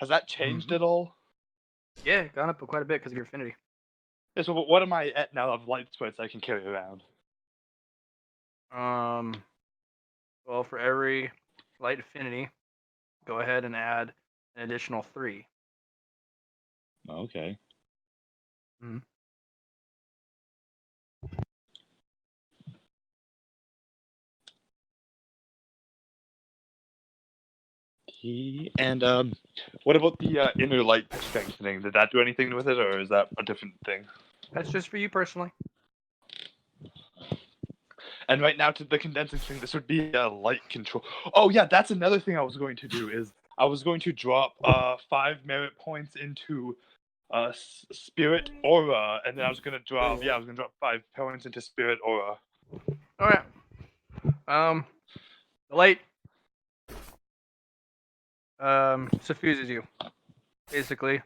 Has that changed at all? Yeah, gone up quite a bit because of your affinity. Yeah, so what am I at now of light spreads I can carry around? Well, for every light affinity, go ahead and add an additional 3. Okay. Mm-hmm. And what about the inner light strengthening? Did that do anything with it, or is that a different thing? That's just for you personally. And right now, to the condensing thing, this would be a light control. Oh yeah, that's another thing I was going to do. Is I was going to drop 5 merit points into spirit aura, and then I was gonna drop 5 points into spirit aura. All right. The light suffuses you, basically.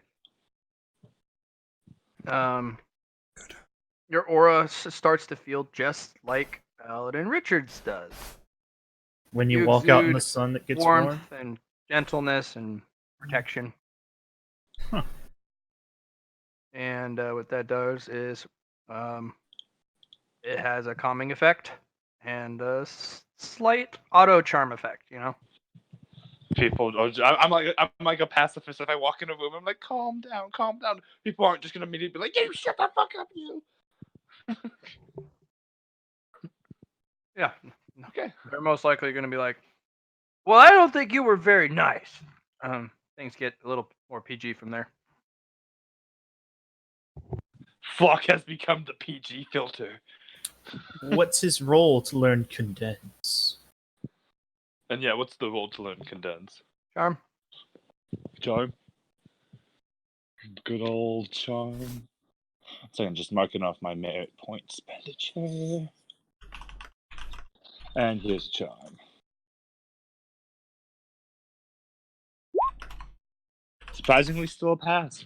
Your aura starts to feel just like Paladin Richards does. When you walk out in the sun, it gets warmth warm. and gentleness and protection. Huh. And what that does is it has a calming effect and a slight auto charm effect, you know? People, I'm like a pacifist. If I walk in a room, I'm like, calm down, calm down. People aren't just gonna immediately be like, you shut the fuck up, you. Yeah. Okay. They're most likely going to be like, well, I don't think you were very nice. Things get a little more PG from there. Flock has become the PG filter. What's his role to learn condense? And yeah, what's the role to learn condense? Charm. Charm. Good old charm. So I'm just marking off my merit point expenditure. And here's charm. Surprisingly, still a pass.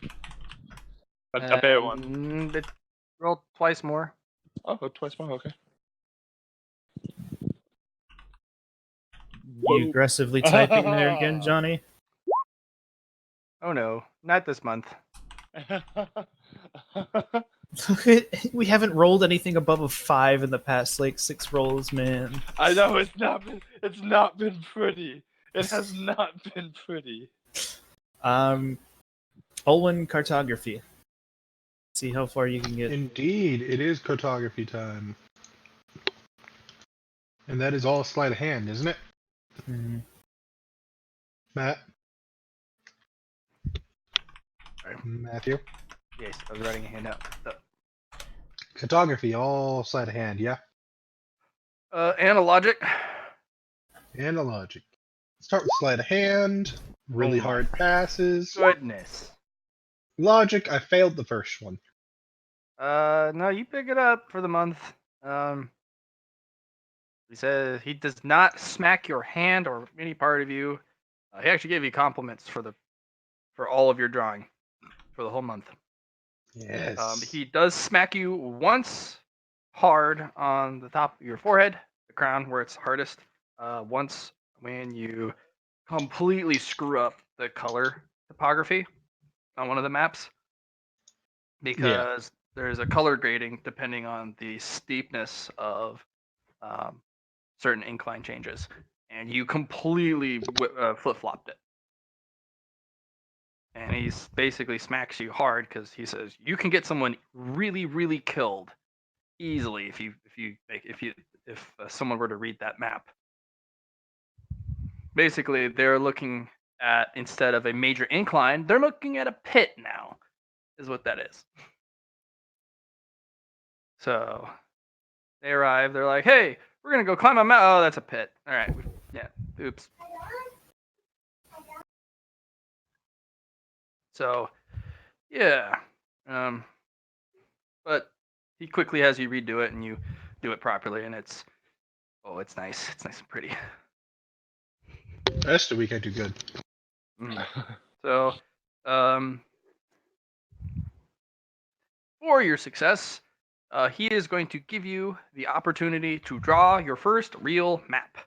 But a bear one. Roll twice more. Oh, twice more, okay. You aggressively typing there again, Johnny? Oh no, not this month. We haven't rolled anything above a 5 in the past, 6 rolls, man. I know, it's not been pretty. It has not been pretty. Olwen cartography. See how far you can get. Indeed, it is cartography time. And that is all sleight of hand, isn't it? Mm-hmm. Matt? Matthew? Yes, I was writing a handout. Cartography, all sleight of hand, yeah? And a logic. And a logic. Start with sleight of hand. Really hard passes. Goodness. Logic, I failed the first one. No, you pick it up for the month. He says he does not smack your hand or any part of you. He actually gave you compliments for all of your drawing for the whole month. Yes. He does smack you once hard on the top of your forehead, the crown where it's hardest. Once when you completely screw up the color topography on one of the maps, because there's a color grading depending on the steepness of certain incline changes, and you completely flip-flopped it. And he's basically smacks you hard because he says you can get someone really, really killed easily if someone were to read that map. Basically, they're looking at, instead of a major incline, they're looking at a pit now, is what that is. So they arrive, they're like, hey, we're gonna go climb a mountain. Oh, that's a pit. All right, yeah, oops. So, yeah, but he quickly has you redo it, and you do it properly, and it's nice. It's nice and pretty. The rest of the week I do good. So, for your success, he is going to give you the opportunity to draw your first real map.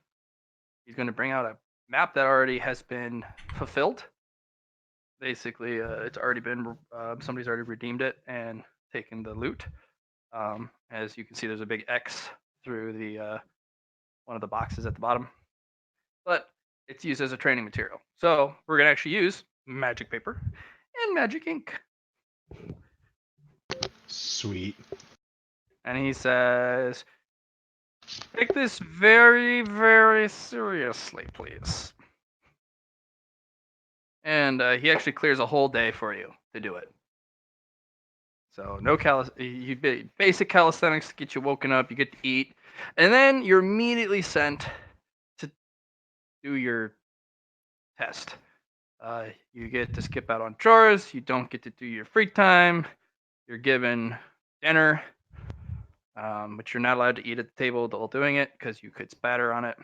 He's going to bring out a map that already has been fulfilled. basically, it's already been somebody's already redeemed it and taken the loot. As you can see, there's a big X through the one of the boxes at the bottom, but it's used as a training material. So we're gonna actually use magic paper and magic ink. Sweet. And he says, "Take this very, very seriously, please." And he actually clears a whole day for you to do it. So no basic calisthenics to get you woken up. You get to eat, and then you're immediately sent to do your test. You get to skip out on chores. You don't get to do your free time. You're given dinner, but you're not allowed to eat at the table while doing it because you could spatter on it.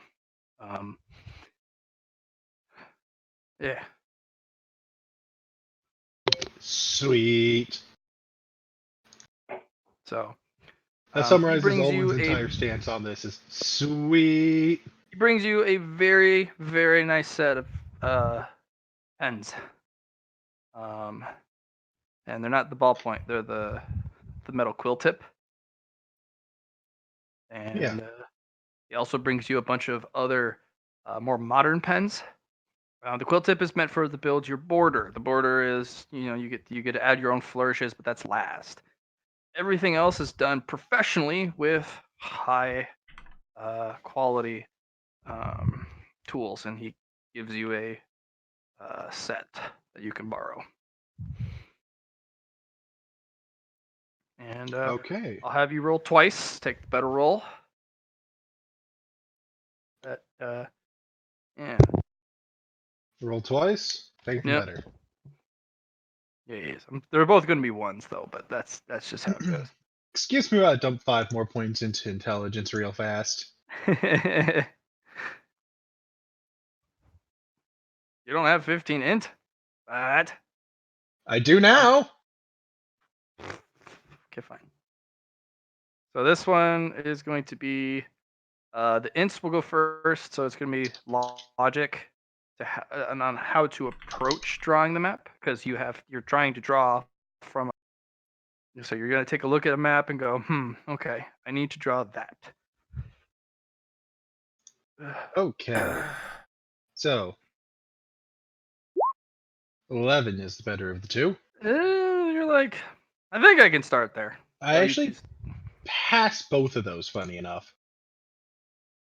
Yeah. Sweet. So That he summarizes brings you Owen's entire stance on this. Is sweet. He brings you a very, very nice set of pens. And they're not the ballpoint; they're the metal quill tip. And Yeah. he also brings you a bunch of other more modern pens. The quill tip is meant for the build your border. The border is, you get to add your own flourishes, but that's last. Everything else is done professionally with high quality tools, and he gives you a set that you can borrow. And Okay. I'll have you roll twice. Take the better roll. Yeah. Roll twice. Take the Yep. better. Yes. They're both going to be ones though, but that's just how it goes. Excuse me while I dump 5 more points into intelligence real fast. You don't have 15 int, but I do now. okay, fine. So this one is going to be the ints will go first, so it's going to be logic and on how to approach drawing the map because you're trying to draw from. So you're going to take a look at a map and go, okay, I need to draw that. Okay. So 11 is the better of the two. You're like, I think I can start there. I So actually passed both of those, funny enough.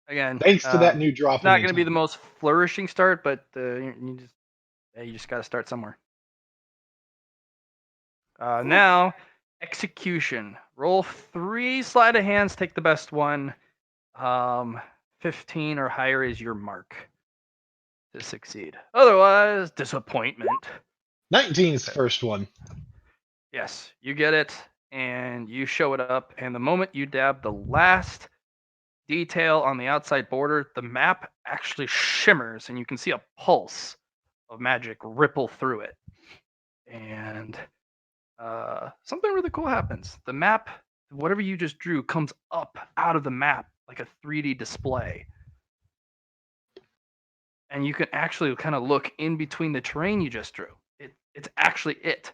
again, Thanks to that new drop. it's not going to be the most flourishing start, but you just got to start somewhere. Now, execution. Roll 3 sleight of hands. Take the best one. 15 or higher is your mark to succeed. Otherwise, disappointment. 19 is the first one. Yes, you get it, and you show it up. And the moment you dab the last detail on the outside border, the map actually shimmers, and you can see a pulse of magic ripple through it. And something really cool happens. The map, whatever you just drew, comes up out of the map like a 3D display. And you can actually kind of look in between the terrain you just drew. It's actually it.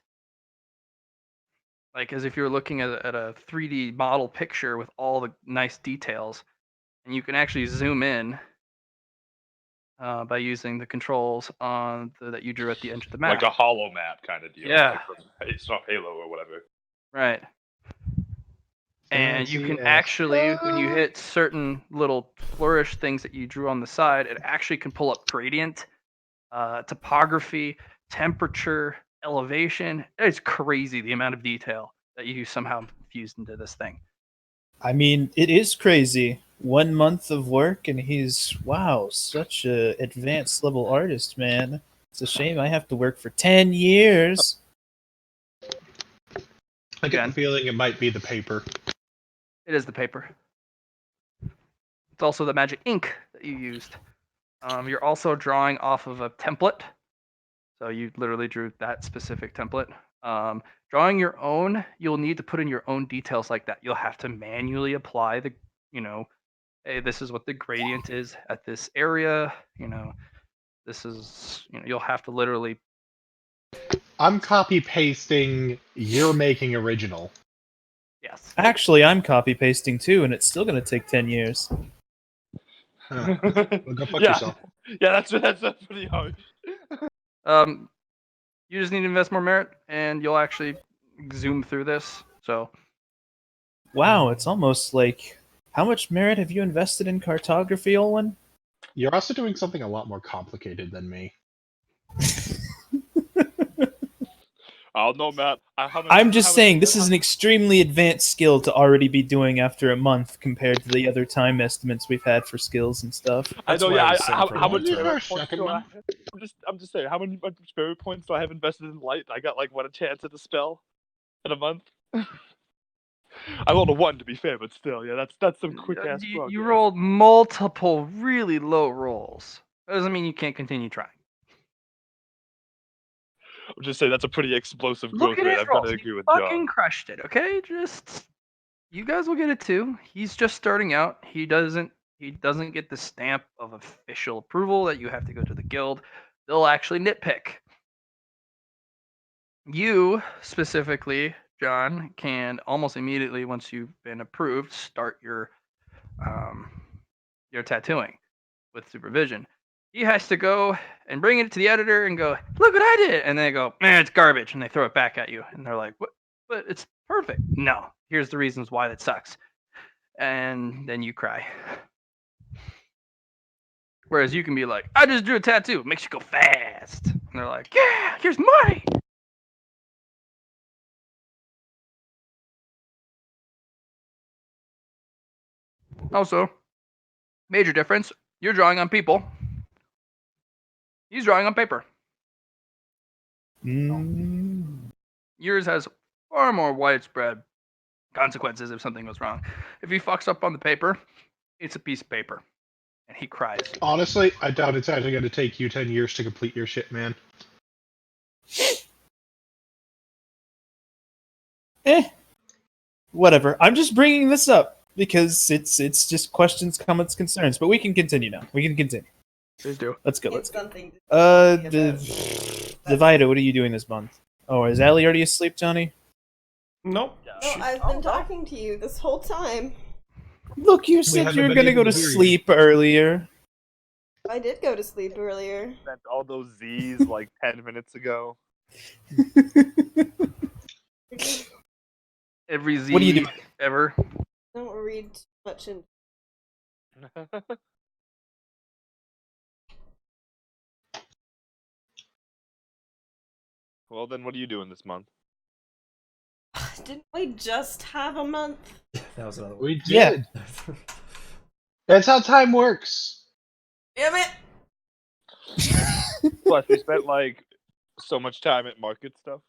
Like as if you're looking at a 3D model picture with all the nice details. And you can actually zoom in by using the controls that you drew at the edge of the map. Like a hollow map kind of deal. Yeah. Like it's not Halo or whatever. Right. And you Fancy can as actually, when you fuck. hit certain little flourish things that you drew on the side, it actually can pull up gradient, topography, temperature, elevation. It's crazy the amount of detail that you somehow fused into this thing. I mean, it is crazy. 1 month of work, and he's such a advanced level artist, man. It's a shame I have to work for 10 years. I get Again. the feeling it might be the paper. It is the paper. It's also the magic ink that you used. You're also drawing off of a template. So you literally drew that specific template. Drawing your own, you'll need to put in your own details like that. You'll have to manually apply the, hey, this is what the gradient is at this area. This is, you'll have to literally I'm copy pasting. You're making original. Yes. Actually, I'm copy pasting too, and it's still going to take 10 years. Huh. Well, go fuck yeah, yourself. yeah, that's pretty hard. You just need to invest more merit, and you'll actually zoom through this. So, Wow, it's almost like. How much merit have you invested in cartography, Olwen? You're also doing something a lot more complicated than me. Oh no, Matt. I'm just saying, this is an extremely advanced skill to already be doing after a month compared to the other time estimates we've had for skills and stuff. I That's know, why yeah. I was saying for How a much long Only term. for a spirit points second do I month. have? I'm just saying. How many spirit points do I have invested in light? I got like what, a chance at a spell in a month. I rolled a 1 to be fair, but still, yeah, that's some quick ass progress. you rolled multiple really low rolls. That doesn't mean you can't continue trying. I'm just saying that's a pretty explosive Look growth at rate. his I've got to rolls. agree He with fucking John. crushed it. Okay, just you guys will get it too. He's just starting out. He doesn't get the stamp of official approval that you have to go to the guild. They'll actually nitpick. You specifically, John, can almost immediately, once you've been approved, start your tattooing with supervision. He has to go and bring it to the editor and go, "Look what I did," and they go, "Man, it's garbage," and they throw it back at you, and they're like, "What? But it's perfect." No, here's the reasons why that sucks, and then you cry. Whereas you can be like, "I just drew a tattoo, it makes you go fast," and they're like, "Yeah, here's money." Also, major difference: you're drawing on people. He's drawing on paper. Yours has far more widespread consequences if something goes wrong. If he fucks up on the paper, it's a piece of paper, and he cries. Honestly, I doubt it's actually going to take you 10 years to complete your shit, man. Whatever. I'm just bringing this up because it's just questions, comments, concerns. But we can continue now. We can continue. Please do. Let's go. It's Let's go. something. Divida, what are you doing this month? Oh, is Allie already asleep, Johnny? Nope. No, I've been talking to you this whole time. Look, you said haven't you were been gonna go able to to hear you. sleep earlier. I did go to sleep earlier. Sent all those Z's like 10 minutes ago. Every Z What are you doing? ever. Don't read too much in. Well, then, what are you doing this month? Didn't we just have a month? That was another one. We did. Yeah. That's how time works. Damn it! Plus, we spent like so much time at market stuff.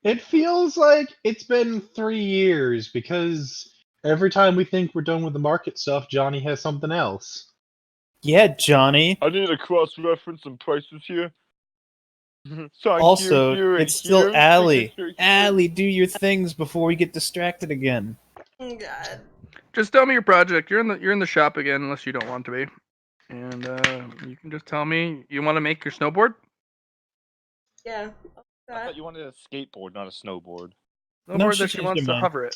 It feels like it's been 3 years because every time we think we're done with the market stuff, Johnny has something else. Yeah, Johnny. I need to cross-reference some prices here. So Also, here, it's still here, Allie. here. Allie, do your things before we get distracted again. Oh, God. Just tell me your project. You're in the shop again, unless you don't want to be, and you can just tell me you want to make your snowboard. Yeah. I thought you wanted a skateboard, not a snowboard. Snowboard she that she changed wants her to mind. hover it.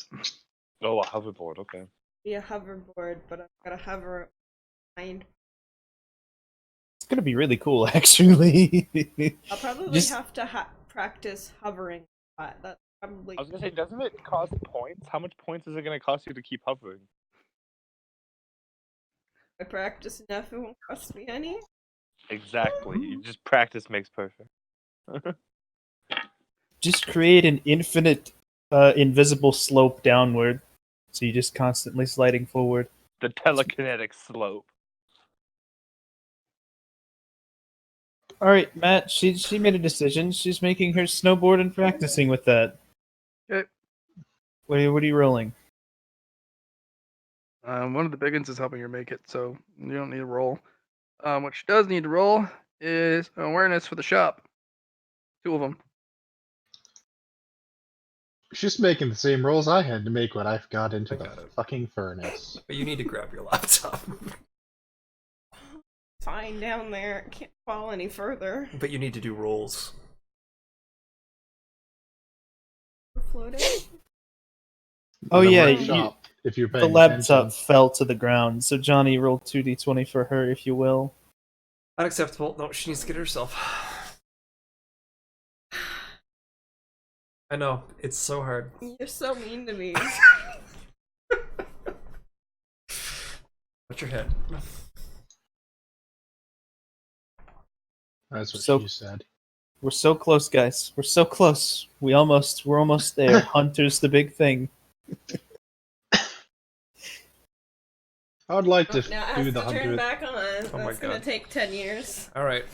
Oh, a hoverboard. Okay. Be a hoverboard, but I've got to hover behind. It's gonna be really cool, actually. I'll probably Just- have to practice hovering. That's probably. I was gonna say, doesn't it cost points? How much points is it gonna cost you to keep hovering? If I practice enough, it won't cost me any. Exactly. You just practice makes perfect. Just create an infinite, invisible slope downward, so you're just constantly sliding forward. The telekinetic slope. All right, Matt. She made a decision. She's making her snowboard and practicing with that. Okay. What are you rolling? One of the big ones is helping her make it, so you don't need to roll. What she does need to roll is awareness for the shop. 2 of them. She's making the same rolls I had to make when I got into I the got it. fucking furnace. But you need to grab your laptop. fine down there. It can't fall any further. But you need to do rolls. We're floating. Oh The yeah, workshop, if you're the paying laptop attention. fell to the ground. So Johnny, roll 2d20 for her, if you will. Unacceptable. No, she needs to get it herself. I know, it's so hard. You're so mean to me. What's your head? That's what So- she said. We're so close, guys. We're so close. We're almost there. Hunter's the big thing. I would like to Now it do has the to turn 100th. back on. Oh my That's gonna God. take 10 years. Alright.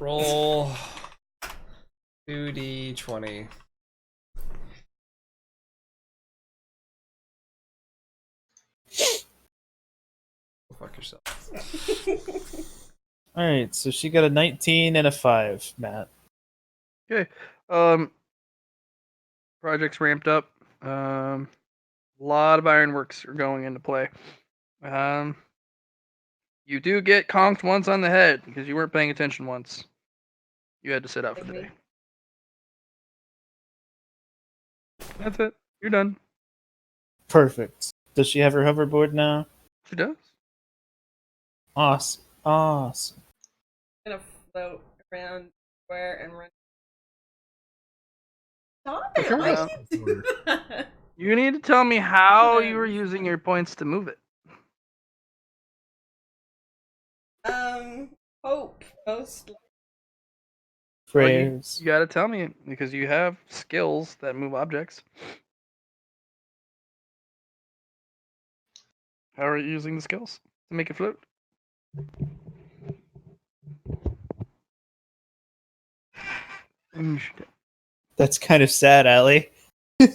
Roll 2d20. Go fuck yourself. All right, so she got a 19 and a 5, Matt. Project's ramped up. A lot of ironworks are going into play. You do get conked once on the head because you weren't paying attention once. You had to sit out for the day. That's it. You're done. Perfect. Does she have her hoverboard now? She does. Awesome. Awesome. I'm gonna float around square and run. Stop But it! you're Why not do you do that? You need to tell me how you were using your points to move it. Hope most. Prayers. You gotta tell me because you have skills that move objects. How are you using the skills to make it float? That's kind of sad, Allie. Your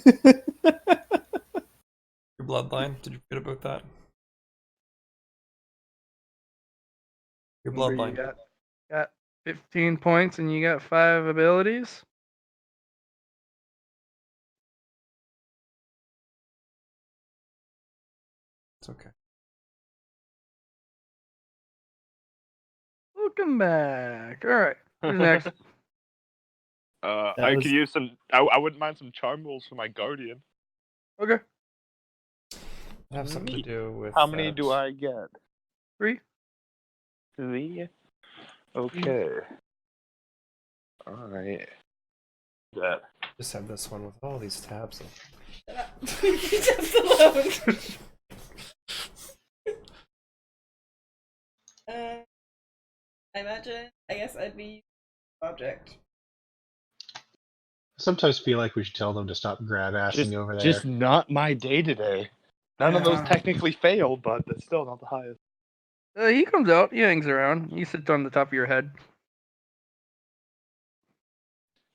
bloodline, did you forget about that? Your Remember, bloodline. you got 15 points and you got 5 abilities. It's okay. Welcome back. All right. Who's next? That I was- could use some. I wouldn't mind some charm rolls for my guardian. Okay. It have something to do with How many that. do I get? 3. 3. Okay. All right. That. Just have this one with all these tabs. Shut up. Just alone. I imagine. I guess I'd be object. I sometimes feel like we should tell them to stop grab assing over there. Just not my day today. None of those Yeah. technically failed, but that's still not the highest. He comes out. He hangs around. He sits on the top of your head.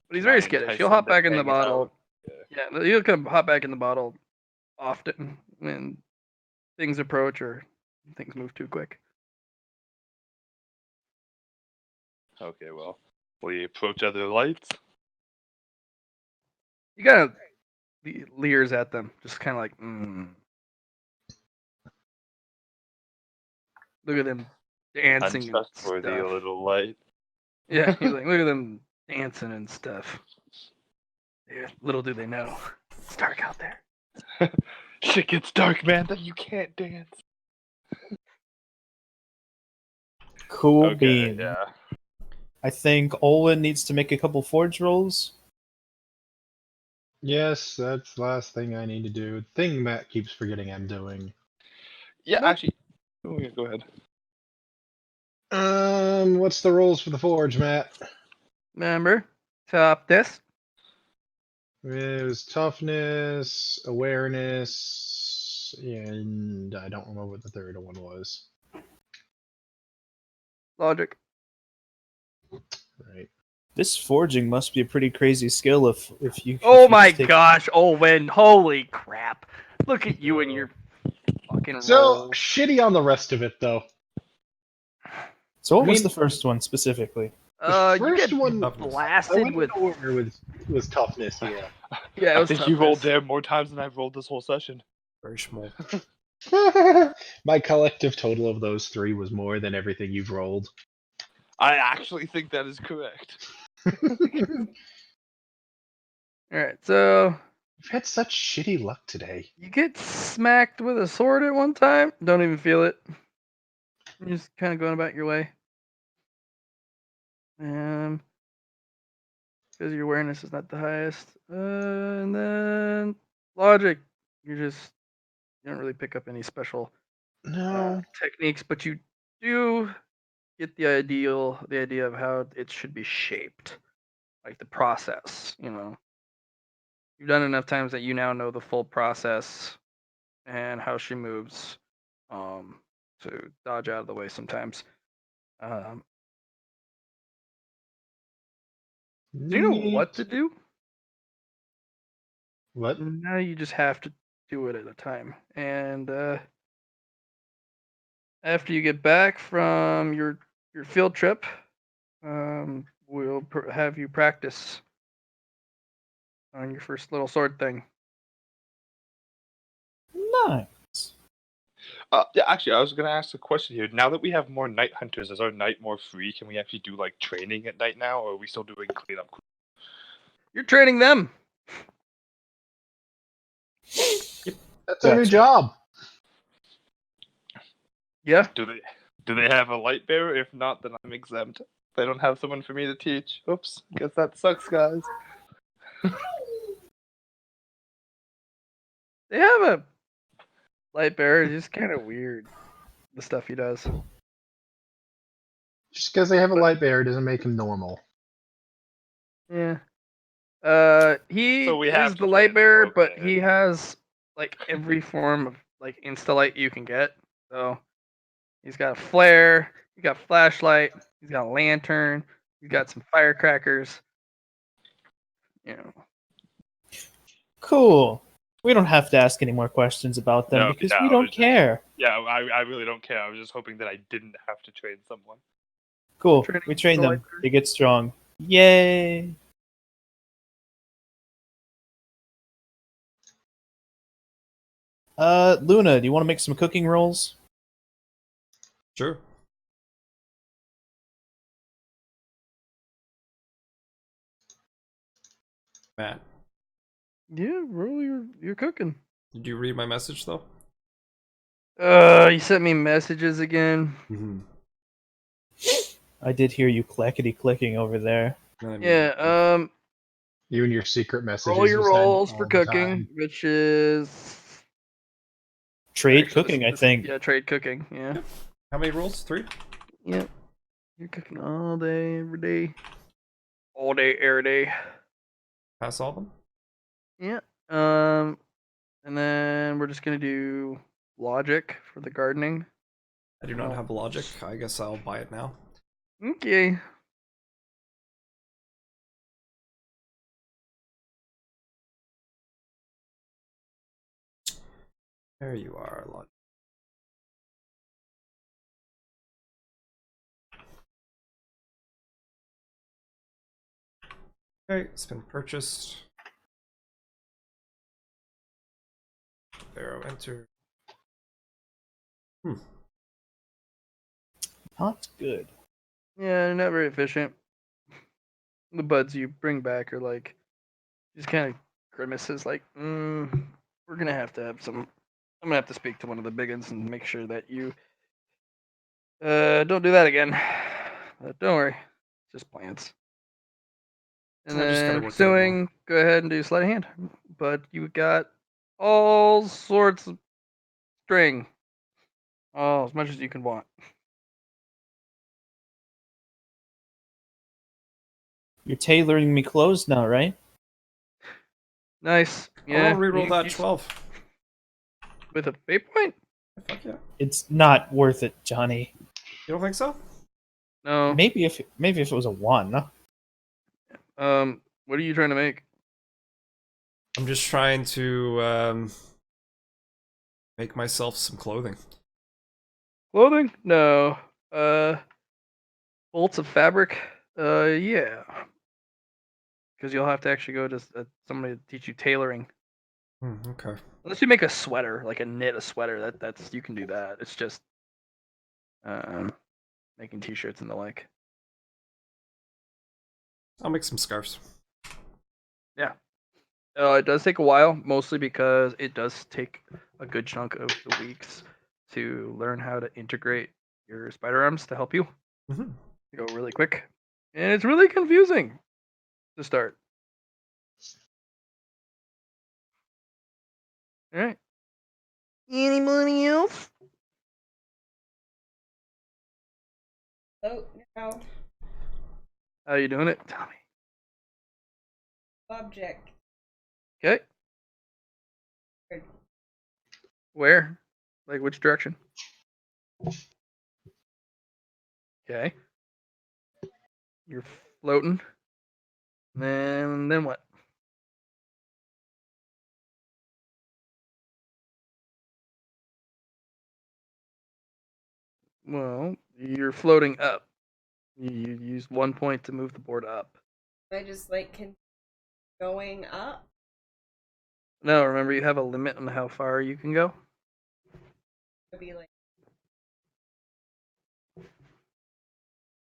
But he's very I skittish. entice He'll him hop to back in the hang bottle. out. Yeah, he'll come hop back in the bottle often when things approach or things move too quick. Okay, well, we approach other lights. You kind of leers at them, just kind of like, Look at them dancing and Untrustworthy stuff. little light. Yeah, he's like, look at them dancing and stuff. Yeah, little do they know, it's dark out there. Shit gets dark, man. Then you can't dance. Cool Okay, bean. yeah. I think Olwen needs to make a couple forge rolls. Yes, that's the last thing I need to do. Thing Matt keeps forgetting I'm doing. Yeah, actually. Oh, yeah, go ahead. What's the rolls for the forge, Matt? Remember, top this. It was toughness, awareness, and I don't remember what the third one was. Logic. Right. This forging must be a pretty crazy skill if you. Oh if you my take- gosh, Owen! Holy crap! Look at you and your fucking So rolls. shitty on the rest of it, though. So what I was mean- the first one specifically? The You first get one, I blasted went with. over was toughness. Yeah. Yeah, it I was think you rolled toughness. there more times than I've rolled this whole session. Very small. My collective total of those three was more than everything you've rolled. I actually think that is correct. All right, so You've had such shitty luck today. you get smacked with a sword at one time. Don't even feel it. You're just kind of going about your way. Because your awareness is not the highest. And then logic, you don't really pick up any special No. techniques, but you do get the idea of how it should be shaped, like the process. You've done enough times that you now know the full process and how she moves, to dodge out of the way sometimes. So you know what to Neat. do. What? Now you just have to do it at a time. And after you get back from your field trip, we'll have you practice on your first little sword thing. Nice. Yeah, actually, I was gonna ask a question here. Now that we have more night hunters, is our night more free? Can we actually do like training at night now, or are we still doing cleanup? You're training them. That's our new Gotcha. job. Yeah. Do they have a light bearer? If not, then I'm exempt. They don't have someone for me to teach. Oops. Guess that sucks, guys. They have a light bearer. It's just kind of weird, the stuff he does. Just because they have a light bearer doesn't make him normal. Yeah. He So we have is to the light train him, bearer, but okay. he has like every form of like insta light you can get. So he's got a flare, he's got a flashlight, he's got a lantern, he's got some firecrackers. Cool. We don't have to ask any more questions about them No, because yeah, we I don't was just- care. Yeah, I really don't care. I was just hoping that I didn't have to train someone. Cool. Training We train the them. light- They get strong. Yay. Luna, do you want to make some cooking rolls? Sure. Matt, Yeah, roll your cooking. did you read my message though? You sent me messages again. Mm-hmm. I did hear you clackety clicking over there. Yeah, You and your secret messages roll your you send rolls for all the cooking, time. which is Trade actually, cooking, I this- think. Yeah, trade cooking. Yeah. How many rolls? 3? Yep. You're cooking all day, every day. All day, every day. Pass all of them? Yeah. And then we're just gonna do logic for the gardening. I do not No. have logic. I guess I'll buy it now. Okay. There you are, logic. Okay, it's been purchased. Arrow enter. Not good. Yeah, they're not very efficient. The buds you bring back are like just kind of grimaces, like, we're gonna have to have some. I'm gonna have to speak to one of the big ones and make sure that you don't do that again. But don't worry, it's just plants. And I just gotta then work it out more. pursuing, go ahead and do sleight of hand. But you got all sorts of string. Oh, as much as you can want. You're tailoring me clothes now, right? Nice. I Yeah. want to reroll that you- 12. with a fate point? Fuck yeah. It's not worth it, Johnny. You don't think so? No. Maybe if it was a 1. What are you trying to make? I'm just trying to make myself some clothing. Clothing? No. Bolts of fabric? Yeah. Because you'll have to actually go to somebody to teach you tailoring. Okay. Unless you make a sweater, like a sweater, that's you can do that. It's just making t-shirts and the like. I'll make some scarves. Yeah. It does take a while, mostly because it does take a good chunk of the weeks to learn how to integrate your spider arms to help you. Mm-hmm. Go really quick, and it's really confusing to start. All right. Anybody else? So now, How you doing it? Tell me. object. Okay. Where? Like which direction? Okay. You're floating. Then what? Well, you're floating up. You use 1 point to move the board up. I just like going up. No, remember you have a limit on how far you can go. It'd be like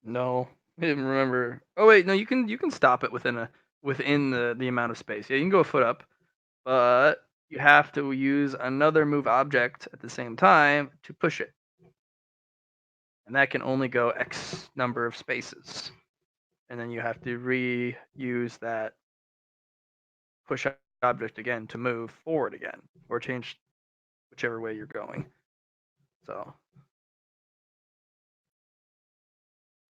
No, I didn't remember. Oh wait, no, you can stop it within the amount of space. Yeah, you can go a foot up, but you have to use another move object at the same time to push it, and that can only go X number of spaces, and then you have to reuse that push object again to move forward again, or change whichever way you're going. So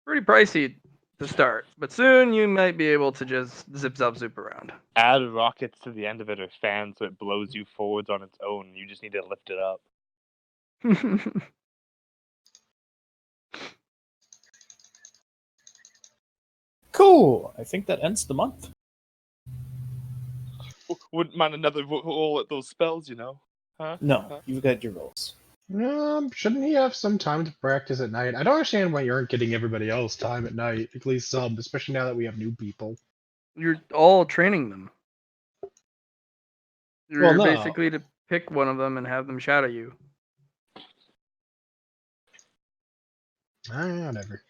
pretty pricey to start, but soon you might be able to just zip zop zoop around. Add rockets to the end of it or fans so it blows you forwards on its own. You just need to lift it up. Cool. I think that ends the month. Wouldn't mind another roll at those spells, you know? Huh? No, you've got your rolls. Shouldn't he have some time to practice at night? I don't understand why you aren't getting everybody else time at night. At least some, especially now that we have new people. You're all training them. You're Well, no. basically to pick one of them and have them shout at you. Whatever.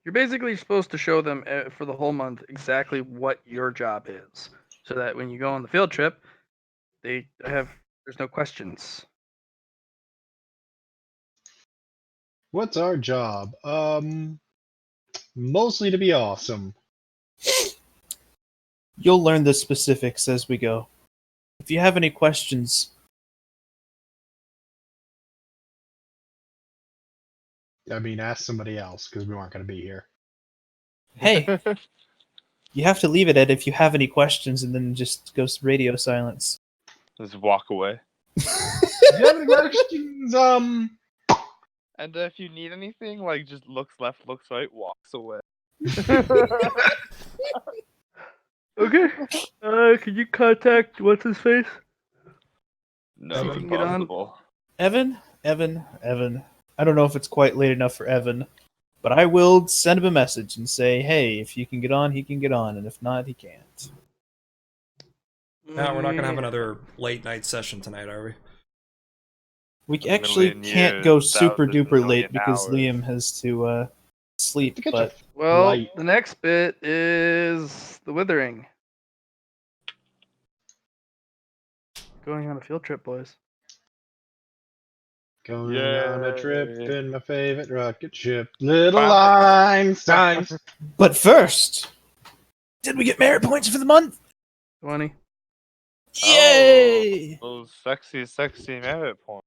You're basically supposed to show them for the whole month exactly what your job is, so that when you go on the field trip, there's no questions. What's our job? Mostly to be awesome. You'll learn the specifics as we go. If you have any questions, I mean, ask somebody else, because we aren't going to be here. hey, you have to leave it at if you have any questions and then just goes radio silence. Just walk away. Do you have any questions? And if you need anything, like just looks left, looks right, walks away. Okay. Can you contact what's his face? No, you can get on. impossible. Evan. I don't know if it's quite late enough for Evan, but I will send him a message and say, hey, if you can get on, he can get on, and if not, he can't. No, we're not gonna have another late night session tonight, are we? We A actually million can't years, go super 1,000 duper million late because hours. Liam has to sleep, Get but Well, Light. the next bit is the withering. Going on a field trip, boys. Going on a trip Yay. in my favorite rocket ship. Little Wow. Einstein. But first, did we get merit points for the month? 20. Yay! Those sexy merit points.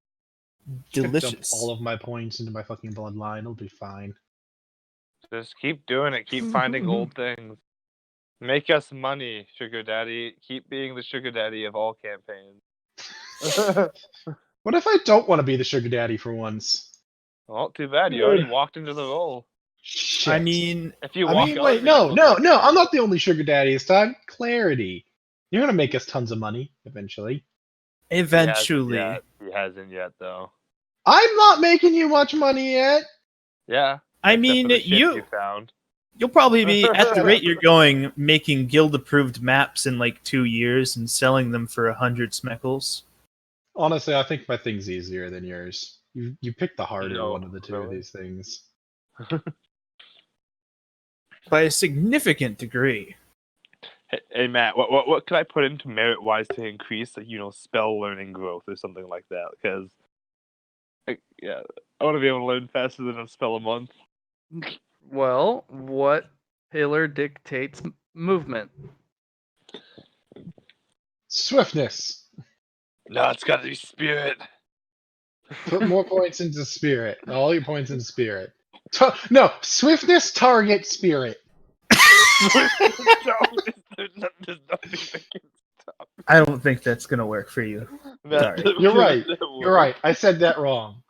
Just gonna dump Delicious. all of my points into my fucking bloodline. It'll be fine. Just keep doing it. Keep finding old things. Make us money, sugar daddy. Keep being the sugar daddy of all campaigns. What if I don't want to be the sugar daddy for once? Well, too bad. You already walked into the role. Shit. I mean, If you I walk mean, out wait, of it, no, you no, look no. like- I'm not the only sugar daddy this time. Clarity. You're gonna make us tons of money eventually. eventually. He hasn't yet, though. I'm not making you much money yet. Yeah. I except mean, for the ship you found. You'll probably be, at the rate you're going, making guild-approved maps in like 2 years and selling them for 100 smekels. Honestly, I think my thing's easier than yours. You picked the harder No, one of the two of really? these things. By a significant degree. Hey Matt, what can I put into merit wise to increase, like, spell learning growth or something like that? Because, yeah, I want to be able to learn faster than a spell a month. Well, what pillar dictates movement? Swiftness. No, it's got to be spirit. Put more points into spirit. All your points into spirit. No, swiftness, target, spirit. There's nothing that can stop. I don't think that's gonna work for you. Matt, Sorry. You're right. that You're right. I said that wrong.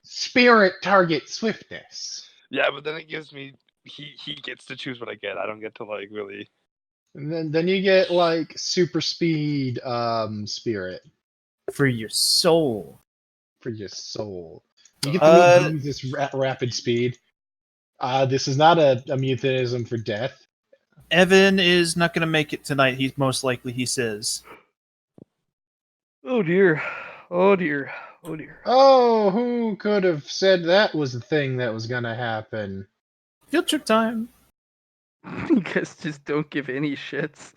Spirit, target, swiftness. Yeah, but then it gives me he gets to choose what I get. I don't get to like really. And then you get like super speed, spirit For your soul. for your soul. You get to use this rapid speed. This is not a mutism for death. Evan is not gonna make it tonight, he's most likely, he says. Oh dear. Oh dear. Oh dear. Oh, who could have said that was the thing that was gonna happen? Field trip time. You guys just don't give any shits.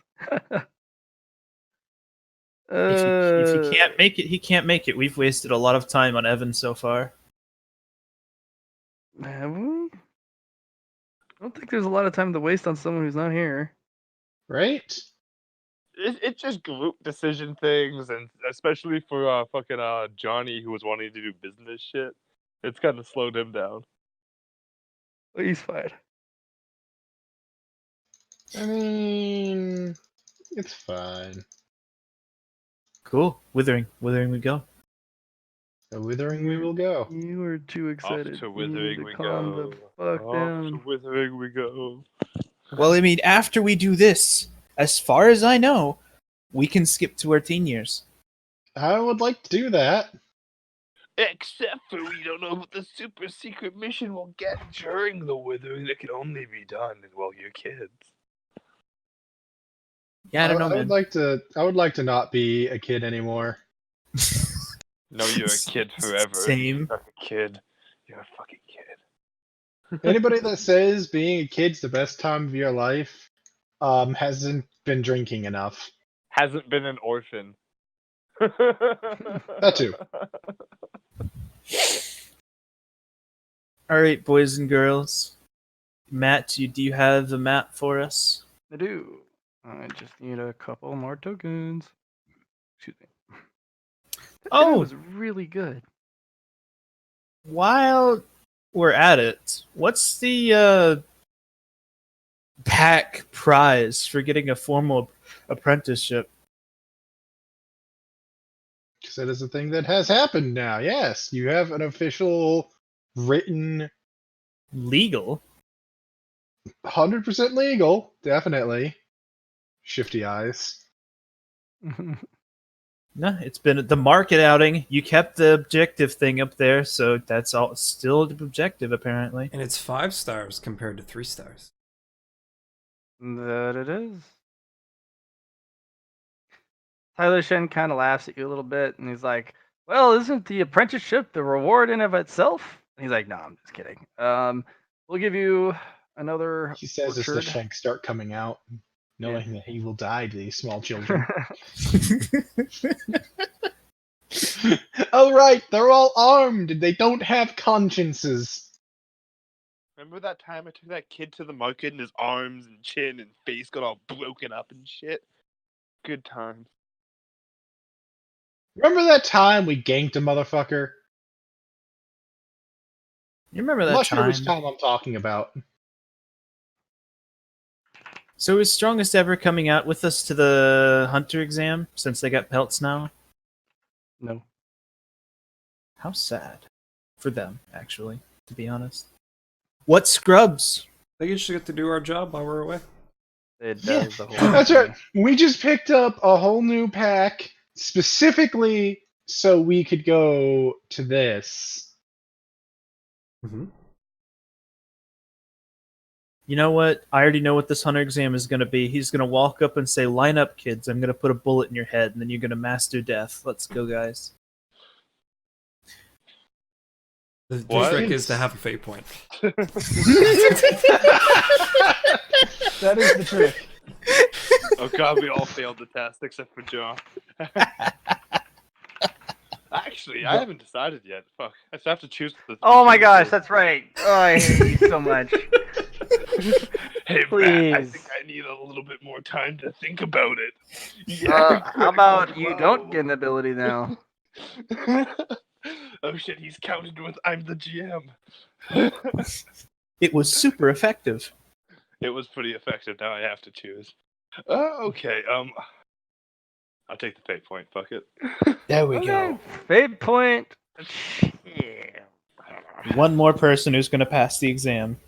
If he can't make it, he can't make it. We've wasted a lot of time on Evan so far. Have we? I don't think there's a lot of time to waste on someone who's not here. Right? It's just group decision things, and especially for fucking Johnny, who was wanting to do business shit, it's kind of slowed him down. Oh, he's fine. I mean, it's fine. Cool. Withering we go. The withering we will go. You were too excited. Off to You need withering to we calm go. the fuck Off down. to withering we go. Well, I mean, after we do this, as far as I know, we can skip to our teen years. I would like to do that. Except for we don't know what the super secret mission we'll get during the withering that can only be done while you're kids. Yeah, I don't know, I would man. like to. I would like to not be a kid anymore. No, you're a kid forever. Same. You're a kid. You're a fucking kid. Anybody that says being a kid's the best time of your life, hasn't been drinking enough. Hasn't been an orphan. That too. All right, boys and girls. Matt, do you have the map for us? I do. I just need a couple more tokens. Excuse me. That dinner Oh, was really good. while we're at it, what's the pack prize for getting a formal apprenticeship? Because that is a thing that has happened now. Yes, you have an official, written, Legal? 100% legal, definitely. Shifty eyes. No, it's been the market outing. You kept the objective thing up there, so that's all still the objective apparently. And it's 5 stars compared to 3 stars. That it is. Tyler Shen kind of laughs at you a little bit, and he's like, "Well, isn't the apprenticeship the reward in of itself?" And he's like, "No, I'm just kidding. We'll give you another He says as the orchard." shanks start coming out, knowing that he will die to these small children. Oh, right, they're all armed and they don't have consciences. Remember that time I took that kid to the market and his arms and chin and face got all broken up and shit? Good times. Remember that time we ganked a motherfucker? You remember I'm that not sure time? which time I'm talking about. So is Strongest Ever coming out with us to the Hunter exam since they got pelts now? No. How sad for them, actually, to be honest. What scrubs? I think you should get to do our job while we're away. It Yeah. does the whole That's thing. right. We just picked up a whole new pack specifically so we could go to this. Mm-hmm. You know what? I already know what this hunter exam is going to be. He's going to walk up and say, "Line up, kids. I'm going to put a bullet in your head, and then you're going to master death. Let's go, guys." The What? trick is to have a fate point. That is the trick. Oh god, we all failed the test except for John. Actually, I haven't decided yet. Fuck, I still have to choose. Oh my gosh, that's right. Oh, I hate you so much. Hey Matt, I think I need a little bit more time to think about it. How about you don't get an ability now? Oh shit, he's counted with "I'm the GM." It was super effective. It was pretty effective. Now I have to choose. Okay. I'll take the fate point. Fuck it. There we Okay, go. fate point. Yeah. One more person who's going to pass the exam.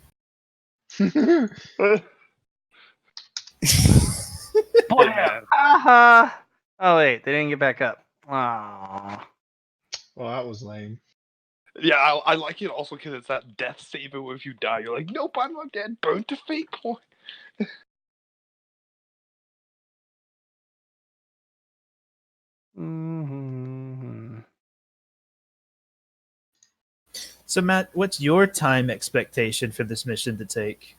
Blam! Aha! Oh wait, they didn't get back up. Aww. Well, that was lame. Yeah, I like it also because it's that death saver where if you die, you're like, nope, I'm not dead. Burn to fate point. Mm-hmm. So, Matt, what's your time expectation for this mission to take?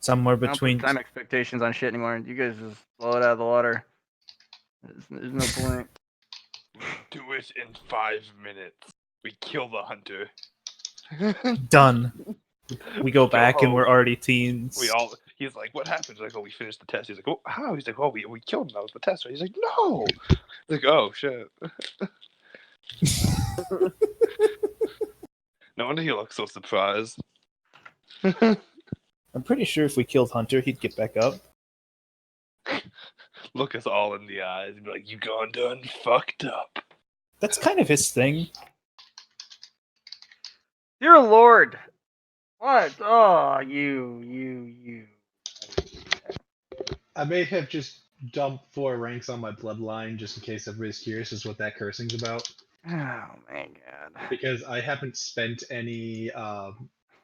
Somewhere I don't between. put time expectations on shit anymore. You guys just blow it out of the water. There's no point. Do it in 5 minutes. We kill the hunter. Done. We go Go back and home. we're already teens. He's like, what happened? He's like, oh, we finished the test. He's like, oh, how? He's like, oh, we killed him. That was the test, right? He's like, no. He's like, oh, shit. No wonder he looks so surprised. I'm pretty sure if we killed Hunter, he'd get back up. Look us all in the eyes and be like, you gone done fucked up. That's kind of his thing. Dear Lord! What? Oh, you. I may have just dumped 4 ranks on my bloodline just in case everybody's curious as what that cursing's about. Oh my god. Because I haven't spent any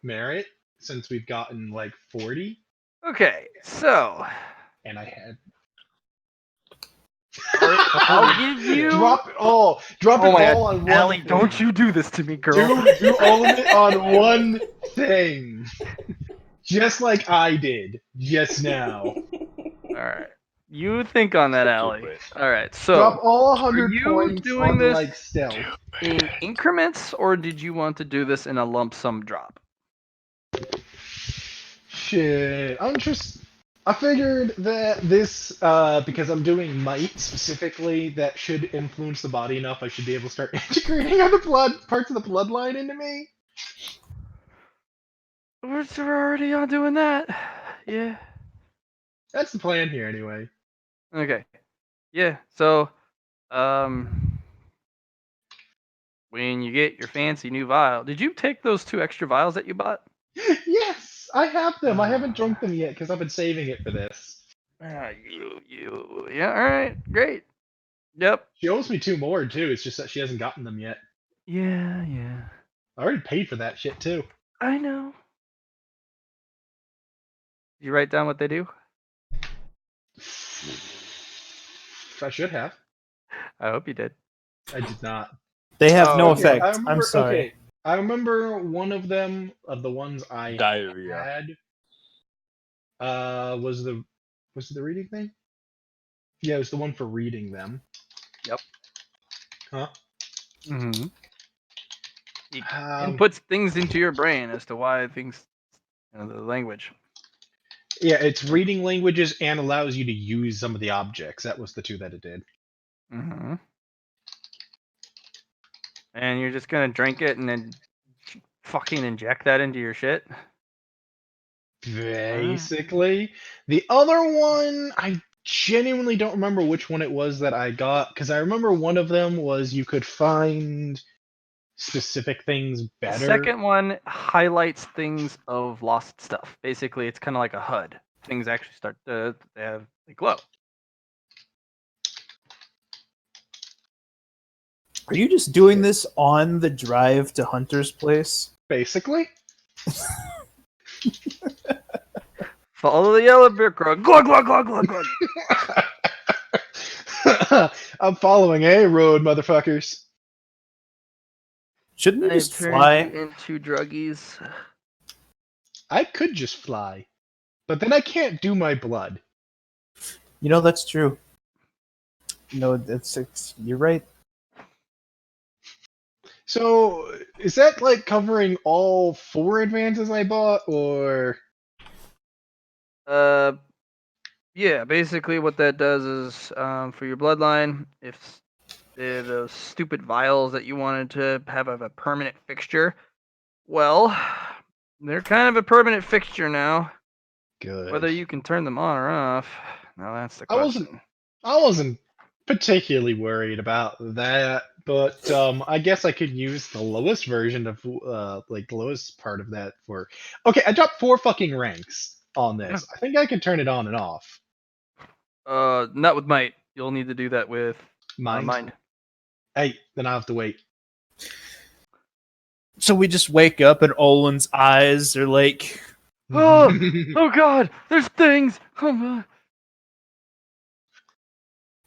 merit since we've gotten like 40, Okay, so and I had I'll give you. drop it all. Drop Oh it my all god, on one. Allie, thing. don't you do this to me, girl. Do all of it on one thing, just like I did just now. All right, you think on that, Allie. Stupid. All right, Drop so all 100 you points doing on this? like stealth. in increments, or did you want to do this in a lump sum drop? Shit, I figured that this, because I'm doing might specifically, that should influence the body enough. I should be able to start integrating other parts of the bloodline into me. We're already on doing that. Yeah. That's the plan here, anyway. Okay. Yeah. So, when you get your fancy new vial, did you take those 2 extra vials that you bought? Yes, I have them. I haven't drunk them yet because I've been saving it for this. Yeah. All right. Great. Yep. She owes me 2 more too. It's just that she hasn't gotten them yet. Yeah. I already paid for that shit too. I know. You write down what they do? I should have. I hope you did. I did not. They have Oh, no okay. effect. I remember, I'm sorry. Okay, I remember one of them, of the ones I Diarrhea. had, was it the reading thing? Yeah, it was the one for reading them. Yep. Huh? Mm-hmm. It Um, inputs things into your brain as to why things, the language. yeah, it's reading languages and allows you to use some of the objects. That was the 2 that it did. Mm-hmm. And you're just gonna drink it and then fucking inject that into your shit? Basically. The other one, I genuinely don't remember which one it was that I got, because I remember one of them was you could find specific things The better. second one highlights things of lost stuff. Basically, it's kind of like a HUD. Things actually start to they glow. Are you just doing this on the drive to Hunter's place? Basically. Follow the yellow brick road. Glug glug glug glug glug. I'm following a road, motherfuckers. Shouldn't you I've just turned fly? you into druggies. I could just fly, but then I can't do my blood. You know, that's true. No, you're right. So, is that like covering all 4 advances I bought, or Yeah. Basically, what that does is, for your bloodline, if those stupid vials that you wanted to have a permanent fixture, well, they're kind of a permanent fixture now. good? Whether you can turn them on or off, now that's the I wasn't question. I wasn't particularly worried about that, but I guess I could use the lowest version of like the lowest part of that for. Okay, I dropped 4 fucking ranks on Yeah. this. I think I can turn it on and off. Not with might. You'll need to do that with Mind? mind. Hey, then I'll have to wait. So we just wake up and Olin's eyes are like, Oh, oh God! There's things. Oh my.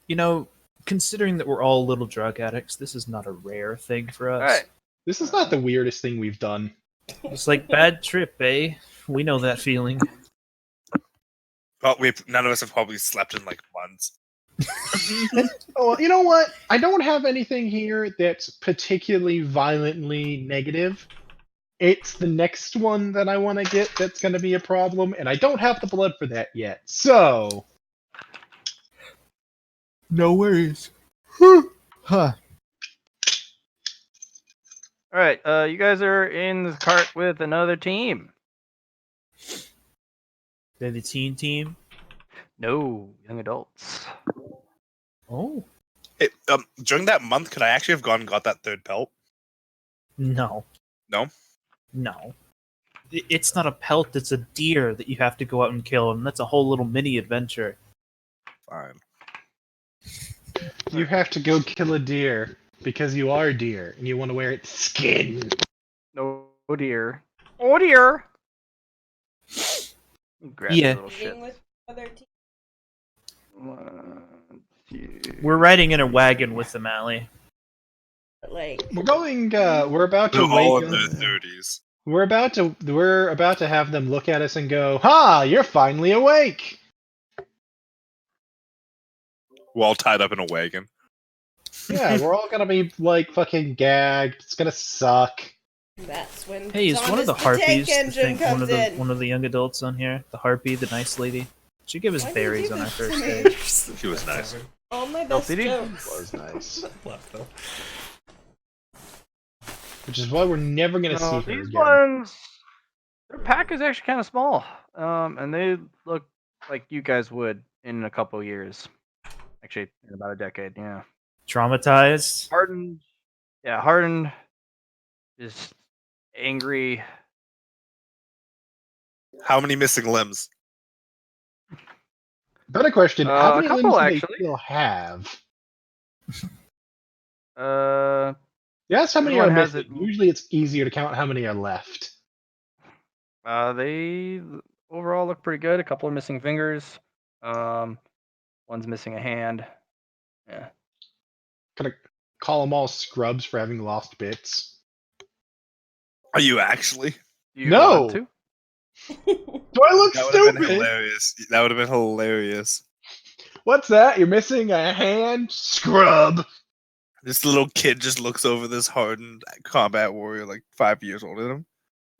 you know, considering that we're all little drug addicts, this is not a rare thing for us. All right. This is not the weirdest thing we've done. It's like bad trip, eh? We know that feeling. Well, none of us have probably slept in like months. Oh, you know what? I don't have anything here that's particularly violently negative. It's the next one that I want to get that's going to be a problem, and I don't have the blood for that yet. So, No worries. Huh. All right. You guys are in the cart with another team. They're the teen team. No, young adults. Oh. During that month, could I actually have gone and got that 3rd pelt? No. No? No. It's not a pelt, it's a deer that you have to go out and kill, and that's a whole little mini adventure. Fine. you have to go kill a deer because you are a deer and you want to wear its skin. No, oh dear. Oh dear. Grab Yeah. your little shit. Meeting with other team. 1, 2. We're riding in a wagon with them, Allie. But like, We're going. We're about to They're all wake in up. their 30s. We're about to have them look at us and go, "Ha! You're finally awake." We're all tied up in a wagon. Yeah, we're all gonna be like fucking gagged. It's gonna suck. that's when Hey, is one Thomas of the the harpies tank engine comes in. one of the young adults on here? The harpy, the nice lady. She gave us Why do you berries do on our that first to me? day. She was nice. All my best LCD? jokes. Was nice. Left though. Which is why we're never gonna see No, her these again. ones, their pack is actually kind of small. And they look like you guys would in a couple years. Actually, in about a decade. Yeah. Traumatized. Hardened. Yeah, hardened. Just angry. How many missing limbs? Better question: A how many couple, limbs do they actually. still have? Yes, how many are everyone has missing. it. Usually, it's easier to count how many are left. They overall look pretty good. A couple are missing fingers. One's missing a hand. Yeah. Gonna call them all scrubs for having lost bits. Are you actually? Do you No! want to? Do I look That would have been stupid? hilarious. That would have been hilarious. What's that? You're missing a hand? Scrub. This little kid just looks over this hardened combat warrior, like 5 years older than him.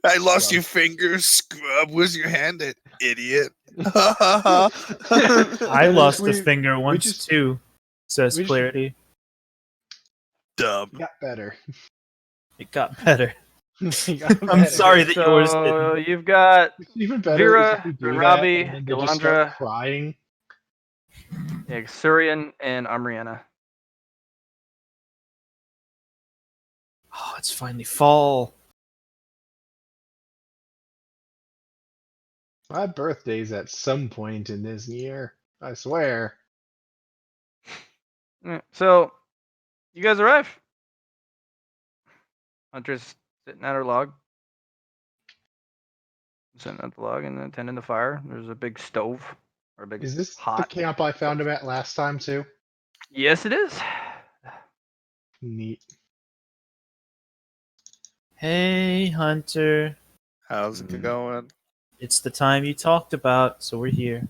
I lost Scrub. your fingers, scrub. Where's your hand at, idiot? I lost a we- finger once just- too, says we just- Clarity. Dumb. Got better. It got better. Got I'm better. sorry that yours So didn't. you've got What's even better Vera, is if we do Rabi, that and then they just start Delandra. crying. Surian and Amriana. Oh, it's finally fall. My birthday's at some point in this year. I swear. So, you guys arrive. Hunter's sitting at her log. Setting up the log and then tending the fire. There's a big stove or a big Is this the hot. camp I found him at last time too? Yes, it is. Neat. Hey, Hunter. How's it going? It's the time you talked about, so we're here.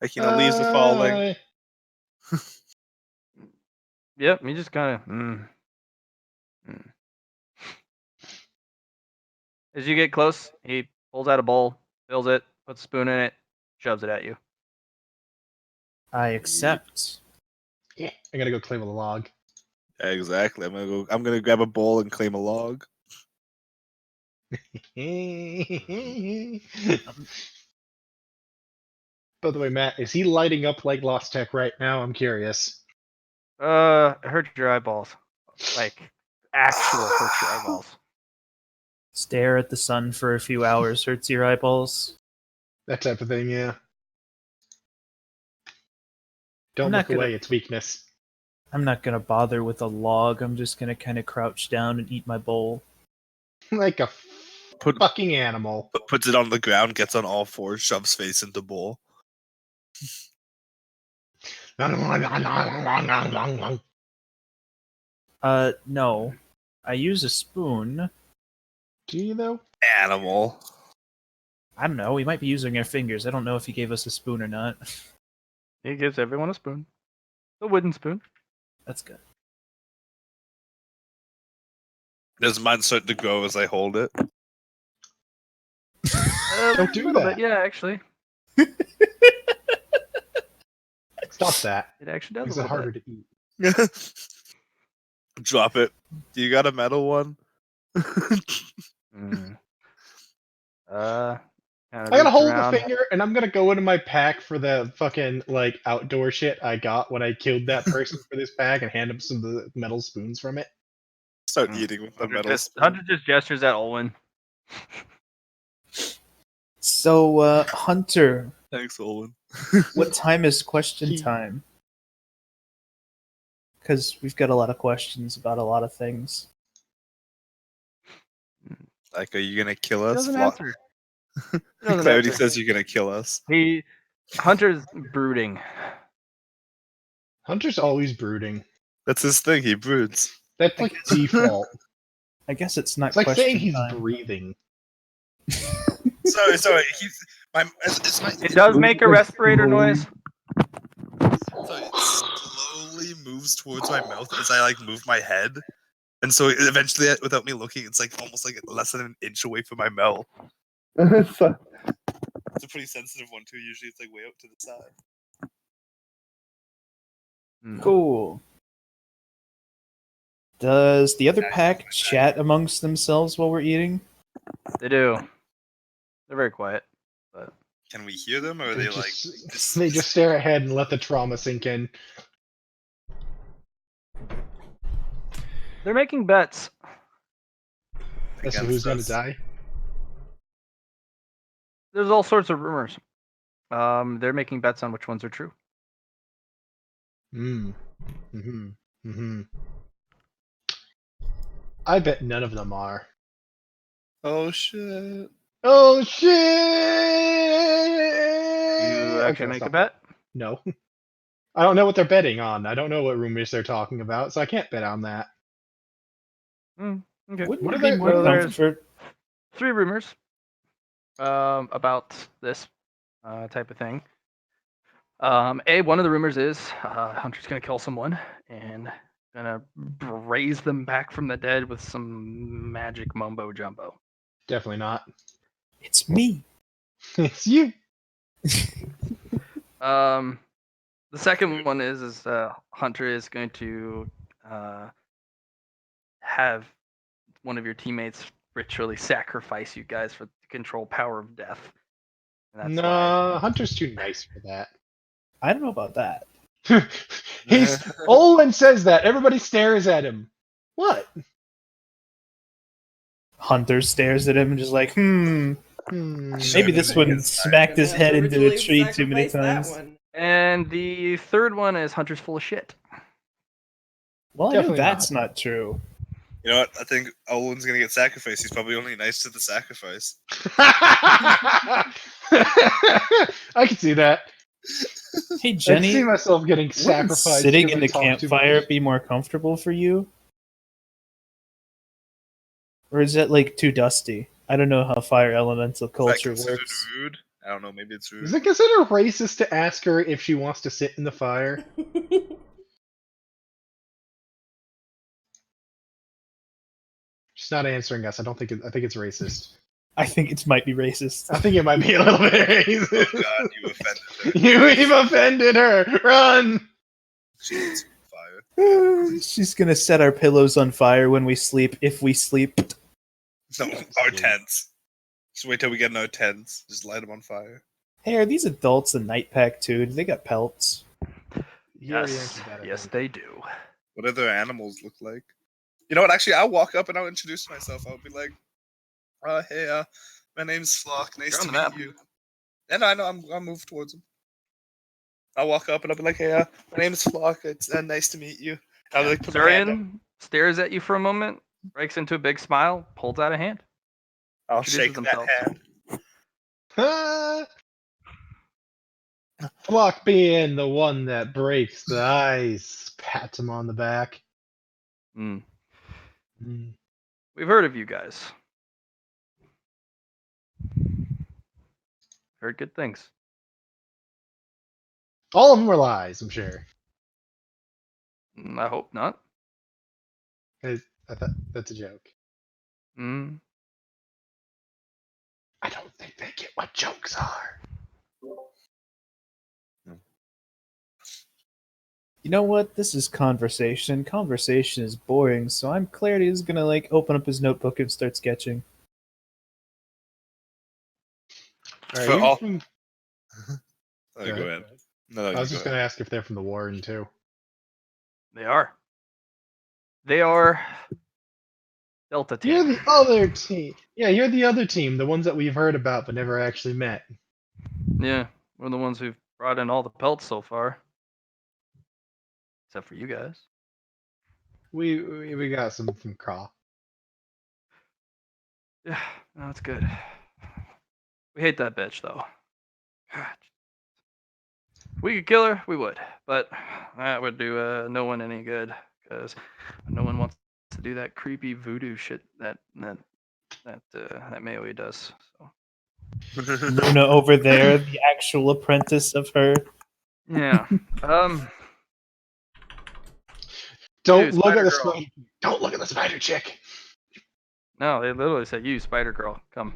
Like, the leaves are falling. Yep, you just kind of. As you get close, he pulls out a bowl, fills it, puts a spoon in it, shoves it at you. I accept. Yeah, I gotta go claim a log. Exactly. I'm gonna grab a bowl and claim a log. By the way, Matt, is he lighting up like Lost Tech right now? I'm curious. It hurts your eyeballs. Like, actual hurts your eyeballs. Stare at the sun for a few hours hurts your eyeballs. That type of thing, yeah. Don't not look away, gonna- it's weakness. I'm not gonna bother with a log. I'm just gonna kind of crouch down and eat my bowl. Like a fucking animal. Puts it on the ground, gets on all fours, shoves face into bowl. No. I use a spoon. Do you though? Animal. I don't know. We might be using our fingers. I don't know if he gave us a spoon or not. He gives everyone a spoon. A wooden spoon. That's good. Does mine start to grow as I hold it? Don't do that. Yeah, actually. Stop that. It actually does Makes a it little harder bit. to eat. Drop it. Do you got a metal one? Kinda I gotta roots hold around. the finger, and I'm gonna go into my pack for the fucking like outdoor shit I got when I killed that person for this pack, and hand him some of the metal spoons from it. Start eating with the Hunter metal just, spoon. Hunter just gestures at Olwen. So, Hunter, Thanks, Olin. what time is question time? Because we've got a lot of questions about a lot of things. Like, are you gonna kill He us? doesn't What? answer. He doesn't Clarity answer. says you're gonna kill us. Hunter's brooding. Hunter's always brooding. That's his thing. He broods. That's like default. I guess it's not It's like question saying he's time. breathing. Sorry. It's my. It does make a respirator noise. So it slowly moves towards my mouth as I like move my head, and so eventually, without me looking, it's like almost like less than an inch away from my mouth. It's a pretty sensitive one too. Usually, it's like way out to the side. Cool. Does the other pack chat amongst themselves while we're eating? They do. They're very quiet. But Can we hear them, or are they like? They just stare ahead and let the trauma sink in. they're making bets. As to against who's gonna us? die. There's all sorts of rumors. They're making bets on which ones are true. I bet none of them are. Oh shit! Oh shit! You actually make a bet? No. I don't know what they're betting on. I don't know what rumors they're talking about, so I can't bet on that. Okay. Wouldn't What it are be they- more there's- comfort? 3 rumors about this type of thing. One of the rumors is Hunter's gonna kill someone and gonna raise them back from the dead with some magic mumbo jumbo. Definitely not. It's me. It's you. The second one is Hunter is going to have one of your teammates ritually sacrifice you guys for the control power of death. And that's why. Hunter's too nice for that. I don't know about that. Olin says that. Everybody stares at him. What? Hunter stares at him and just like, maybe this Sure. one smacked his head into a tree too many Sacrifice that times. one. And the third one is Hunter's full of shit. Well, I know Definitely that's not true. You know what? I think Olin's gonna get sacrificed. He's probably only nice to the sacrifice. I can see that. Hey I can Jenny, see myself getting wouldn't sacrificed. sitting because in I the talk too campfire much. be more comfortable for you? Or is that like too dusty? I don't know how fire elemental Is that culture considered works. rude? I don't know. Maybe it's rude. Is it considered racist to ask her if she wants to sit in the fire? She's not answering us. I don't think. I think it's racist. I think it might be racist. I think it might be a little bit racist. Oh God, you offended her. You've offended her. Run. She needs fire. She's gonna set our pillows on fire when we sleep, if we sleep. No, our tents. Just wait till we get in our tents. Just light them on fire. Hey, are these adults a night pack too? Do they got pelts? You already Yes, answered that, I yes, think. they do. What do their animals look like? You know what? Actually, I'll walk up and I'll introduce myself. I'll be like, hey, my name's Flock. Nice You're on to the map. meet you. And I know I'll move towards him. I'll walk up and I'll be like, hey, my name's Flock. It's nice to meet you. I'll like put my hand up. Zurian stares at you for a moment, breaks into a big smile, pulls out a hand. I'll introduces shake that himself. hand. Flock being the one that breaks the ice. Pats him on the back. Mm. Mm. We've heard of you guys. Heard good things. All of them were lies, I'm sure. I hope not. I thought that's a joke. Mm. I don't think they get what jokes are. You know what? This is conversation. Conversation is boring, so I'm Clarity is gonna like open up his notebook and start sketching. Are For you all- from... Oh, go ahead. No, I was you just go going to ask if they're from the Warren, too. They are. They are Delta Team. You're the other team. Yeah, you're the other team, the ones that we've heard about but never actually met. Yeah, we're the ones who've brought in all the pelts so far. Except for you guys. We got some from Craw. Yeah, no, that's good. We hate that bitch, though. If we could kill her, we would. But that would do no one any good. Because no one wants to do that creepy voodoo shit that Maui does. So. Luna over there, the actual apprentice of her. Yeah. Don't Dude, look at the Spider-Girl. spider. Don't look at the spider chick. No, they literally said, "You, Spider Girl, come."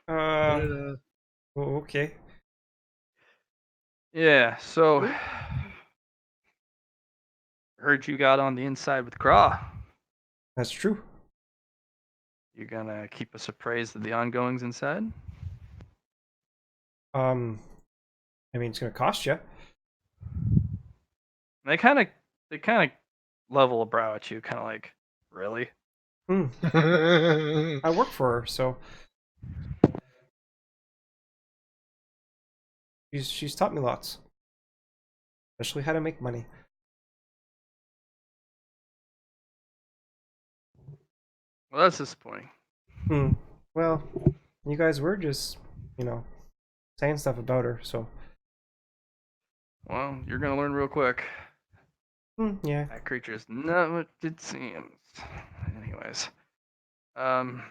Oh, okay. Yeah. So, heard you got on the inside with Craw. That's true. You gonna keep us appraised of the ongoings inside? I mean, it's gonna cost you. They kind of level a brow at you, kind of like, really? I work for her, so she's taught me lots, especially how to make money. Well, that's disappointing. Well, you guys were just, saying stuff about her, so Well, you're gonna learn real quick. yeah. That creature is not what it seems. Anyways, Vera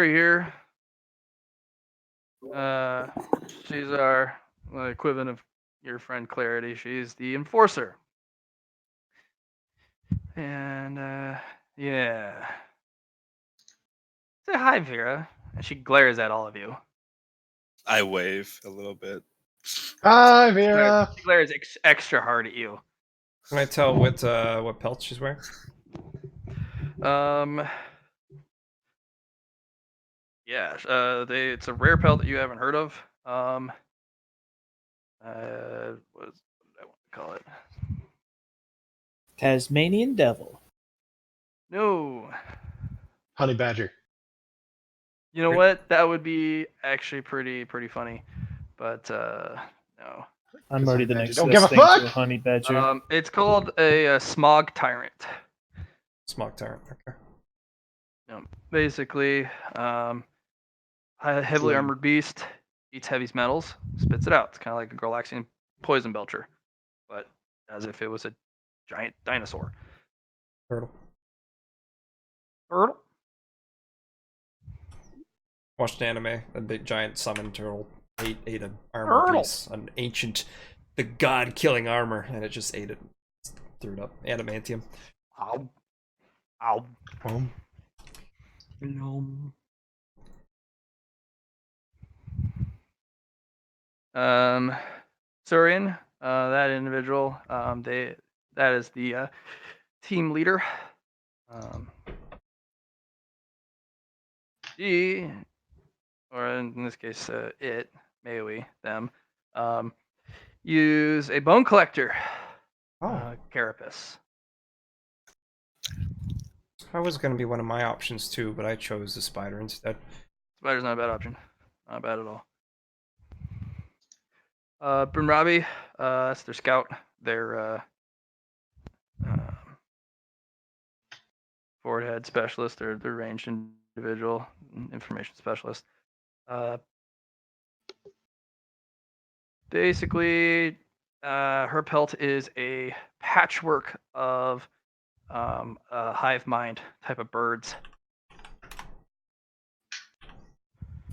here. She's our equivalent of your friend Clarity. She's the enforcer. And yeah. Say hi, Vera. And she glares at all of you. I wave a little bit. Hi, Vera. She glares extra hard at you. Can I tell what pelt she's wearing? Yeah. It's a rare pelt that you haven't heard of. What did I want to call it? Tasmanian Devil. No. Honey Badger. You know what? That would be actually pretty funny, but no. I'm already the Honey next Badger don't best give a thing to fuck! a honey badger. It's called a smog tyrant. Smog tyrant. Okay. basically, a heavily Slim. armored beast eats heavy metals, spits it out. It's kind of like a Galaxian poison belcher, but as if it was a giant dinosaur. Turtle. Turtle. Watched an anime. A big giant summon turtle ate an armor Turtle. piece, an ancient, the god-killing armor, and it just ate it. Threw it up. Adamantium. Ow. Ow. Um, Surian, that individual, that is the team leader. She, or in this case, it, Maui, them, use a bone collector, carapace. that was going to be one of my options too, but I chose the spider instead. Spider's not a bad option. Not bad at all. Bunrabi, that's their scout. Their forward head specialist. They're ranged individual, information specialist. Basically, her pelt is a patchwork of hive mind type of birds,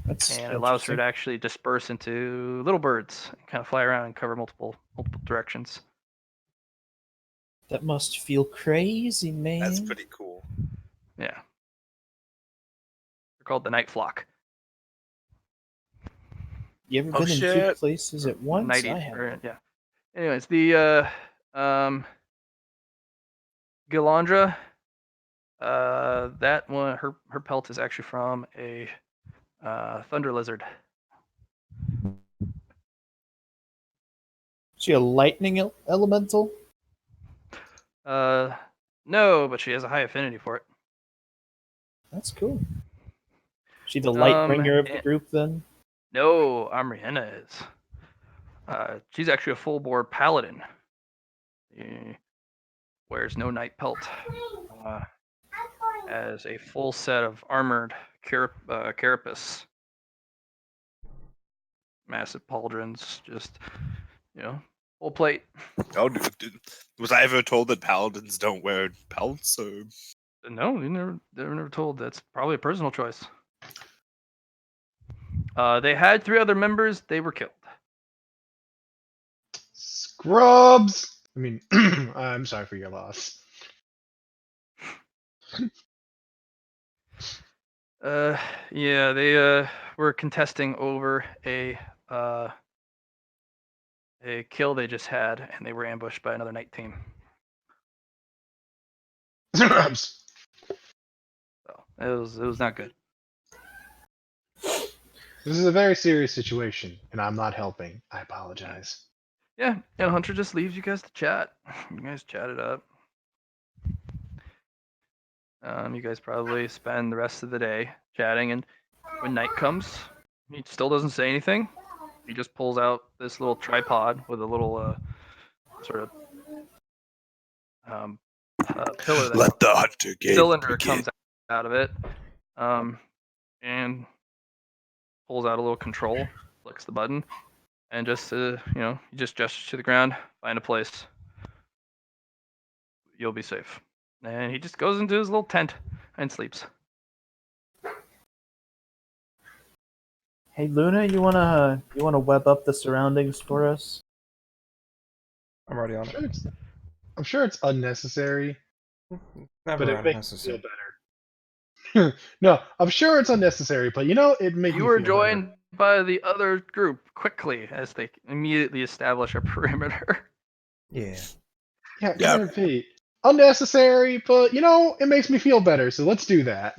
That's and it allows her interesting. to actually disperse into little birds, and kind of fly around and cover multiple directions. That must feel crazy, man. That's pretty cool. Yeah, they're called the night flock. You ever Oh, been in two shit. places at once? Nighty, I have. yeah. Anyways, the Galandra, that one, her pelt is actually from a thunder lizard. She a lightning elemental? No, but she has a high affinity for it. That's cool. She the light bringer of the group then? No, Amriena is. She's actually a full bore paladin. He wears no night pelt. Has a full set of armored carapace. Massive pauldrons, just, full plate. Oh, was I ever told that paladins don't wear pelts? Or... No, they were never told. That's probably a personal choice. They had 3 other members. They were killed. Scrubs. I mean, I'm sorry for your loss. Yeah, they were contesting over a kill they just had, and they were ambushed by another night team. Scrubs. So it was not good. This is a very serious situation, and I'm not helping. I apologize. Yeah, and Hunter just leaves you guys to chat. You guys chat it up. You guys probably spend the rest of the day chatting, and when night comes, he still doesn't say anything. He just pulls out this little tripod with a little sort of pillar that Let the hunter game cylinder begin. comes out of it, and pulls out a little control, flicks the button, and just he just gestures to the ground, find a place. You'll be safe. And he just goes into his little tent and sleeps. Hey Luna, you wanna web up the surroundings for us? I'm already on it. I'm sure it's unnecessary, Never but it makes me unnecessary. feel better. No, I'm sure it's unnecessary, but it makes me You are feel joined by the other group quickly as they immediately establish a perimeter. Yeah. better. Yeah. Yeah, repeat. Unnecessary, but it makes me feel better, so let's do that.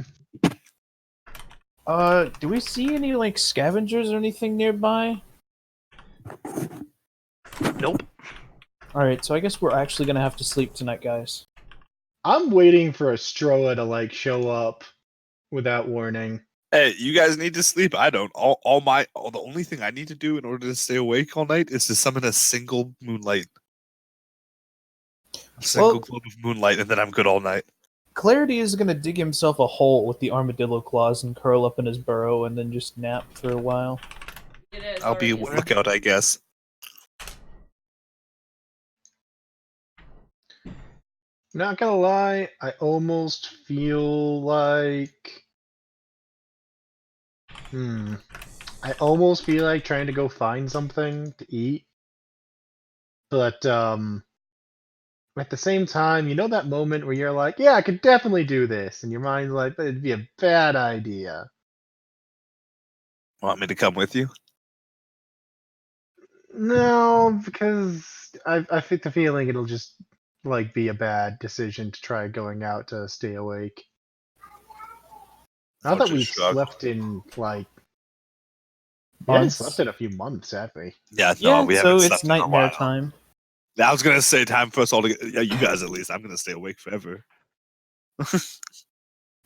Do we see any like scavengers or anything nearby? Nope. Alright, so I guess we're actually gonna have to sleep tonight, guys. I'm waiting for a Stroa to show up without warning. Hey, you guys need to sleep. I don't. The only thing I need to do in order to stay awake all night is to summon a single moonlight. A single globe of moonlight, and then I'm good all night. Clarity is gonna dig himself a hole with the armadillo claws and curl up in his burrow and then just nap for a while. It is I'll be already- lookout, I guess. Not gonna lie, I almost feel like. I almost feel like trying to go find something to eat. But, at the same time, you know that moment where you're like, yeah, I could definitely do this. And your mind's like, but it'd be a bad idea. Want me to come with you? No, because I get the feeling it'll just, like, be a bad decision to try going out to stay awake. Not I'll that just we've shrug. slept in, like, we haven't slept Months. in a few months, have we? Yeah, no, Yeah, we so haven't it's slept in a nightmare while. time. I was gonna say time for us all to get. Yeah, you guys at least. I'm gonna stay awake forever.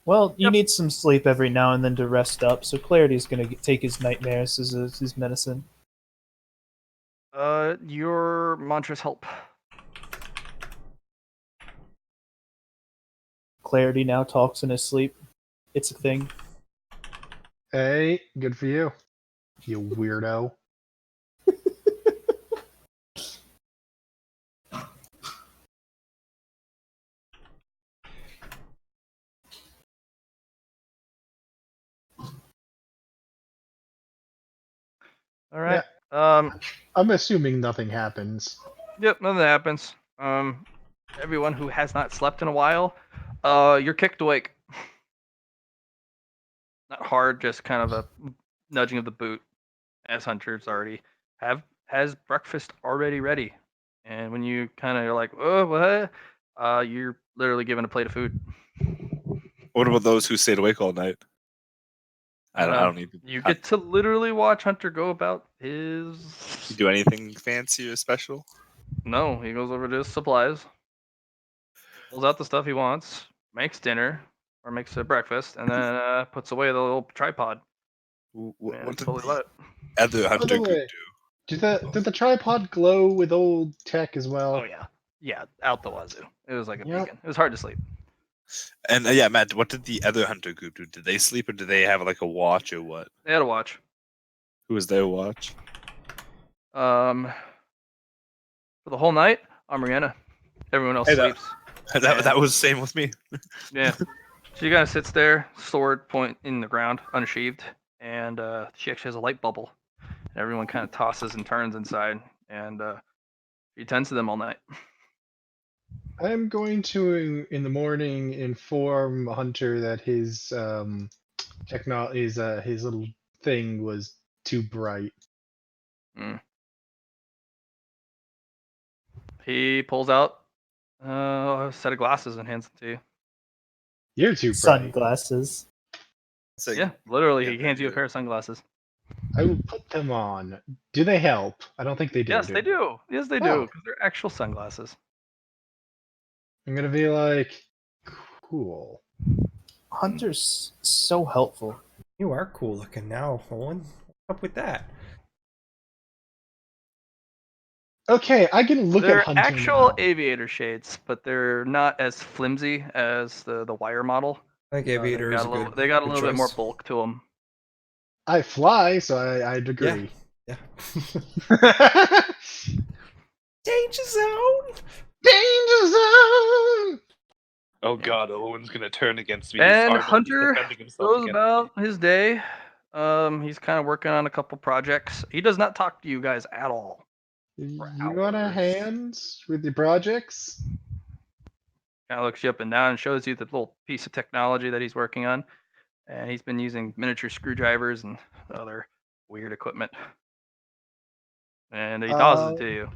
Well, you Yep. need some sleep every now and then to rest up, so Clarity's gonna take his nightmares as his medicine. Your mantras help. Clarity now talks in his sleep. It's a thing. Hey, good for you, you weirdo. All right. I'm assuming nothing happens. Yep, nothing happens. Everyone who has not slept in a while, you're kicked awake. Not hard, just kind of a nudging of the boot, as hunters already has breakfast already ready. And when you kind of are like, oh, what? You're literally given a plate of food. What about those who stayed awake all night? I don't need to. You get to literally watch Hunter go about his. Do anything fancy or special? No, he goes over to his supplies, pulls out the stuff he wants, makes dinner or makes a breakfast, and then puts away the little tripod. What And did totally the let it. other By hunter the group way, do? did the tripod glow with old tech as well? Oh yeah, out the wazoo. It was like a Yep. beacon. It was hard to sleep. And yeah, Matt, what did the other hunter group do? Did they sleep or did they have like a watch or what? They had a watch. Who was their watch? For the whole night, Amriana. Everyone else Hey, that- sleeps. That was the same with me. Yeah. She kind of sits there, sword point in the ground, unsheathed, and she actually has a light bubble. And everyone kind of tosses and turns inside, and she tends to them all night. I'm going to, in the morning, inform Hunter that his his little thing was too bright. He pulls out a set of glasses and hands them to you. You're too bright. Sunglasses. It's like, Yeah, literally, yeah, he hands you a they're pair of sunglasses. I will put them on. Do they help? I don't think they do. Yes, they do. Yes, they do, Oh. because they're actual sunglasses. I'm gonna be like, cool. Hunter's so helpful. You are cool looking now, Owen. What's up with that? Okay, I can look They're at Hunter actual now. aviator shades, but they're not as flimsy as the wire model. I think They aviator is got a a little, good. they got a good little bit more choice. bulk to them. I fly, so I'd agree. Yeah. Danger zone! Danger zone! Oh god, Owen's gonna turn against me. And He's Hunter defending himself goes against about me. his day. He's kind of working on a couple projects. He does not talk to you guys at all. You For want a hours. hand with your projects? Kind of looks you up and down and shows you the little piece of technology that he's working on. And he's been using miniature screwdrivers and other weird equipment. And he tosses it to you.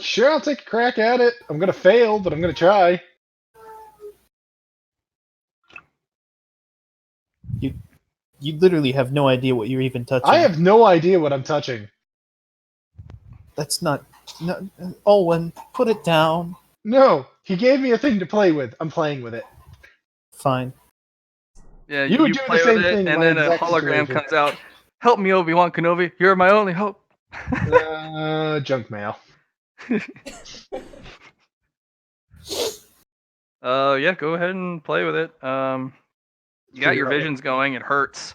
Sure, I'll take a crack at it. I'm gonna fail, but I'm gonna try. You literally have no idea what you're even touching. I have no idea what I'm touching. That's not. No, Owen, put it down. No, he gave me a thing to play with. I'm playing with it. Fine. Yeah, You you do the play same with it, thing in and my then a exact hologram situation. comes out. Help me, Obi-Wan Kenobi. You're my only hope. Junk mail. Yeah, go ahead and play with it. You got your visions going. It hurts,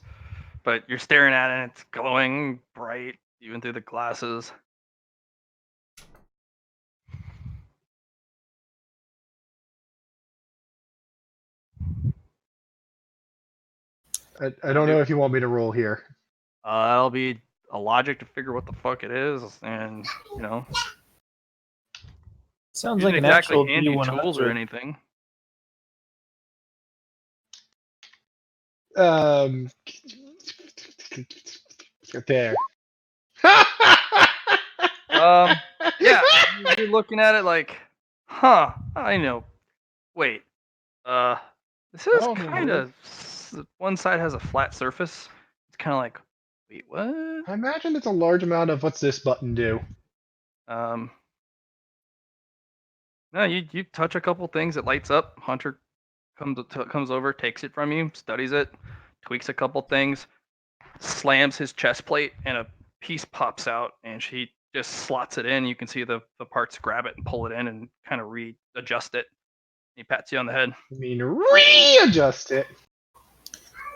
but you're staring at it. And it's glowing bright, even through the glasses. I don't know if you want me to roll here. That'll be a logic to figure what the fuck it is, and you know, Sounds using like an exactly actual handy tools or B100. anything. There. Yeah, you're looking at it like, huh? I know. Wait, this is Oh, kind of. One side has a flat surface. It's kind of like, wait, what? I imagine it's a large amount of what's this button do? No, you touch a couple things, it lights up. Hunter comes over, takes it from you, studies it, tweaks a couple things, slams his chest plate, and a piece pops out, and she just slots it in. You can see the parts grab it and pull it in and kind of readjust it. He pats you on the head. I mean, readjust it.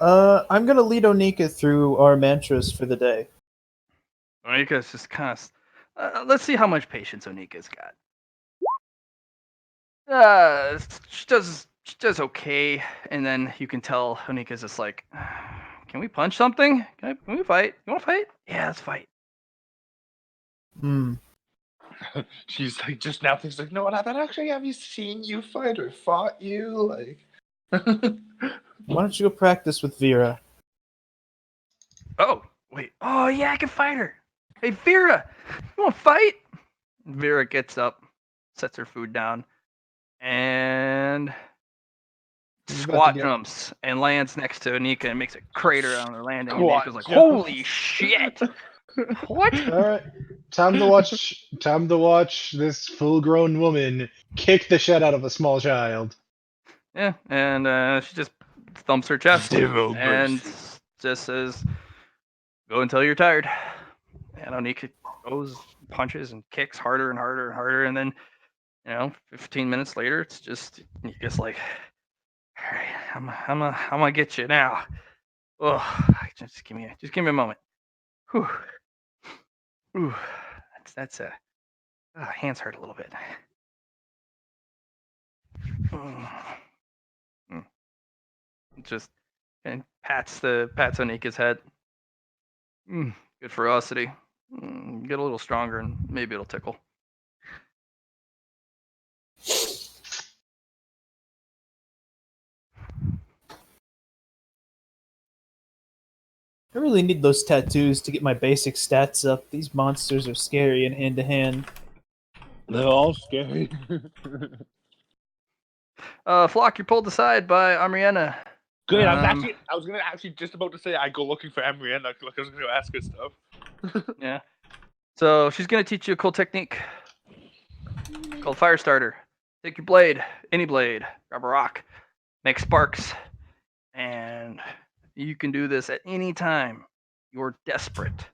I'm gonna lead Onika through our mantras for the day. Onika's just kind of. Let's see how much patience Onika's got. She does okay, and then you can tell Onika's just like, can we punch something? Can we fight? You want to fight? Yeah, let's fight. Hmm. She's like just now thinks like, no, what happened? Actually, have you seen you fight or fought you? Like, Why don't you go practice with Vera? Oh, wait. Oh, yeah, I can fight her. Hey, Vera, you want to fight? Vera gets up, sets her food down, and He's about to squat get- jumps and lands next to Onika and makes a crater on her landing. And Squat Onika's like, jumps. holy shit. What? All right, time to watch. Time to watch this full-grown woman kick the shit out of a small child. Yeah, and she just thumps her chest Zero and mercy. just says, go until you're tired. And Onika goes, punches, and kicks harder and harder and harder. And then, 15 minutes later, it's just, you're just like, all right, I'm gonna get you now. Oh, just give me a moment. Whew. Ooh, that's hands hurt a little bit. Mm. Just and pats Onika's head. Good ferocity. Get a little stronger and maybe it'll tickle. I really need those tattoos to get my basic stats up. These monsters are scary in hand to hand. They're all scary. Flock, you're pulled aside by Amriana. Good. I was gonna actually just about to say I go looking for Amriana. Like I was gonna ask her stuff. Yeah. So she's gonna teach you a cool technique called Fire Starter. Take your blade, any blade, grab a rock, make sparks, and you can do this at any time you're desperate.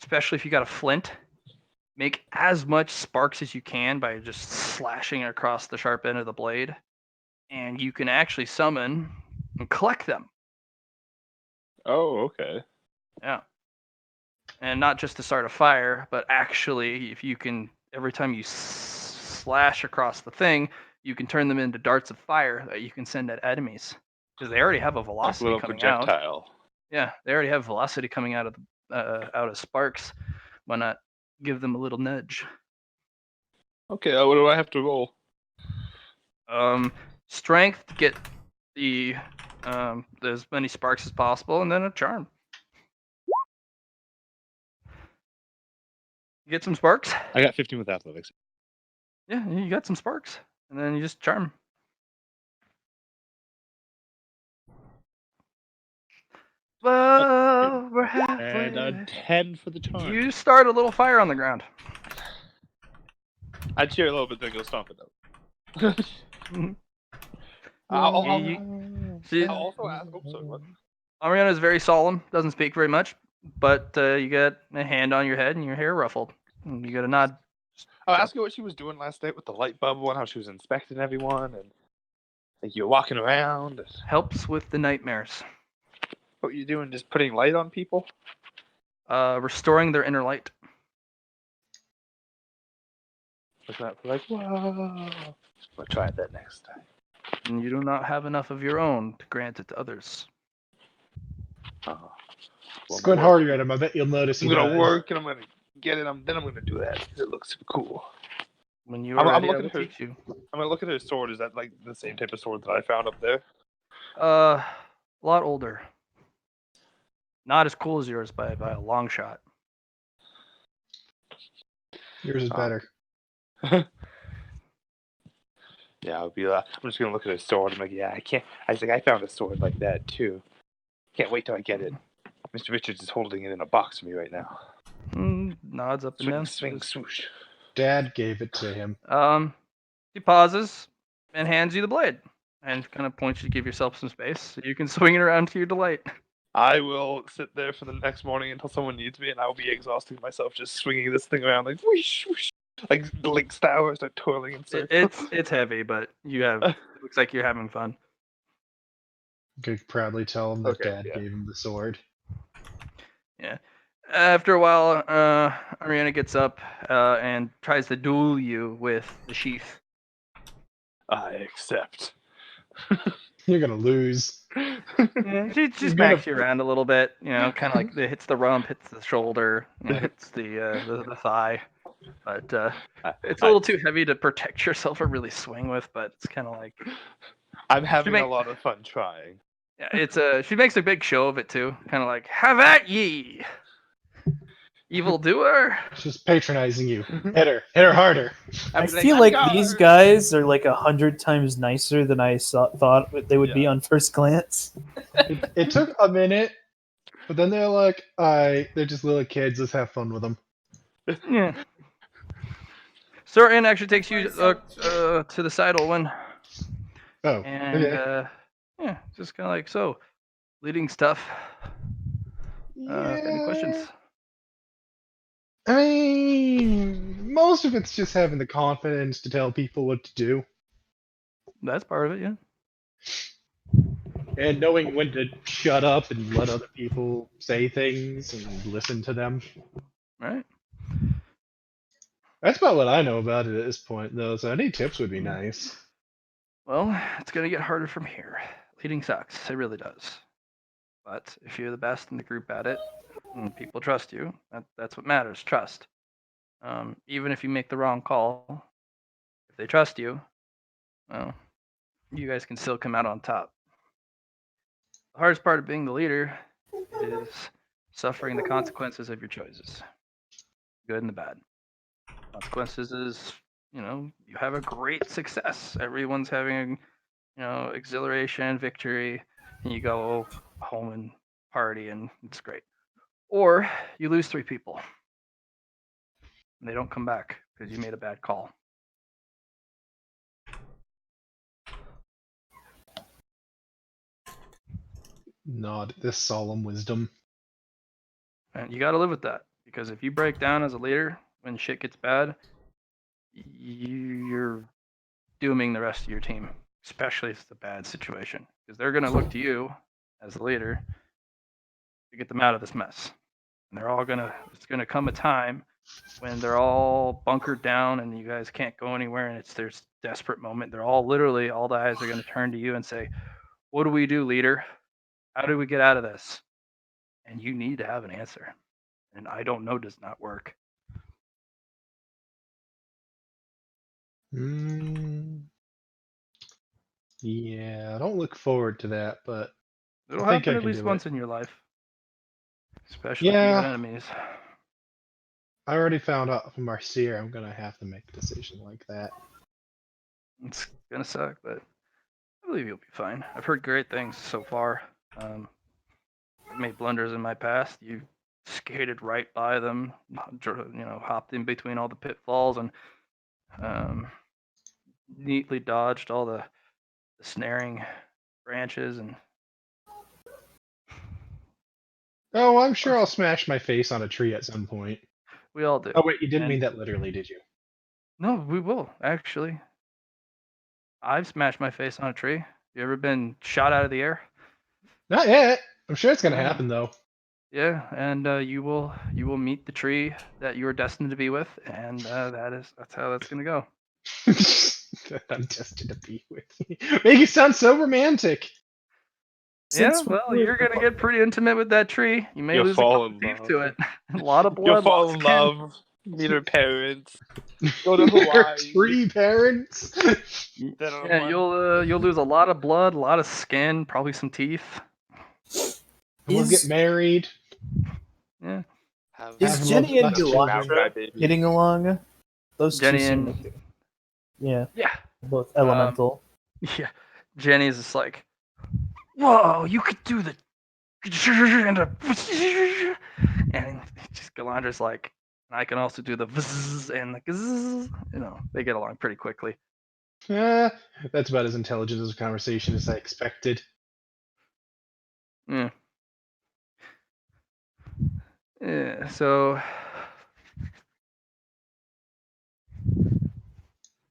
Especially if you got a flint. Make as much sparks as you can by just slashing across the sharp end of the blade. And you can actually summon and collect them. Oh, okay. Yeah. And not just to start a fire, but actually, if you can, every time you slash across the thing, you can turn them into darts of fire that you can send at enemies. Because they already have a Like velocity little coming out. projectile. Yeah, they already have velocity coming out of sparks. Why not give them a little nudge? Okay, what do I have to roll? Strength to get the as many sparks as possible, and then a charm. You get some sparks. I got 15 with athletics. Yeah, you got some sparks, and then you just charm. Well, we're halfway. And a 10 for the charm. You start a little fire on the ground. I cheer a little bit, then go stomp it out. Mhm. I'll See, also ask. Oh, sorry, what? Ariana is very solemn, doesn't speak very much, but you got a hand on your head and your hair ruffled. And you got a nod. I'll ask her what she was doing last night with the light bubble and how she was inspecting everyone and like you're walking around. Helps with the nightmares. What you doing? Just putting light on people? Restoring their inner light. Was that like whoa? We'll try that next time. And you do not have enough of your own to grant it to others. Oh. Squint harder at him. I bet you'll notice he I'm gonna does. work and I'm gonna get it. Then I'm gonna do that because it looks super cool. When you I'm are ready, I looking will at her. teach you. I'm gonna look at her sword. Is that like the same type of sword that I found up there? A lot older. Not as cool as yours by a long shot. Yours is better. Yeah, I'll be. I'm just gonna look at her sword. I'm like, yeah, I can't. I was like, I found a sword like that too. Can't wait till I get it. Mr. Richards is holding it in a box for me right now. Nods up and Swing, down. swing, swoosh. Dad gave it to him. He pauses and hands you the blade and kind of points you to give yourself some space so you can swing it around to your delight. I will sit there for the next morning until someone needs me, and I will be exhausting myself just swinging this thing around like whoosh, whoosh, like the Link style, I start twirling in circles. It's heavy, but it looks like you're having fun. Could proudly tell him that Okay, Dad yeah. gave him the sword. Yeah. After a while, Ariana gets up and tries to duel you with the sheath. I accept. You're gonna lose. Yeah, she He's smacks gonna- you around a little bit, kind of like it hits the rump, hits the shoulder, hits the thigh. But it's a little too heavy to protect yourself or really swing with. But it's kind of like I'm having make- a lot of fun trying. yeah, it's she makes a big show of it too, kind of like have at ye, evildoer. She's patronizing you. Hit her harder. I feel like these guys are like 100 times nicer than I thought they would be on first glance. It took a minute, but then they're like, they're just little kids. Let's have fun with them. Yeah. Certain actually takes you to the side, Olwen. Oh, And okay. yeah, just kind of like so, leading stuff. Any questions? I mean, most of it's just having the confidence to tell people what to do That's part of it, yeah. and knowing when to shut up and let other people say things and listen to them. Right. That's about what I know about it at this point, though. So any tips would be nice. Well, it's gonna get harder from here. Leading sucks. It really does. But if you're the best in the group at it, and people trust you, that's what matters. Trust. Even if you make the wrong call, if they trust you, well, you guys can still come out on top. The hardest part of being the leader is suffering the consequences of your choices, good and the bad. Consequences is, you have a great success. Everyone's having, exhilaration, victory, and you go home and party, and it's great. Or you lose 3 people, and they don't come back because you made a bad call. Nod this solemn wisdom. And you got to live with that, because if you break down as a leader when shit gets bad, you're dooming the rest of your team, especially if it's a bad situation, because they're going to look to you as the leader to get them out of this mess. And it's going to come a time when they're all bunkered down and you guys can't go anywhere, and it's their desperate moment. They're all the eyes are going to turn to you and say, what do we do, leader? How do we get out of this? And you need to have an answer. And I don't know does not work. Yeah, I don't look forward to that, but It'll I think happen I at can least do once it. in your life, especially if you got enemies. I already found out from Marcia I'm gonna have to make a decision like that. It's gonna suck, but I believe you'll be fine. I've heard great things so far. I've made blunders in my past. You skated right by them, hopped in between all the pitfalls and neatly dodged all the snaring branches, and Oh, I'm sure I'll smash my face on a tree at some point. we all do. Oh wait, you didn't And mean that literally, did you? No, we will actually. I've smashed my face on a tree. You ever been shot out of the air? Not yet. I'm sure it's gonna Yeah. happen though. Yeah, and you will meet the tree that you are destined to be with, and that's how that's gonna go. I'm destined to be with you. Make it sound so romantic. Yeah, Since well, we're you're gonna get pretty intimate with that tree. You may You'll lose a fall couple in teeth love. to it. A lot of You'll blood, fall lots in of kin. love. Meet her parents. Go to Your Hawaii. tree parents. Then on Yeah, one- you'll lose a lot of blood, a lot of skin, probably some teeth. We'll get is married. Yeah, have is Have Jenny and lots of Brown Yolanda guy children. baby. getting along? Those two Jenny seem and like yeah, yeah, both elemental. yeah. Jenny's just like, whoa, you could do the and just Galandra's like, I can also do the and the they get along pretty quickly. That's about as intelligent as a conversation as I expected. Yeah. Yeah. So.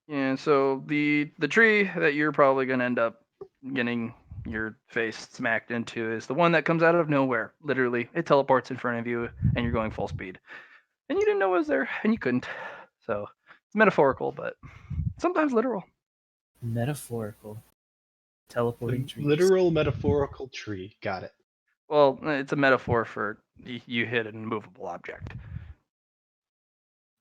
Yeah. So the tree that you're probably gonna end up getting your face smacked into is the one that comes out of nowhere. Literally, it teleports in front of you, and you're going full speed, and you didn't know it was there, and you couldn't. So it's metaphorical, but sometimes literal. Metaphorical. Teleporting The trees. literal metaphorical tree. Got it. Well, it's a metaphor for you hit an immovable object.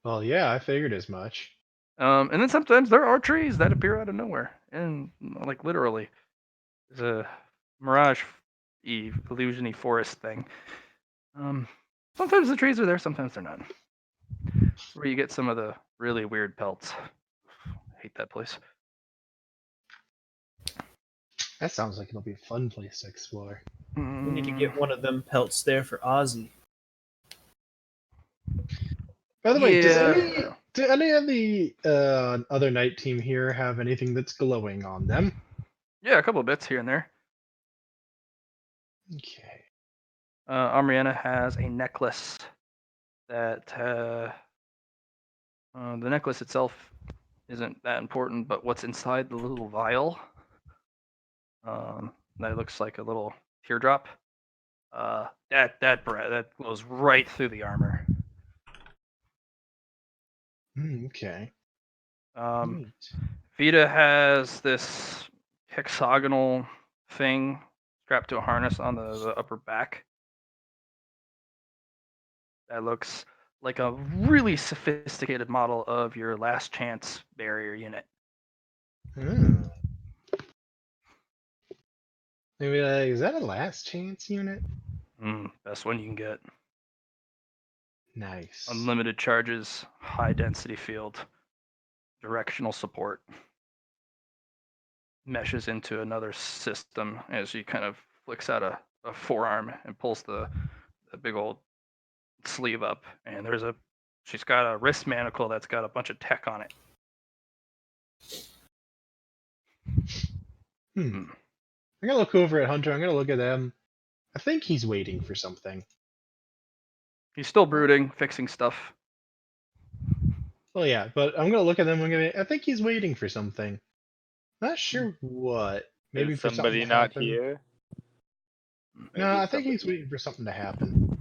Well, yeah, I figured as much. And then sometimes there are trees that appear out of nowhere, and like literally, there's a mirage illusiony forest thing. Um, Sometimes the trees are there, sometimes they're not. It's where you get some of the really weird pelts. Hate that place. That sounds like it'll be a fun place to explore. We need to Mm, get one of them pelts there for Ozzy. By the way, yeah. do any of the other night team here have anything that's glowing on them? Yeah, a couple of bits here and there. Okay. Amriana has a necklace that the necklace itself isn't that important, but what's inside the little vial that looks like a little teardrop. That goes right through the armor. Okay. Um, Neat. Vita has this hexagonal thing strapped to a harness on the upper back that looks like a really sophisticated model of your last chance barrier unit. Hmm. Maybe is that a last chance unit? Best one you can get. Nice. Unlimited charges, high density field, directional support. Meshes into another system as she kind of flicks out a forearm and pulls the big old sleeve up. And she's got a wrist manacle that's got a bunch of tech on it. I'm gonna look over at Hunter. I'm gonna look at them. I think he's waiting for something. He's still brooding, fixing stuff. Well, yeah, but I'm gonna look at them. I think he's waiting for something. Not sure what. Maybe Is for something somebody to not happen. here? No, Maybe I think he's somebody- waiting for something to happen.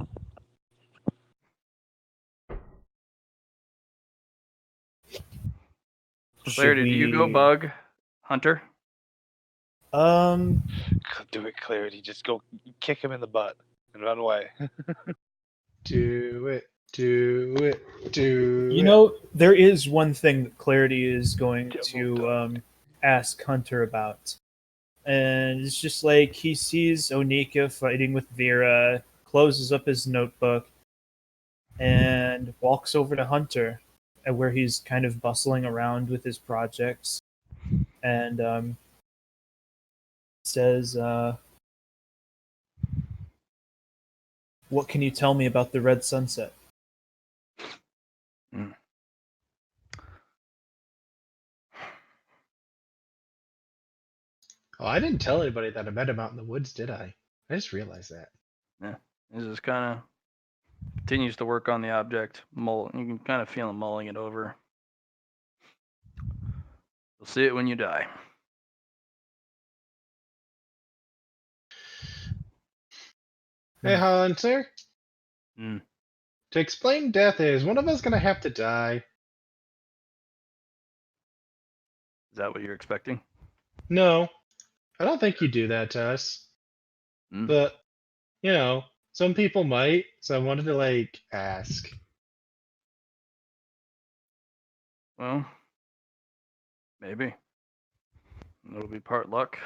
Clarity, do you go bug Hunter? Um, Do it, Clarity. Just go kick him in the butt and run away. Do it. Do it. Do you it. know, there is one thing that Clarity is going Get to moved on. ask Hunter about. And it's just like he sees Onika fighting with Vera, closes up his notebook, and walks over to Hunter, where he's kind of bustling around with his projects, and says, "What can you tell me about the Red Sunset?" Oh, I didn't tell anybody that I met him out in the woods, did I? I just realized that. Yeah, he just kind of continues to work on the object. You can kind of feel him mulling it over. You'll see it when you die. Hey, Hunter. Hmm. To explain death is one of us gonna have to die. Is that what you're expecting? No, I don't think you do that to us. Hmm. But, you know, some people might, so I wanted to, like, ask. Well, maybe. It'll be part luck,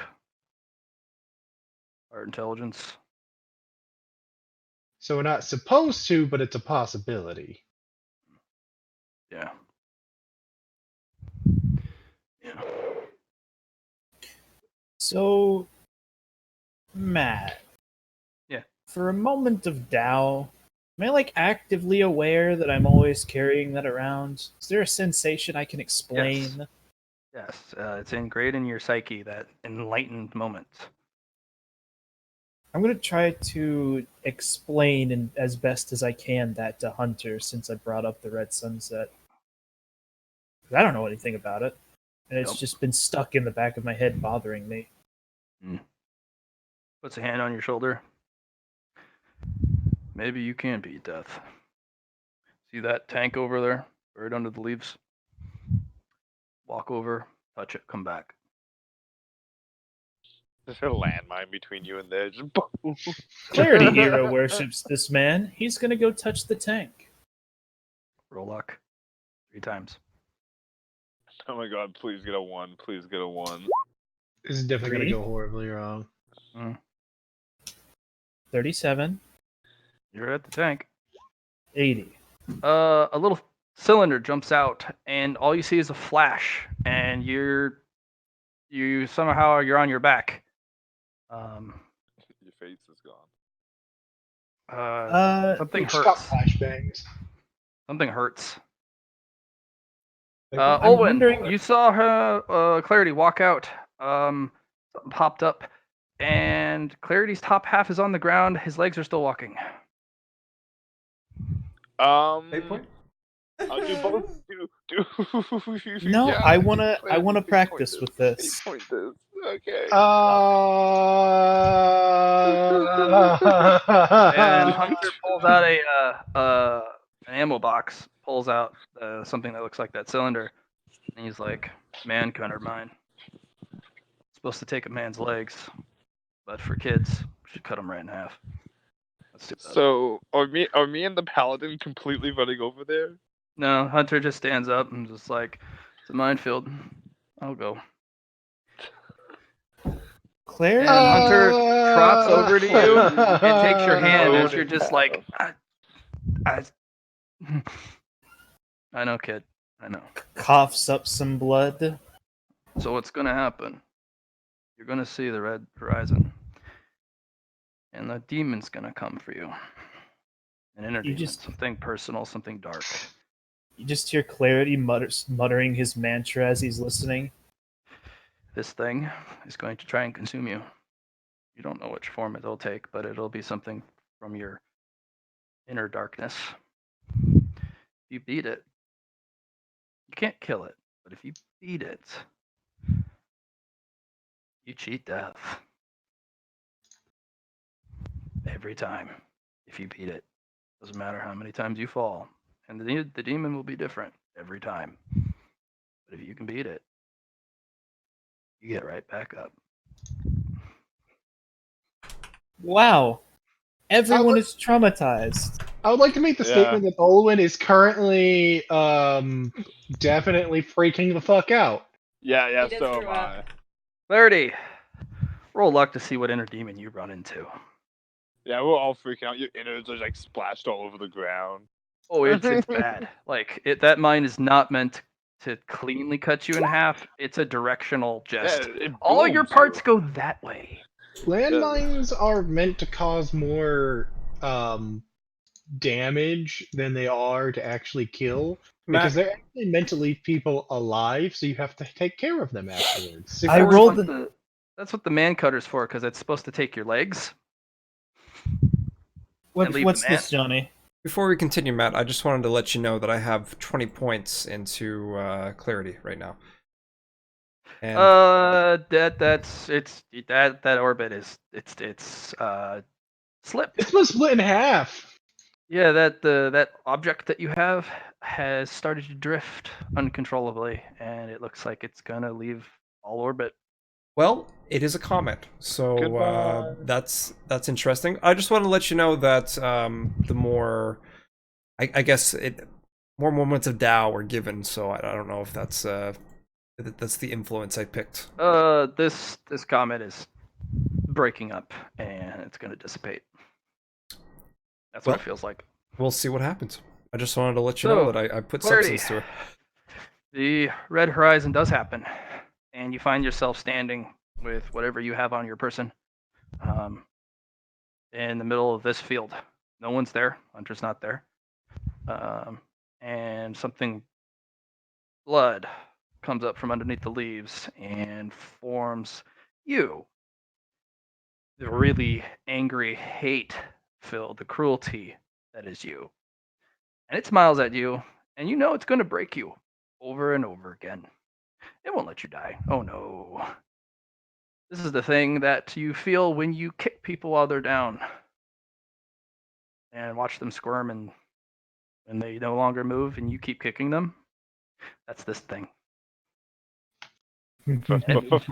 part intelligence. So we're not supposed to, but it's a possibility. Yeah. Yeah. So, Matt. Yeah. For a moment of doubt, am I like actively aware that I'm always carrying that around? Is there a sensation I can explain? Yes. It's ingrained in your psyche, that enlightened moment. I'm gonna try to explain as best as I can that to Hunter since I brought up the red sunset. 'Cause I don't know anything about it, and it's Yep. just been stuck in the back of my head bothering me. Puts a hand on your shoulder. Maybe you can beat death. See that tank over there, buried under the leaves? Walk over, touch it, come back. There's a landmine between you and there. Just boom. Clarity Hero worships this man. He's gonna go touch the tank. Roll luck. 3 times. Oh my god, please get a 1. Please get a 1. This is definitely 3? gonna go horribly wrong. 37, You're at the tank. 80. A little cylinder jumps out, and all you see is a flash, and you somehow you're on your back. Your face is gone. Something Like, stop hurts. flashbangs. Something hurts. I'm Olwen, wondering- you saw her, Clarity walk out. Something popped up, and Clarity's top half is on the ground. His legs are still walking. Fate point? I'll do both. Do. No, Yeah, I wanna fate practice point with Fate this. point this. Okay. And Hunter pulls out an ammo box, pulls out something that looks like that cylinder, and he's like, "Man cutter mine. Supposed to take a man's legs, but for kids, we should cut them right in half." That's too bad. So are me and the paladin completely running over there? No, Hunter just stands up and just like, "It's a minefield. I'll go." Clarity. And Hunter trots over to you and takes your hand as Load you're and just pass. like, I know, kid. I know. Coughs up some blood. So what's gonna happen? You're gonna see the red horizon, and the demon's gonna come for you. An inner You demon, just- something personal, something dark. You just hear Clarity muttering his mantra as he's listening. This thing is going to try and consume you. You don't know which form it'll take, but it'll be something from your inner darkness. If you beat it, you can't kill it, but if you beat it, you cheat death. Every time, if you beat it. Doesn't matter how many times you fall. And the demon will be different every time. But if you can beat it, you get right back up. Wow. Everyone is traumatized. I would like to make the Yeah. statement that Olwen is currently definitely freaking the fuck out. Yeah, He did so am throw up. I. Clarity, roll luck to see what inner demon you run into. Yeah, we're all freaking out. Your innards are like splashed all over the ground. Oh, it's bad. Like that mine is not meant to cleanly cut you in half. It's a directional just. Yeah, it All your booms parts you. go that way. Landmines are meant to cause more damage than they are to actually kill. Because Matt, they're actually meant to leave people alive, so you have to take care of them afterwards. I That's rolled what that's what the man cutter's for, because it's supposed to take your legs. And leave What's the man. this, Johnny? before we continue, Matt, I just wanted to let you know that I have 20 points into Clarity right now. And that orbit is it's slipped. It's been split in half. Yeah, that object that you have has started to drift uncontrollably, and it looks like it's gonna leave all orbit. well, it is a comet, so Goodbye. that's interesting. I just want to let you know that the more, I guess more moments of Tao were given. So I don't know if that's the influence I picked. This comet is breaking up, and it's gonna dissipate. That's what Well, it feels like. we'll see what happens. I just wanted to let you know So, that I put clarity. substance to it. The red horizon does happen, and you find yourself standing with whatever you have on your person, um, in the middle of this field. No one's there. Hunter's not there. And something blood comes up from underneath the leaves and forms you. The really angry, hate-filled, the cruelty that is you. And it smiles at you, and you know it's going to break you over and over again. It won't let you die. Oh no. This is the thing that you feel when you kick people while they're down and watch them squirm, and when they no longer move and you keep kicking them. That's this thing.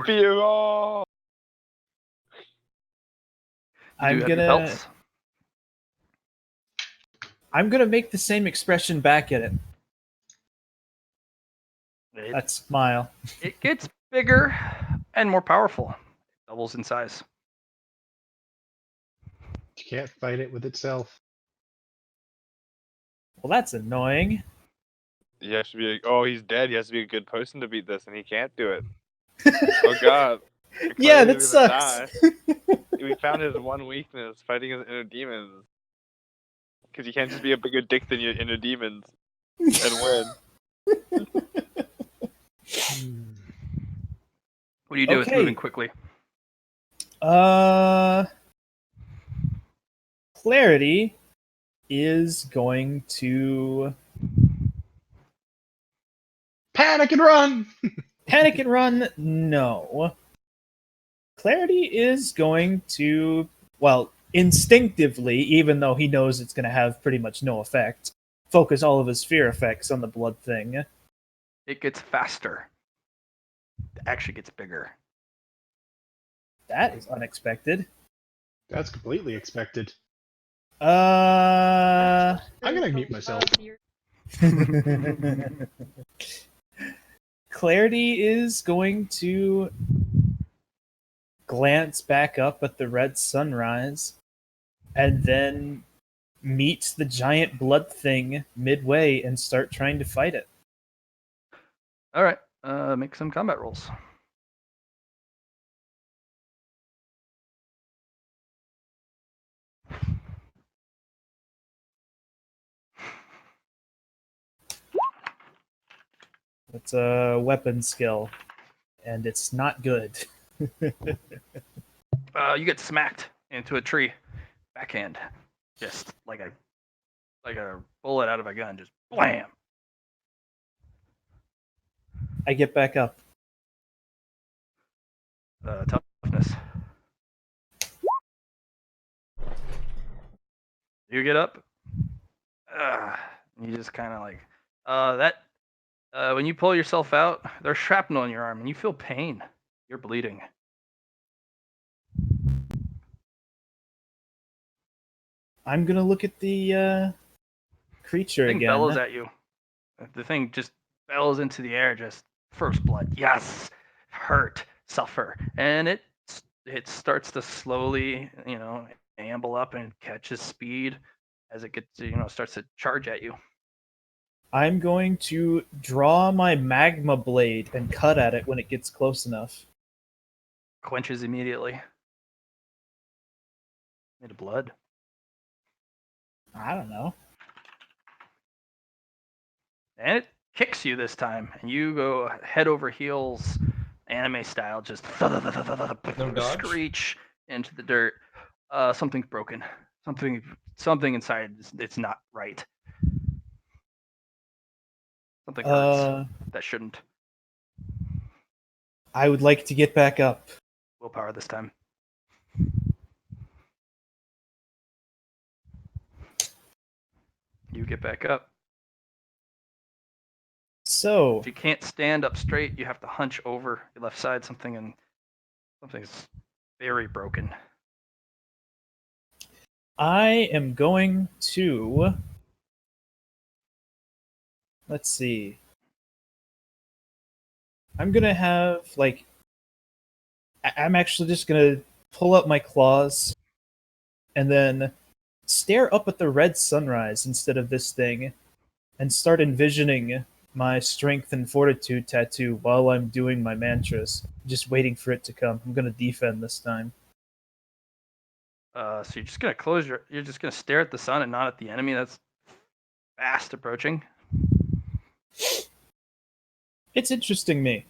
Fear all. You I'm do have your gonna belts. I'm gonna make the same expression back at it. That smile. It gets bigger and more powerful. It doubles in size. You can't fight it with itself. Well, that's annoying. He has to be. Oh, he's dead. He has to be a good person to beat this, and he can't do it. Oh God. Yeah, Clearly that he's gonna sucks. die. We found his one weakness: fighting his inner demons. Because you can't just be a bigger dick than your inner demons and win. What do you do with Okay. moving quickly? Clarity is going to Panic and run! panic and run. No. Clarity is going to, well, instinctively, even though he knows it's going to have pretty much no effect, focus all of his fear effects on the blood thing. It gets faster. It actually gets bigger. That is unexpected. That's completely expected. Uh. I'm gonna mute myself. Clarity is going to glance back up at the red sunrise and then meet the giant blood thing midway and start trying to fight it. All right. Make some combat rolls. It's a weapon skill, and it's not good. You get smacked into a tree, backhand, just like a bullet out of a gun, just blam. I get back up. Toughness. You get up. You just kind of like that. When you pull yourself out, there's shrapnel in your arm, and you feel pain. You're bleeding. I'm gonna look at the creature The thing again. bellows at you. The thing just bellows into the air. Just first blood. Yes, hurt, suffer, and it starts to slowly, amble up and catches speed as it gets, starts to charge at you. I'm going to draw my magma blade and cut at it when it gets close enough. Quenches immediately. Made of blood. I don't know. And it kicks you this time, and you go head over heels, anime style, just No dodge? screech into the dirt. Something's broken. Something inside. It's not right. Something hurts that shouldn't. I would like to get back up. Willpower this time. You get back up. So, If you can't stand up straight, you have to hunch over your left side. Something's very broken. I am going to. Let's see. I'm gonna have, like. I'm actually just gonna pull up my claws and then stare up at the red sunrise instead of this thing and start envisioning my strength and fortitude tattoo while I'm doing my mantras, just waiting for it to come. I'm gonna defend this time. So you're just gonna you're just gonna stare at the sun and not at the enemy that's fast approaching. It's interesting me.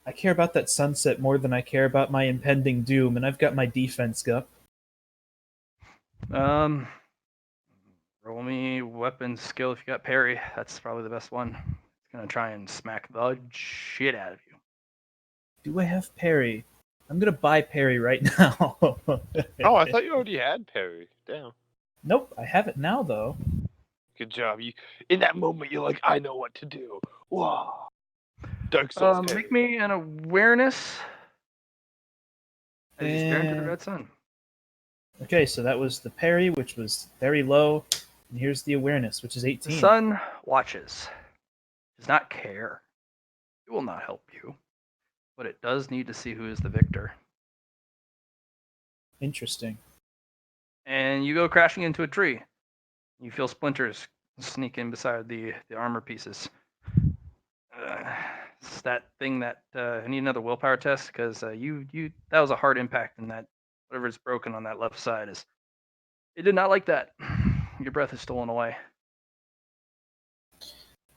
I care about that sunset more than I care about my impending doom, and I've got my defense up. Roll me weapon skill if you got parry. That's probably the best one. It's gonna try and smack the shit out of you. Do I have parry? I'm gonna buy parry right now. Oh, I thought you already had parry. Damn. Nope, I have it now though. Good job. You in that moment you're like, I know what to do. Wow. Dark Souls parry. Make me an awareness as you stare into the And- red sun. Okay, so that was the parry, which was very low, and here's the awareness, which is The 18. sun watches. Does not care. It will not help you, but it does need to see who is the victor. Interesting. And you go crashing into a tree. You feel splinters sneak in beside the armor pieces. It's that thing that I need another willpower test because you that was a hard impact, and that whatever's broken on that left side is. It did not like that. Your breath is stolen away.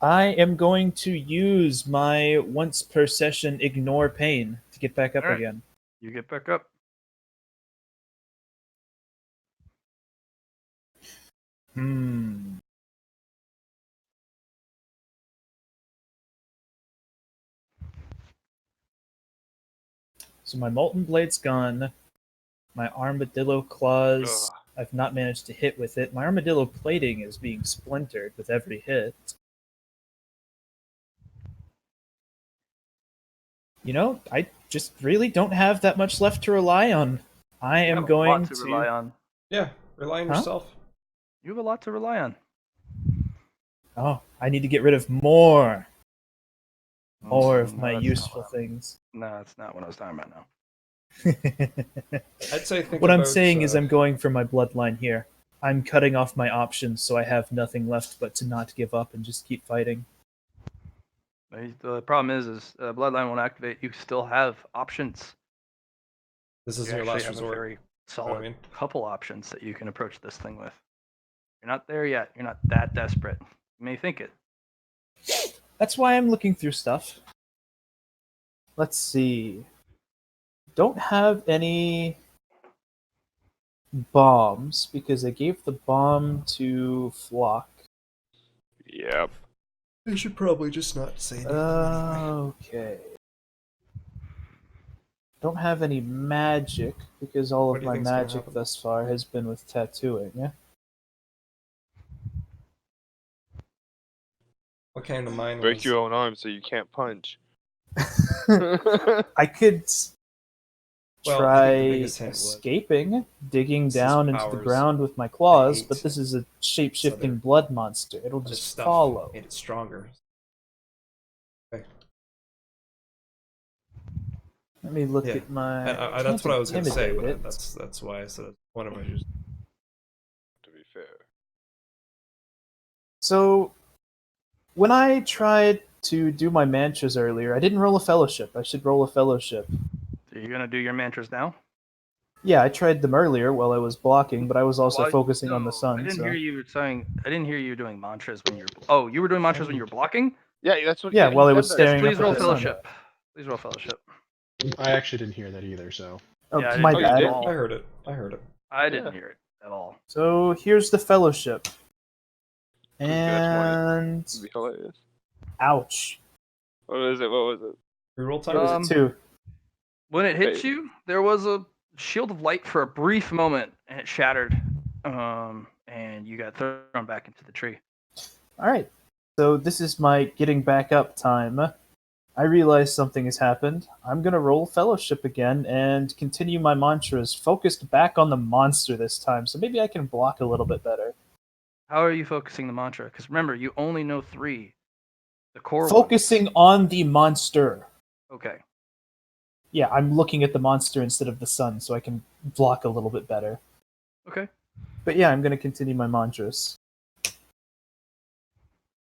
I am going to use my once per session ignore pain to get back up All right. again. You get back up. So my molten blade's gone. My armadillo claws, Ugh. I've not managed to hit with it. My armadillo plating is being splintered with every hit. You know, I just really don't have that much left to rely on. I You am have a going lot to rely on. Yeah, rely on Huh? yourself. You have a lot to rely on. Oh, I need to get rid of more of No, my that's useful not things. No, that's not what I was talking about now. I'd say think What I'm about, saying is I'm going for my bloodline here. I'm cutting off my options so I have nothing left but to not give up and just keep fighting. The problem is Bloodline won't activate. You still have options. this You isn't your actually last have a resort. very solid what I mean. couple options that you can approach this thing with. You're not there yet. You're not that desperate. You may think it. That's why I'm looking through stuff. Let's see. Don't have any bombs because I gave the bomb to Flock. Yep. You should probably just not say anything. Okay. Don't have any magic because all What of do you my think's gonna magic happen? thus far has been with tattooing. Yeah. What kind of mind Break was? your own arm so you can't punch. I could Well, I try think the biggest hint was escaping, digging this is down into the powers ground with my claws, hate but this is a shape-shifting Southern- blood monster. It'll this just stuff follow. made it stronger. Okay. Let me look Yeah. at my. That's what I was going to say, intimidate but it. that's why I said one of my just. To be fair. So, when I tried to do my mantras earlier, I didn't roll a fellowship. I should roll a fellowship. So you're gonna do your mantras now. Yeah, I tried them earlier while I was blocking, but I was also Well, focusing on the no, sun. I didn't so. hear you saying. I didn't hear you doing mantras when you're. Oh, you were doing mantras when you were blocking. Yeah, that's what. Yeah, while he I was said that. staring Please up at roll the sun. fellowship. Please roll fellowship. I actually didn't hear that either, so. Oh, Yeah, I my didn't hear bad. it at all. I heard it. I heard it. I didn't Yeah. hear it at all. So here's the fellowship. Who's got And It'd be hilarious. ouch. What is it? What was it? Reroll It time. was a 2. When it hits Wait. you, there was a shield of light for a brief moment, and it shattered. And you got thrown back into the tree. Alright. So this is my getting back up time. I realize something has happened. I'm gonna roll Fellowship again and continue my mantras, focused back on the monster this time, so maybe I can block a little bit better. How are you focusing the mantra? Because remember, you only know 3. The core Focusing on the monster. ones. Okay. Yeah, I'm looking at the monster instead of the sun, so I can block a little bit better. Okay. But yeah, I'm gonna continue my mantras.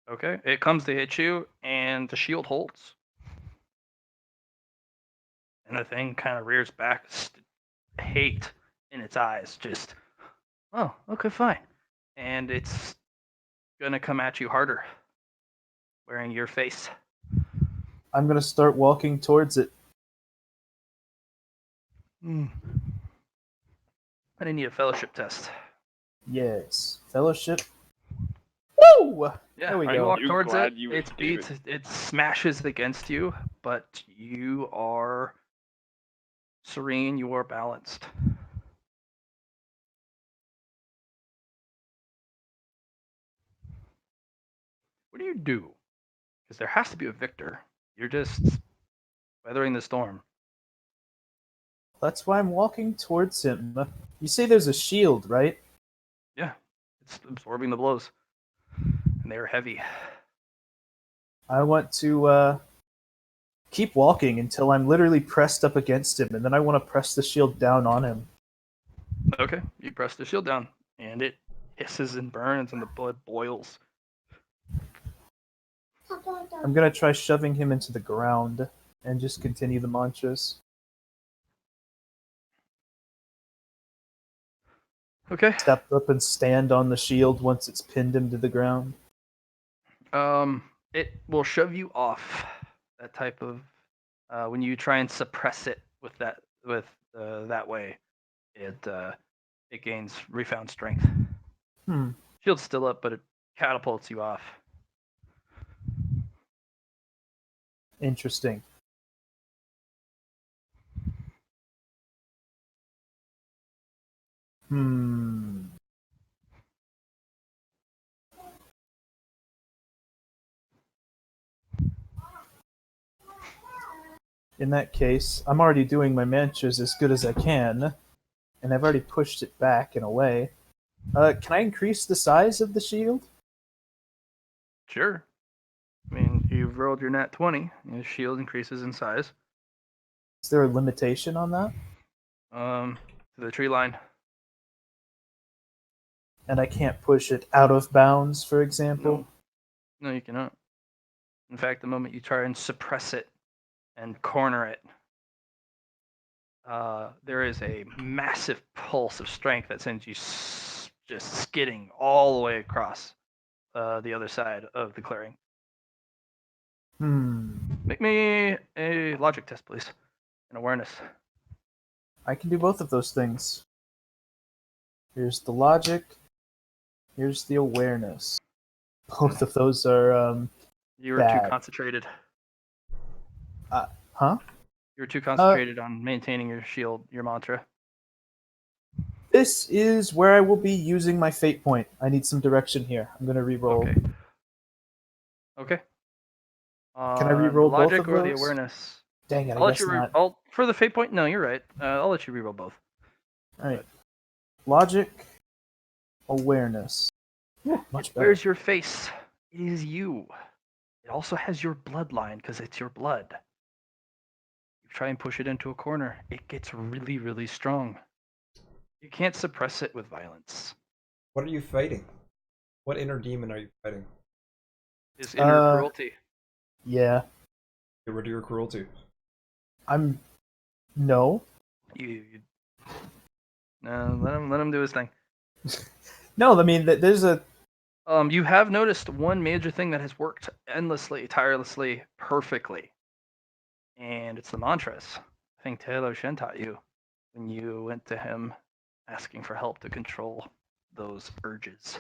Okay. It comes to hit you, and the shield holds. And the thing kind of rears back, hate in its eyes. Just, oh, okay, fine. And it's gonna come at you harder, wearing your face. I'm gonna start walking towards it. I need a fellowship test. Yes. Fellowship. Woo! Yeah, There we you go. walk You towards glad it. you It escaped? beats. It smashes against you, but you are serene. You are balanced. What do you do? Because there has to be a victor. You're just weathering the storm. That's why I'm walking towards him. You say there's a shield, right? Yeah, it's absorbing the blows, and they are heavy. I want to keep walking until I'm literally pressed up against him, and then I want to press the shield down on him. Okay, you press the shield down, and it hisses and burns, and the blood boils. I'm gonna try shoving him into the ground and just continue the mantras. Okay. Step up and stand on the shield once it's pinned him to the ground. It will shove you off. That type of when you try and suppress it with that way, it gains refound strength. Hmm. Shield's still up, but it catapults you off. Interesting. Hmm. In that case, I'm already doing my mantras as good as I can, and I've already pushed it back in a way. Can I increase the size of the shield? Sure. I mean, you've rolled your nat 20. Your shield increases in size. Is there a limitation on that? To the tree line. And I can't push it out of bounds, for example? No, you cannot. In fact, the moment you try and suppress it and corner it, there is a massive pulse of strength that sends you just skidding all the way across the other side of the clearing. Make me a logic test, please. An awareness. I can do both of those things. Here's the logic. Here's the awareness. Both of those are, You were too bad. concentrated. Huh? You were too concentrated on maintaining your shield, your mantra. This is where I will be using my fate point. I need some direction here. I'm gonna re-roll. Okay. Can I The re-roll both logic of or the those? awareness? Dang it, I'll I let guess you not. for the fate point. No, you're right. I'll let you reroll both. Alright. Logic, awareness. Ooh, much better. Where's your face? It is you. It also has your bloodline because it's your blood. You try and push it into a corner, it gets really, really strong. You can't suppress it with violence. What are you fighting? What inner demon are you fighting? Is inner cruelty. Yeah. Get rid of your cruelty. No. No, let him do his thing. No, I mean, there's a... You have noticed one major thing that has worked endlessly, tirelessly, perfectly. And it's the mantras. I think Taylor Shen taught you when you went to him asking for help to control those urges.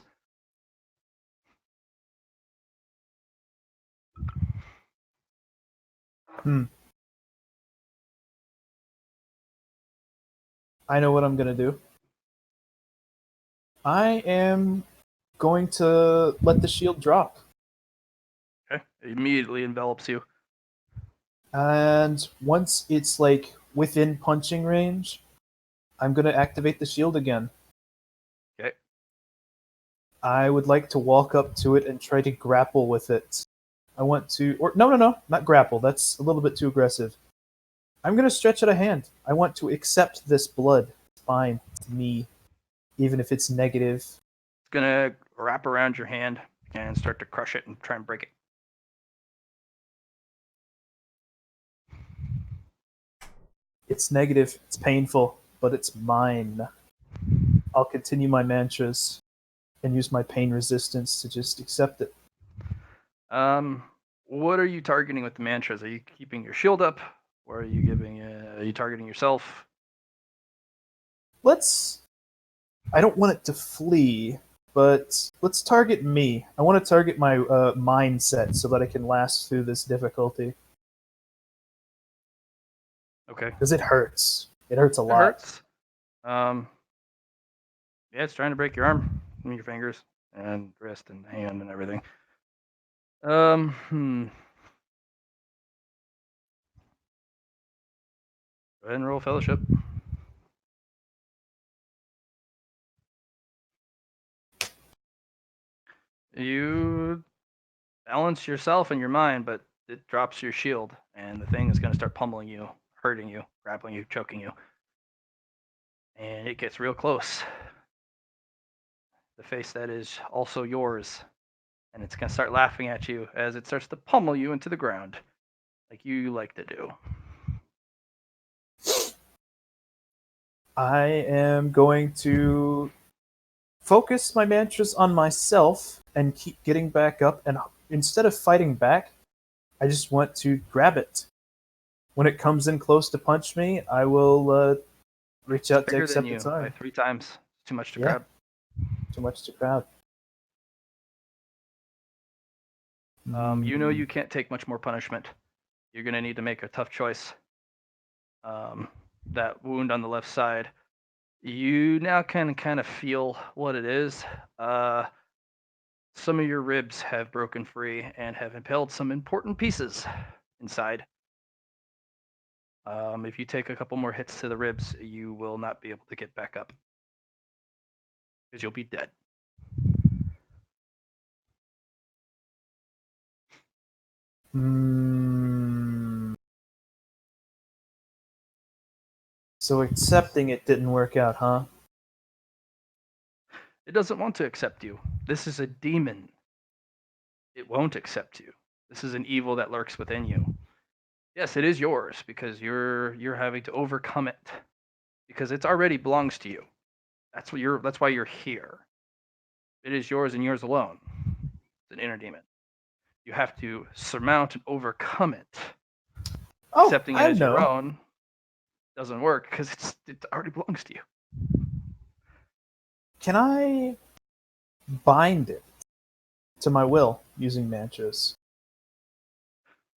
I know what I'm gonna do. I am going to let the shield drop. Okay. It immediately envelops you. And once it's like within punching range, I'm gonna activate the shield again. Okay. I would like to walk up to it and try to grapple with it. I want to, or no, not grapple. That's a little bit too aggressive. I'm gonna stretch out a hand. I want to accept this blood. It's fine. It's me, even if it's negative. It's gonna wrap around your hand and start to crush it and try and break it. It's negative. It's painful, but it's mine. I'll continue my mantras and use my pain resistance to just accept it. What are you targeting with the mantras? Are you keeping your shield up, or are you giving? Are you targeting yourself? I don't want it to flee, but let's target me. I want to target my mindset so that I can last through this difficulty. Okay. Because it hurts. It hurts a It lot. hurts. Yeah, it's trying to break your arm and your fingers and wrist and hand and everything. Go ahead and roll fellowship. You balance yourself and your mind, but it drops your shield, and the thing is going to start pummeling you, hurting you, grappling you, choking you. And it gets real close. The face that is also yours. And it's going to start laughing at you as it starts to pummel you into the ground, like you like to do. I am going to focus my mantras on myself and keep getting back up. And instead of fighting back, I just want to grab it. When it comes in close to punch me, I will reach out to Bigger than accept you its by arm. 3 times. It's too much to Yeah. grab. Too much to grab. You know you can't take much more punishment. You're going to need to make a tough choice. That wound on the left side, you now can kind of feel what it is. Some of your ribs have broken free and have impaled some important pieces inside. If you take a couple more hits to the ribs, you will not be able to get back up because you'll be dead. So accepting it didn't work out, huh? It doesn't want to accept you. This is a demon. It won't accept you. This is an evil that lurks within you. Yes, it is yours because you're having to overcome it because it already belongs to you. That's why you're here. It is yours and yours alone. It's an inner demon. You have to surmount and overcome it. Oh, Accepting it I as your know. own doesn't work because it already belongs to you. Can I bind it to my will using mantras?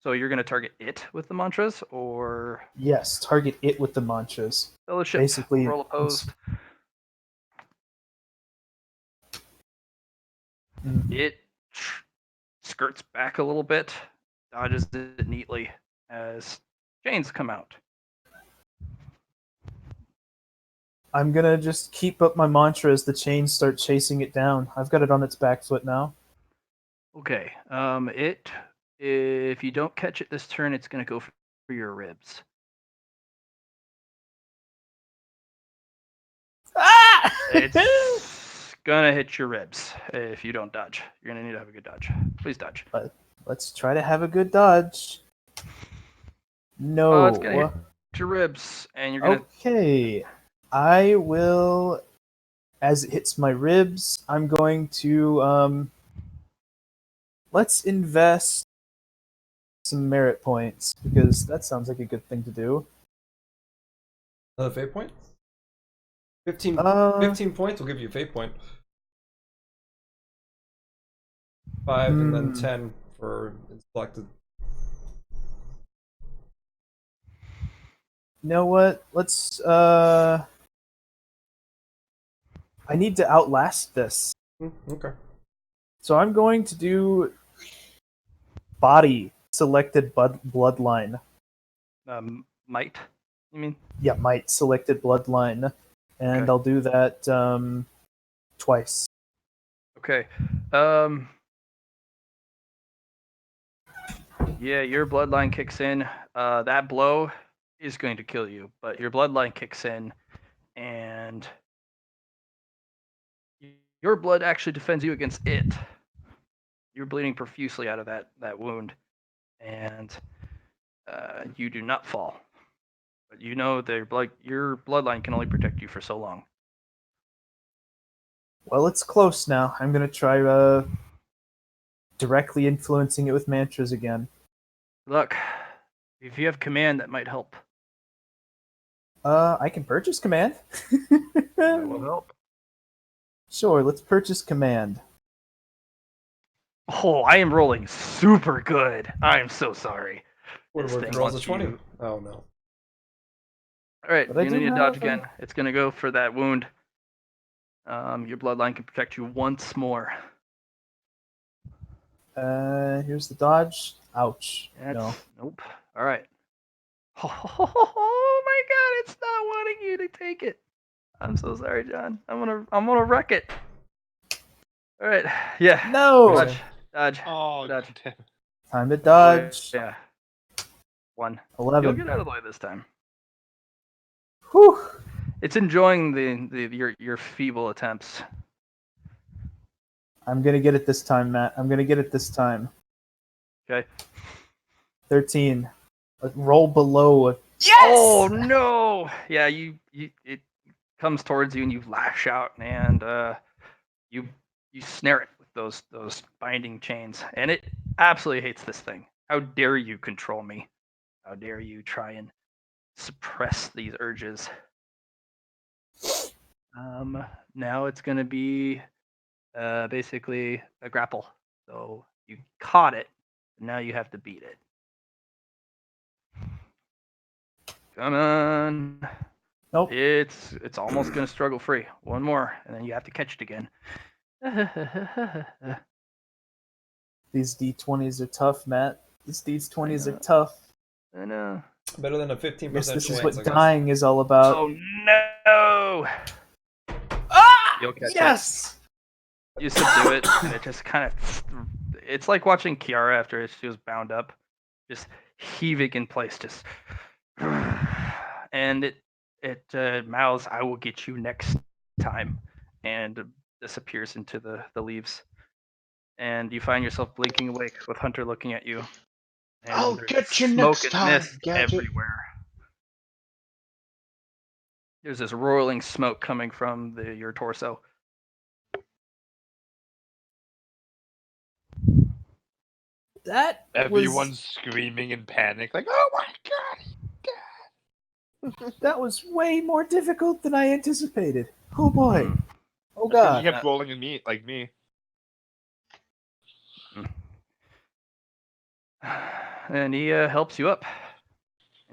So you're going to target it with the mantras, or Yes, target it with the mantras. fellowship, Basically, roll opposed. It skirts back a little bit, dodges it neatly as chains come out. I'm gonna just keep up my mantra as the chains start chasing it down. I've got it on its back foot now. Okay. If you don't catch it this turn, it's going to go for your ribs. Ah! It's gonna hit your ribs if you don't dodge. You're gonna need to have a good dodge. Please dodge. Let's try to have a good dodge. No. Oh, it's gonna hit your ribs, and you're gonna. Okay. I will. As it hits my ribs, I'm going to let's invest some merit points because that sounds like a good thing to do. Another fate point? 15 points will give you a fate point. 5 and then 10 for selected. You know what? Let's I need to outlast this. Okay. So I'm going to do body selected bloodline. Might, you mean? Yeah, might selected bloodline, and Okay. I'll do that twice. Okay. Yeah, your bloodline kicks in. That blow is going to kill you, but your bloodline kicks in, and your blood actually defends you against it. You're bleeding profusely out of that wound, and you do not fall. But you know that your bloodline can only protect you for so long. Well, it's close now. I'm gonna try directly influencing it with mantras again. Look, if you have command, that might help. I can purchase command. That will help. Sure, let's purchase command. Oh, I am rolling super good. I am so sorry. What This if thing it rolls a wants 20? you- Oh no. All right, But I you're gonna do need to dodge have again. It's gonna go for that wound. Your bloodline can protect you once more. Here's the dodge. Ouch. That's, No. Nope. All right. Oh my God! It's not wanting you to take it. I'm so sorry, John. I'm gonna wreck it. All right. Yeah. No! Dodge. Dodge. Oh, Dodge. damn. Time to dodge. Yeah. 1. 11. You'll get out of the way this time. Whew. It's enjoying your feeble attempts. I'm gonna get it this time, Matt. I'm gonna get it this time. Okay. 13. Roll below. Yes! Oh no! Yeah, it comes towards you and you lash out and you snare it with those binding chains, and it absolutely hates this thing. How dare you control me? How dare you try and suppress these urges? Now it's gonna be basically a grapple. So you caught it, now you have to beat it. Come on. Nope. It's almost gonna struggle free. One more, and then you have to catch it again. These D20s are tough, Matt. These D20s I are know. tough. I know. Better than a I 15% guess this chance, is what I guess. dying is all about. Oh no! Ah! You'll catch Yes! it. You subdue it, and it just kind of. It's like watching Kiara after she was bound up, just heaving in place, just. And it mouths, "I will get you next time," and disappears into the leaves. And you find yourself blinking awake with Hunter looking at you. And I'll there's get you smoke next and time, mist Gadget. everywhere. There's this roiling smoke coming from your torso. That Everyone's screaming in panic, like, "Oh my that was way more difficult than I anticipated. Oh boy. Mm. Oh god!" god. You kept rolling in me, like me. And he helps you up.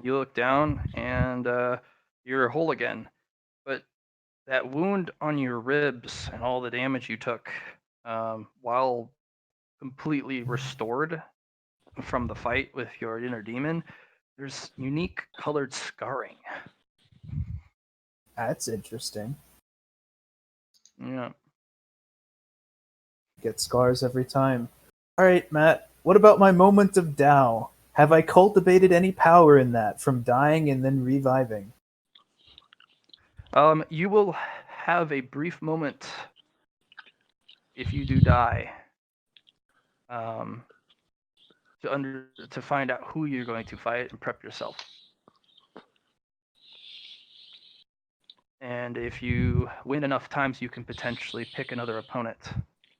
You look down, and you're whole again. But that wound on your ribs and all the damage you took, while completely restored from the fight with your inner demon, there's unique colored scarring. That's interesting. Yeah. Get scars every time. Alright, Matt. What about my moment of Tao? Have I cultivated any power in that from dying and then reviving? You will have a brief moment if you do die. To find out who you're going to fight and prep yourself. And if you win enough times, you can potentially pick another opponent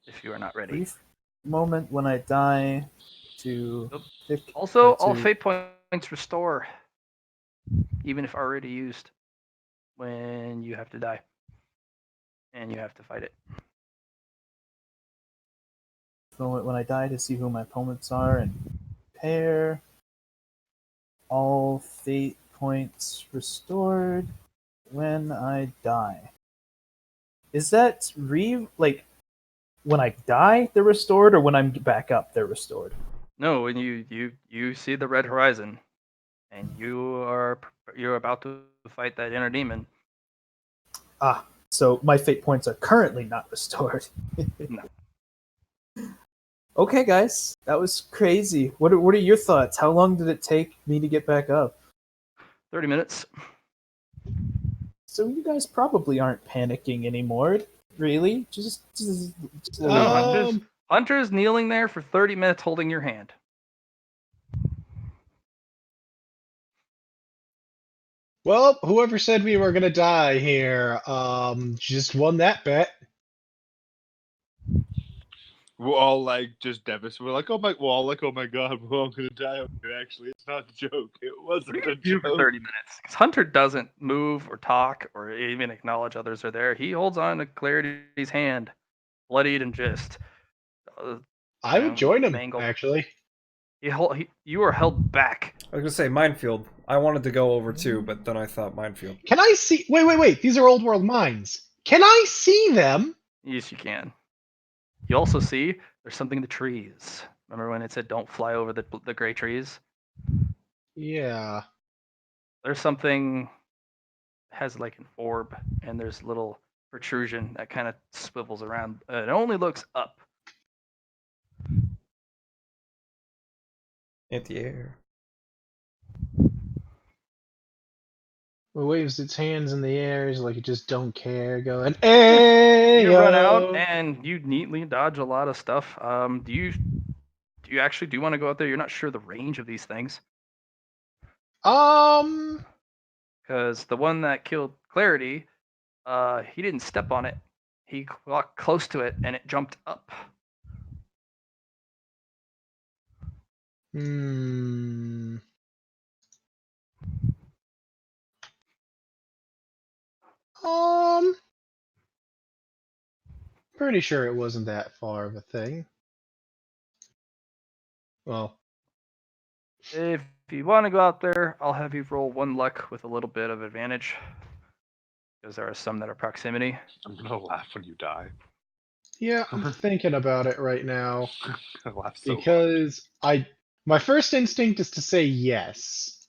if you are not ready. Brief moment when I die to Yep. pick. Also, to- all fate points restore, even if already used, when you have to die. And you have to fight it. moment when I die to see who my opponents are and pair. All fate points restored when I die. is that like when I die they're restored, or when I'm back up they're restored? No, when you see the red horizon, and you're about to fight that inner demon. Ah, so my fate points are currently not restored. No. Okay, guys, that was crazy. What are your thoughts? How long did it take me to get back up? 30 minutes. So you guys probably aren't panicking anymore, really? Just a little No, while. Hunter's kneeling there for 30 minutes holding your hand. Well, whoever said we were gonna die here, just won that bet. We're all like just devastated. We're like, oh my god, we're all gonna die over here. Actually, it's not a joke. It What wasn't are a you do joke. for 30 minutes? Because Hunter doesn't move or talk or even acknowledge others are there. He holds on to Clarity's hand, bloodied and just I would join him, mangled. actually. You are held back. I was gonna say minefield. I wanted to go over too, but then I thought minefield. Can I see? Wait. These are old world mines. Can I see them? Yes, you can. You also see there's something in the trees. Remember when it said don't fly over the gray trees? Yeah. There's something that has like an orb, and there's a little protrusion that kind of swivels around. It only looks up. In the air. It waves its hands in the air as like it just don't care, going, hey, You run out and you neatly dodge a lot of stuff. Do you actually do want to go out there? You're not sure the range of these things, because the one that killed Clarity, he didn't step on it. He walked close to it and it jumped up. Hmm. Pretty sure it wasn't that far of a thing. Well, If you want to go out there, I'll have you roll one luck with a little bit of advantage, because there are some that are proximity. I'm gonna laugh when you die. yeah, I'm thinking about it right now I'm gonna laugh so hard. because my first instinct is to say yes,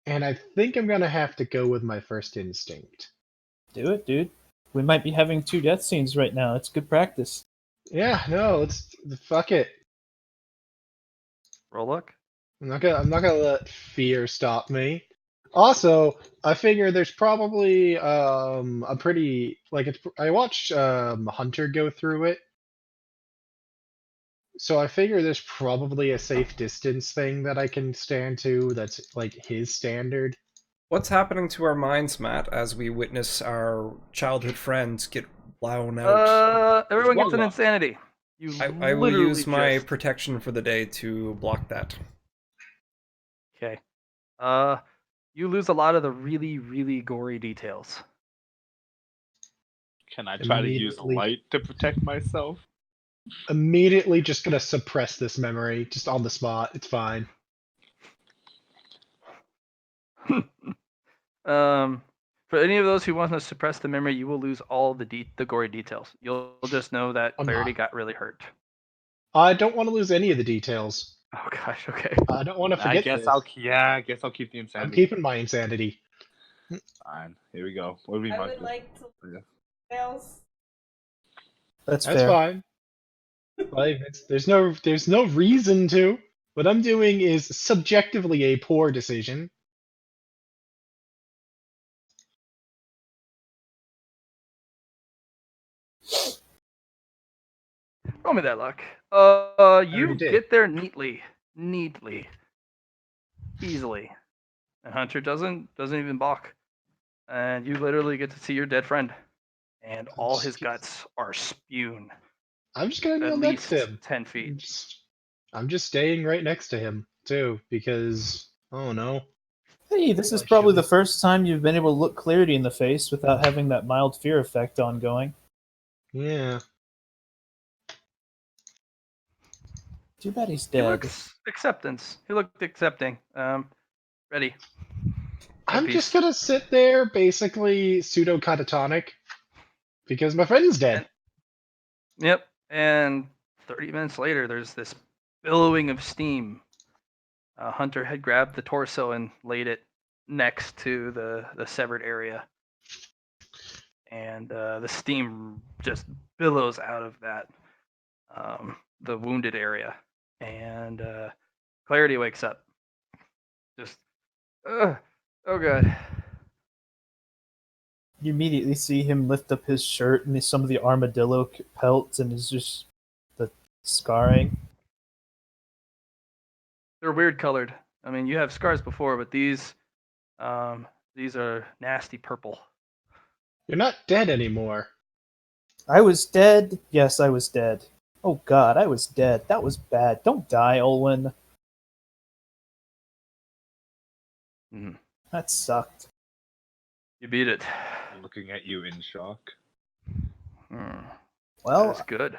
and I think I'm gonna have to go with my first instinct. Do it, dude. We might be having 2 death scenes right now. It's good practice. Yeah, no, let's fuck it. Roll luck. I'm not gonna let fear stop me. Also, I figure there's probably a pretty I watched Hunter go through it. So I figure there's probably a safe distance thing that I can stand to that's like his standard. What's happening to our minds, Matt, as we witness our childhood friends get blown out? Everyone gets an Voila. insanity. You I will literally use my just- protection for the day to block that. Okay. You lose a lot of the really, really gory details. Can I try to use Immediately. light to protect myself? Immediately just gonna suppress this memory just on the spot. It's fine. For any of those who want to suppress the memory, you will lose all the gory details. You'll just know that I'm Clarity not. got really hurt. I don't want to lose any of the details. Oh gosh. Okay. I don't want to I forget guess this. I guess I'll keep the I'm insanity. keeping my insanity. Fine. Here we go. What do we I mark would this? like to Yeah. fails. That's That's fair. fine. Like, there's no reason to. What I'm doing is subjectively a poor decision. Roll me that luck. You already did. get there neatly, easily, and Hunter doesn't even balk, and you literally get to see your dead friend, and all his guts are spewed I'm just gonna at kneel next least to him. 10 feet. I'm just staying right next to him too, because oh no. Hey, this is Like, probably should the we- first time you've been able to look Clarity in the face without having that mild fear effect ongoing. Yeah. Too bad he's He dead. looks acceptance. He looked accepting. Ready. I'm Peace. just gonna sit there, basically pseudo catatonic. because my friend's dead. Yep. And 30 minutes later, there's this billowing of steam. Hunter had grabbed the torso and laid it next to the severed area. And the steam just billows out of that, the wounded area. And Clarity wakes up. Just, oh god. You immediately see him lift up his shirt and some of the armadillo pelts, and is just the scarring. They're weird colored. I mean, you have scars before, but these are nasty purple. You're not dead anymore. I was dead. Yes, I was dead. Oh god, I was dead. That was bad. Don't die, Olwen. Mhm. That sucked. You beat it. Looking at you in shock. That Well, is good.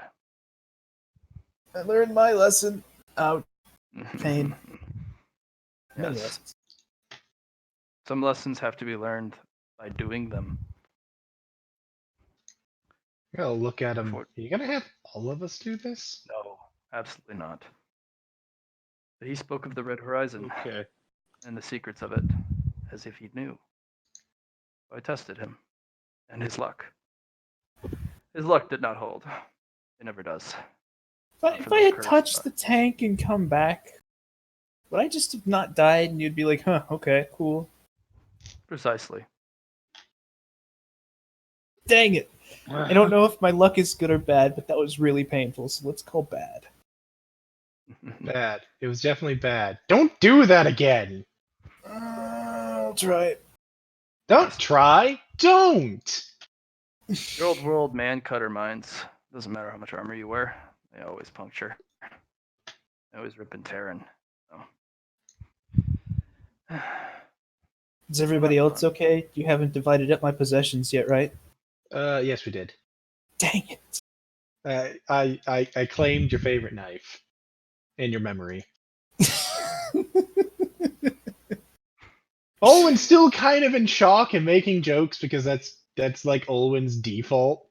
I learned my lesson. Out. Pain. Many Yes. lessons. Some lessons have to be learned by doing them. I'm gonna look at him. Before- Are you gonna have all of us do this? No, absolutely not. But he spoke of the Red Horizon Okay. and the secrets of it as if he knew. So I tested him, and his luck. His luck did not hold. It never does. If I had touched the tank and come back, would I just have not died and you'd be like, huh, okay, cool. Precisely. Dang it. I don't know if my luck is good or bad, but that was really painful, so let's call bad. Bad. It was definitely bad. Don't do that again. I'll try it. Don't try. Don't. Your old world man cutter mines. Doesn't matter how much armor you wear, they always puncture. They always rip and tear. And Is everybody else okay? You haven't divided up my possessions yet, right? Yes, we did. Dang it. I claimed your favorite knife in your memory. Olwen's still kind of in shock and making jokes because that's like Olwen's default.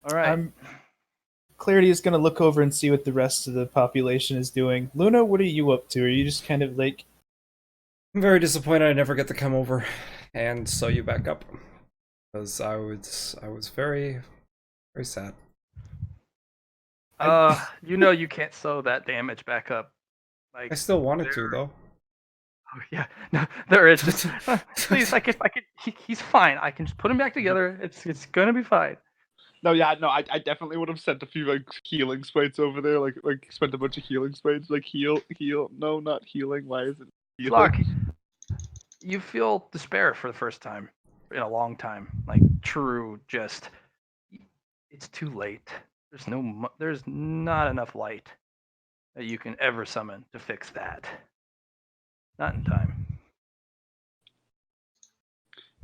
All right. Clarity is going to look over and see what the rest of the population is doing. Luna, what are you up to? Are you just kind of like... I'm very disappointed I never get to come over and sew you back up. Because I was very, very sad. You know you can't sew that damage back up. Like I still wanted to, though. Oh yeah, no, there is. Just, please, if I could, he's fine. I can just put him back together. It's gonna be fine. No, yeah, no, I definitely would have sent a few like healing sprays over there, like spent a bunch of healing sprays, like heal. No, not healing. Why is it healing? Clark, you feel despair for the first time in a long time. Like true, just it's too late. There's not enough light that you can ever summon to fix that. Not in time.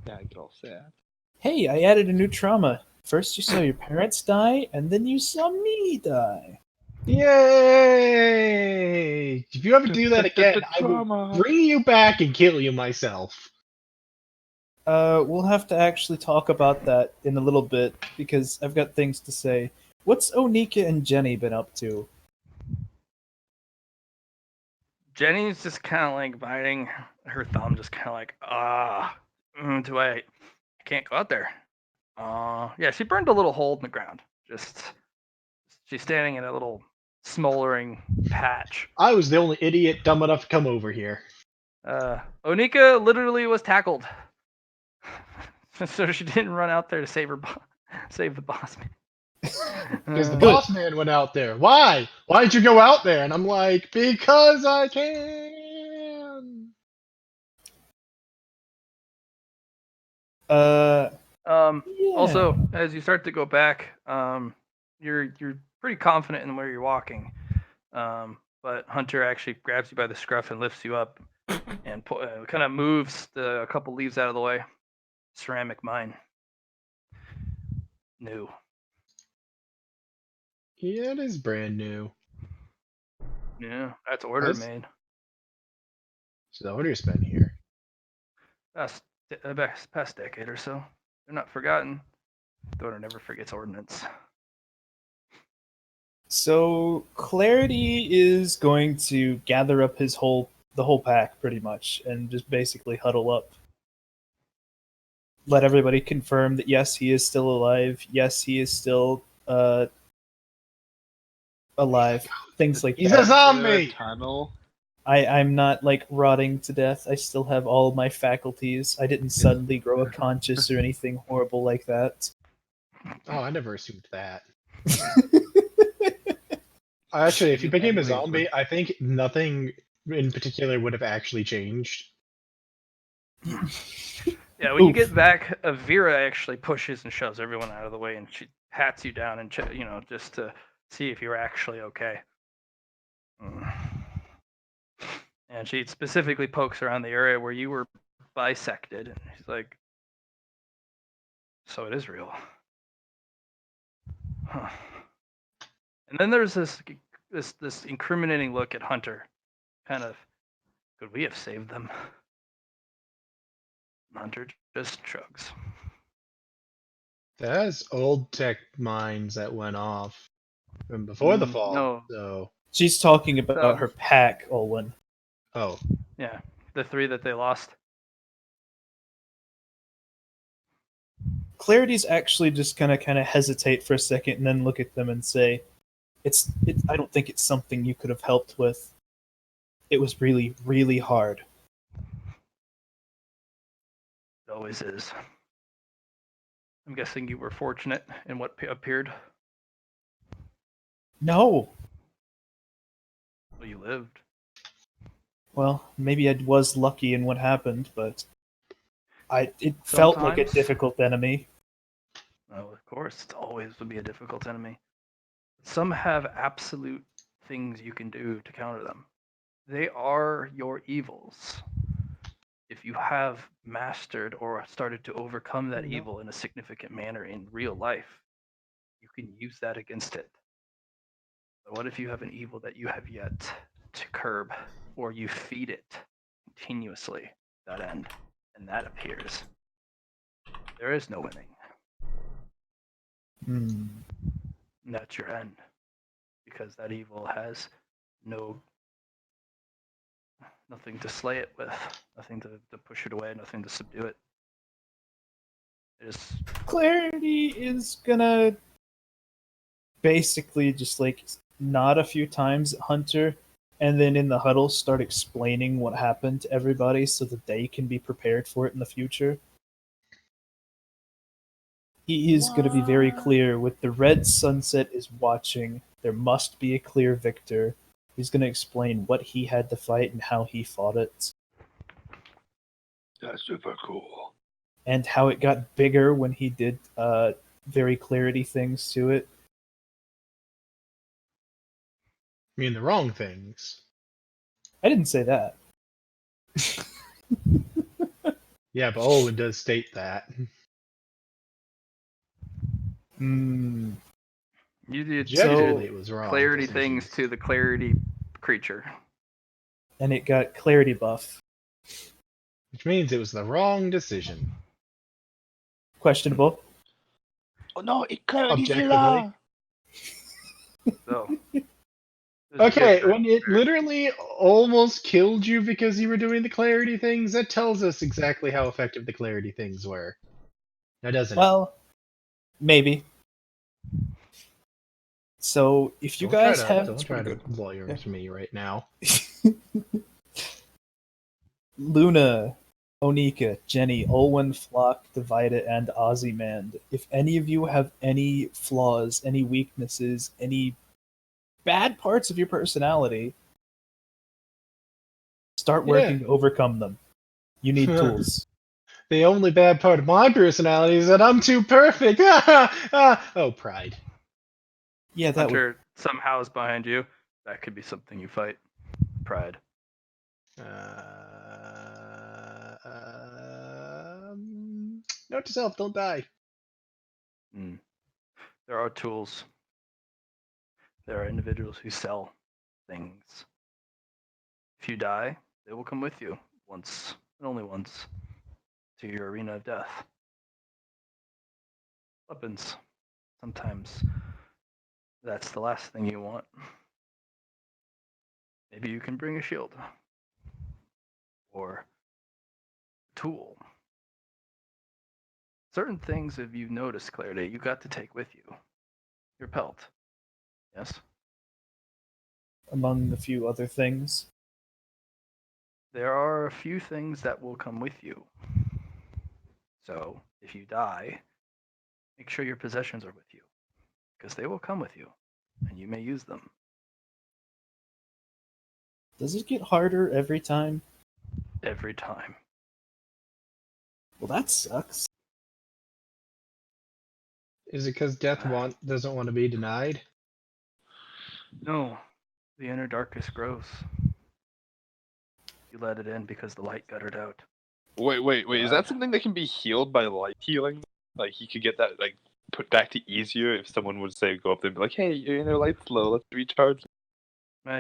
Yeah, I get all sad. Hey, I added a new trauma. First you saw your parents die, and then you saw me die. Yay! If you ever do that again, I will bring you back and kill you myself. We'll have to actually talk about that in a little bit, because I've got things to say. What's Onika and Jenny been up to? Jenny's just kind of like biting her thumb, just kind of like, do I can't go out there. Yeah, she burned a little hole in the ground. Just she's standing in a little smoldering patch. I was the only idiot dumb enough to come over here. Onika literally was tackled, so she didn't run out there to save the boss man. Because the boss man went out there. Why? Why'd you go out there? And I'm like, because I can. Yeah. Also, as you start to go back, you're pretty confident in where you're walking. But Hunter actually grabs you by the scruff and lifts you up, and kind of moves a couple leaves out of the way. Ceramic mine. New. Yeah, it is brand new. Yeah, that's order made. So the order's been here. Past decade or so. They're not forgotten. Thorner never forgets ordnance. So Clarity is going to gather up the whole pack pretty much and just basically huddle up. Let everybody confirm that yes, he is still alive. Yes, he is still alive. Things like He's that. a zombie. Tunnel. I'm not like rotting to death. I still have all my faculties. I didn't suddenly grow a conscience or anything horrible like that. Oh, I never assumed that. Actually, if he You became a anyway, zombie, I think nothing in particular would have actually changed. Yeah, when you Oof. get back, Vera actually pushes and shoves everyone out of the way, and she pats you down and just to see if you're actually okay. And she specifically pokes around the area where you were bisected, and she's like, "So it is real." Huh. And then there's this incriminating look at Hunter. Kind of, could we have saved them? Hunter just shrugs. That's old tech mines that went off from before the fall. No. So, She's talking about her pack, Olwen. oh, Yeah, the 3 that they lost. Clarity's actually just kind of hesitate for a second and then look at them and say, I don't think it's something you could have helped with. It was really, really hard. It always is. I'm guessing you were fortunate in what appeared. No. Well, you lived. Well, maybe I was lucky in what happened, but it felt like a Sometimes. difficult enemy. Oh, of course, it always would be a difficult enemy. Some have absolute things you can do to counter them. They are your evils. If you have mastered or started to overcome that evil in a significant manner in real life, you can use that against it. But what if you have an evil that you have yet to curb, or you feed it continuously, that end, and that appears? There is no winning. Hmm. And that's your end. Because that evil has nothing to slay it with, nothing to push it away, nothing to subdue it. It is Clarity is gonna basically just like nod a few times at Hunter and then in the huddle start explaining what happened to everybody so that they can be prepared for it in the future. He is going to be very clear with the red sunset is watching. There must be a clear victor. He's going to explain what he had to fight and how he fought it. That's super cool. And how it got bigger when he did very clarity things to it. I mean the wrong things. I didn't say that. Yeah, but Olin does state that. Hmm. you did Generally, it was wrong. clarity decisions. things to the clarity creature. And it got clarity buff. Which means it was the wrong decision. Questionable. Oh no, it clarity Objectively. So Okay, when it literally almost killed you because you were doing the clarity things, that tells us exactly how effective the clarity things were. Now, doesn't it? Well, maybe. So if you guys have don't try to good. lawyer to me right now. Luna, Onika, Jenny, Olwen, Flock, Divida, and Ozyman, if any of you have any flaws, any weaknesses, any bad parts of your personality, start working to overcome them. You need tools. The only bad part of my personality is that I'm too perfect. Oh, pride. Yeah, that would. Hunter somehow is behind you. That could be something you fight. Pride. Note to self: don't die. There are tools. There are individuals who sell things. If you die, they will come with you once and only once to your arena of death. weapons. Sometimes that's the last thing you want. Maybe you can bring a shield or a tool. Certain things, if you notice, Clarity, you got to take with you. Your pelt. Yes? Among the few other things. There are a few things that will come with you. So, if you die, make sure your possessions are with you, because they will come with you, and you may use them. Does it get harder every time? Every time. Well, that sucks. Is it because Death doesn't want to be denied? No, the inner darkness grows. You let it in because the light guttered out. Wait. Is that something that can be healed by light healing? Like he could get that like put back to easier if someone would say go up there and be like, "Hey, your inner light's low. Let's recharge."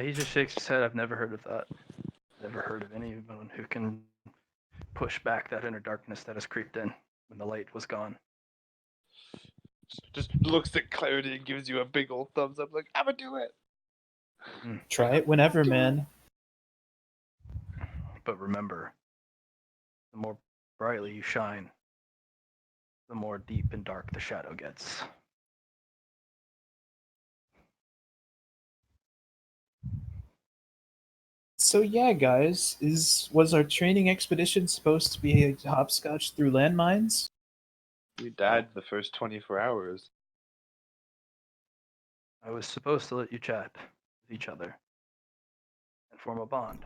He just shakes his head. I've never heard of that. Never heard of anyone who can push back that inner darkness that has creeped in when the light was gone. Just looks at Clarity and gives you a big old thumbs up, like, "I'ma do it." Try it whenever, man. But remember, the more brightly you shine, the more deep and dark the shadow gets. So yeah, guys, was our training expedition supposed to be a hopscotch through landmines? We died the first 24 hours. I was supposed to let you chat with each other and form a bond.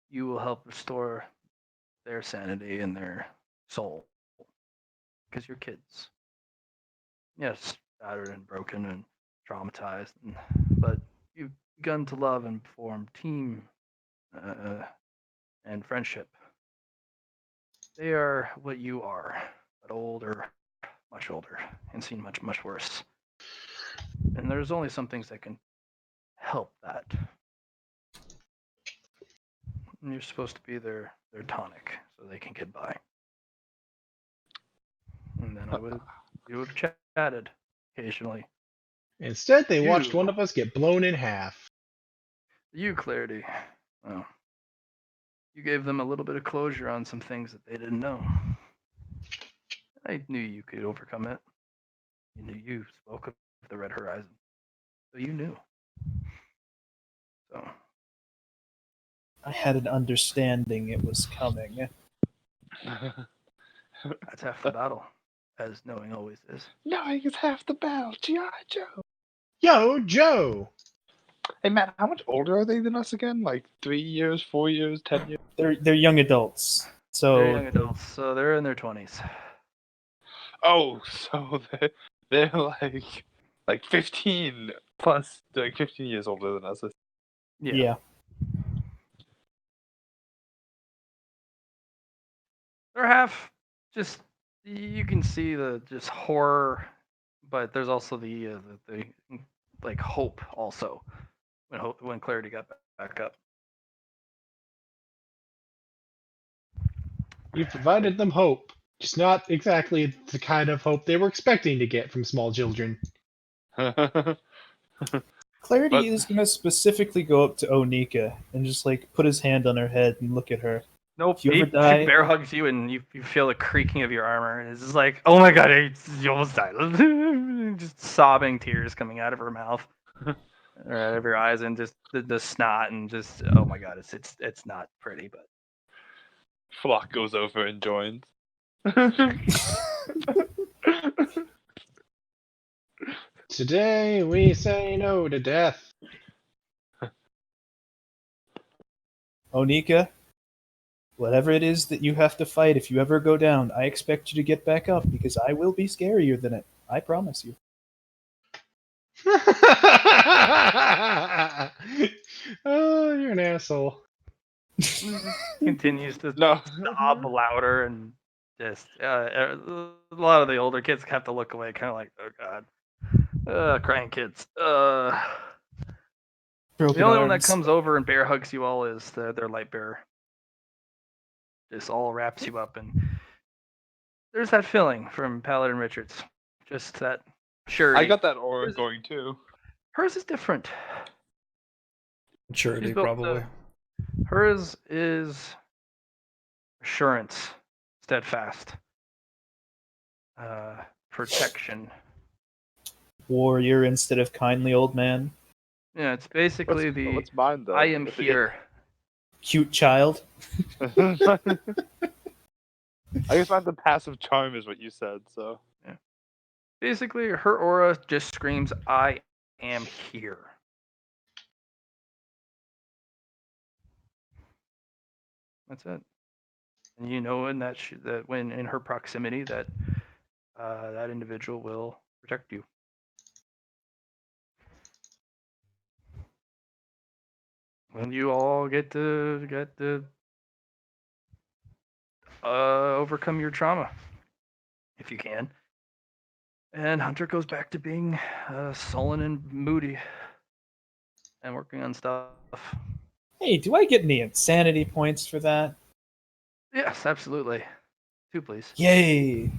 You will help restore their sanity and their soul. Because you're kids. Yes, battered and broken and traumatized, but you've begun to love and form team and friendship. They are what you are, but older, much older, and seen much, much worse. And there's only some things that can help that. And you're supposed to be their tonic, so they can get by. And then you would have chatted occasionally. Instead, they watched one of us get blown in half. You, Clarity. Oh. You gave them a little bit of closure on some things that they didn't know. I knew you could overcome it. You spoke of the Red Horizon. So you knew. So I had an understanding it was coming. that's half the battle, as knowing always is. Knowing is half the battle, G.I. Joe. Yo, Joe! Hey, Matt, how much older are they than us again? Like 3 years, 4 years, 10 years? They're young adults. So They're young adults, so they're in their 20s. Oh, so they're like 15 plus, like 15 years older than us. yeah. They're half just, you can see the just horror, but there's also the like hope also when Clarity got back up. You provided them hope, just not exactly the kind of hope they were expecting to get from small children. Clarity is gonna specifically go up to Onika and just like put his hand on her head and look at her. Nope, If you he ever die, bear hugs you and you feel the creaking of your armor. And it's just like, oh my god, you almost died. Just sobbing tears coming out of her mouth, or out of her eyes, and just the snot, and just, oh my god, it's not pretty, but Flock goes over and joins. Today we say no to death. Onika, whatever it is that you have to fight, if you ever go down, I expect you to get back up because I will be scarier than it. I promise you. Oh, you're an asshole. continues to No. sob louder, and just a lot of the older kids have to look away, kind of like, oh god, crying kids. Broken The only one that arms. comes over and bear hugs you all is their light bearer. Just all wraps you up, and there's that feeling from Paladin Richards. Just that surety. I got that aura going too. Hers is different. Maturity, She's built probably. Hers is assurance, steadfast, protection. Warrior instead of kindly old man. Yeah, it's basically What's mine though? I am If it- here. Cute child. I guess mine's the passive charm is what you said. So Basically, her aura just screams, "I am here." That's it. And you know, in that that when in her proximity, that that individual will protect you. When you all get to overcome your trauma, if you can. And Hunter goes back to being sullen and moody, and working on stuff. Hey, do I get any insanity points for that? Yes, absolutely. 2, please. Yay!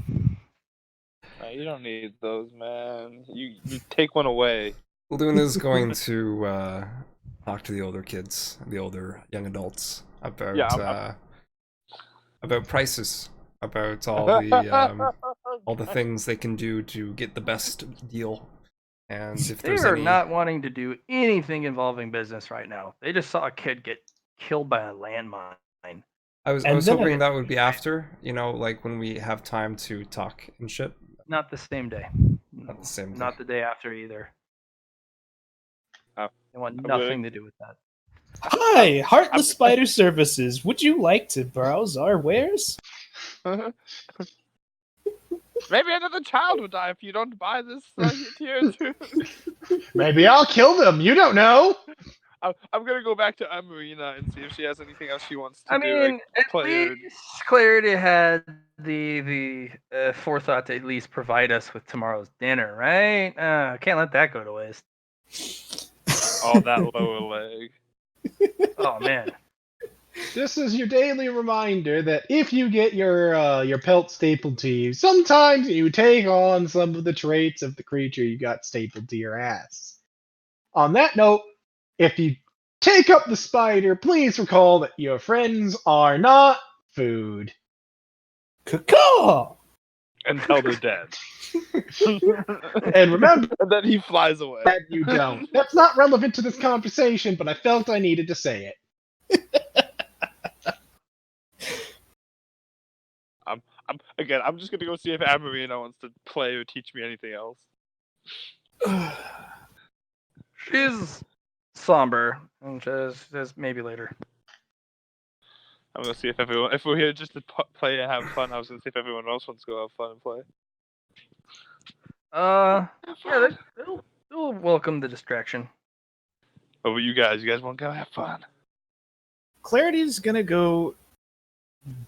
you don't need those, man. You take one away. Luna is going to talk to the older kids, the older young adults about about prices, about all the things they can do to get the best deal, and if They there's are any. not wanting to do anything involving business right now. They just saw a kid get killed by a landmine. I was And then hoping that would be after, like when we have time to talk and shit. Not the same day. Not the same day. Not the day after either. Oh, They want I'm nothing to do with that. Hi, Heartless Spider Services. Would you like to browse our wares? Maybe another child would die if you don't buy this tier 2. Maybe I'll kill them. You don't know. I'm gonna go back to Amarina and see if she has anything else she wants to I do. mean, at play least Clarity had the forethought to at least provide us with tomorrow's dinner, right? Can't let that go to waste. all that lower leg. Oh man. This is your daily reminder that if you get your pelt stapled to you, sometimes you take on some of the traits of the creature you got stapled to your ass. On that note, if you take up the spider, please recall that your friends are not food. Caw! Until they're dead. And remember And then he flies away. that you don't. That's not relevant to this conversation, but I felt I needed to say it. I'm just gonna go see if Amarina wants to play or teach me anything else. She's somber and says maybe later. I'm gonna see if we're here just to play and have fun. I was gonna see if everyone else wants to go have fun and play. Yeah, they'll welcome the distraction. What about you guys? You guys want to go have fun? Clarity's gonna go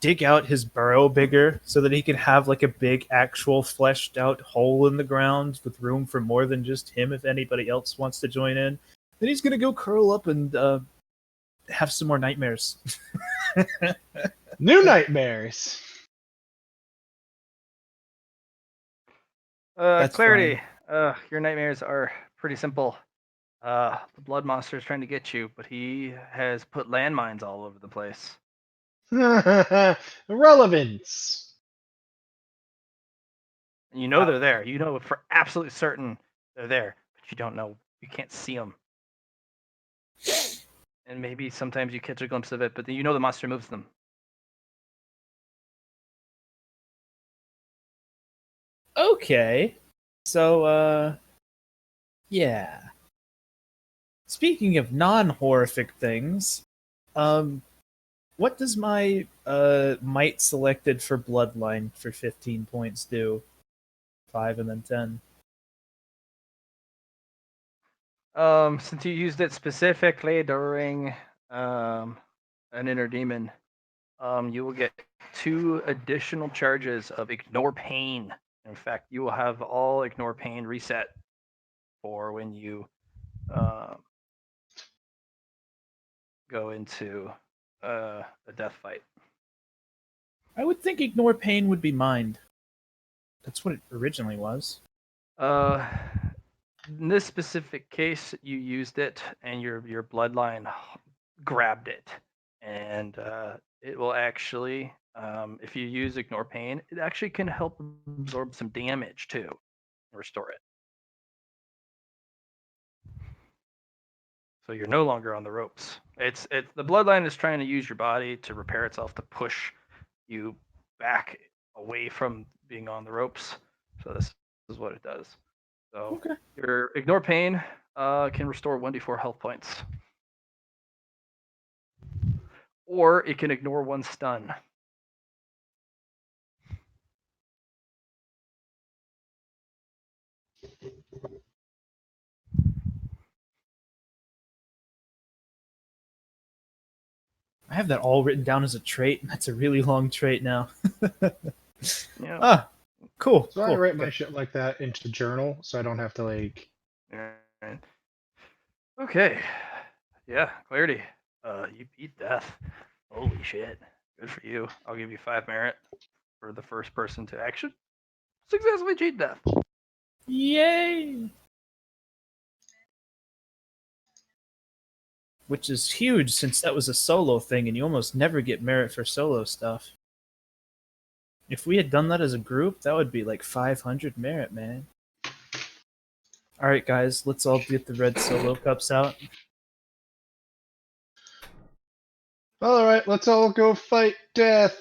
dig out his burrow bigger so that he can have like a big actual fleshed out hole in the ground with room for more than just him if anybody else wants to join in. Then he's gonna go curl up and have some more nightmares. New nightmares. That's Clarity, your nightmares are pretty simple. The blood monster is trying to get you, but he has put landmines all over the place. Relevance. And you know they're there. You know for absolutely certain they're there, but you don't know. You can't see them. And maybe sometimes you catch a glimpse of it, but then you know the monster moves them. Okay. So, yeah. Speaking of non-horrific things, what does my might selected for Bloodline for 15 points do? 5 and then 10. Since you used it specifically during an inner demon, you will get 2 additional charges of ignore pain. In fact, you will have all ignore pain reset for when you go into a death fight. I would think ignore pain would be mined. That's what it originally was. In this specific case, you used it, and your bloodline grabbed it, and it will actually, if you use Ignore Pain, it actually can help absorb some damage too, and restore it. So you're no longer on the ropes. It's the bloodline is trying to use your body to repair itself to push you back away from being on the ropes. So this is what it does. So Okay. your Ignore Pain can restore 1d4 health points. Or it can ignore 1 stun. I have that all written down as a trait, and that's a really long trait now. Yeah. Ah, cool. So I cool. write my shit like that into journal, so I don't have to like. Alright. Okay. Yeah, Clarity. You beat death. Holy shit. Good for you. I'll give you 5 merit for the first person to actually successfully cheat death. Yay! Which is huge since that was a solo thing, and you almost never get merit for solo stuff. If we had done that as a group, that would be like 500 merit, man. Alright, guys, let's all get the red solo cups out. All right, let's all go fight death.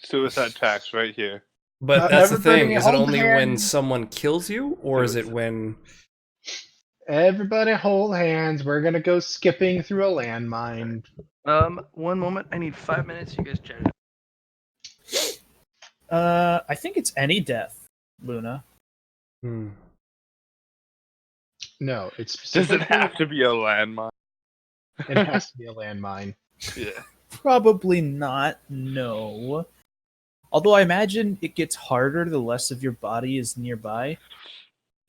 Suicide tax right here. But that's the Everybody thing. Is it hold only when hands. someone kills you, or is it when? Everybody hold hands. We're gonna go skipping through a landmine. One moment. I need 5 minutes. You guys chat it. I think it's any death, Luna. Hmm. No, it's Does specifically. it have to be a landmine? It has to be a landmine. Yeah. Probably not, no. Although I imagine it gets harder the less of your body is nearby.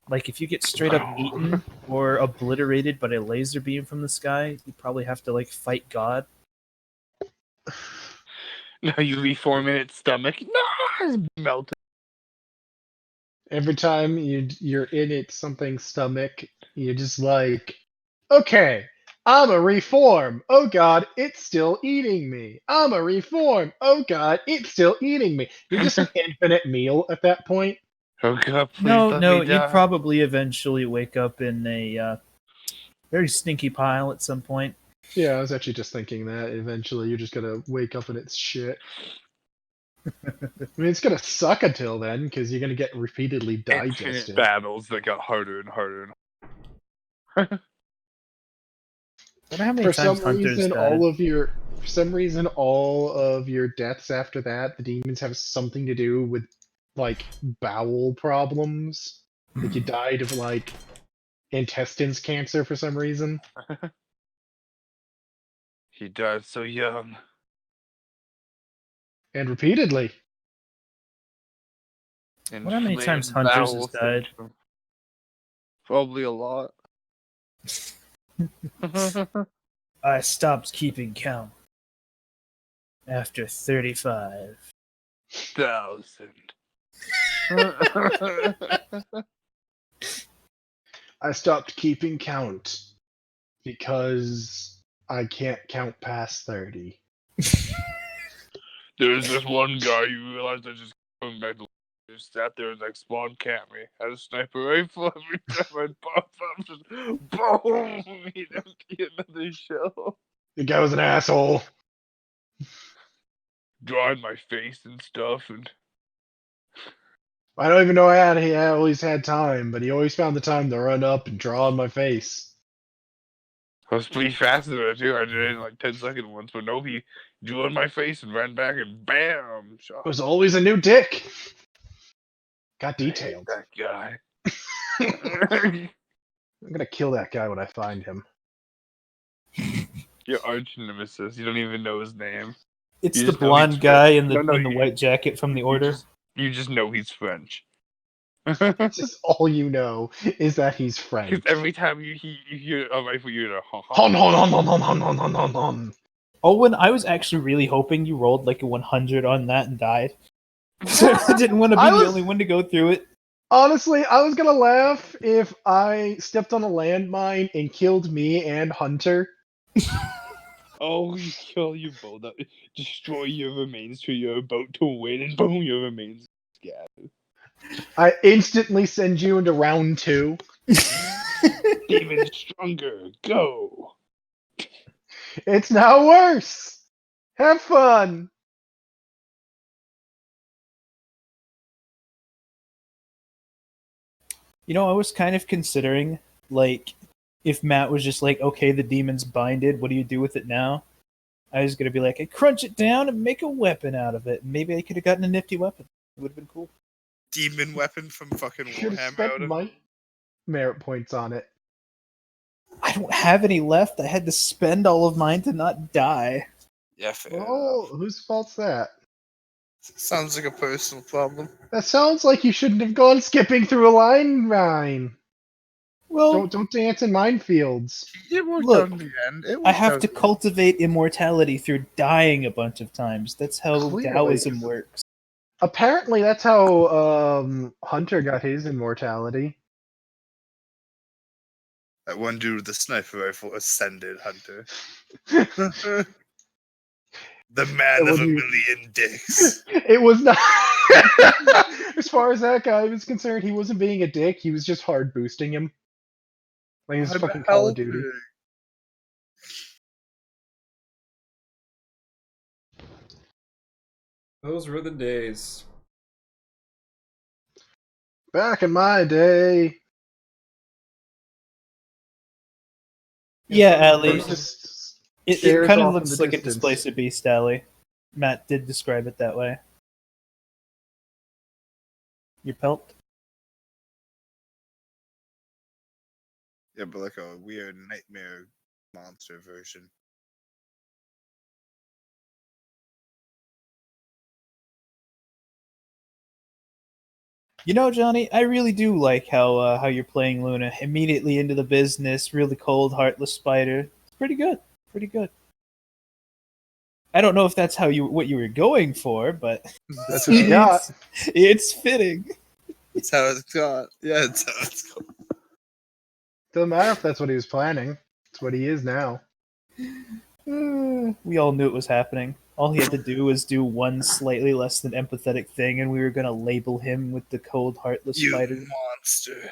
Like if you get straight up eaten or obliterated by a laser beam from the sky, you probably have to like fight God. No, you reform in its stomach. No, it's melted. Every time you're in it something stomach, you're just like, okay, I'm a reform. Oh god, it's still eating me. I'm a reform. Oh god, it's still eating me. You're just an infinite meal at that point. Oh god, please No, let no, me die. you'd probably eventually wake up in a very stinky pile at some point. Yeah, I was actually just thinking that eventually you're just gonna wake up in its shit. I mean, it's gonna suck until then because you're gonna get repeatedly Infinite digested. battles that got harder and harder and harder. I wonder how many For times some Hunter's reason, died. all of your deaths after that, the demons have something to do with like bowel problems. Like you died of like intestines cancer for some reason. He died so young. And repeatedly. Wonder how many times Inflamed Hunters has bowel died. syndrome. Probably a lot. I stopped keeping count after 35. 1,000. I stopped keeping count because I can't count past 30. There was this one guy you realized I just coming back to just sat there and like spawn camped me. Had a sniper rifle every time I'd pop up, just boom! He'd empty another shell. The guy was an asshole. Drawing my face and stuff, and I don't even know he always had time, but he always found the time to run up and draw on my face. I was pretty fast at it too. I did it in like 10-second ones, but no, he drew on my face and ran back and bam! Shot. It was always a new dick. Got I hate detailed. that guy. I'm gonna kill that guy when I find him. Your arch nemesis. You don't even know his name. It's You the just know blonde he's guy French. in the No, no, in the you- white jacket from the Order. You just know he's French. It's just all you know is that he's French. Because every time you hear a rifle, you hear a Hon hon hon hon hon hon hon hon hon hon. Owen, I was actually really hoping you rolled like a 100 on that and died. I didn't want to be I the was- only one to go through it. Honestly, I was gonna laugh if I stepped on a landmine and killed me and Hunter. Oh, you kill you both. Destroy your remains till you're about to win, and boom, your remains scattered. I instantly send you into round 2. Demon stronger, go! It's now worse. Have fun. You know, I was kind of considering, like, if Matt was just like, okay, the demon's binded, what do you do with it now? I was gonna be like, I crunch it down and make a weapon out of it. Maybe I could have gotten a nifty weapon. It would have been cool. Demon weapon from fucking Should have Warhammer. spent Out of... my merit points on it. I don't have any left. I had to spend all of mine to not die. Yeah, fair Oh, enough. whose fault's that? Sounds like a personal problem. That sounds like you shouldn't have gone skipping through a line mine. Well, Don't dance in minefields. It worked Look, out in the end. It I worked have out to in the end. cultivate immortality through dying a bunch of times. That's how Clearly. Taoism works. Apparently, that's how Hunter got his immortality. That one dude with the sniper rifle ascended Hunter. The man It of a would be- million dicks. It was not. As far as that guy was concerned, he wasn't being a dick. He was just hard boosting him. Like it's I'm fucking Call of Duty. helping. Those were the days. Back in my day. Yeah, It Allie. just It stares kind of off in looks the like a distance. displacer beast, Allie. Matt did describe it that way. Your pelt? Yeah, but like a weird nightmare monster version. You know, Johnny, I really do like how you're playing Luna. Immediately into the business, really cold, heartless spider. It's pretty good. Pretty good. I don't know if that's what you were going for, but That's what you got. it's fitting. That's how it's got. Yeah, it's how it's got. Doesn't matter if that's what he was planning. It's what he is now. We all knew it was happening. All he had to do was do one slightly less than empathetic thing, and we were gonna label him with the cold, heartless You spider. monster.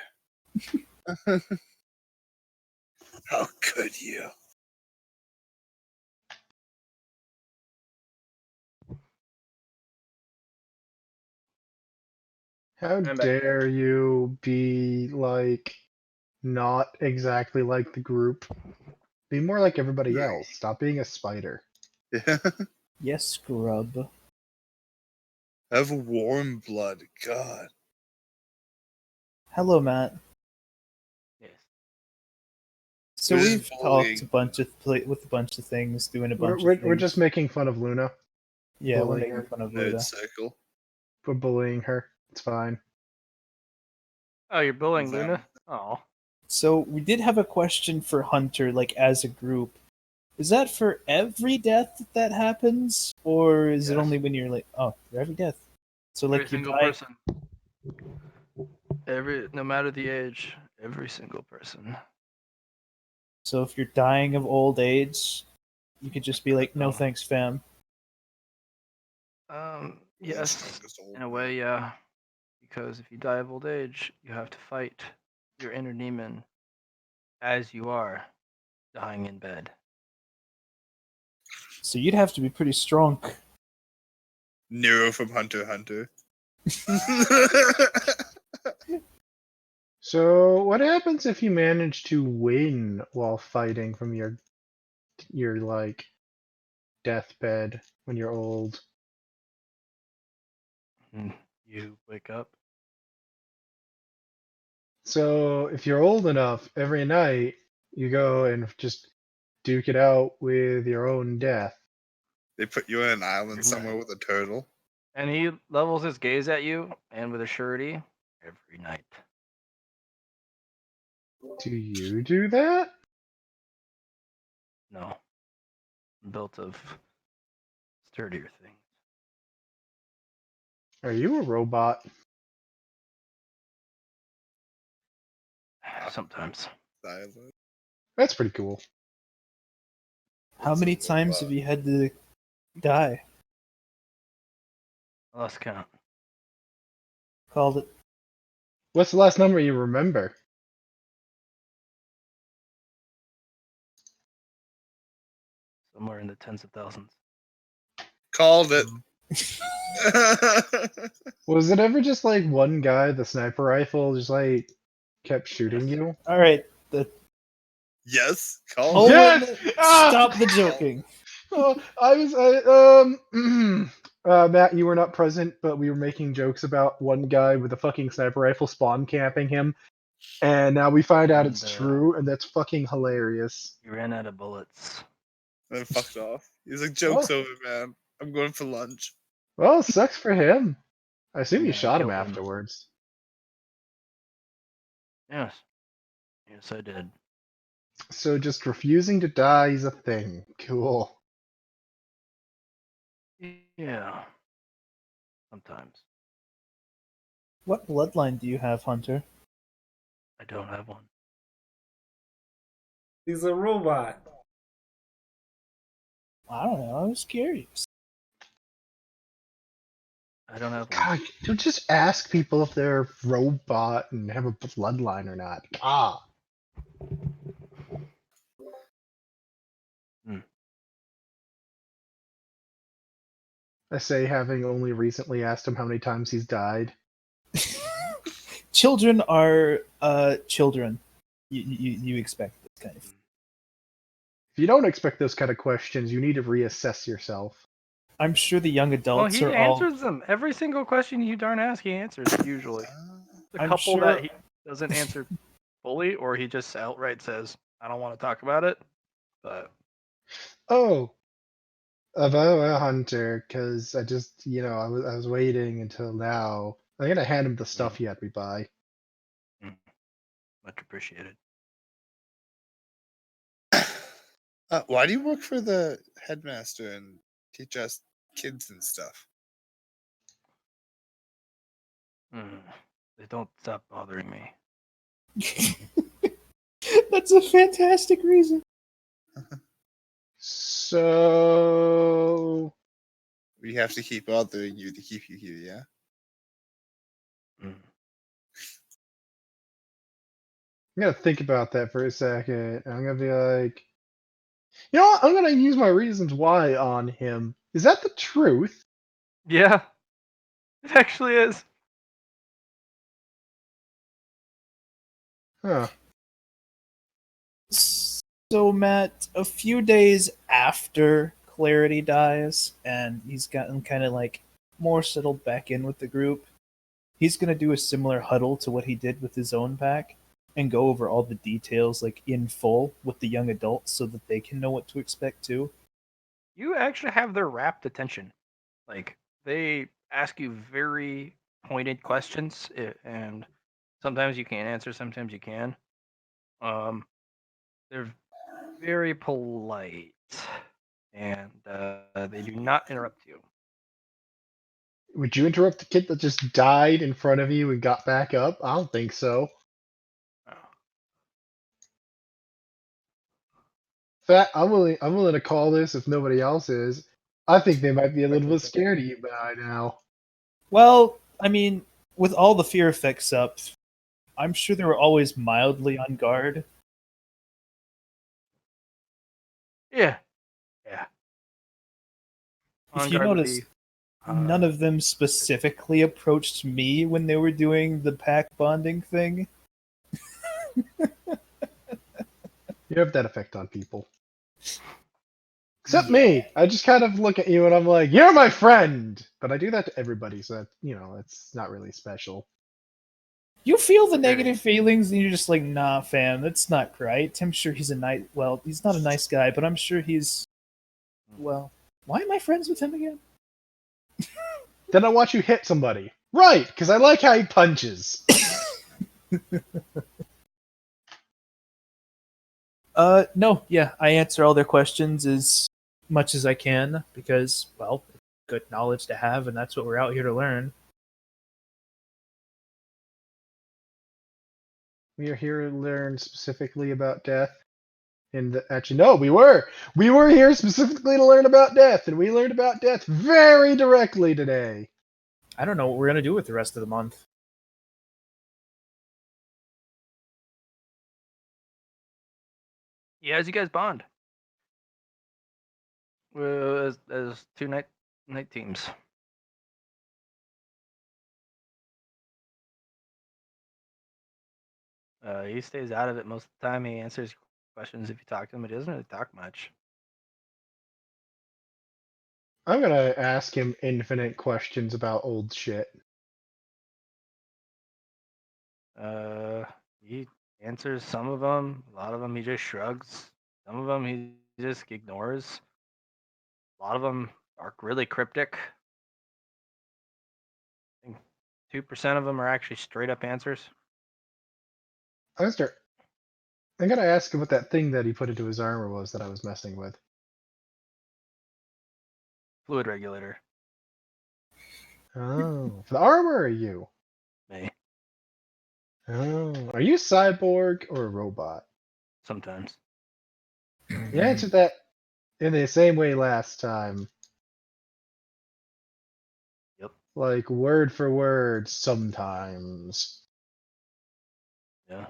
How could you? How I'm back. dare you be like not exactly like the group? Be more like everybody else. Stop being a spider. Yeah. Yes, scrub. Have warm blood. God. Hello, Matt. Yes. So We're just we've bullying. talked with a bunch of things, doing a We're, bunch we're, of things. we're just making fun of Luna. yeah, we're bullying making her. fun of Nerd Luda. cycle. We're bullying her. It's fine. Oh, you're bullying Them. Luna? Oh. So we did have a question for Hunter, like as a group. Is that for every death that happens, or is it Yes. only when you're like, oh, for every death? So Every like you single die. person. No matter the age, every single person. So if you're dying of old age, you could just be like, no thanks, fam. The Yes, strongest old in a man. way, yeah. Because if you die of old age, you have to fight your inner demon as you are dying in bed. So you'd have to be pretty strong. Nero from Hunter x Hunter. So, what happens if you manage to win while fighting from your like deathbed when you're old? And you wake up. So, if you're old enough, every night you go and just duke it out with your own death. They put you on an island Every somewhere night. with a turtle. And he levels his gaze at you, and with a surety, every night. Do you do that? No. I'm built of sturdier things. Are you a robot? Sometimes. Silent. That's pretty cool. How It's a many robot. times have you had to die? I lost count. Called it. What's the last number you remember? Somewhere in the tens of thousands. Called it. Was it ever just like one guy, the sniper rifle, just like kept shooting Yes. you? All right. The Yes, called Oh, it. Yes! Ah! stop the joking. Matt, you were not present, but we were making jokes about one guy with a fucking sniper rifle spawn camping him, and now we find out it's And, true, and that's fucking hilarious. You ran out of bullets. And then fucked off. He's like, Oh. joke's over, man. I'm going for lunch. Well, sucks for him. I assume And you then I shot him killed him. afterwards. Yes. Yes, I did. So just refusing to die is a thing. Cool. Yeah. Sometimes. What bloodline do you have, Hunter? I don't have one. He's a robot. I don't know. I was curious. I don't have one. God, you just ask people if they're a robot and have a bloodline or not. Ah. Hmm. I say, having only recently asked him how many times he's died. Children are children. You expect this kind of thing. If you don't expect those kind of questions, you need to reassess yourself. I'm sure the young Well, adults he are all. answers them. Every single question you darn ask, he answers usually. The I'm couple sure- that he doesn't answer fully, or he just outright says, "I don't want to talk about it." But Oh, about a hunter, because I just, I was waiting until now. I'm gonna hand him the stuff he had me buy. much appreciated. Why do you work for the headmaster and teach us kids and stuff? They don't stop bothering me. That's a fantastic reason. So, We have to keep bothering you to keep you here, yeah? Mm. I'm gonna think about that for a second. I'm gonna be like, you know what? I'm gonna use my reasons why on him. Is that the truth? Yeah, it actually is. Huh. So, Matt, a few days after Clarity dies, and he's gotten kind of like more settled back in with the group, he's going to do a similar huddle to what he did with his own pack and go over all the details like in full with the young adults so that they can know what to expect too. You actually have their rapt attention. Like, they ask you very pointed questions, and sometimes you can't answer, sometimes you can. They're very polite, and they do not interrupt you. Would you interrupt the kid that just died in front of you and got back up? I don't think so. Oh. In fact, I'm willing to call this if nobody else is. I think they might be a little bit scared of you by now. Well, I mean, with all the fear effects up, I'm sure they were always mildly on guard. Yeah. Yeah. If On you guard would notice, be, none of them specifically approached me when they were doing the pack bonding thing. You have that effect on people. Except me. I just kind of look at you and I'm like, you're my friend! But I do that to everybody, so that, it's not really special. You feel the negative feelings, and you're just like, nah, fam, that's not right. I'm sure he's a nice. Well, he's not a nice guy, but I'm sure he's. Well, why am I friends with him again? Then I watch you hit somebody. Right, because I like how he punches. No, yeah, I answer all their questions as much as I can because, well, good knowledge to have, and that's what we're out here to learn. We are here to learn specifically about death. Actually, no, we were here specifically to learn about death, and we learned about death very directly today. I don't know what we're gonna do with the rest of the month. Yeah, as you guys bond. As two night teams. He stays out of it most of the time. He answers questions if you talk to him. He doesn't really talk much. I'm gonna ask him infinite questions about old shit. He answers some of them. A lot of them he just shrugs. Some of them he just ignores. A lot of them are really cryptic. I think 2% of them are actually straight up answers. I'm gonna ask him what that thing that he put into his armor was that I was messing with. Fluid regulator. Oh, for the armor or you? Me. Oh, are you cyborg or a robot? Sometimes. You answered that in the same way last time. Yep. Like word for word, sometimes. Yeah.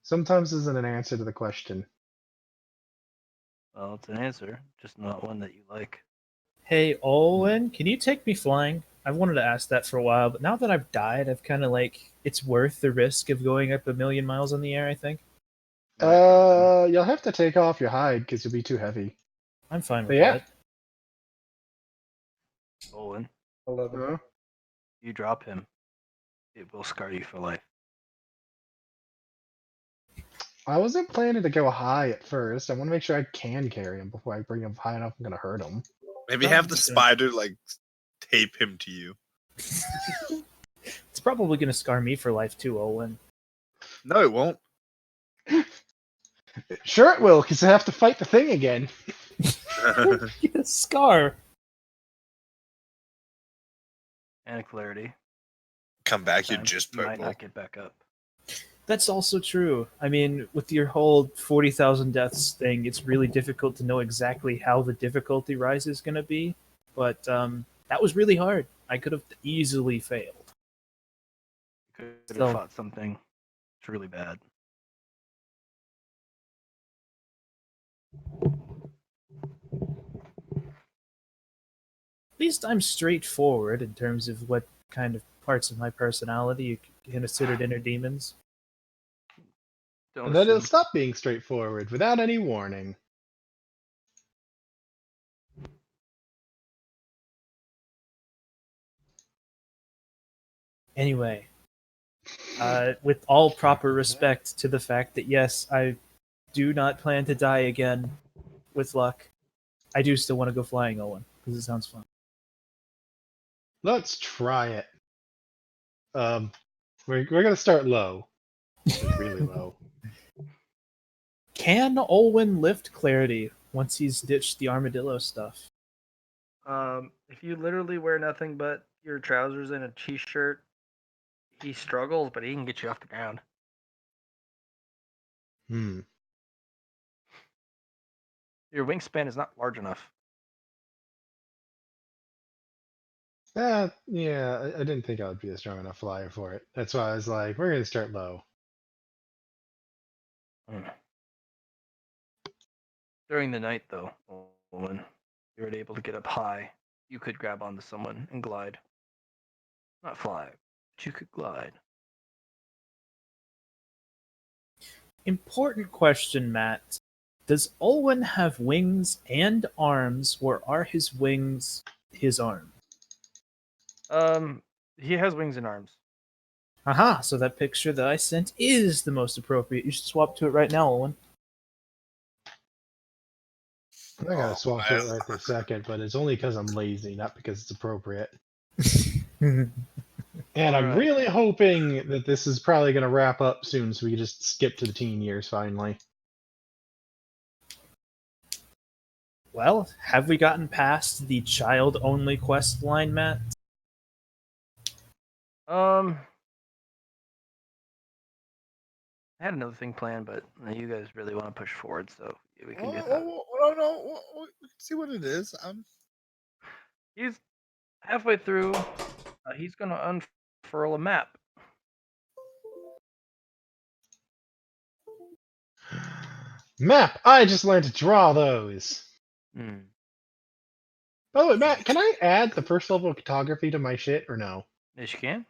Sometimes isn't an answer to the question. Well, it's an answer, just not one that you like. Hey, Olwen, can you take me flying? I've wanted to ask that for a while, but now that I've died, I've kind of like it's worth the risk of going up 1,000,000 miles in the air. I think You'll have to take off your hide because you'll be too heavy. I'm fine But with yeah. that. Owen, 11. Huh? you drop him, it will scar you for life. I wasn't planning to go high at first. I want to make sure I can carry him before I bring him high enough I'm gonna hurt him. Maybe have the spider like tape him to you. It's probably going to scar me for life too, Olwen. No, it won't. Sure it will, because I have to fight the thing again. Get a scar. And clarity. Come back, you're Time just you might purple. not get back up. That's also true. I mean, with your whole 40,000 deaths thing, it's really difficult to know exactly how the difficulty rise is going to be. But that was really hard. I could have easily failed. You could Still. have fought something truly bad. At least I'm straightforward in terms of what kind of parts of my personality you considered inner demons. Don't And then it'll assume. stop being straightforward without any warning. Anyway, with all proper respect to the fact that yes, I do not plan to die again with luck, I do still want to go flying, Owen, because it sounds fun. Let's try it. We're gonna start low. Like really low. Can Olwen lift clarity once he's ditched the armadillo stuff? If you literally wear nothing but your trousers and a t-shirt, he struggles, but he can get you off the ground. Hmm. Your wingspan is not large enough. Yeah, I didn't think I would be a strong enough flyer for it. That's why I was like, we're gonna start low. During the night, though, when you were able to get up high, you could grab onto someone and glide. Not fly, but you could glide. Important question, Matt. Does Olwen have wings and arms, or are his wings his arms? He has wings and arms. Aha, so that picture that I sent is the most appropriate. You should swap to it right now, Olwen. I gotta Oh, swap to it man. right this second, but it's only because I'm lazy, not because it's appropriate. And I'm Alright. really hoping that this is probably gonna wrap up soon, so we can just skip to the teen years finally. Well, have we gotten past the child-only quest line, Matt? I had another thing planned, but you guys really want to push forward, so we can do that. No, we can see what it is. He's halfway through. He's gonna unfurl a map. Map. I just learned to draw those. Hmm. By the way, Matt, can I add the first level of photography to my shit or no? Yes, you can.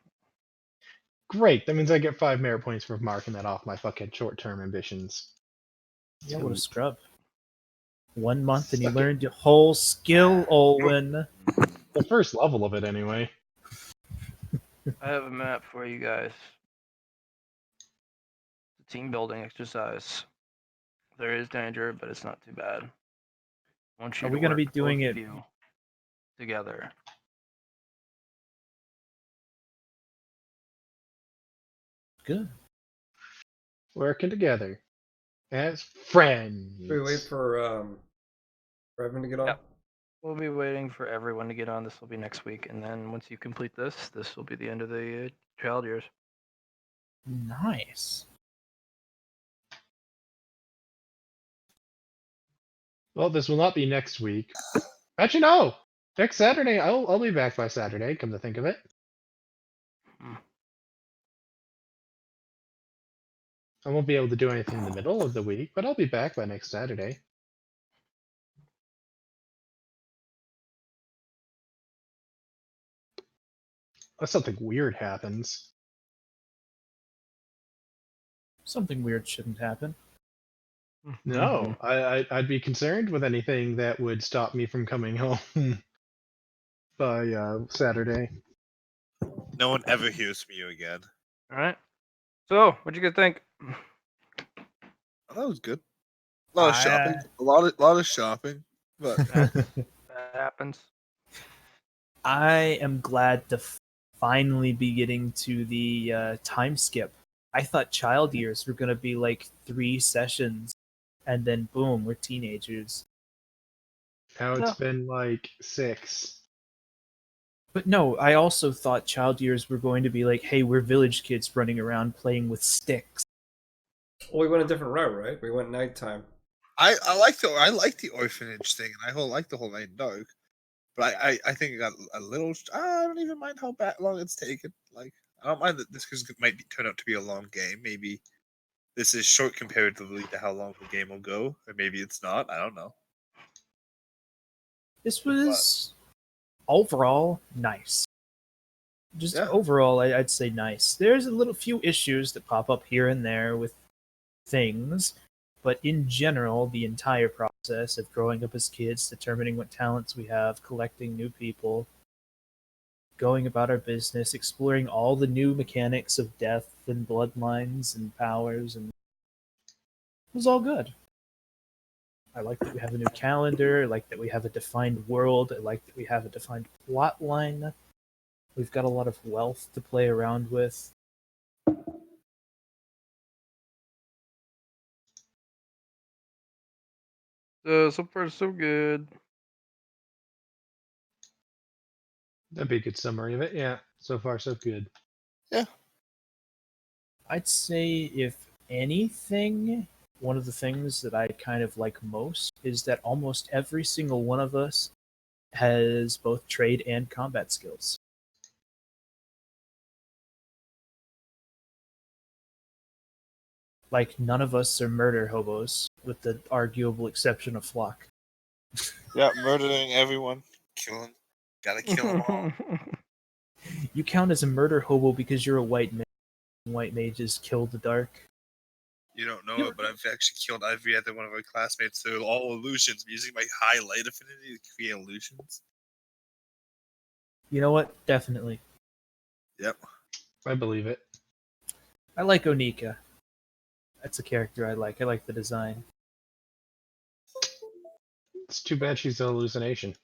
Great. That means I get 5 merit points for marking that off my fucking short-term ambitions. Yeah, what a scrub. 1 month and you Suck it. learned your whole skill, Olwen. The first level of it, anyway. I have a map for you guys. It's a team building exercise. There is danger, but it's not too bad. I want you Are to we gonna work, be doing both it- of you, together. Good. Working together as friends. We wait for Evan to get on. Yep. We'll be waiting for everyone to get on. This will be next week, and then once you complete this will be the end of the child years. Nice. Well, this will not be next week. Actually, no. Next Saturday, I'll be back by Saturday. Come to think of it, Hmm. I won't be able to do anything in the middle of the week, but I'll be back by next Saturday. Unless something weird happens. Something weird shouldn't happen. No, I'd be concerned with anything that would stop me from coming home by Saturday. No one ever hears from you again. All right. So, what'd you guys think? Oh, that was good. A lot of shopping. A lot of shopping. But That happens. I am glad to finally be getting to the time skip. I thought child years were going to be like 3 sessions, and then boom, we're teenagers. Now it's No. been like 6. But no, I also thought child years were going to be like, hey, we're village kids running around playing with sticks. Well, we went a different route, right? We went nighttime. I like the orphanage thing, and I like the whole night in dark. But I think it got a little. I don't even mind how long it's taken. Like I don't mind that this might turn out to be a long game. Maybe this is short comparatively to how long the game will go, or maybe it's not. I don't know. This was overall nice. Just Yeah. overall, I'd say nice. There's a little few issues that pop up here and there with things, but in general, the entire process of growing up as kids, determining what talents we have, collecting new people, going about our business, exploring all the new mechanics of death and bloodlines and powers, and it was all good. I like that we have a new calendar. I like that we have a defined world. I like that we have a defined plot line. We've got a lot of wealth to play around with. So far, so good. That'd be a good summary of it. Yeah, so far so good. I'd say, if anything, one of the things that I kind of like most is that almost every single one of us has both trade and combat skills. Like, none of us are murder hobos, with the arguable exception of Flock. Yeah, murdering everyone, killing, gotta kill them all. You count as a murder hobo because you're a white mage. White mages kill the dark. You don't know it, but I've actually killed every other one of our classmates. They're all illusions. I'm using my high light affinity to create illusions. You know what? Definitely. Yep. I believe it. I like Onika. That's a character I like. I like the design. It's too bad she's an hallucination.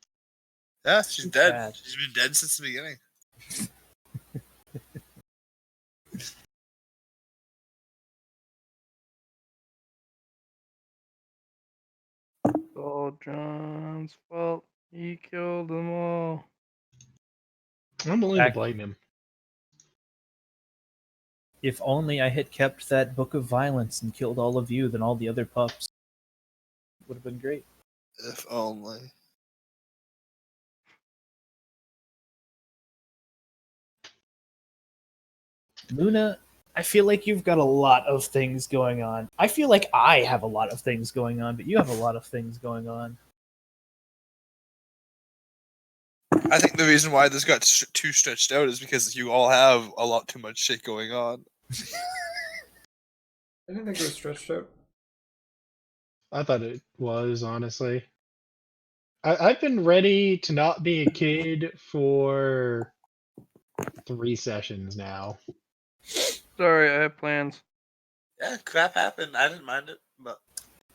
Yeah, she's Too dead. bad. She's been dead since the beginning. All John's fault. He killed them all. I'm willing to Back- blame him. If only I had kept that book of violence and killed all of you, then all the other pups. Would have been great. If only. Luna, I feel like you've got a lot of things going on. I feel like I have a lot of things going on, but you have a lot of things going on. I think the reason why this got too stretched out is because you all have a lot too much shit going on. I didn't think it was stretched out. I thought it was, honestly. I've been ready to not be a kid for 3 sessions now. Sorry, I have plans. Yeah, crap happened. I didn't mind it, but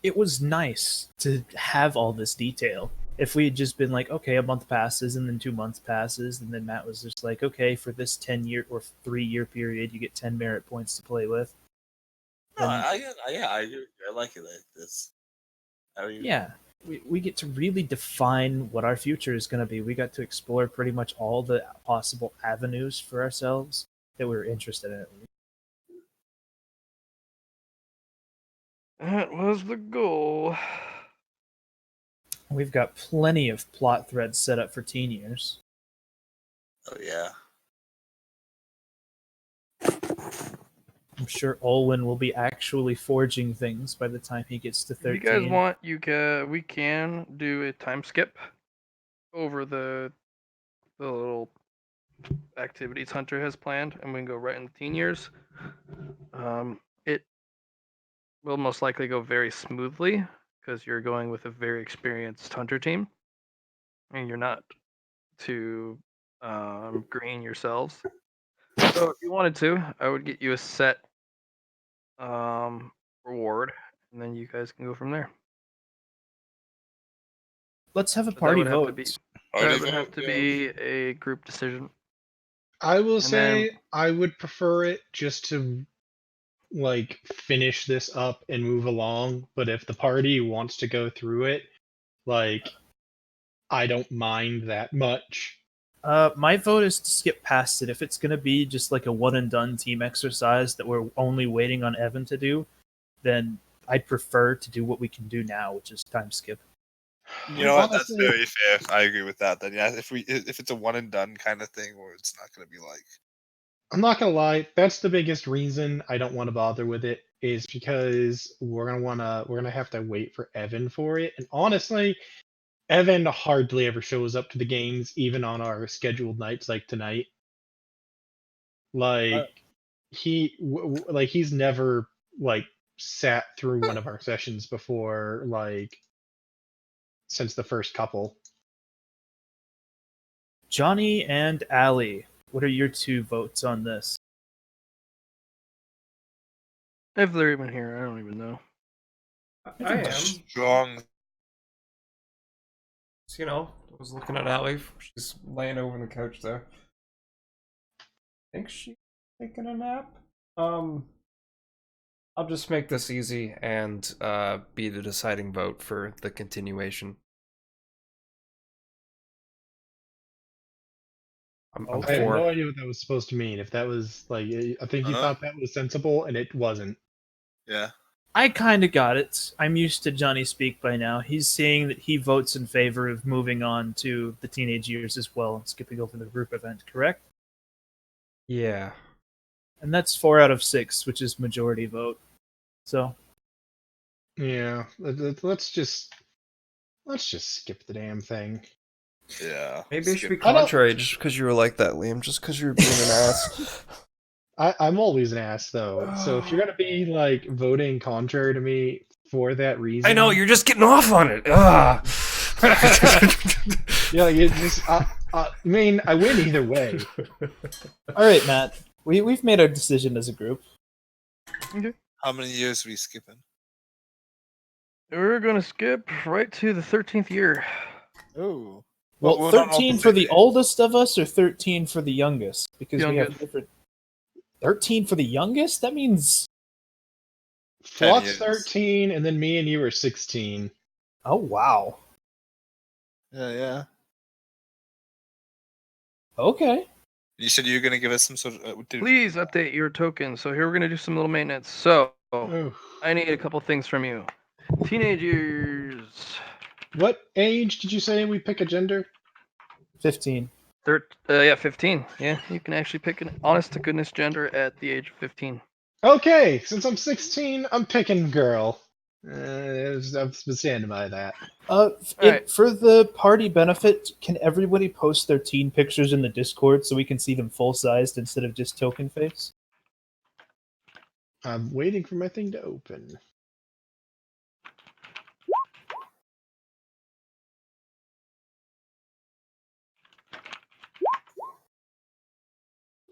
It was nice to have all this detail. If we had just been like, okay, a month passes and then 2 months passes, and then Matt was just like, okay, for this 10-year or 3-year period, you get 10 merit points to play with. no, Then, I like it like this. yeah, we get to really define what our future is going to be. We got to explore pretty much all the possible avenues for ourselves that we were interested in. That was the goal. We've got plenty of plot threads set up for teen years. Oh yeah. I'm sure Olwen will be actually forging things by the time he gets to 13. If you guys want, we can do a time skip over the little activities Hunter has planned, and we can go right in the teen years. It will most likely go very smoothly because you're going with a very experienced Hunter team, and you're not too green yourselves. So if you wanted to, I would get you a set reward, and then you guys can go from there. Let's have a But party that would vote. have to be that would have to be a group decision. I will And say then- I would prefer it just to like finish this up and move along, but if the party wants to go through it, like I don't mind that much. My vote is to skip past it. If it's going to be just like a one and done team exercise that we're only waiting on Evan to do, then I'd prefer to do what we can do now, which is time skip. You know what? That's Honestly, very fair. I agree with that. Then yeah, if it's a one and done kind of thing, where it's not going to be like. I'm not gonna lie, that's the biggest reason I don't want to bother with it, is because we're gonna have to wait for Evan for it. And honestly, Evan hardly ever shows up to the games, even on our scheduled nights like tonight. Like he's never like sat through one of our sessions before, like since the first couple. Johnny and Allie, what are your 2 votes on this? If they're even here, I don't even know. I am. Strong. So, you know, I was looking at Allie. She's laying over on the couch there. I think she's taking a nap. I'll just make this easy and be the deciding vote for the continuation. I'm I have for. no idea what that was supposed to mean. If that was like, I think you thought that was sensible, and it wasn't. Yeah. I kind of got it. I'm used to Johnny speak by now. He's saying that he votes in favor of moving on to the teenage years as well and skipping over the group event, correct? Yeah. And that's 4 out of 6, which is majority vote. So Yeah, let's just skip the damn thing. Yeah. Maybe it should be I don't- contrary just because you were like that, Liam. Just because you were being an ass. I'm always an ass though, so if you're gonna be like voting contrary to me for that reason, I know, you're just getting off on it. Ah. yeah, you just I mean, I win either way. all right, Matt. We've made our decision as a group. How many years are we skipping? We're gonna skip right to the 13th year. Oh. Well, we're not all 13 for the completely- oldest of us or 13 for the youngest? Because we have Youngest. different. 13 for the youngest? That means. 10 Flock's years. 13, and then me and you are 16. Oh, wow. Yeah. Okay. You said you were gonna give us some sort of. Please update your token. So here we're gonna do some little maintenance. So Oh. I need a couple things from you. Teenage years. What age did you say we pick a gender? 15. Yeah, 15. Yeah, you can actually pick an honest to goodness gender at the age of 15. Okay, since I'm 16, I'm picking girl. I'm standing by that. Alright. For the party benefit, can everybody post their teen pictures in the Discord so we can see them full-sized instead of just token face? I'm waiting for my thing to open.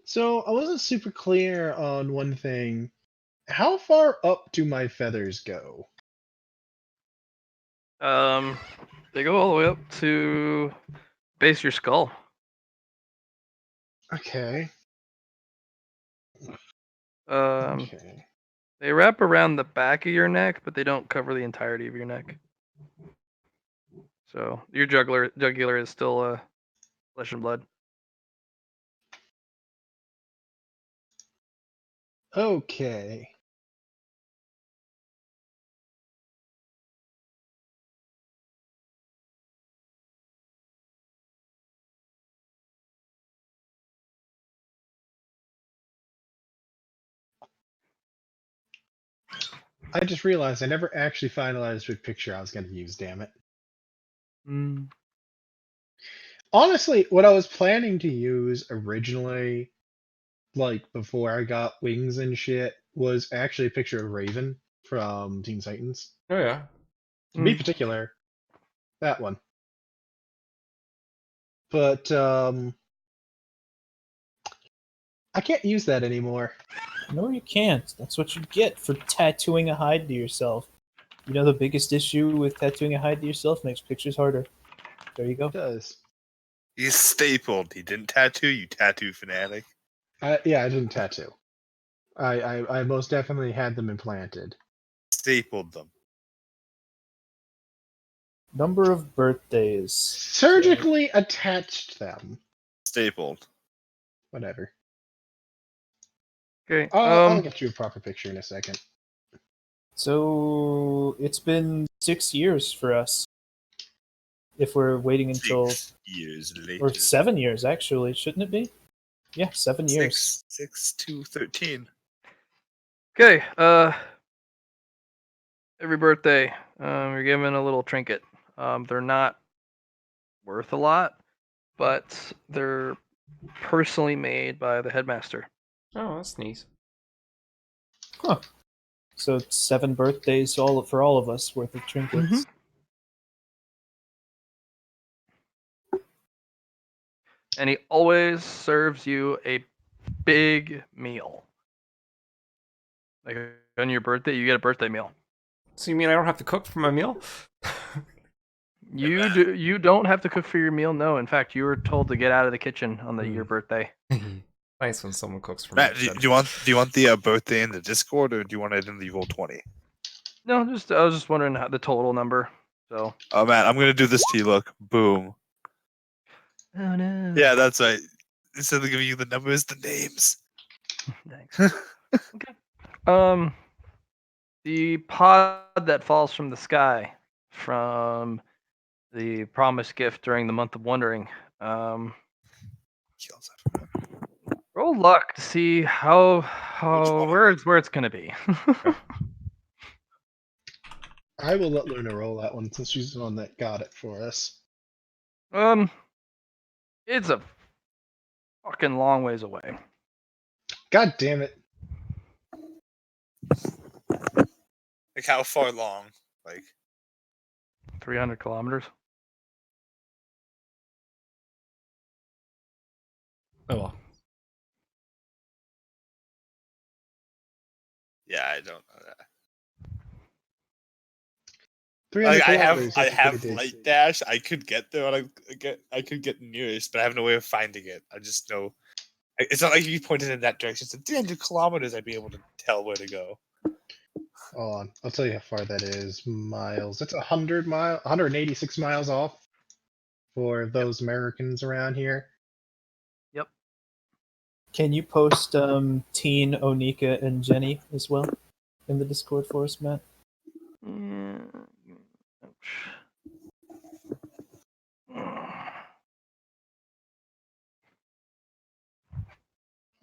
So I wasn't super clear on one thing. How far up do my feathers go? They go all the way up to base your skull. Okay. Okay. They wrap around the back of your neck, but they don't cover the entirety of your neck. So your jugular is still flesh and blood. Okay. I just realized I never actually finalized which picture I was going to use, damn it. Honestly, what I was planning to use originally, like before I got wings and shit, was actually a picture of Raven from Teen Titans. Oh yeah. To be particular, that one. But I can't use that anymore. No, you can't. That's what you get for tattooing a hide to yourself. You know the biggest issue with tattooing a hide to yourself makes pictures harder. There you go. It does. He's stapled. He didn't tattoo. You tattoo fanatic. Yeah, I didn't tattoo. I most definitely had them implanted. Stapled them. Number of birthdays. Surgically attached them. Stapled. Whatever. Okay. I'll get you a proper picture in a second. So it's been 6 years for us. If we're waiting until 6 years later. or 7 years, actually, shouldn't it be? Yeah, 7 years. 6 to 13. Okay. Every birthday, you're given a little trinket. They're not worth a lot, but they're personally made by the headmaster. Oh, that's neat. Huh. So it's 7 birthdays for all of us worth of trinkets. And he always serves you a big meal. Like on your birthday, you get a birthday meal. So you mean I don't have to cook for my meal? You don't have to cook for your meal. No, in fact, you were told to get out of the kitchen on your birthday. Nice when someone cooks for Matt, me. do you want the birthday in the Discord, or do you want it in the Roll20? No, I was just wondering the total number. So. Oh man, I'm gonna do this to you. Look, boom. Oh no. Yeah, that's right. Instead of giving you the numbers, the names. Thanks. Okay. The pod that falls from the sky from the promised gift during the month of wondering. Roll luck to see how where it's gonna be. I will let Luna roll that one since she's the one that got it for us. It's a fucking long ways away. God damn it. Like how far long? Like 300 kilometers. Oh well. yeah, I don't know that. 300 Like, I kilometers, that's a have pretty light big- dash. I could get there. I could get nearest, but I have no way of finding it. I just know. It's not like if you pointed in that direction. It's 300 kilometers. I'd be able to tell where to go. Hold on, I'll tell you how far that is. Miles. It's 186 miles off for those Americans around here. Yep. Can you post Teen, Onika, and Jenny as well in the Discord for us, Matt? Yeah.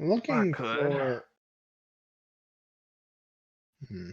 I'm looking could. for. Hmm.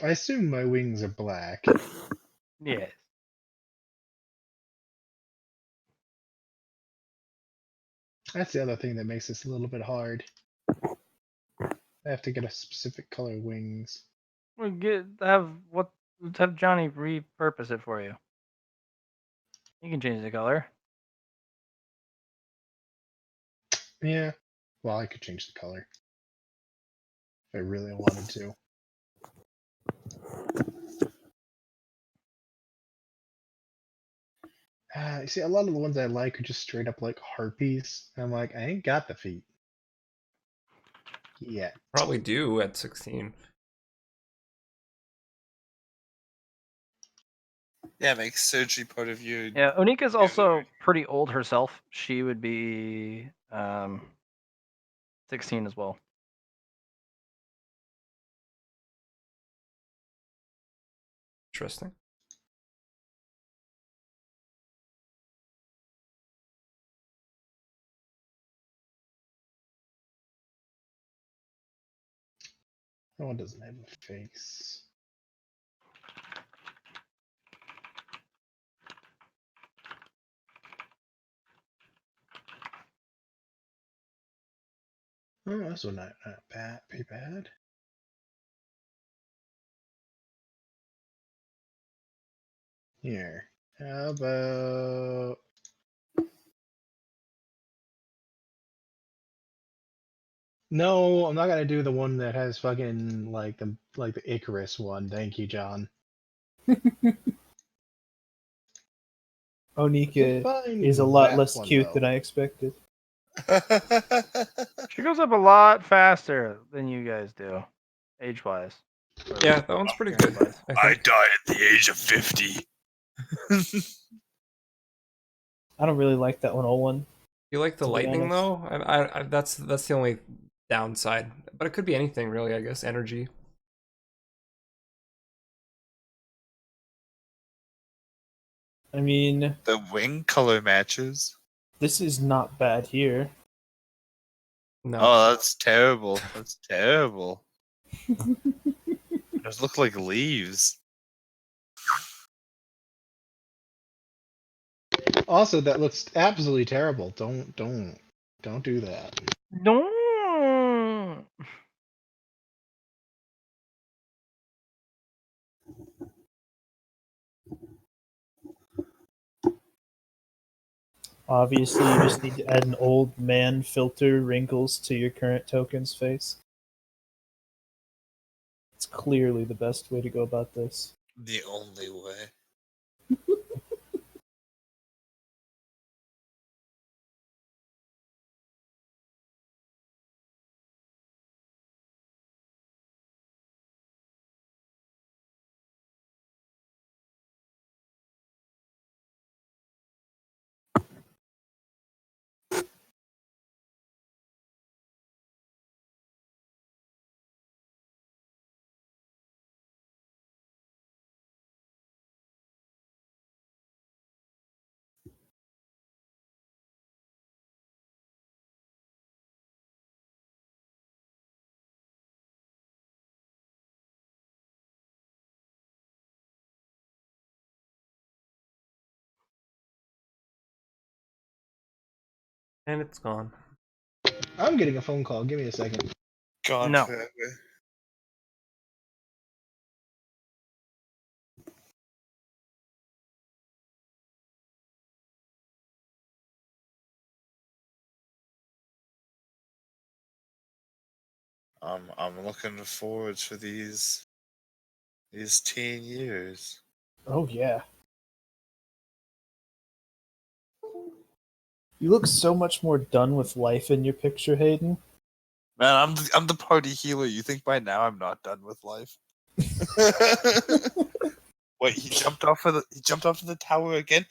I assume my wings are black. Yes. That's the other thing that makes this a little bit hard. I have to get a specific color wings. We'll let's have Johnny repurpose it for you. You can change the color. Yeah. Well, I could change the color if I really wanted to. You see, a lot of the ones I like are just straight up like harpies. And I'm like, I ain't got the feet. Yeah. Probably do at 16. Yeah, make surgery part of your. Yeah, Onika's also pretty old herself. She would be 16 as well. Interesting. That one doesn't have a face. Oh, that's not bad. Pretty bad. Here. How about no, I'm not gonna do the one that has fucking like the Icarus one. Thank you, John. Onika Find is a lot that less one, cute though. than I expected. She goes up a lot faster than you guys do, age-wise. Yeah, that one's pretty good. appearance-wise. I I think. died at the age of 50. I don't really like that one, Olwen. You like the To be lightning honest. though? That's the only downside. But it could be anything really, I guess. Energy. I mean, The wing color matches. this is not bad here. No. Oh, that's terrible. That's terrible. Those look like leaves. Also, that looks absolutely terrible. Don't do that. No. Obviously, you just need to add an old man filter wrinkles to your current token's face. It's clearly the best way to go about this. The only way. And it's gone. I'm getting a phone call. Give me a second. Gone No. forever. I'm looking forward to these teen years. Oh yeah. You look so much more done with life in your picture, Hayden. Man, I'm the party healer. You think by now I'm not done with life? Wait, he jumped off of the tower again.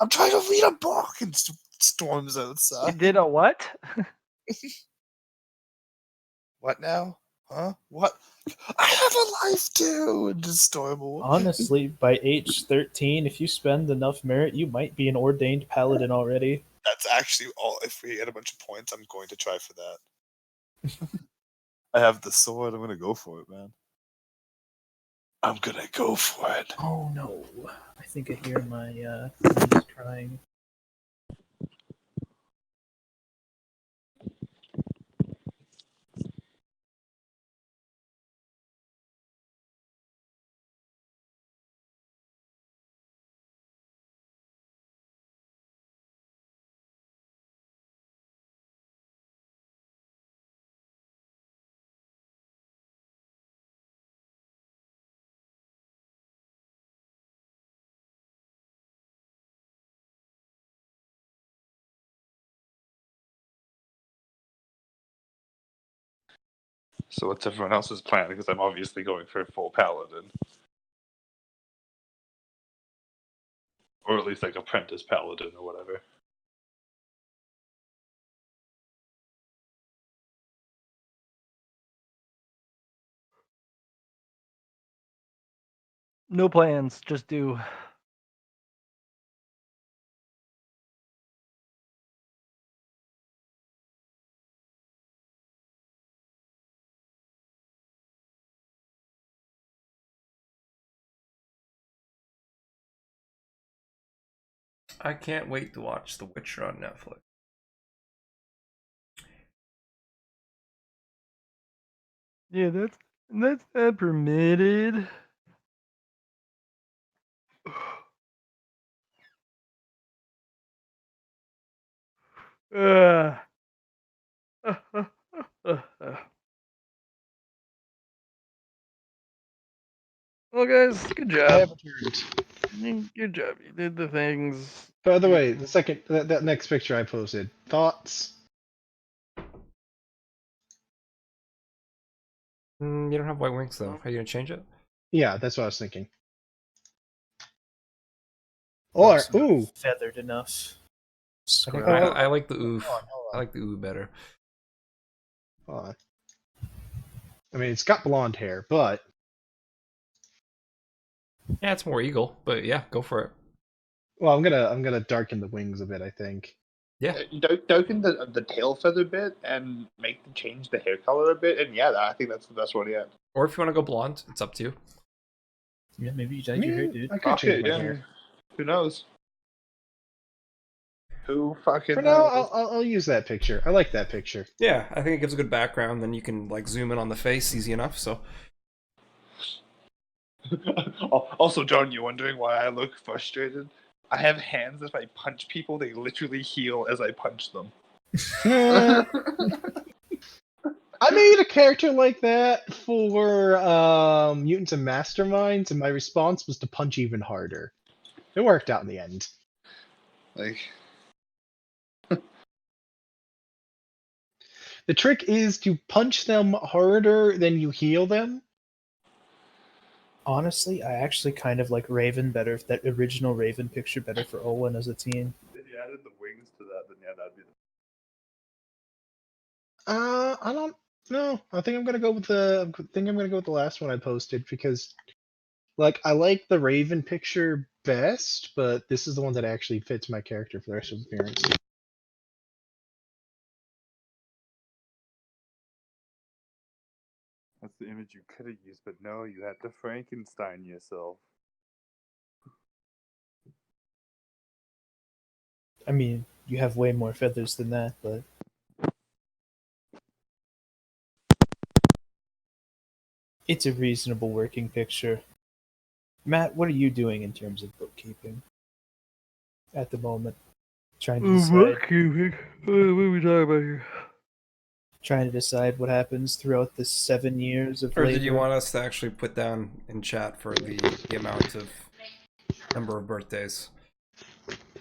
I'm trying to read a book and storms You outside. did a what? What now? Huh? What? I have a life too! And just storm away. Honestly, by age 13, if you spend enough merit, you might be an ordained paladin already. That's actually all. If we get a bunch of points, I'm going to try for that. I have the sword. I'm gonna go for it, man. I'm gonna go for it. Oh no. I think I hear my niece crying. So what's everyone else's plan? Because I'm obviously going for full paladin. Or at least like apprentice paladin or whatever. No plans, just do. I can't wait to watch The Witcher on Netflix. Yeah, that's not permitted. Uh. Well, guys, good I job. have returned. Good job. You did the things. By the way, that next picture I posted. Thoughts? You don't have white wings though. Are you gonna change it? Yeah, that's what I was thinking. You're Or also not ooh, feathered enough. I think Scrub. I like the oof. hold I on. like the ooh better. Hold on. I mean, it's got blonde hair, but Yeah, it's more eagle, but yeah, go for it. well, I'm gonna darken the wings a bit. I think. Yeah. Darken the tail feather bit and change the hair color a bit, and yeah, I think that's the best one yet. Or if you want to go blonde, it's up to you. Yeah, maybe you dyed your hair, Yeah, dude. I could change my yeah. hair. Who knows? Who fucking For now, knows? I'll use that picture. I like that picture. Yeah, I think it gives a good background. Then you can like zoom in on the face easy enough. So Also, John, you wondering why I look frustrated? I have hands. If I punch people, they literally heal as I punch them. I made a character like that for Mutants and Masterminds, and my response was to punch even harder. It worked out in the end. Like, The trick is to punch them harder than you heal them. Honestly, I actually kind of like Raven better, that original Raven picture better for Olin as a teen. if you added the wings to that, then yeah, that'd be I don't know. I think I'm gonna go with the last one I posted because, like, I like the Raven picture best, but this is the one that actually fits my character for the rest of the appearance. That's the image you could have used, but no, you had to Frankenstein yourself. I mean, you have way more feathers than that, but it's a reasonable working picture. Matt, what are you doing in terms of bookkeeping at the moment? Trying to decide. What are we talking about here? trying to decide what happens throughout the 7 years of Or labor. did you want us to actually put down in chat for the amount of number of birthdays?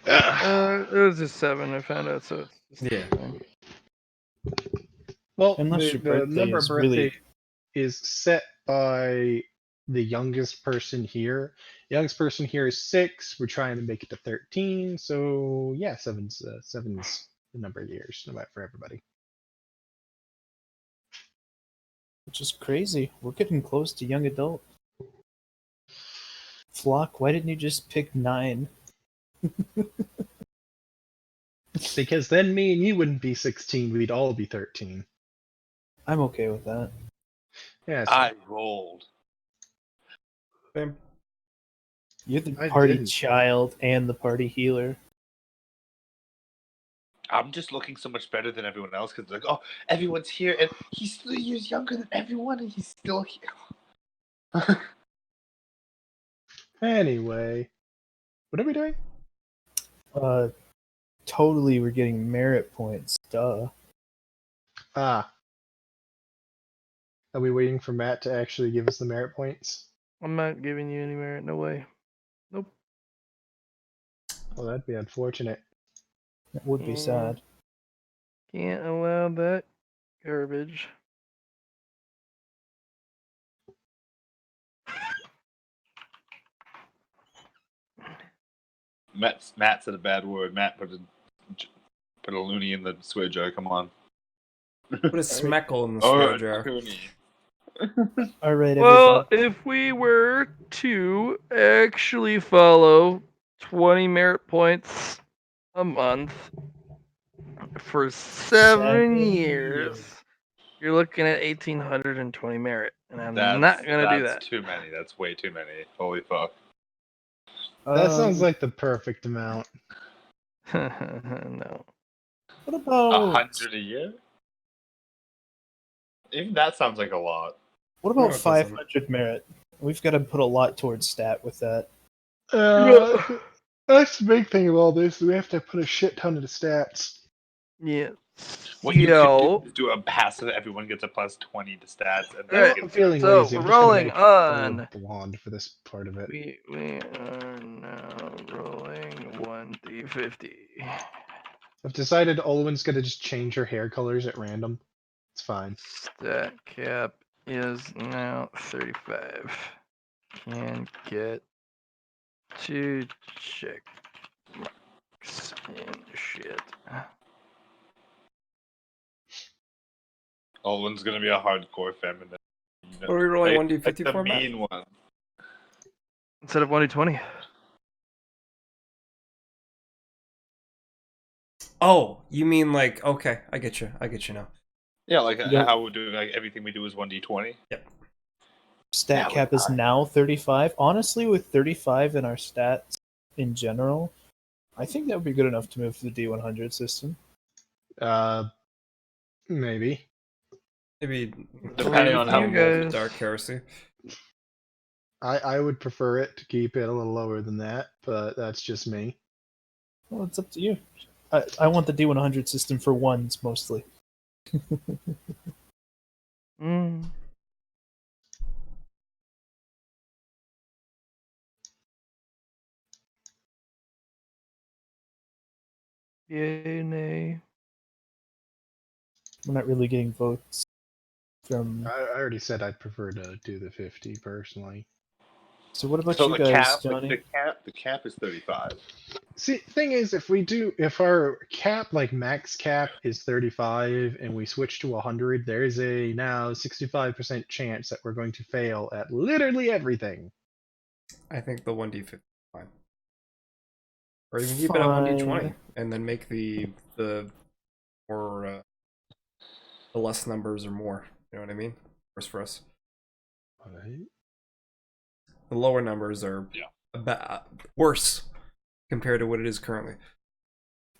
It was just 7. I found out, so it's just Yeah. fine. Well, Unless your the birthday number of is birthday really- is set by the youngest person here. The youngest person here is 6. We're trying to make it to 13. So yeah, seven's the number of years, no matter for everybody. Which is crazy. We're getting close to young adult. Flock, why didn't you just pick 9? Because then me and you wouldn't be 16. We'd all be 13. I'm okay with that. Yeah, that's I fine. rolled. Same. You're the I party didn't. child and the party healer. I'm just looking so much better than everyone else because like, oh, everyone's here and he's 3 years younger than everyone and he's still here. Anyway, what are we doing? Totally we're getting merit points. Duh. Ah, are we waiting for Matt to actually give us the merit points? I'm not giving you any merit. No way. Nope. Well, that'd be unfortunate. That would be sad. Can't allow that garbage. Matt said a bad word. Matt put a loony in the swear jar. Come on. Put a smeckle in the Oh, swear jar. Cooney. Alright, Well, everybody. if we were to actually follow 20 merit points a month for 7 years, you're looking at 1,820 merit, and I'm not gonna do that. That's too many. That's way too many. Holy fuck. That sounds like the perfect amount. No. What about 100 a year? Even that sounds like a lot. what No, about it doesn't. 500 merit? We've got to put a lot towards stat with that. That's the big thing of all this. We have to put a shit ton of the stats. Yeah. What you could Yo. do is do a passive. Everyone gets a plus 20 to stats, and Well, Alright, I'm feeling so lazy. I'm we're just gonna rolling make color on. blonde for this part of it. We are now rolling 1d50. I've decided Olwen's gonna just change her hair colors at random. It's fine. Stat cap is now 35. Can get 2 check marks and shit. Olwen's gonna be a hardcore feminist. What are we rolling Like 1d50 the for, Matt? mean one. Instead of 1d20. Oh, you mean like, okay, I get you now. Yeah, like Yeah. how we're doing. Like everything we do is 1d20. Stat That cap was is high. now 35. Honestly, with 35 in our stats in general, I think that would be good enough to move to the D100 system. Maybe. Maybe Depending on how you much guys. Dark Heresy. I would prefer it to keep it a little lower than that, but that's just me. Well, it's up to you. I want the D100 system for ones mostly. Mm. Yay, nay. We're not really getting votes from. I already said I'd prefer to do the 50 personally. So what about So you the guys, cap, Johnny? the cap is 35. See, thing is, if our cap, like max cap, is 35 and we switch to 100, there is a now 65% chance that we're going to fail at literally everything. I think the 1d50 is fine. Or even keep it at 1d20 and then make the more the less numbers or more. You know what I mean? Worse for us. Alright. The lower numbers are worse compared to what it is currently.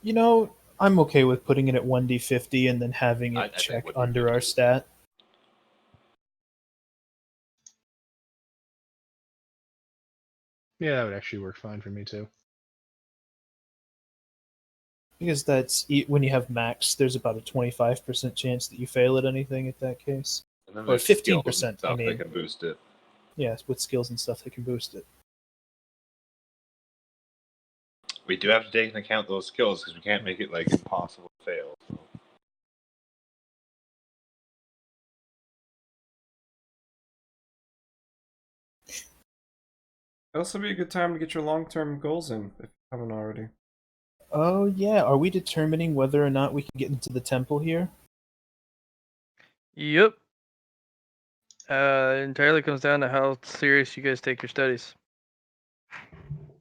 You know, I'm okay with putting it at 1d50 and then having it I think check 1d50 under our is- stat. Yeah, that would actually work fine for me too. Because when you have max, there's about a 25% chance that you fail at anything at that case. And then Or there's skills 15%, and stuff I mean. that can boost it. Yeah, with skills and stuff that can boost it. We do have to take into account those skills because we can't make it like impossible to fail. So. It'll also be a good time to get your long-term goals in if you haven't already. Oh yeah, are we determining whether or not we can get into the temple here? Yep. Entirely comes down to how serious you guys take your studies.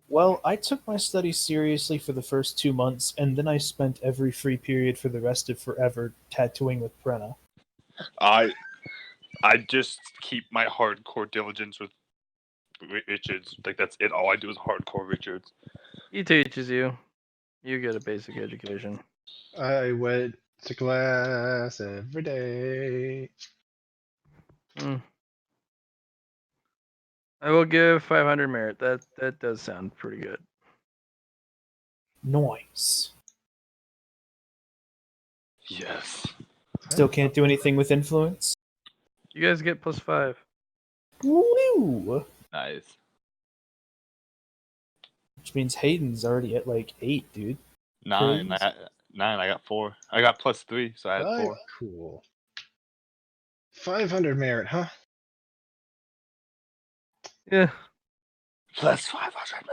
Well, I took my studies seriously for the first 2 months, and then I spent every free period for the rest of forever tattooing with Brenna. I just keep my hardcore diligence with Richards. Like that's it. All I do is hardcore Richards. He teaches you. You get a basic education. I went to class every day. I will give 500 merit. That does sound pretty good. Nice. Yes. Still can't do anything with influence? You guys get +5. Woo! Nice. Which means Hayden's already at like 8, dude. 9. Crazy. I got 4. I got +3, so I had 4. Cool. 500 merit, huh? Yeah. Plus 500.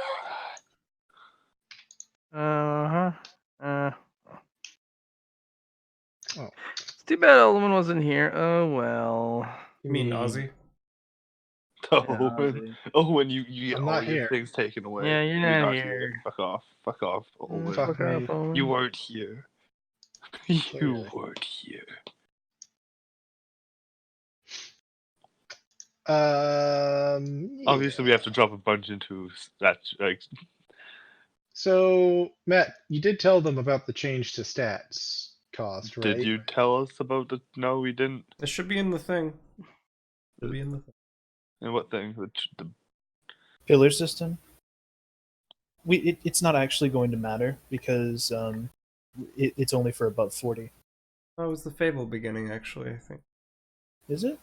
Oh. It's too bad Element wasn't here. Oh well. You mean Ozzy? When you get I'm all not your here. things taken away. Yeah, you're not here. Fuck off. Fuck off. Owen. Fuck me. off, Owen. You weren't here. You Clearly. weren't here. Obviously, we have to drop a bunch into that. Like, So, Matt, you did tell them about the change to stats cost, right? did you tell us about the? No, we didn't. It should be in the thing. It'll be in the thing. And what thing? The Pillar system? It's not actually going to matter because it's only for above 40. That was the Fable beginning, actually, I think. Is it?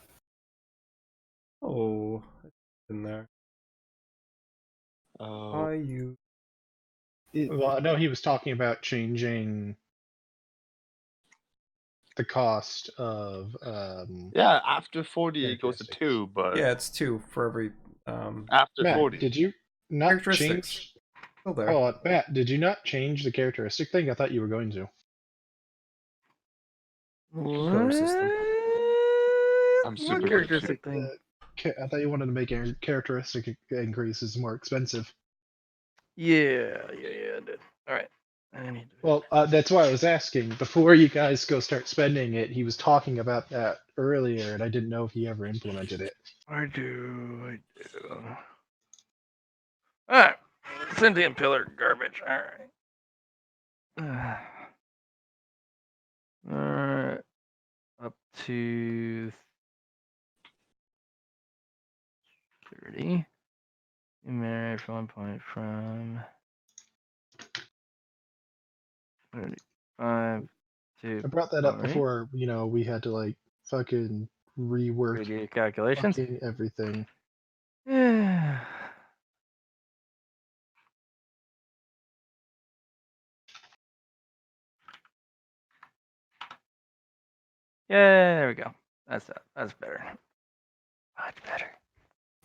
Oh, it's in there. Oh. You. Well, I know he was talking about changing the cost of Yeah, after 40 it goes to characteristics. 2, but Yeah, it's 2 for every. after Matt, 40. did you not Characteristics. change? Still there. Oh, Matt, did you not change the characteristic thing? I thought you were going to. Pillar system. I'm What super characteristic thing? I thought you wanted to make characteristic increases more expensive. Yeah, I did. All right. I need to. Well, that's why I was asking. Before you guys go start spending it, he was talking about that earlier, and I didn't know if he ever implemented it. I do. All right. Sentient pillar garbage. All right. All right. Up to 30. Merit for 1 point from 35 to I brought that up 40. before, we had to like fucking rework Redo your calculations. fucking everything. Yeah. Yeah, there we go. That's better. Much better.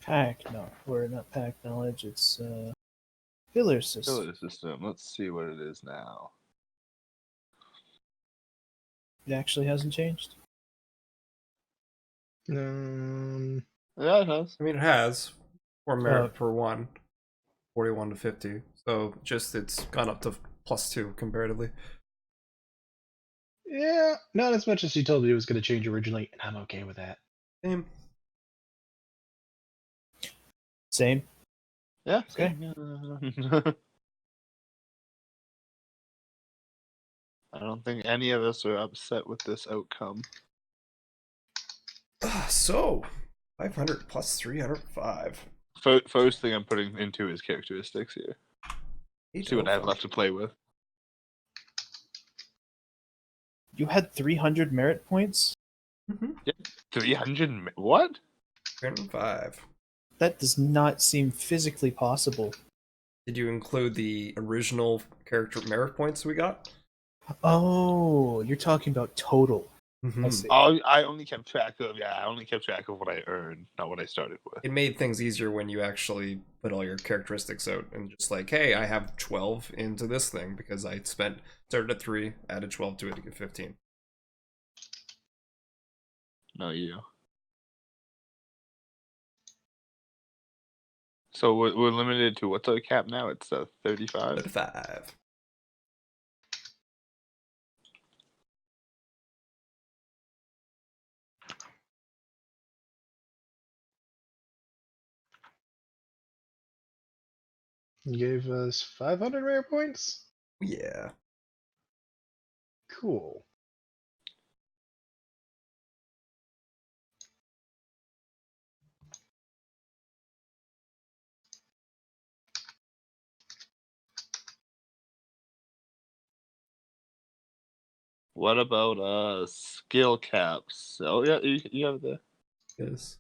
Not pack knowledge, it's pillar system. Pillar system. Let's see what it is now. It actually hasn't changed. Yeah, it has. I mean, it has 4 merit per 1, 41 to 50. So just it's gone up to +2 comparatively. Yeah, not as much as he told me it was going to change originally, and I'm okay with that. Same. Yeah. Okay. I don't think any of us are upset with this outcome. So 500 plus 305. First thing I'm putting into is characteristics here. See what I have left to play with. You had 300 merit points? 300. What? 305. That does not seem physically possible. Did you include the original character merit points we got? Oh, you're talking about total. I see. Oh, I only kept track of what I earned, not what I started with. It made things easier when you actually put all your characteristics out and just like, hey, I have 12 into this thing because I started at 3, added 12 to it to get 15. No, you. So we're limited to what's our cap now? It's 35. 35. You gave us 500 rare points? Yeah. Cool. What about skill caps? Oh yeah, you have the. Yes.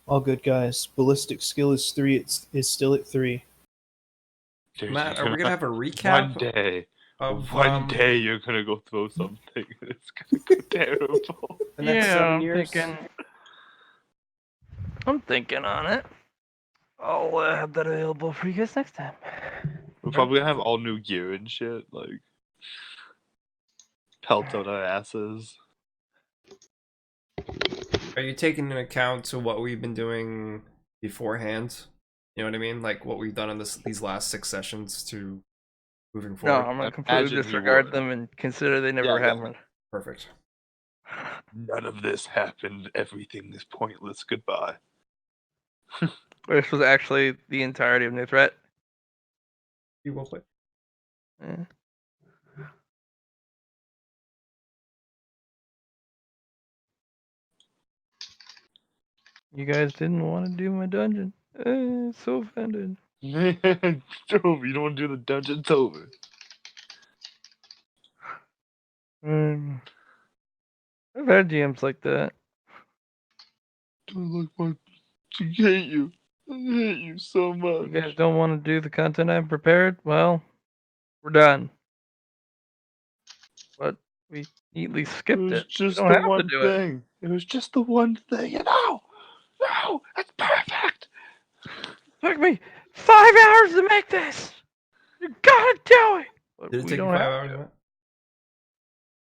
All good, guys. Ballistic skill is 3. Is still at 3. Dude, Matt, you're are we gonna have a One recap day, of one day you're gonna go throw something. It's gonna go terrible. the next 7 years? I'm thinking on it. I'll have that available for you guys next time. We're probably gonna have all new gear and shit, like pelts on our asses. Are you taking into account to what we've been doing beforehand? You know what I mean? Like what we've done in these last 6 sessions to moving No, forward? I'm gonna completely Imagine you disregard would. them and consider they never Yeah. happened. Perfect. None of this happened. Everything is pointless. Goodbye. This was actually the entirety of New Threat. You will play. Eh. You guys didn't want to do my dungeon. So offended. You don't want to do the dungeon's over. I've had GMs like that. Don't look my. I hate you. I hate you so much. You guys don't want to do the content I've prepared? Well, we're done. But we neatly It skipped was it. We just don't the have to one do it. thing. It was just the one thing. And no, it's perfect. Took me 5 hours to make this. You gotta do it. But Did it we take you don't 5 have hours, to. Matt?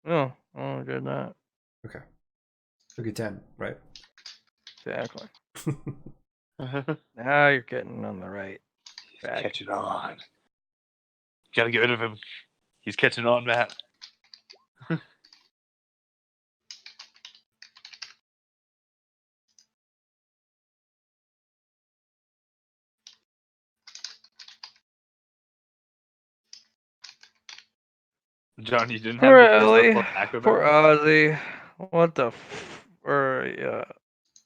No, oh, did not. Okay. Took you 10, right? Exactly. He's Now you're getting on the right track. catching on. Gotta get rid of him. He's catching on, Matt. John, you didn't have Poor the first Ellie. level of acrobat? Poor Ozzy. What the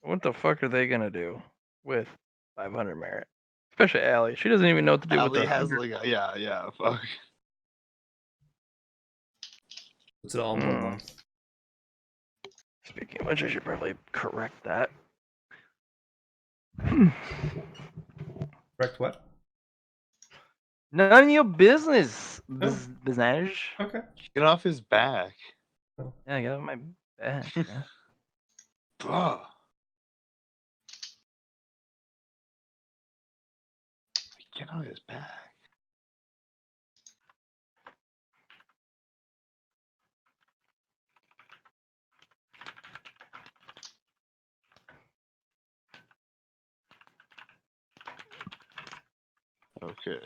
what the fuck are they gonna do with 500 merit? Especially Allie. She doesn't even know what to do with Ali the has 100. like yeah, fuck. Puts it all in one Mm. line. Speaking of which, I should probably correct that. Correct what? None of your business, Oh. business. Okay. Get off his back. Yeah, I got my back. Yeah. Bruh. Get on his back. Okay.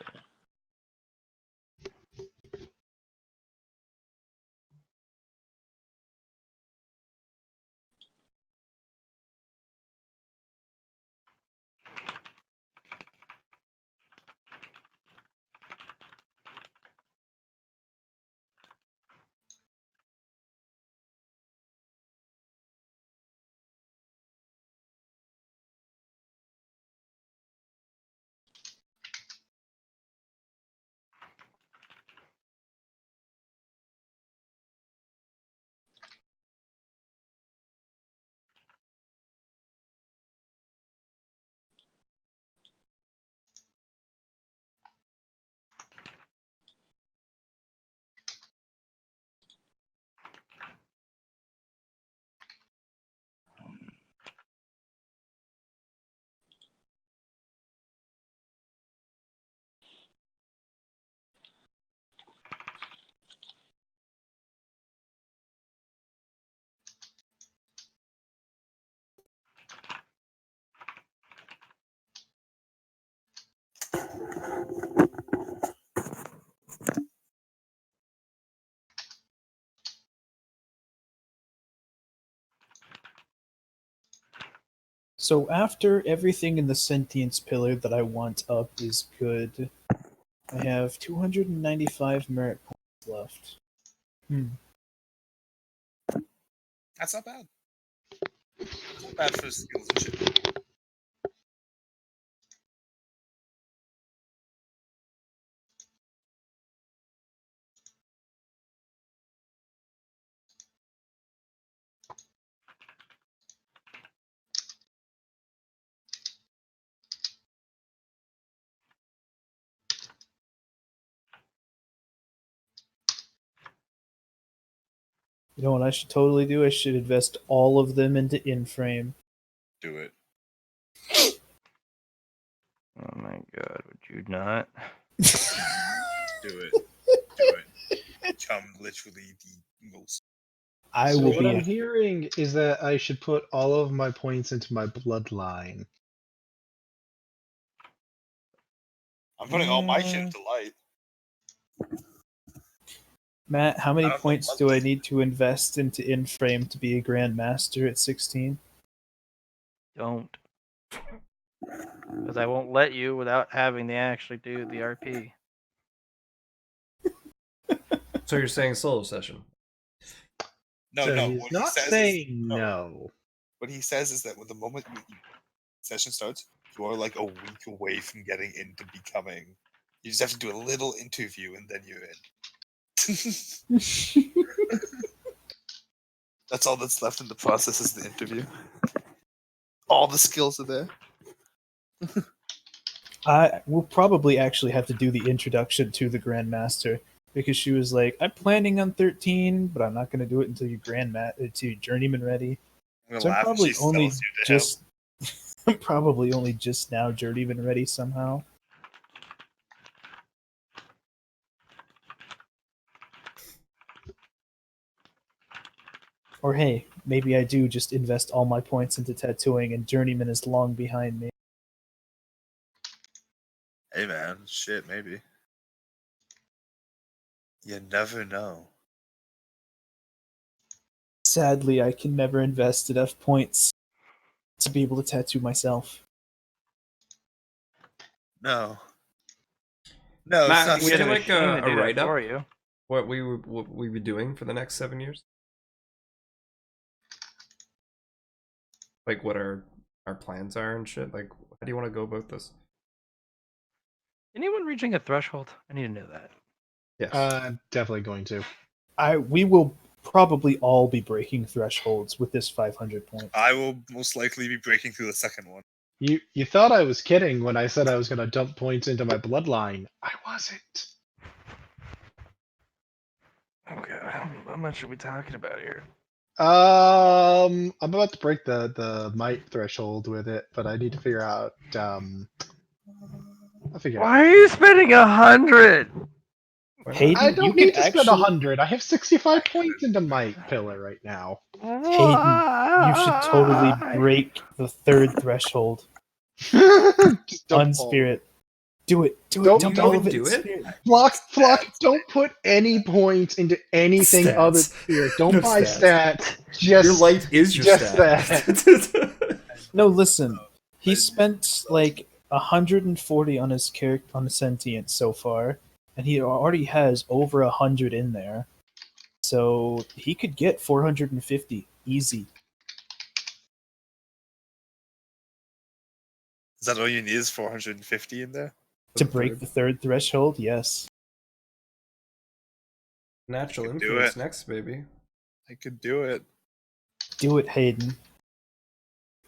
So after everything in the sentience pillar that I want up is good, I have 295 merit points left. That's not bad. It's not bad for skills and shit. You know what I should totally do? I should invest all of them into in-frame. Do it. Oh my god, would you not? Do it. Do it. Become literally the most. I So will what be. I'm hearing is that I should put all of my points into my bloodline. I'm putting all my shit into light. Matt, how I many don't know points what- do I need to invest into in-frame to be a grandmaster at 16? Don't. Because I won't let you without having to actually do the RP. So you're saying solo session? No, so no. he's What he not says saying is, no. What he says is that with the moment session starts, you are like a week away from getting into becoming. You just have to do a little interview and then you're in. That's all that's left in the process is the interview. All the skills are there. I will probably actually have to do the introduction to the grandmaster because she was like, "I'm planning on 13, but I'm not going to do it until you until you journeyman ready." I'm gonna So I'm laugh when probably she only sells you to just I'm probably only just now journeyman ready somehow. Or hey, maybe I do just invest all my points into tattooing and journeyman is long behind me. Hey man, shit, maybe. You never know. Sadly, I can never invest enough points to be able to tattoo myself. No. No, Matt, it's would not Get you a like machine to a do that write up? for you. What we be doing for the next 7 years? Like what our plans are and shit. Like, how do you want to go about this? Anyone reaching a threshold? I need to know that. Yes. Definitely going to. We will probably all be breaking thresholds with this 500 points. I will most likely be breaking through the second one. You thought I was kidding when I said I was going to dump points into my bloodline. I wasn't. Okay, how much are we talking about here? I'm about to break the might threshold with it, but I need to figure out. I'll figure it out. Why are you spending 100? Why not? Hayden, I you don't can need to spend actually 100. I have 65 points into might pillar right now. Hayden, you should totally break the third threshold Just dump on all. spirit. Do it. Don't- Dump don't all of it do in it? spirit. Flock, Stats. don't put any points into anything Stats. other than spirit. Don't No buy stats. stats. Just Your light is your just stat. No, listen. He I- spent like 140 on his character on his sentience so far, and he already has over 100 in there. So he could get 450 easy. Is that all you need is 450 in there? To break the third threshold, yes. Natural You can do influence it. next, baby. I could do it. Do it, Hayden.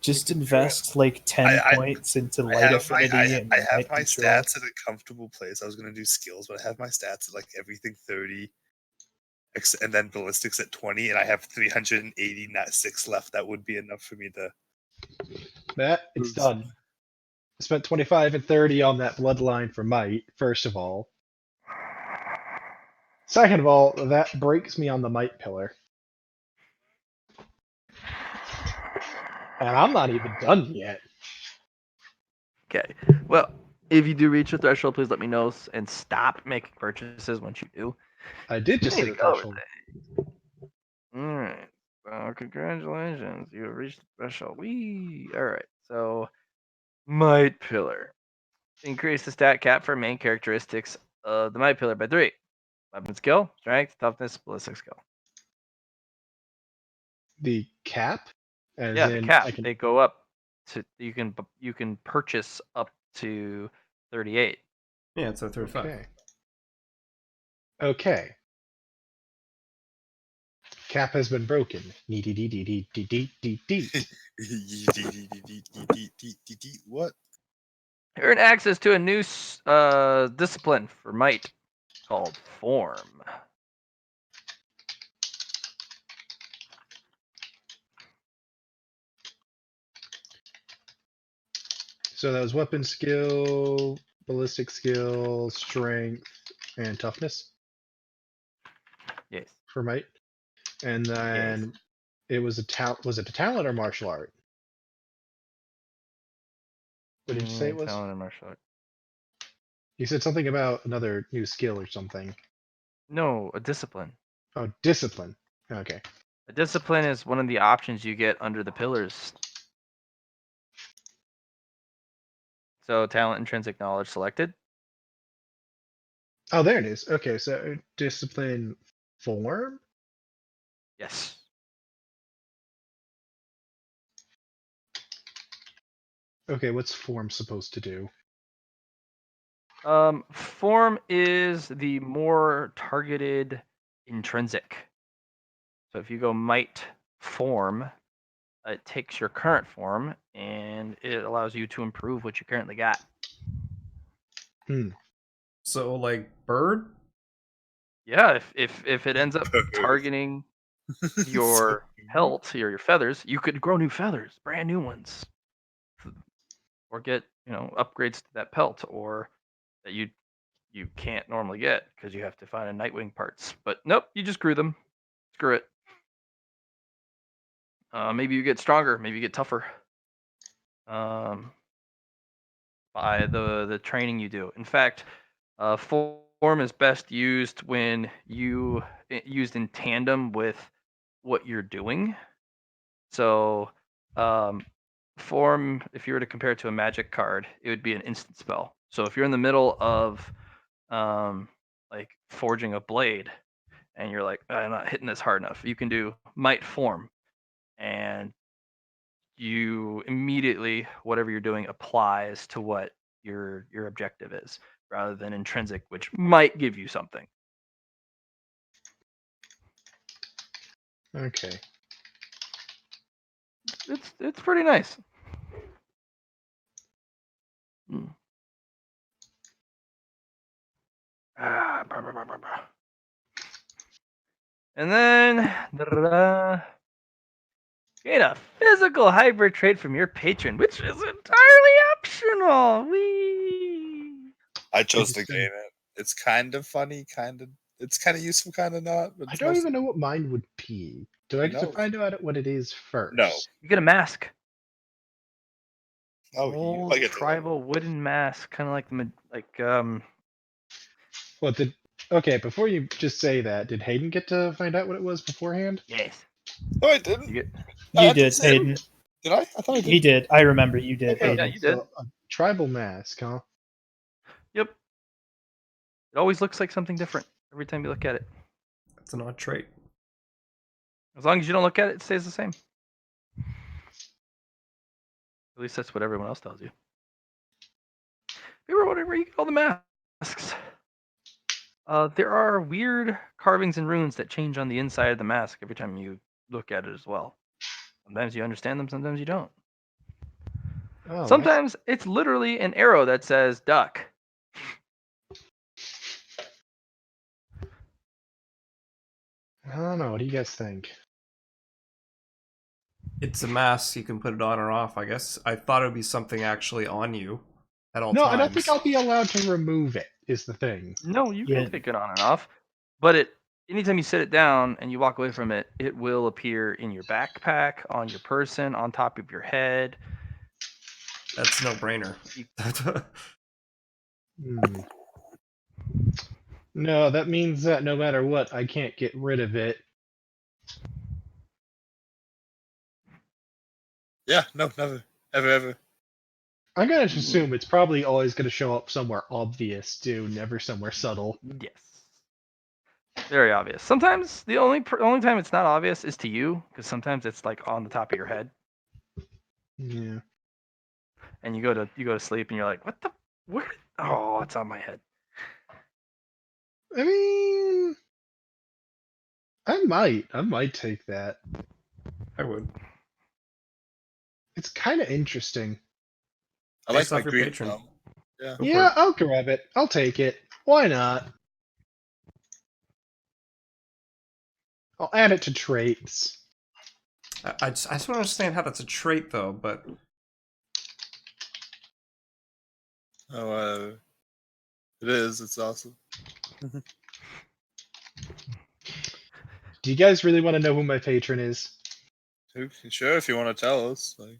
Just can do invest like 10 I- points into I light have, affinity I and have light my control. stats at a comfortable place. I was going to do skills, but I have my stats at like everything 30, and then ballistics at 20, and I have 380, not 6 left. That would be enough for me to. that. It's done. I spent 25 and 30 on that bloodline for might. First of all. Second of all, that breaks me on the might pillar. And I'm not even done yet. Okay, well, If you do reach the threshold, please let me know and stop making purchases once you do. I did You just need hit to a go over threshold. there. All right. Well, congratulations. You have reached the threshold. Wee. All right. So, Might Pillar. Increase the stat cap for main characteristics of the Might Pillar by 3. Weapon skill, strength, toughness, ballistic skill. The cap, as Yeah, the in cap. I can. They go up to you can purchase up to 38. Yeah, it's a 35. Okay. Okay. Cap has been broken. What? Earn access to a new discipline for might called form. So that was weapon skill, ballistic skill, strength, and toughness Yes. for might. And then it was was it a talent or martial art? What did you say it was? Talent and martial art. You said something about another new skill or something. No, a discipline. Oh, discipline. Okay. A discipline is one of the options you get under the pillars. So talent, intrinsic knowledge selected. Oh, there it is. Okay, so discipline form. Yes. Okay, what's form supposed to do? Form is the more targeted intrinsic. So if you go might form, it takes your current form and it allows you to improve what you currently got. So, like, bird? Yeah, if it ends up targeting your pelt or your feathers, you could grow new feathers, brand new ones, or get upgrades to that pelt, or that you can't normally get because you have to find a Nightwing parts. But nope, you just grew them. Screw it. Maybe you get stronger. Maybe you get tougher. By the training you do. In fact, form is best used when used in tandem with what you're doing. So, form, if you were to compare it to a magic card, it would be an instant spell. So if you're in the middle of like forging a blade and you're like, I'm not hitting this hard enough, you can do might form, and you immediately, whatever you're doing applies to what your objective is, rather than intrinsic, which might give you something. Okay. It's pretty nice. And then gain a physical hybrid trait from your patron, which is entirely optional. Whee! I chose to Interesting. gain it. It's kind of funny, it's kind of useful, kind of not. But I it's don't mostly- even know what mine would be. Do I get to No. find out what it is first? No. You get a mask. Oh, Old I get to tribal wooden mask, kind of like What did? Okay, before you just say that, did Hayden get to find out what it was beforehand? yes. No, I didn't. You get You did, Hayden. Did I? I thought I did. He did. I remember you did, Okay, Hayden. you did. so a tribal mask, huh? Yep. It always looks like something different every time you look at it. That's an odd trait. As long as you don't look at it, it stays the same. At least that's what everyone else tells you. If you were wondering where you get all the masks, there are weird carvings and runes that change on the inside of the mask every time you look at it as well. Sometimes you understand them, sometimes you don't. Oh, Sometimes it's literally an arrow that says duck. I don't know. What do you guys think? It's a mask. You can put it on or off, I guess. I thought it would be something actually on you at all No, times. I don't think I'll be allowed to remove it. Is the thing. No, you Yeah. can take it on and off, but anytime you sit it down and you walk away from it, it will appear in your backpack, on your person, on top of your head. That's no brainer. Hmm. No, that means that no matter what, I can't get rid of it. Yeah, no, never. Ever. I'm gonna assume it's probably always gonna show up somewhere obvious, too, never somewhere subtle. Yes. Very obvious. Sometimes the only time it's not obvious is to you, because sometimes it's like on the top of your head, Yeah. and you go to sleep, and you're like, what the where? Oh, it's on my head. I mean, I might take that. I would. It's kind of interesting. I like Based my off your green patron. thumb. Yeah. Go for Yeah, it. I'll grab it. I'll take it. Why not? I'll add it to traits. I just don't understand how that's a trait though, but Oh, it is. It's awesome. Do you guys really want to know who my patron is? Sure, if you want to tell us. Like,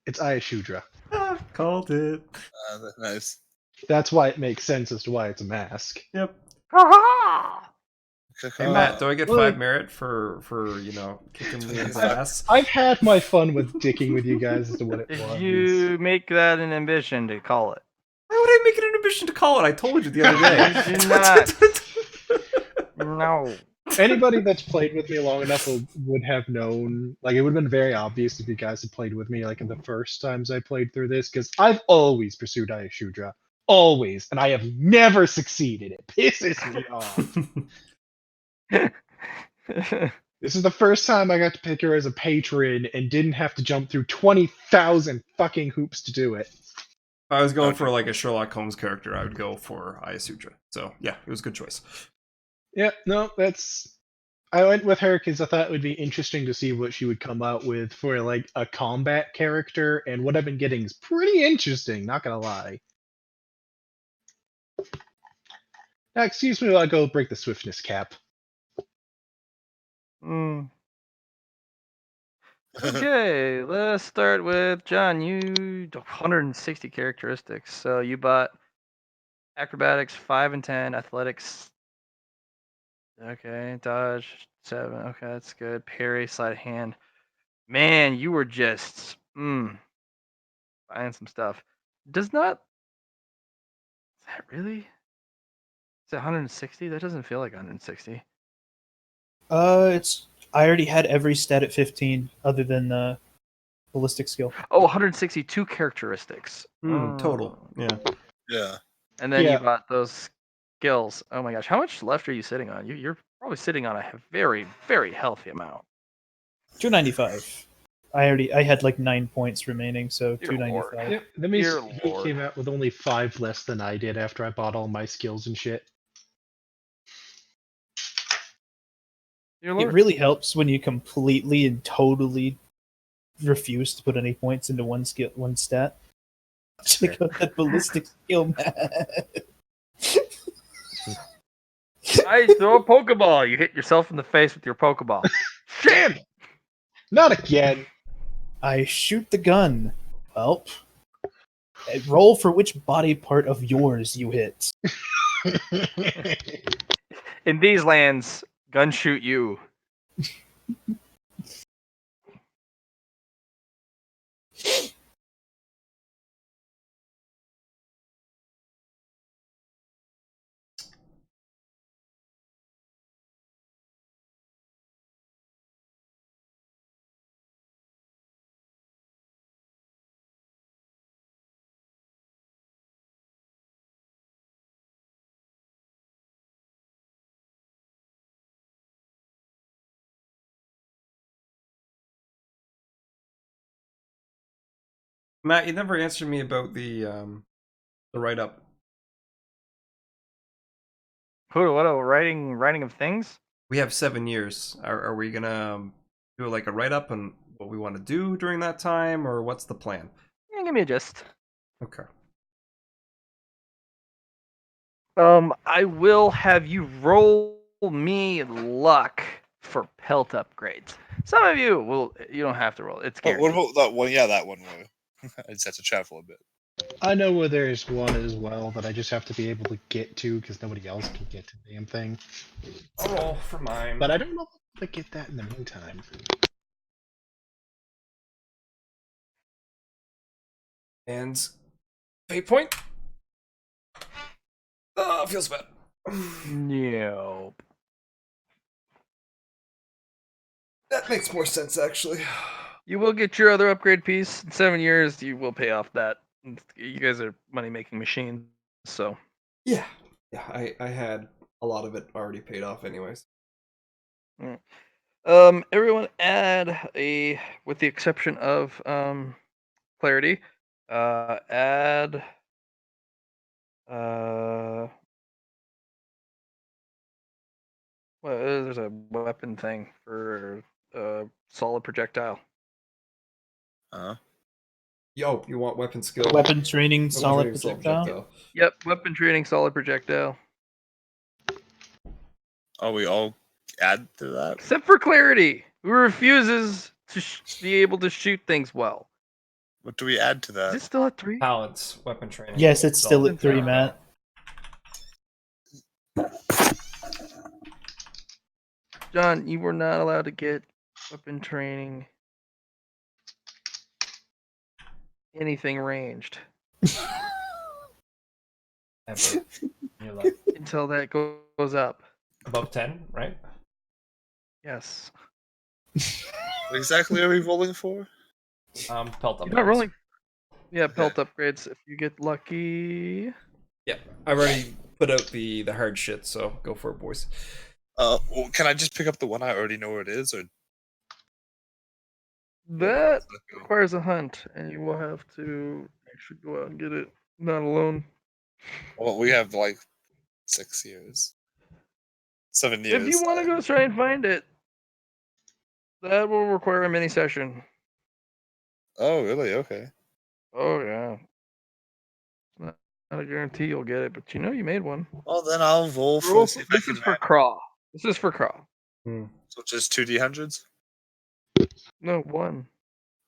It's Ayashudra. called it. nice. That's why it makes sense as to why it's a mask. Yep. Ha Hey Matt, do I get look. 5 merit for kicking Leon's ass? I've had my fun with dicking with you guys as to what it Did was. you make that an ambition to call it? Why would I make it an ambition to call it? I told you the other day. You did not. No. Anybody that's played with me long enough would have known. Like, it would have been very obvious if you guys had played with me, like, in the first times I played through this, because I've always pursued Ayashudra. Always. And I have never succeeded. It pisses me off. This is the first time I got to pick her as a patron and didn't have to jump through 20,000 fucking hoops to do it. If I was going for like a Sherlock Holmes character, I would go for Ayasutra. So yeah, it was a good choice. Yeah, no, that's. I went with her because I thought it would be interesting to see what she would come out with for like a combat character, and what I've been getting is pretty interesting, not gonna lie. Now, excuse me while I go break the swiftness cap. Mm. Okay, let's start with John. You 160 characteristics. So you bought acrobatics 5 and 10, athletics. Okay, dodge 7. Okay, that's good. Parry, sleight of hand. Man, you were just buying some stuff. Does not. Is that really? Is it 160? That doesn't feel like 160. It's. I already had every stat at 15, other than the ballistic skill. Oh, 162 characteristics. Total. Yeah. Yeah. And then Yeah. you bought those skills. Oh my gosh, how much left are you sitting on? You're probably sitting on a very, very healthy amount. 295. I had like 9 points remaining, so Dear 295. Lord. Yep, that means Dear he Lord. came out with only 5 less than I did after I bought all my skills and shit. Dear It Lord. really helps when you completely and totally refuse to put any points into one stat. Check out that ballistic skill, man. I throw a Pokeball. You hit yourself in the face with your Pokeball. Damn it! Not again! I shoot the gun. Well, roll for which body part of yours you hit. In these lands, gun shoot you. Matt, you never answered me about the write up. What a writing of things? We have 7 years. Are we gonna do like a write up on what we want to do during that time, or what's the plan? Yeah, give me a gist. Okay. I will have you roll me luck for pelt upgrades. Some of you will. You don't have to roll. It's What guaranteed. about that one? Yeah, that one. Where I just had to travel a bit. I know where there's one as well that I just have to be able to get to because nobody else can get to the damn thing. I'll roll for mine. But I don't know how to get that in the meantime. And fate point. Oh, feels bad. No. That makes more sense, actually. You will get your other upgrade piece in 7 years. You will pay off that. You guys are money making machines, so Yeah. Yeah, I had a lot of it already paid off anyways. everyone add a, with the exception of clarity, add well, there's a weapon thing for solid projectile. Yo, you want weapon skill? Weapon training, solid training, solid projectile. Yep, weapon training, solid projectile. Oh, we all add to that? Except for clarity, who refuses to be able to shoot things well. What do we add to Is that? it still at 3? Talents, weapon training. Yes, it's still solid at 3, projectile. Matt. John, you were not allowed to get weapon training anything ranged Ever in your life. until that goes up. Above 10, right? Yes. What exactly are we rolling for? Pelt upgrades. You're not rolling. Yeah, pelt upgrades if you get lucky. Yeah, I've already put out the hard shit, so go for it, boys. Well, can I just pick up the one I already know where it is, or That requires a hunt, and you will have to actually go out and get it. Not alone. well, we have like 6 years, 7 years. If you want to go try and find it, that will require a mini session. Oh, really? Okay. Oh yeah. Not a guarantee you'll get it, but you know you made one. Well, then I'll roll for Roll, see if this I is can for add. craw. This is for craw. So just 2D100s? No, one.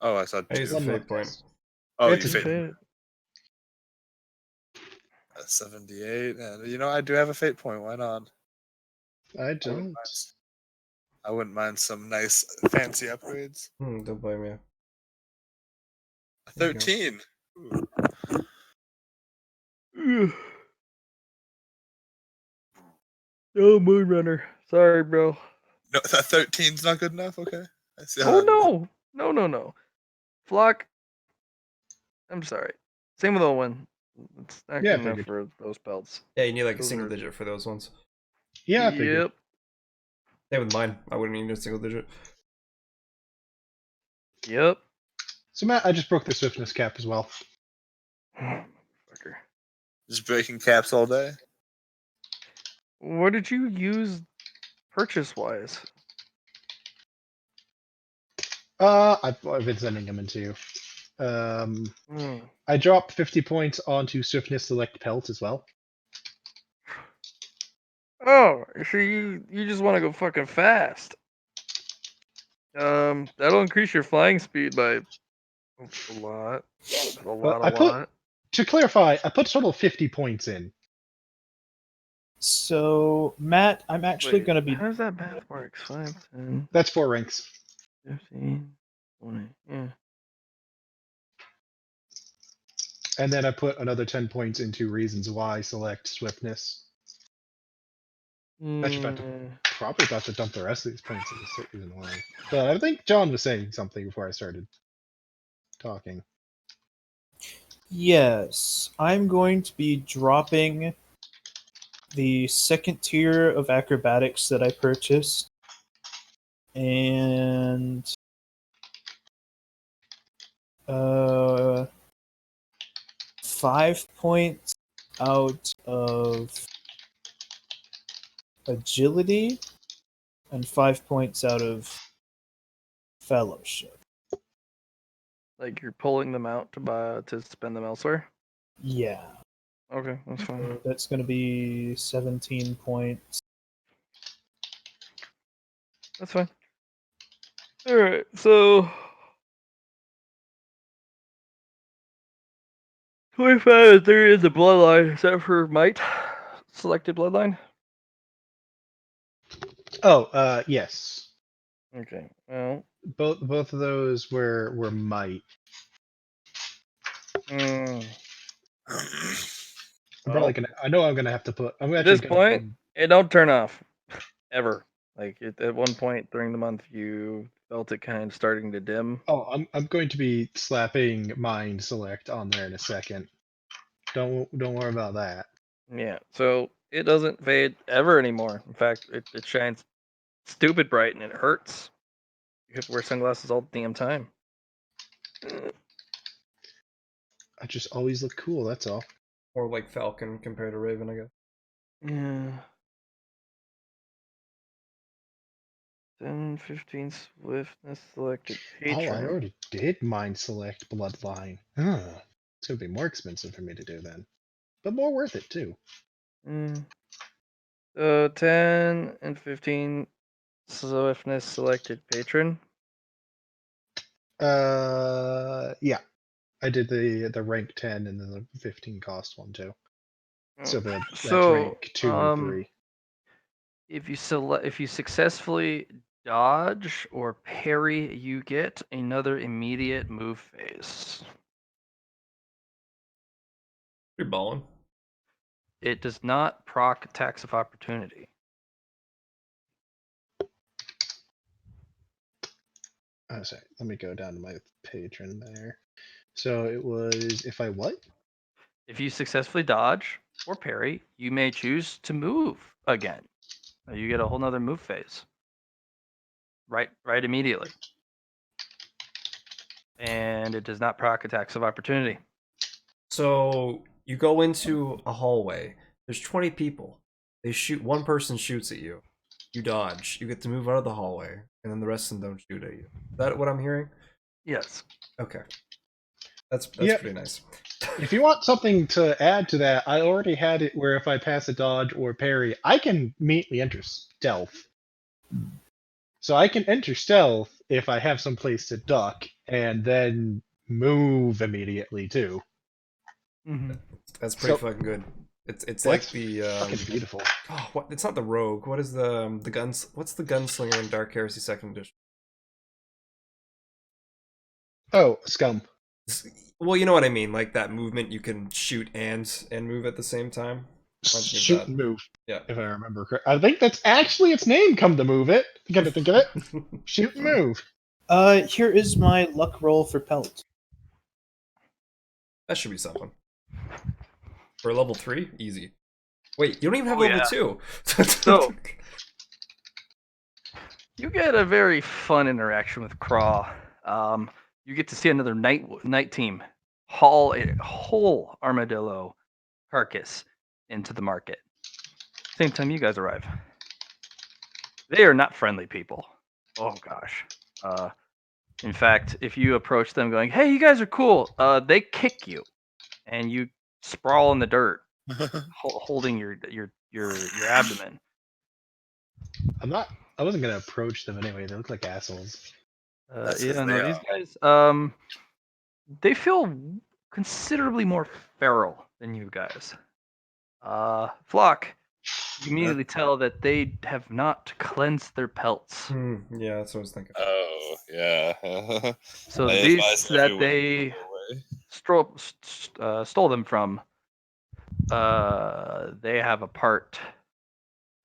Oh, I thought I use 2. a fate point. Oh, It's you a fate. Fate. 78, and you know I do have a fate point. Why not? I don't. I wouldn't mind some nice fancy upgrades. Don't blame me. A 13. Oh, Moon Runner. Sorry, bro. No, that 13's not good enough. Okay. I see. Oh no. Flock. I'm sorry. Same with Owen. It's not Yeah, I good enough figured. for those belts. Yeah, you need like a Those single are- digit for those ones. Yeah, I figured. Yep. Same with mine. I wouldn't need a single digit. Yep. So Matt, I just broke the swiftness cap as well. Fucker. Just breaking caps all day. What did you use purchase wise? I've been sending them into you. I dropped 50 points onto swiftness select pelt as well. Oh, so you just want to go fucking fast. That'll increase your flying speed by a lot. A lot. To clarify, I put a total of 50 points in. So, Matt, I'm actually Wait, going to be. how does that math work? 5, 10, That's 4 ranks. 15, 20. Yeah. And then I put another 10 points into reasons why select swiftness. Actually, probably about to dump the rest of these points into reason why. But I think John was saying something before I started talking. Yes, I'm going to be dropping the second tier of acrobatics that I purchased. And 5 points out of agility and 5 points out of fellowship. Like you're pulling them out to spend them elsewhere? Yeah. Okay, that's fine. So that's going to be 17 points. That's fine. Alright, so 25 and 30 is the bloodline. Is that for might? Selected bloodline? Oh, yes. Okay. Well, Both of those were might. mm, I'm well, probably gonna. I know I'm gonna have to put. I'm at actually this gonna put. point, it don't turn off ever. Like at one point during the month, you felt it kind of starting to dim. Oh, I'm going to be slapping mind select on there in a second. Don't worry about that. Yeah. So it doesn't fade ever anymore. In fact, it shines stupid bright and it hurts. You have to wear sunglasses all the damn time. I just always look cool. That's all. Or like Falcon compared to Raven, I guess. Yeah. 10, 15 swiftness selected Oh, I patron. already did mind select bloodline. Huh. It's gonna be more expensive for me to do then, but more worth it too. So 10 and 15 swiftness selected patron. Yeah, I did the rank 10 and then the 15 cost one too. So that's rank 2 and 3. If you successfully dodge or parry, you get another immediate move phase. You're balling. It does not proc attacks of opportunity. Oh, sorry. Let me go down to my patron there. So it was if I what? If you successfully dodge or parry, you may choose to move again. You get a whole nother move phase. Right immediately. And it does not proc attacks of opportunity. So you go into a hallway. There's 20 people. They shoot. One person shoots at you. You dodge. You get to move out of the hallway, and then the rest of them don't shoot at you. Is that what I'm hearing? Yes. Okay. That's Yeah. pretty nice. If you want something to add to that, I already had it where if I pass a dodge or parry, I can immediately enter stealth. So I can enter stealth if I have some place to duck and then move immediately too. Mm-hmm. That's pretty So fucking good. It's like that's the fucking beautiful. oh, what? It's not the rogue. What is the guns? What's the gunslinger in Dark Heresy Second Edition? Oh, scum. Well, you know what I mean. Like that movement, you can shoot and move at the same time. Reminds me of Shoot that. and move. Yeah. If I remember correct. I think that's actually its name, come to move it. You gotta think of it. Shoot and move. Here is my luck roll for pelt. That should be something. For level 3, easy. Wait, you don't even have Oh, level yeah. 2. So you get a very fun interaction with Craw. You get to see another night team haul a whole armadillo carcass into the market. Same time you guys arrive. They are not friendly people. Oh gosh. In fact, if you approach them going, "Hey, you guys are cool," they kick you, and you sprawl in the dirt, holding your abdomen. I wasn't gonna approach them anyway. They look like assholes. That's Yeah, 'cause no, they these are. guys, they feel considerably more feral than you guys. Flock, you immediately tell that they have not cleansed their pelts. Yeah, that's what I was thinking. Oh, yeah. So I the advise beasts that everyone to they go away. stole them from, they have a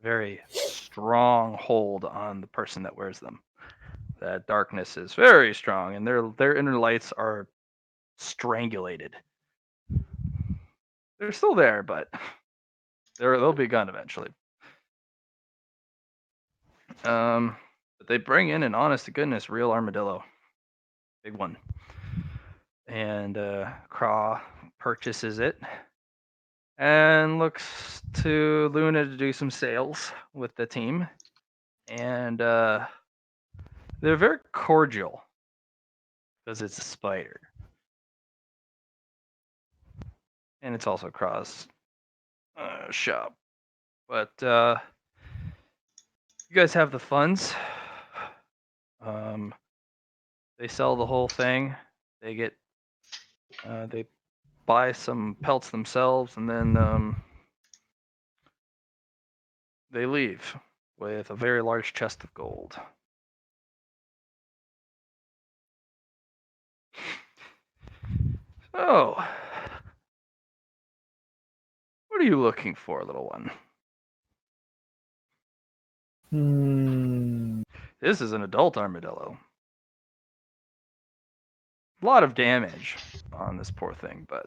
very strong hold on the person that wears them. That darkness is very strong, and their inner lights are strangulated. They're still there, but they'll be gone eventually. But they bring in an honest to goodness real armadillo, big one, and Craw purchases it and looks to Luna to do some sales with the team, and they're very cordial because it's a spider, and it's also Craw's shop. But you guys have the funds. They sell the whole thing. They get they buy some pelts themselves, and then they leave with a very large chest of gold. Oh, what are you looking for, little one? This is an adult armadillo. A lot of damage on this poor thing, but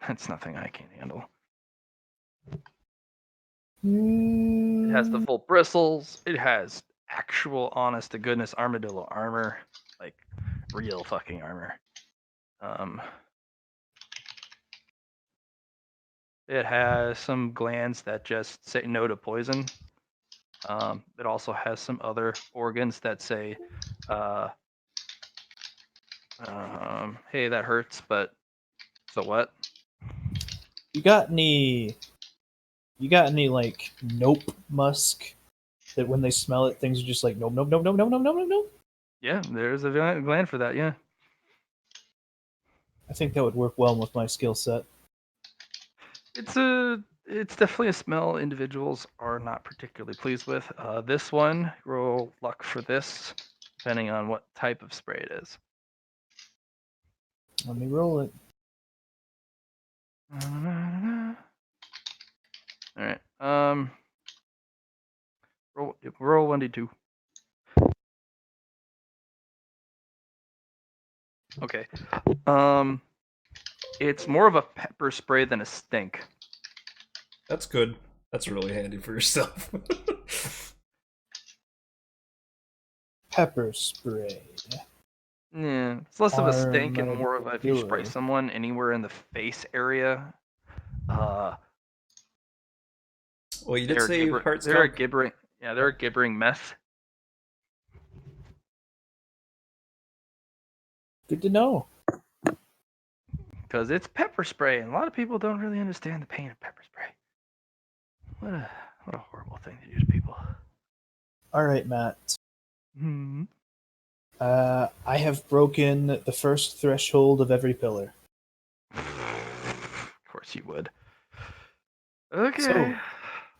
that's nothing I can't handle. It has the full bristles. It has actual, honest to goodness armadillo armor, like real fucking armor. It has some glands that just say no to poison. It also has some other organs that say, "Hey, that hurts, but so what?" You got any like nope musk that when they smell it, things are just like nope, nope, nope, nope, nope, nope, nope, nope? Yeah, there's a gland for that. Yeah. I think that would work well with my skill set. It's definitely a smell individuals are not particularly pleased with. This one, roll luck for this, depending on what type of spray it is. Let me roll it. All right. Roll 1d2. Okay. It's more of a pepper spray than a stink. That's good. That's really handy for yourself. Pepper spray. Yeah, it's less of a stink and more of a, if you spray Armadillo. someone anywhere in the face area, Well, you did they're say gibber- heart they're a skunk. gibbering, yeah, they're a gibbering mess. Good to know. Because it's pepper spray, and a lot of people don't really understand the pain of pepper spray. What a horrible thing to do to people. All right, Matt. Hmm. I have broken the first threshold of every pillar. Of course you would. Okay. So,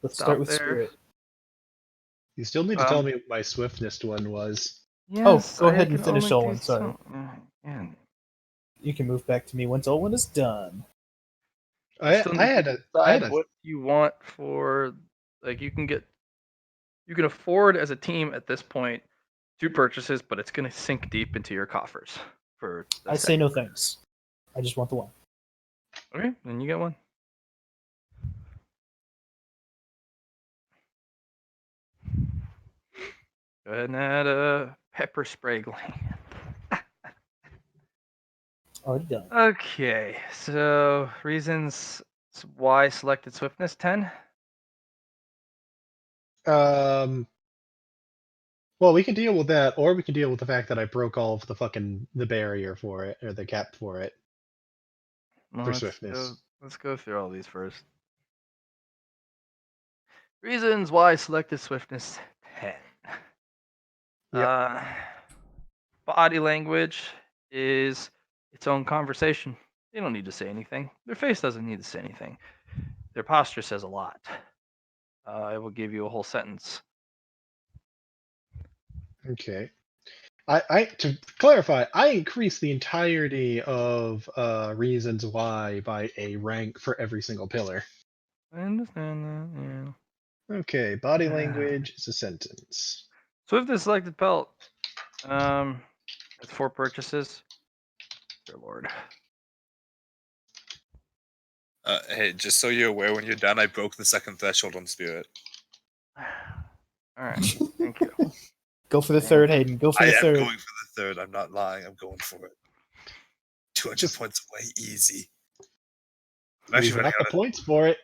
let's Stop start with there. spirit. You still need to tell me what my swiftness one was. Yes, go I ahead and can finish only all do one, sorry. yeah. You can move back to me once all one is done. I Still need had to a decide what you want for, like, you can afford as a team at this point 2 purchases, but it's going to sink deep into your coffers for the I say second no purchase. thanks. I just want the one. Okay, then you get one. Go ahead and add a pepper spray gland. Already done. Okay, so reasons why selected swiftness 10. Well, we can deal with that, or we can deal with the fact that I broke all of the barrier for it, or the cap for it. Well, For swiftness. Let's go through all these first. Reasons why selected swiftness 10. Yep. Body language is its own conversation. They don't need to say anything. Their face doesn't need to say anything. Their posture says a lot. I will give you a whole sentence. Okay. I to clarify, I increased the entirety of reasons why by a rank for every single pillar. I understand that, yeah. Okay, body language is a sentence. Swiftness selected pelt. That's 4 purchases. Dear Lord. Hey, just so you're aware, when you're done, I broke the second threshold on spirit. All right, thank you. Go for the third, Hayden. Go for I the am third. going for the third. I'm not lying. I'm going for it. 200 points away, easy. I'm We've actually got running the out of. points for it.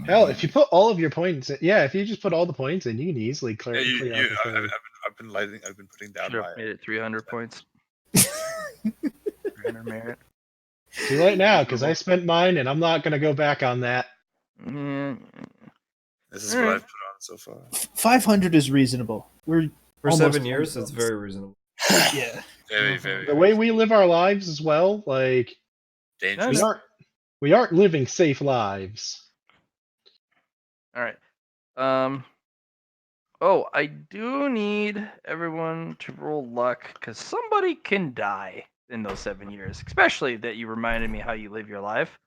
Hell, if you put all of your points, if you just put all the points in, you can easily clear out the third. I've been putting down Should have my. made it 300 points. 300 merit. Too late now, because I spent mine, and I'm not going to go back on that. This is what I've put on so far. 500 is reasonable. We're For almost 7 years, done. it's very reasonable. Yeah. Very, very. The way we live our lives as well, like Dangerous. We aren't living safe lives. All right. Oh, I do need everyone to roll luck because somebody can die in those 7 years, especially that you reminded me how you live your life.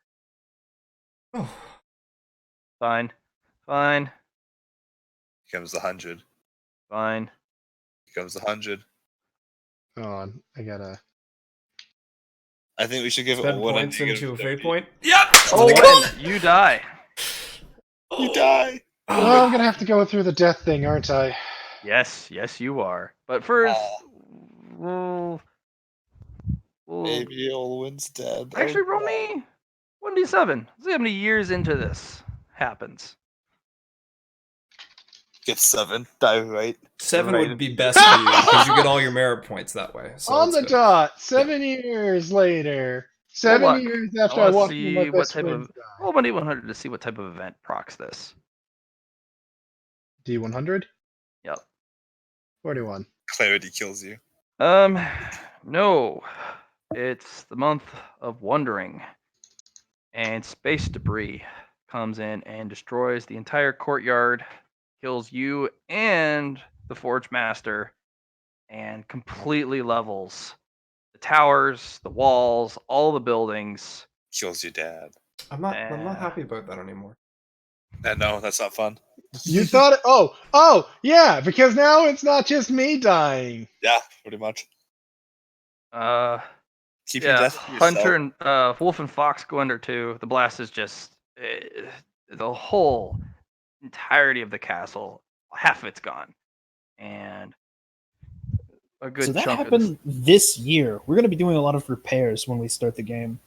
Oh, Fine. Fine. Becomes 100. Fine. Becomes 100. Hold on, I gotta. I think we should give it spend one points negative into a fate 30. point. Yep. Owen, you die. You die. Well, I'm gonna have to go through the death thing, aren't I? Yes, you are. But first, we'll Maybe Olwen's dead. actually Oh, roll God. me 1d7. See how many years into this happens. Get 7. Die right. 7 Right. would be best for you because you get all your merit points that way. So On that's the good. dot, 7 years later. Well, 7 look, years I after I want to walked into my see what best type friend's of roll 1d100 to see what type of event procs this. D100? Yep. 41. Clarity kills you. No. It's the month of wandering, and space debris comes in and destroys the entire courtyard, kills you and the Forge Master, and completely levels the towers, the walls, all the buildings. Kills your dad. I'm not happy about that anymore. No, that's not fun. You thought it. Oh, yeah, because now it's not just me dying. Yeah, pretty much. Keep your Yeah, death to Hunter yourself. and Wolf and Fox go under too. The blast is just the whole entirety of the castle. Half of it's gone, and a good So that chunk happened this year. We're going to be doing a lot of repairs when we start the game.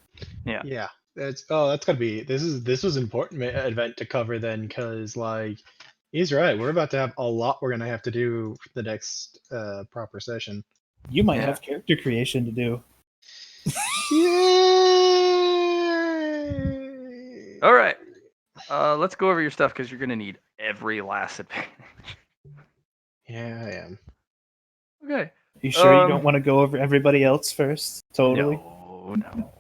Yeah. Yeah, that's gotta be. This was important event to cover then, because like he's right. We're about to have a lot. We're gonna have to do for the next proper session. You might Yeah. have character creation to do. Yay! All right. Let's go over your stuff because you're gonna need every last advantage. Yeah, I am. Okay. You sure you don't want to go over everybody else first? Totally. No.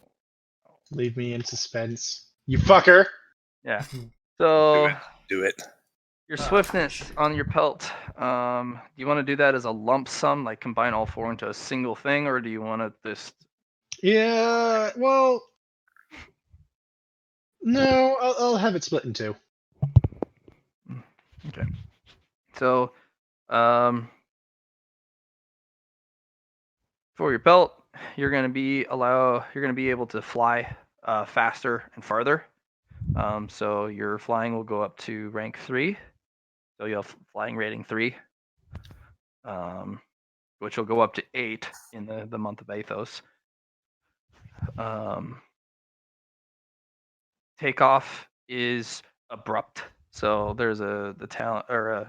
Leave me in suspense, you fucker. Yeah. So Do it. your swiftness on your pelt. Do you want to do that as a lump sum, like combine all 4 into a single thing, or do you want to just? Yeah. Well, no. I'll have it split in 2. Okay. So, for your belt, you're going to be able to fly faster and farther. So your flying will go up to rank 3. So you'll have flying rating 3, which will go up to 8 in the month of Athos. Takeoff is abrupt. So there's the talent or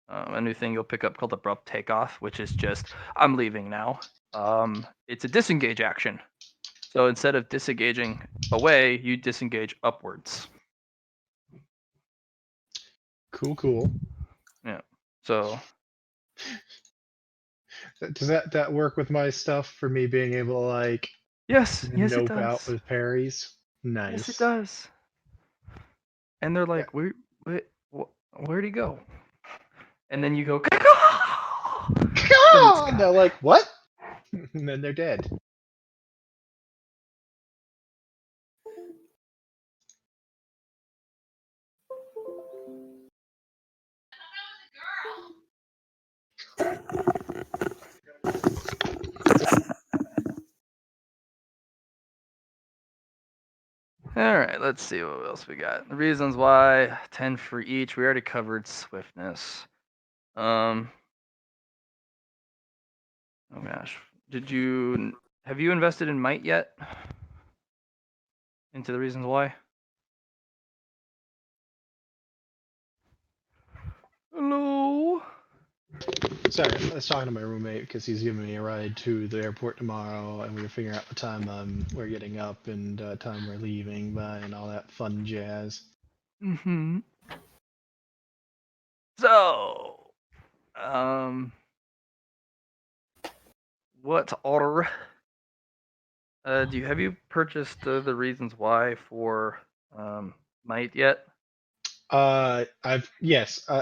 a new thing you'll pick up called abrupt takeoff, which is just I'm leaving now. It's a disengage action. So instead of disengaging away, you disengage upwards. Cool. Yeah. So Does that work with my stuff for me being able to like yes, it nope out does. with parries? Nice. Yes, it does. And they're like, where'd he go? And then you go, And they're like, what? And then they're dead. all right, let's see what else we got. The reasons why, 10 for each. We already covered swiftness. Oh gosh, have you invested in might yet? Into the reasons why? Hello. Sorry, I was talking to my roommate because he's giving me a ride to the airport tomorrow, and we were figuring out what time we're getting up and time we're leaving by, and all that fun jazz. Mm-hmm. So, what order Have you purchased the reasons why for might yet?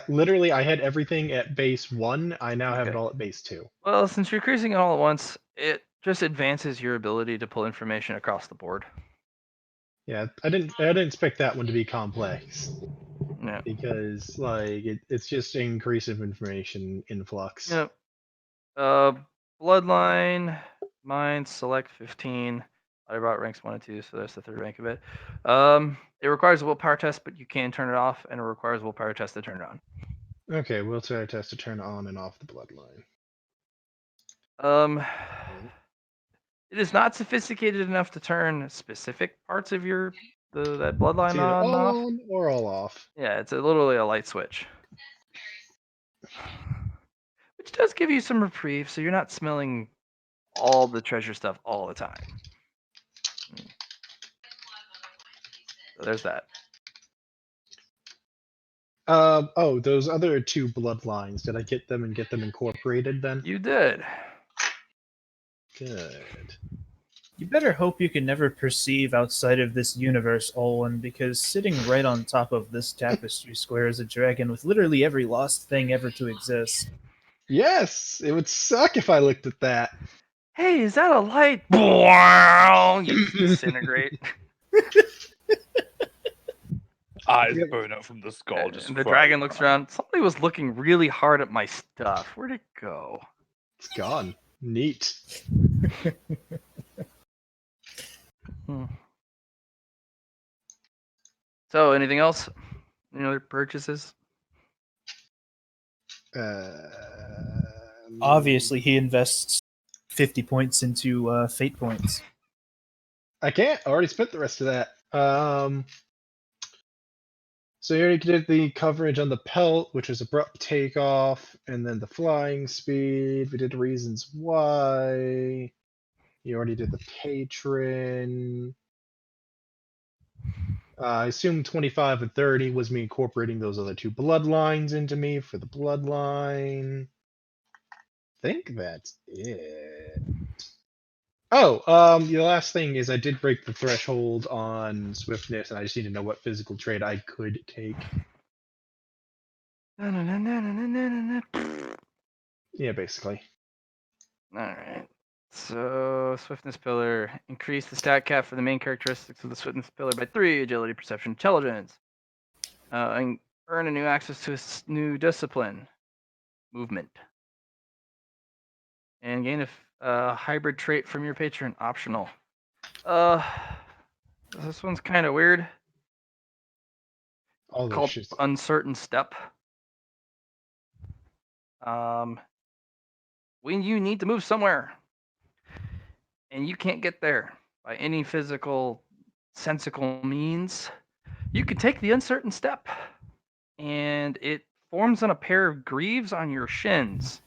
Literally, I had everything at base 1. I now have it Okay. all at base 2. Well, since you're increasing it all at once, it just advances your ability to pull information across the board. Yeah, I didn't expect that one to be complex Yeah. because like it's just an increase of information influx. Yep. Bloodline, mine, select 15. I brought ranks 1 and 2, so that's the third rank of it. It requires a willpower test, but you can turn it off, and it requires a willpower test to turn it on. Okay, we'll try a test to turn on and off the bloodline. It is not sophisticated enough to turn specific parts of that bloodline It's either on and all off. on or all off. Yeah, it's literally a light switch, which does give you some reprieve, so you're not smelling all the treasure stuff all the time. So there's that. Oh, those other 2 bloodlines. Did I get them and get them incorporated then? You did. Good. You better hope you can never perceive outside of this universe, Olwen, because sitting right on top of this tapestry square is a dragon with literally every lost thing ever to exist. Yes, it would suck if I looked at that. Hey, is that a light? You just disintegrate. Eyes Yep. burn out from the skull. Just And the crying. dragon looks around. Somebody was looking really hard at my stuff. Where'd it go? It's gone. Neat. So, anything else? Any other purchases? Obviously, he invests 50 points into fate points. I can't. I already spent the rest of that. So you already did the coverage on the pelt, which was abrupt takeoff, and then the flying speed. We did reasons why. You already did the patron. I assume 25 and 30 was me incorporating those other 2 bloodlines into me for the bloodline. Think that's it. Oh, the last thing is I did break the threshold on swiftness, and I just need to know what physical trait I could take. Yeah, basically. Alright. So, swiftness pillar. Increase the stat cap for the main characteristics of the swiftness pillar by 3: agility, perception, intelligence. And earn a new access to a new discipline. Movement. And gain a hybrid trait from your patron. Optional. This one's kind of weird. All those Called shits. uncertain step. When you need to move somewhere and you can't get there by any physical, sensical means, you can take the uncertain step, and it forms on a pair of greaves on your shins.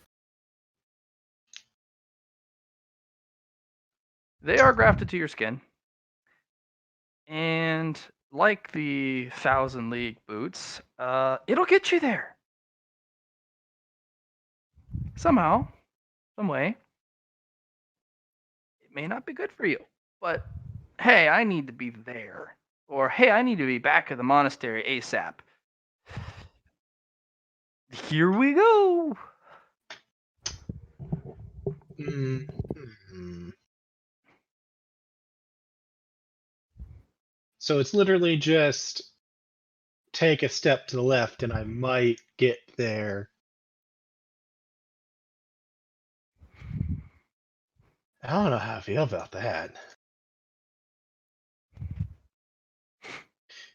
They are grafted to your skin, and like the 1,000 League boots, it'll get you there. Somehow, some way. It may not be good for you, but hey, I need to be there. Or hey, I need to be back at the monastery ASAP. Here we go. So it's literally just take a step to the left and I might get there. I don't know how I feel about that.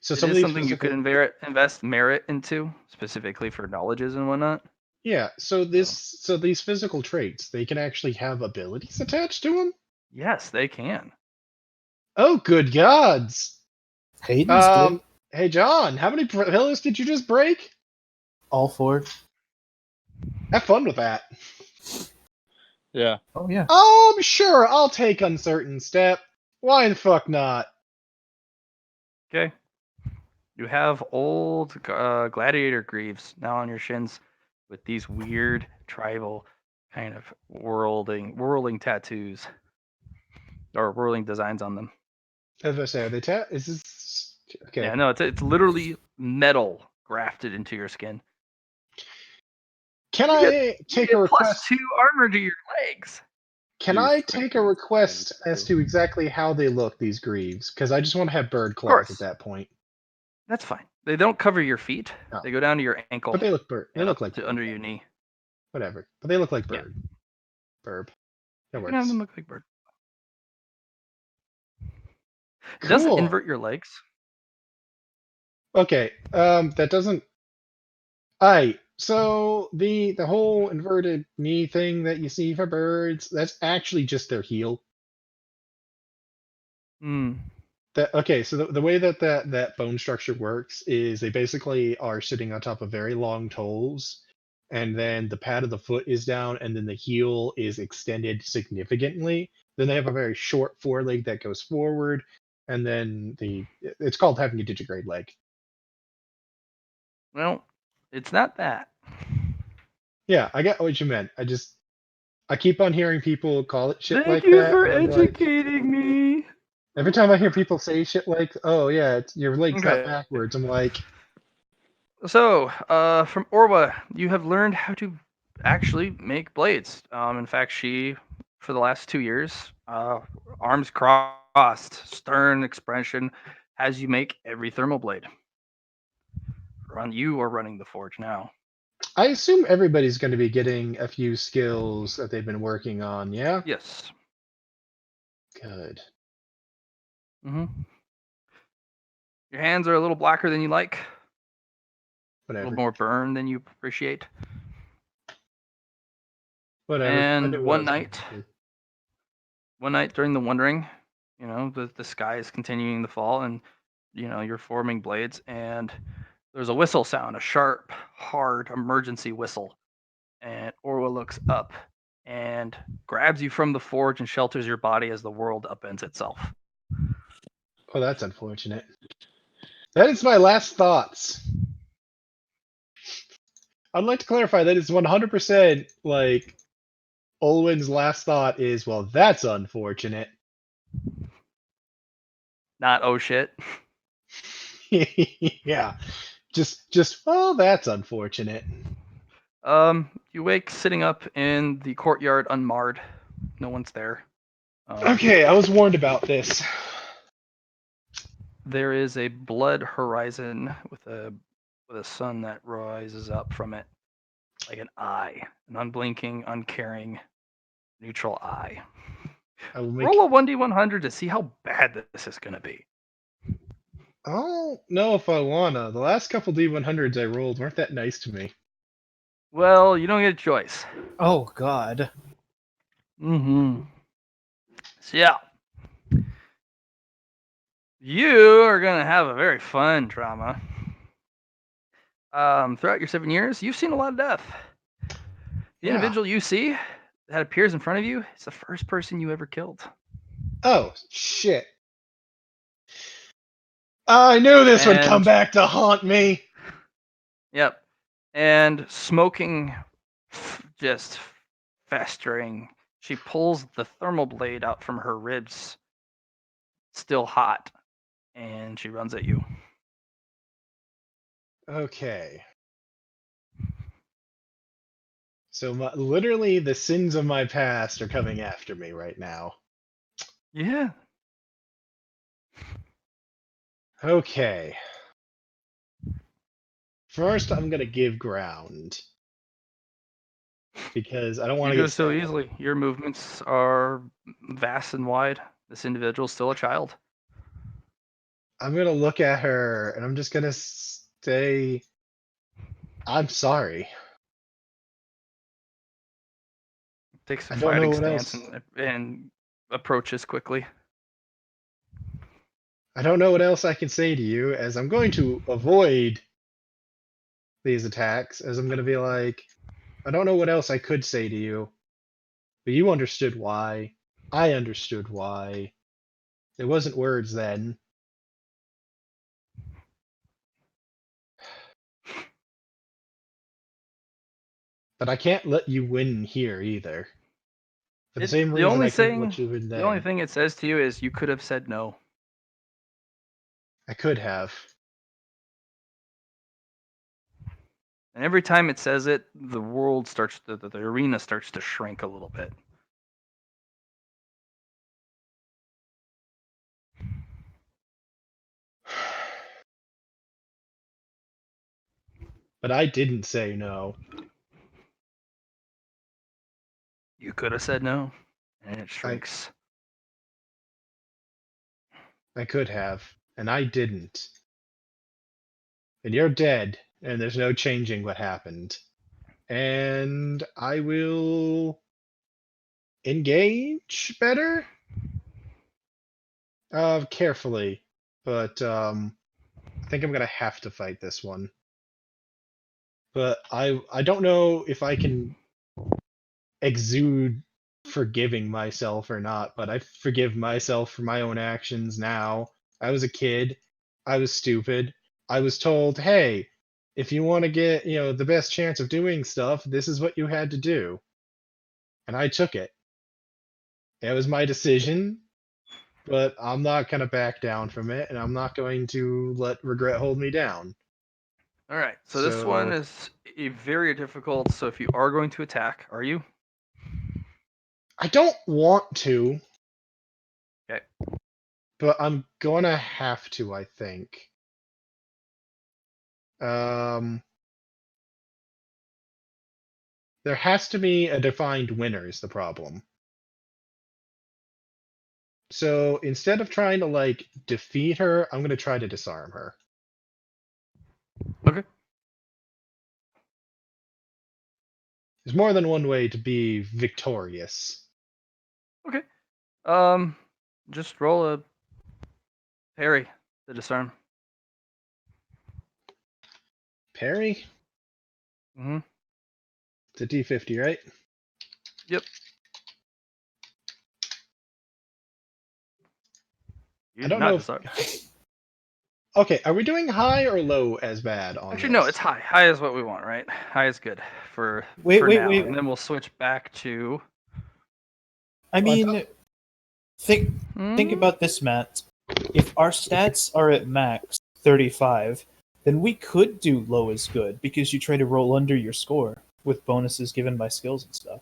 So It some of is these something you could physical- invest merit into, specifically for knowledges and whatnot. Yeah, so these physical traits, they can actually have abilities attached to them? Yes, they can. Oh, good gods! Hayden's good. Hey John, how many pillars did you just break? All 4. Have fun with that. Yeah. Oh, yeah. Sure, I'll take uncertain step. Why the fuck not? Okay. You have old gladiator greaves now on your shins with these weird tribal kind of whirling tattoos. or whirling designs on them. As I say, are they is this okay? Yeah, no, it's literally metal grafted into your skin. Can You I take a get request? +2 armor to your legs. Can I take a request as to exactly how they look, these greaves? Because I just want to have bird claws course. at that point. That's fine. They don't cover your feet. Oh. They go down to your ankle. But they look bird. They and look up like to bird. under your knee. Whatever. But they look like Yeah. bird. Burb. That You can have works. them look like bird. It Cool. doesn't invert your legs. Okay. That doesn't. Alright. So the whole inverted knee thing that you see for birds, that's actually just their heel. Hmm. Okay, so the way that bone structure works is they basically are sitting on top of very long toes, and then the pad of the foot is down, and then the heel is extended significantly. Then they have a very short foreleg that goes forward, and then it's called having a digitigrade leg. Well, it's not that. Yeah, I get what you meant. I keep on hearing people call it shit Thank like you that. for And I'm like, educating me. every time I hear people say shit like, "Oh yeah, your leg's not Okay. backwards," I'm like, So, from Orwa, you have learned how to actually make blades. In fact, she, for the last 2 years, arms crossed, stern expression, has you make every thermal blade. You are running the forge now. I assume everybody's going to be getting a few skills that they've been working on. Yeah. Yes. Good. Mm-hmm. Your hands are a little blacker than you like. A Whatever. little more burn than you appreciate. Whatever. I And knew what I one was gonna night during the wandering, the sky is continuing to fall, and you're forming blades, and there's a whistle sound, a sharp, hard emergency whistle, and Orwa looks up and grabs you from the forge and shelters your body as the world upends itself. Oh, that's unfortunate. That is my last thoughts. I'd like to clarify that is 100% like Olwen's last thought is, well, that's unfortunate. Not oh shit. Yeah. Just oh, that's unfortunate. You wake sitting up in the courtyard unmarred. No one's there. Okay, I was warned about this. There is a blood horizon with a sun that rises up from it, like an eye, an unblinking, uncaring, neutral eye. I will make. Roll a 1d100 to see how bad this is going to be. I don't know if I wanna. The last couple D100s I rolled weren't that nice to me. Well, you don't get a choice. Oh God. Mm-hmm. So yeah, you are going to have a very fun trauma. Throughout your 7 years, you've seen a lot of death. The individual you see that appears in front of you is the first person you ever killed. Oh, shit. I knew this would come back to haunt me. Yep. And smoking, just festering. She pulls the thermal blade out from her ribs, still hot, and she runs at you. Okay. So literally the sins of my past are coming after me right now. Yeah. Okay. First, I'm gonna give ground. Because I don't want You to go get so stabbed. easily. Your movements are vast and wide. This individual's still a child. I'm gonna look at her and I'm just gonna say, I'm sorry. Takes a I don't know fighting what stance else. and approaches quickly. I don't know what else I can say to you, as I'm going to avoid these attacks, as I'm gonna be like, I don't know what else I could say to you, but you understood why. I understood why. It wasn't words then. But I can't let you win here either. For the same The reason only I couldn't thing, let you in the only there. thing it says to you is you could have said no. I could have. And every time it says it, the world starts to, the arena starts to shrink a little bit. But I didn't say no. You could have said no, and it shrinks. I could have, and I didn't. And you're dead, and there's no changing what happened. And I will engage better? Carefully. But I think I'm gonna have to fight this one. But I don't know if I can exude forgiving myself or not, but I forgive myself for my own actions now. I was a kid. I was stupid. I was told, hey, if you want to get, the best chance of doing stuff, this is what you had to do. And I took it. It was my decision, but I'm not going to back down from it, and I'm not going to let regret hold me down. All right, so this one So- is very difficult. So if you are going to attack, are you? I don't want to. Okay. But I'm gonna have to, I think. There has to be a defined winner is the problem. So instead of trying to defeat her, I'm gonna try to disarm her. Okay. There's more than one way to be victorious. Okay. Just roll a parry to disarm. Parry? Mm-hmm. It's a D50, right? Yep. You I did don't not know. disarm. Okay, are we doing high or low as bad on Actually, this? no, it's high. High is what we want, right? High is good for Wait, for wait, now, wait. and then we'll switch back to. I Well, I mean, think Hmm? about this, Matt. If our stats are at max 35, then we could do low as good because you try to roll under your score with bonuses given by skills and stuff.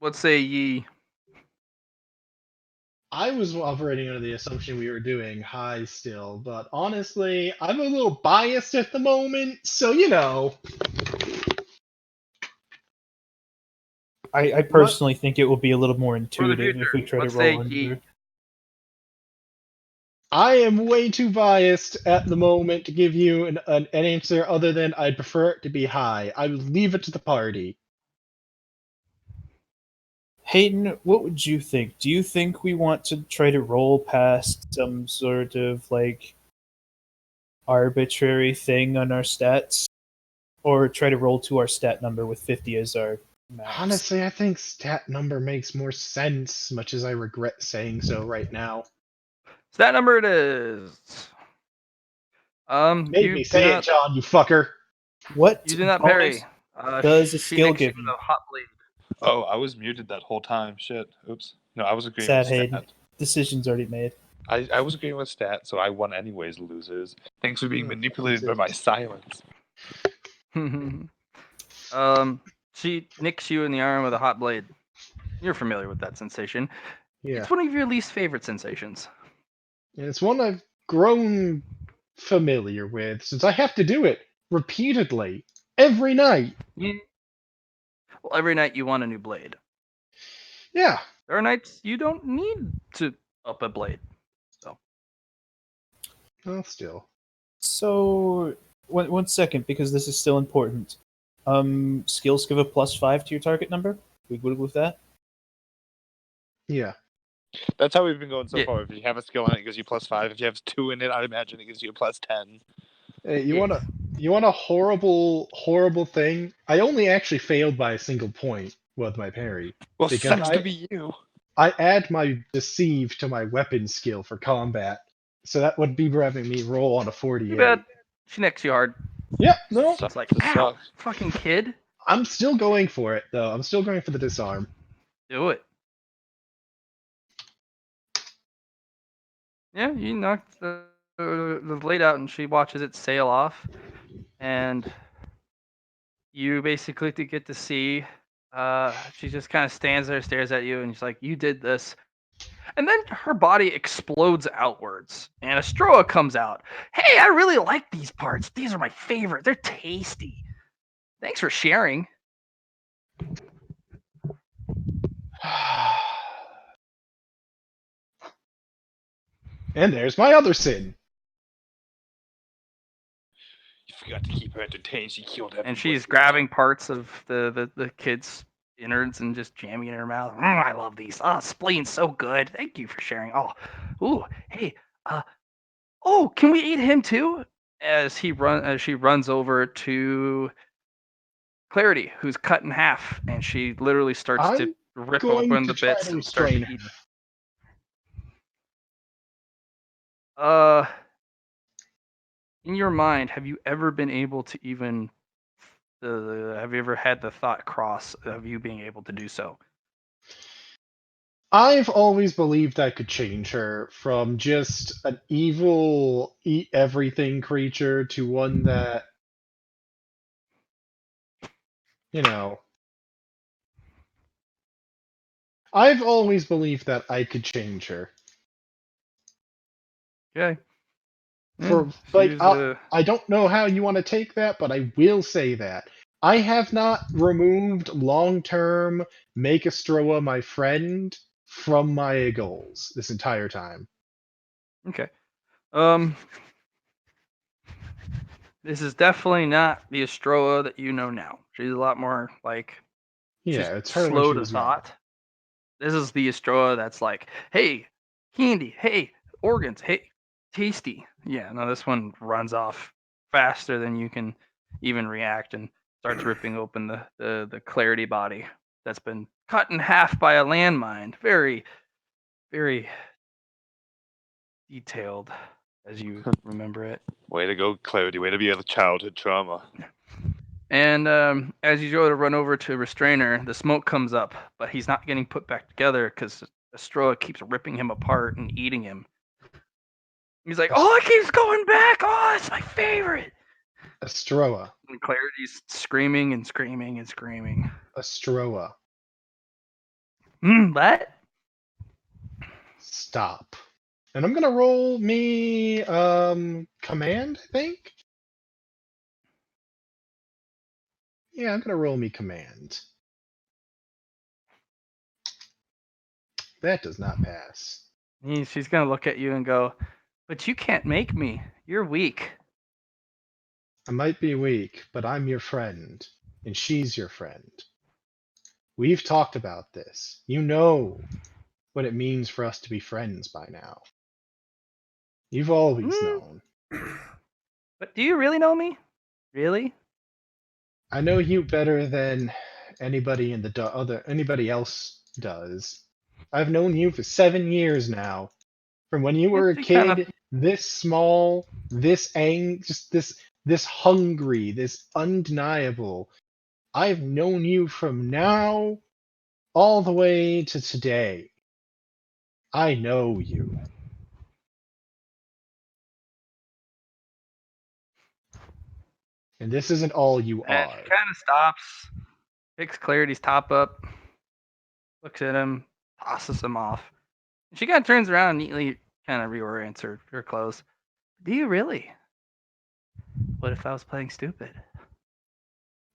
Let's say ye. I was operating under the assumption we were doing high still, but honestly, I'm a little biased at the moment, so I personally think it will be a little more For the intuitive if future, we try to let's say roll under. ye. I am way too biased at the moment to give you an answer other than I'd prefer it to be high. I would leave it to the party. Hayden, what would you think? Do you think we want to try to roll past some sort of arbitrary thing on our stats? Or try to roll to our stat number with 50 as our max? Honestly, I think stat number makes more sense, much as I regret saying so right now. Stat number it is. Made You me do say not, it, John, you fucker. What you do not bonus parry. does a She skill nicks you give with you? a hot blade. Oh, I was muted that whole time. Shit. Oops. No, I was agreeing Sad with Hayden. stat. Decision's already made. I was agreeing with stat, so I won anyways, losers. Thanks for being manipulated by my silence. She nicks you in the arm with a hot blade. You're familiar with that sensation. Yeah. It's one of your least favorite sensations. And it's one I've grown familiar with, since I have to do it repeatedly, every night. Well, every night you want a new blade. Yeah. There are nights you don't need to up a blade. Well, still. So, one second, because this is still important. Skills give a +5 to your target number. We good with that? Yeah. That's how we've been going so Yeah. far. If you have a skill in it, it gives you +5. If you have 2 in it, I imagine it gives you a +10. Hey, you Yeah. want a horrible thing? I only actually failed by a single point with my parry. Well, Because sucks to be you. I add my deceive to my weapon skill for combat. So that would be having me roll on a 48. Too bad. She nicks you hard. Yeah, no. It's like, to ow, suck. fucking kid. I'm still going for it, though. I'm still going for the disarm. Do it. Yeah, you knock the blade out, and she watches it sail off, and you basically get to see. She just kind of stands there, stares at you, and she's like, "You did this." And then her body explodes outwards, and a Stroa comes out. Hey, I really like these parts. These are my favorite. They're tasty. Thanks for sharing. And there's my other sin. You forgot to keep her entertained. She killed everyone. And she's grabbing parts of the kid's innards and just jamming it in her mouth. I love these. Spleen's so good. Thank you for sharing. Ooh, hey, can we eat him too? As she runs over to Clarity, who's cut in half, and she literally starts to I'm rip going open to the try bits to and start to restrain eat. her. In your mind, have you ever been able to even? Have you ever had the thought cross of you being able to do so? I've always believed I could change her from just an evil, eat everything creature to one that, you know. I've always believed that I could change her. Okay. For like, I don't know how you want to take that, but I will say that I have not removed long-term make Astroa my friend from my goals this entire time. Okay. This is definitely not the Astroa that you know now. She's a lot more like Yeah, just it's her when slow she to was young. thought. This is the Astroa that's like, hey, candy, hey, organs, hey, tasty. Yeah, no, this one runs off faster than you can even react and starts ripping open the clarity body that's been cut in half by a landmine. Very, very detailed as you remember it. Way to go, Clarity. Way to be a childhood trauma. And as you go to run over to restrain her, the smoke comes up, but he's not getting put back together because Astroa keeps ripping him apart and eating him. He's like, "Oh, it keeps going back. Oh, it's my favorite." Astroa. And Clarity's screaming and screaming and screaming. Astroa. What? Stop. And I'm gonna roll me command, I think? Yeah, I'm gonna roll me command. That does not pass. She's gonna look at you and go, "But you can't make me. You're weak." I might be weak, but I'm your friend, and she's your friend. We've talked about this. You know what it means for us to be friends by now. You've always known. But do you really know me? Really? I know you better than anybody in the anybody else does. I've known you for 7 years now. From when you were a She kind of. kid, this small, just this hungry, this undeniable. I've known you from now all the way to today. I know you. And this isn't all you And are. she kind of stops, picks Clarity's top up, looks at him, tosses him off. She kind of turns around and neatly kind of reorients her clothes. Do you really? What if I was playing stupid?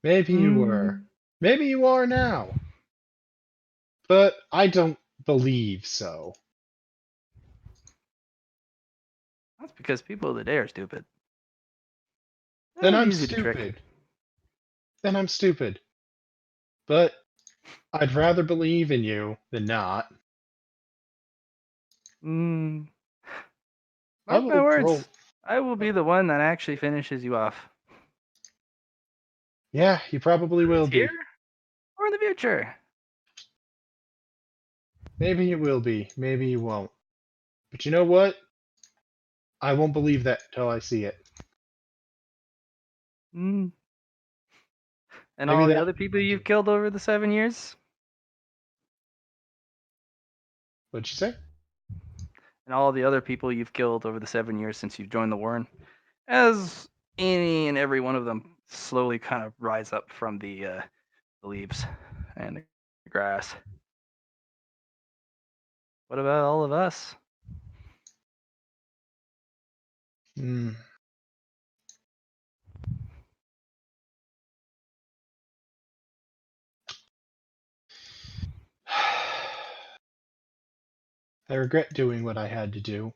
Maybe you were. Maybe you are now. But I don't believe so. That's because people of the day are stupid. Then They're I'm easy to trick. stupid. Then I'm stupid. But I'd rather believe in you than not. Mark I my will words. roll. I will be the one that actually finishes you off. Yeah, you probably will Here be. or in the future. Maybe you will be. Maybe you won't. But you know what? I won't believe that till I see it. And Maybe all the that- other people you've killed over the 7 years? What'd you say? And all the other people you've killed over the 7 years since you've joined the Warren? As any and every one of them slowly kind of rise up from the leaves and the grass. What about all of us? Hmm. I regret doing what I had to do,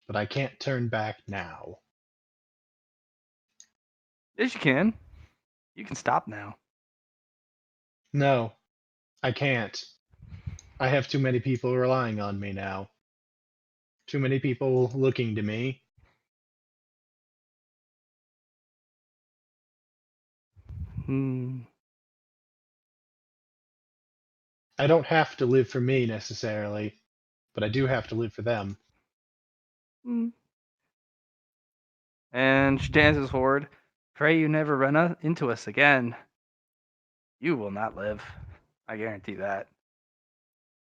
but I can't turn back now. Yes, you can. You can stop now. No, I can't. I have too many people relying on me now. Too many people looking to me. Hmm. I don't have to live for me necessarily, but I do have to live for them. Hmm. And she dances forward. Pray you never run into us again. You will not live. I guarantee that.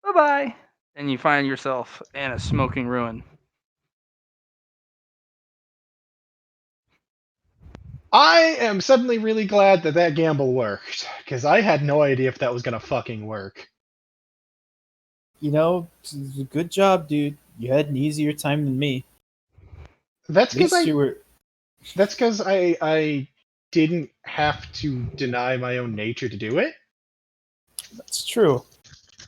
Bye bye. And you find yourself in a smoking ruin. I am suddenly really glad that that gamble worked, because I had no idea if that was gonna fucking work. You know, good job, dude. You had an easier time than me. That's At because least you were. I didn't have to deny my own nature to do it. That's true.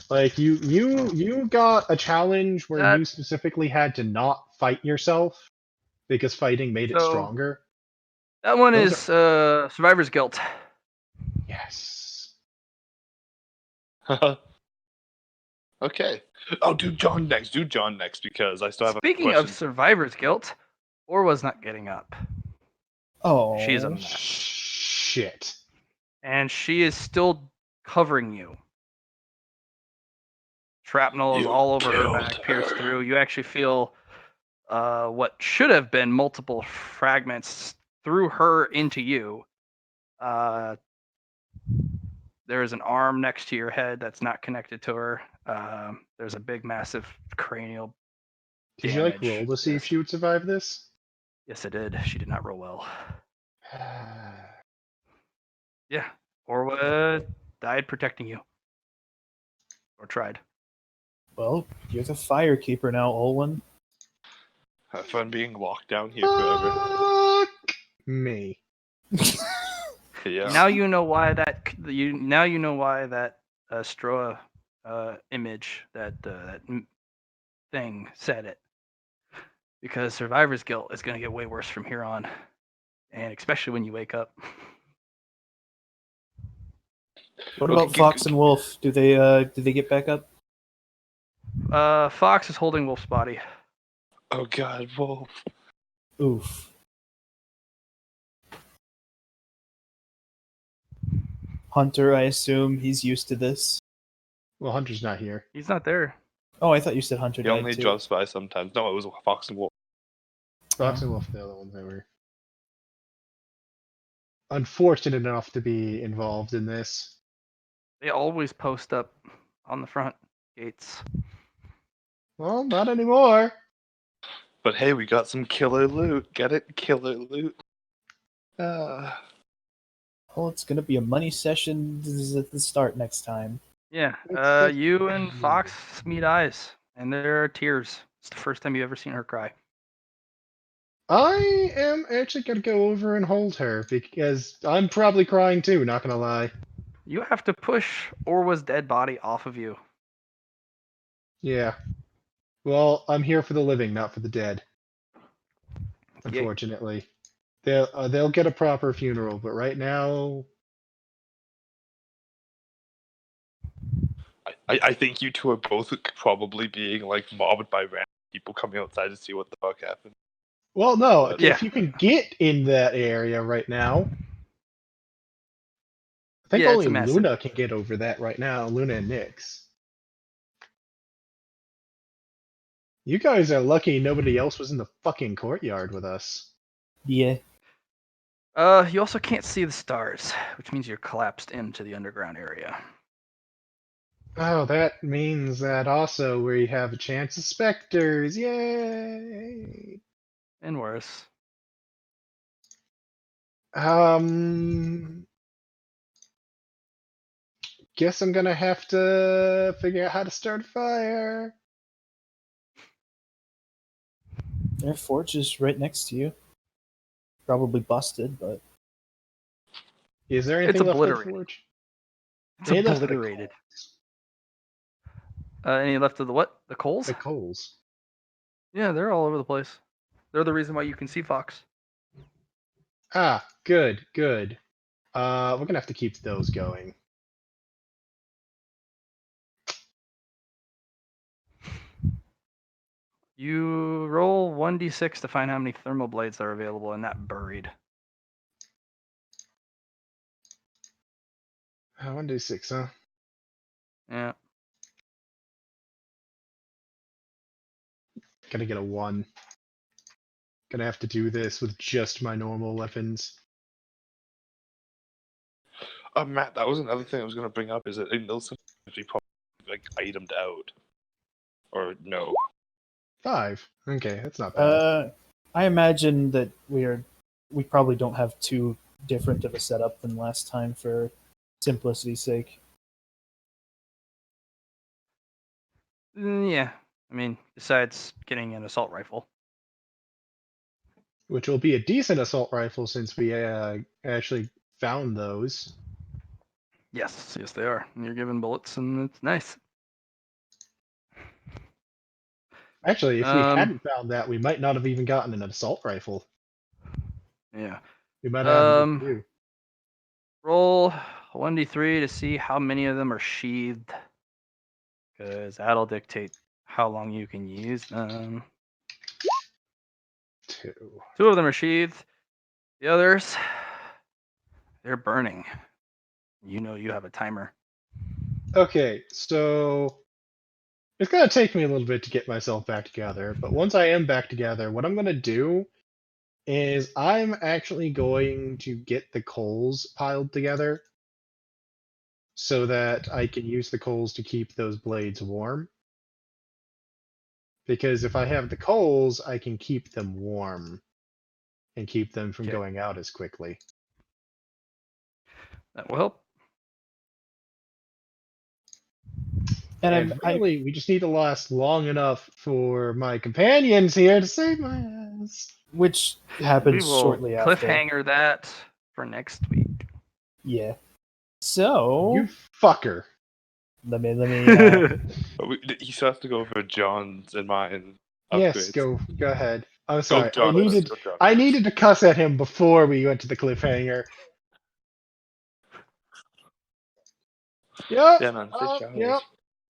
Like you got a challenge where That- you specifically had to not fight yourself because fighting made it So- stronger. That one Those is survivor's guilt. Yes. Okay. Oh, do John next. Do John next because I still have Speaking a question. of survivor's guilt, Orwa's not getting up. Oh. She's a mess. Shit. And she is still covering you. Shrapnel is You all over her killed back, pierced her. through. You actually feel what should have been multiple fragments through her into you. There is an arm next to your head that's not connected to her. There's a big, massive cranial Did you like damage. roll to see if she would survive this? Yes, it did. She did not roll well. Yeah, Orwa died protecting you. Or tried. Well, you're the fire keeper now, Olwen. Have fun being locked down here forever. Fuck me. Yeah. Now you know why that Stroa image that thing said it, because survivor's guilt is going to get way worse from here on, and especially when you wake up. What Okay, about Fox and Wolf? Do they get back up? Fox is holding Wolf's body. Oh God, Wolf. Oof. Hunter, I assume he's used to this. Well, Hunter's not here. He's not there. Oh, I thought you said Hunter He died only too. drops by sometimes. No, it was Fox and Wolf. Fox and Wolf are the other ones that were unfortunate enough to be involved in this. They always post up on the front gates. Well, not anymore. But hey, we got some killer loot. Get it? Killer loot. Well, it's gonna be a money session at the start next time. Yeah, It's you and Fox meet eyes, and there are tears. It's the first time you've ever seen her cry. I am actually gonna go over and hold her because I'm probably crying too, not gonna lie. You have to push Orwa's dead body off of you. Yeah. Well, I'm here for the living, not for the dead. Yeah. Unfortunately. They'll get a proper funeral, but right now I think you two are both probably being like mobbed by random people coming outside to see what the fuck happened. well no, But- if you can get in that area right now. I think Yeah, it's only a massive- Luna can get over that right now, Luna and Nyx. You guys are lucky nobody else was in the fucking courtyard with us. Yeah. You also can't see the stars, which means you're collapsed into the underground area. Oh, that means that also we have a chance of specters. Yay! And worse. Guess I'm gonna have to figure out how to start a fire. Their forge is right next to you. Probably busted, but Is there It's anything left of the obliterated. forge? It's Any left of the obliterated. coals? Any left of the what? The coals? The coals. Yeah, they're all over the place. They're the reason why you can see Fox. Ah, good, good. We're gonna have to keep those going. You roll 1d6 to find how many thermal blades are available in that buried. 1d6, huh? Yeah. Gonna get a 1. Gonna have to do this with just my normal weapons. Matt, that was another thing I was going to bring up. Is that in those actually probably like itemed out, or no? 5. Okay, that's not bad. I imagine that we probably don't have too different of a setup than last time for simplicity's sake. Yeah. I mean, besides getting an assault rifle. Which will be a decent assault rifle since we actually found those. Yes, yes, they are. And you're given bullets, and it's nice. Actually, if we Um, hadn't found that, we might not have even gotten an assault rifle. Yeah. We might have had Um, two. roll 1d3 to see how many of them are sheathed, because that'll dictate how long you can use them. 2. 2 of them are sheathed. The others, they're burning. You know you have a timer. Okay, so it's gonna take me a little bit to get myself back together, but once I am back together, what I'm gonna do is I'm actually going to get the coals piled together so that I can use the coals to keep those blades warm. Because if I have the coals, I can keep them warm and keep them from Okay. going out as quickly. That will help. And And really, we just need to last long enough for my companions here to save my ass. which We happens will shortly after. cliffhanger that for next week. Yeah. So You fucker. let me But he still has to go over John's and mine Yes, upgrades. go ahead. I'm Go sorry. John first, go John I first. needed to cuss at him before we went to the cliffhanger. Yep. Yeah, man. Safe travels. Yep.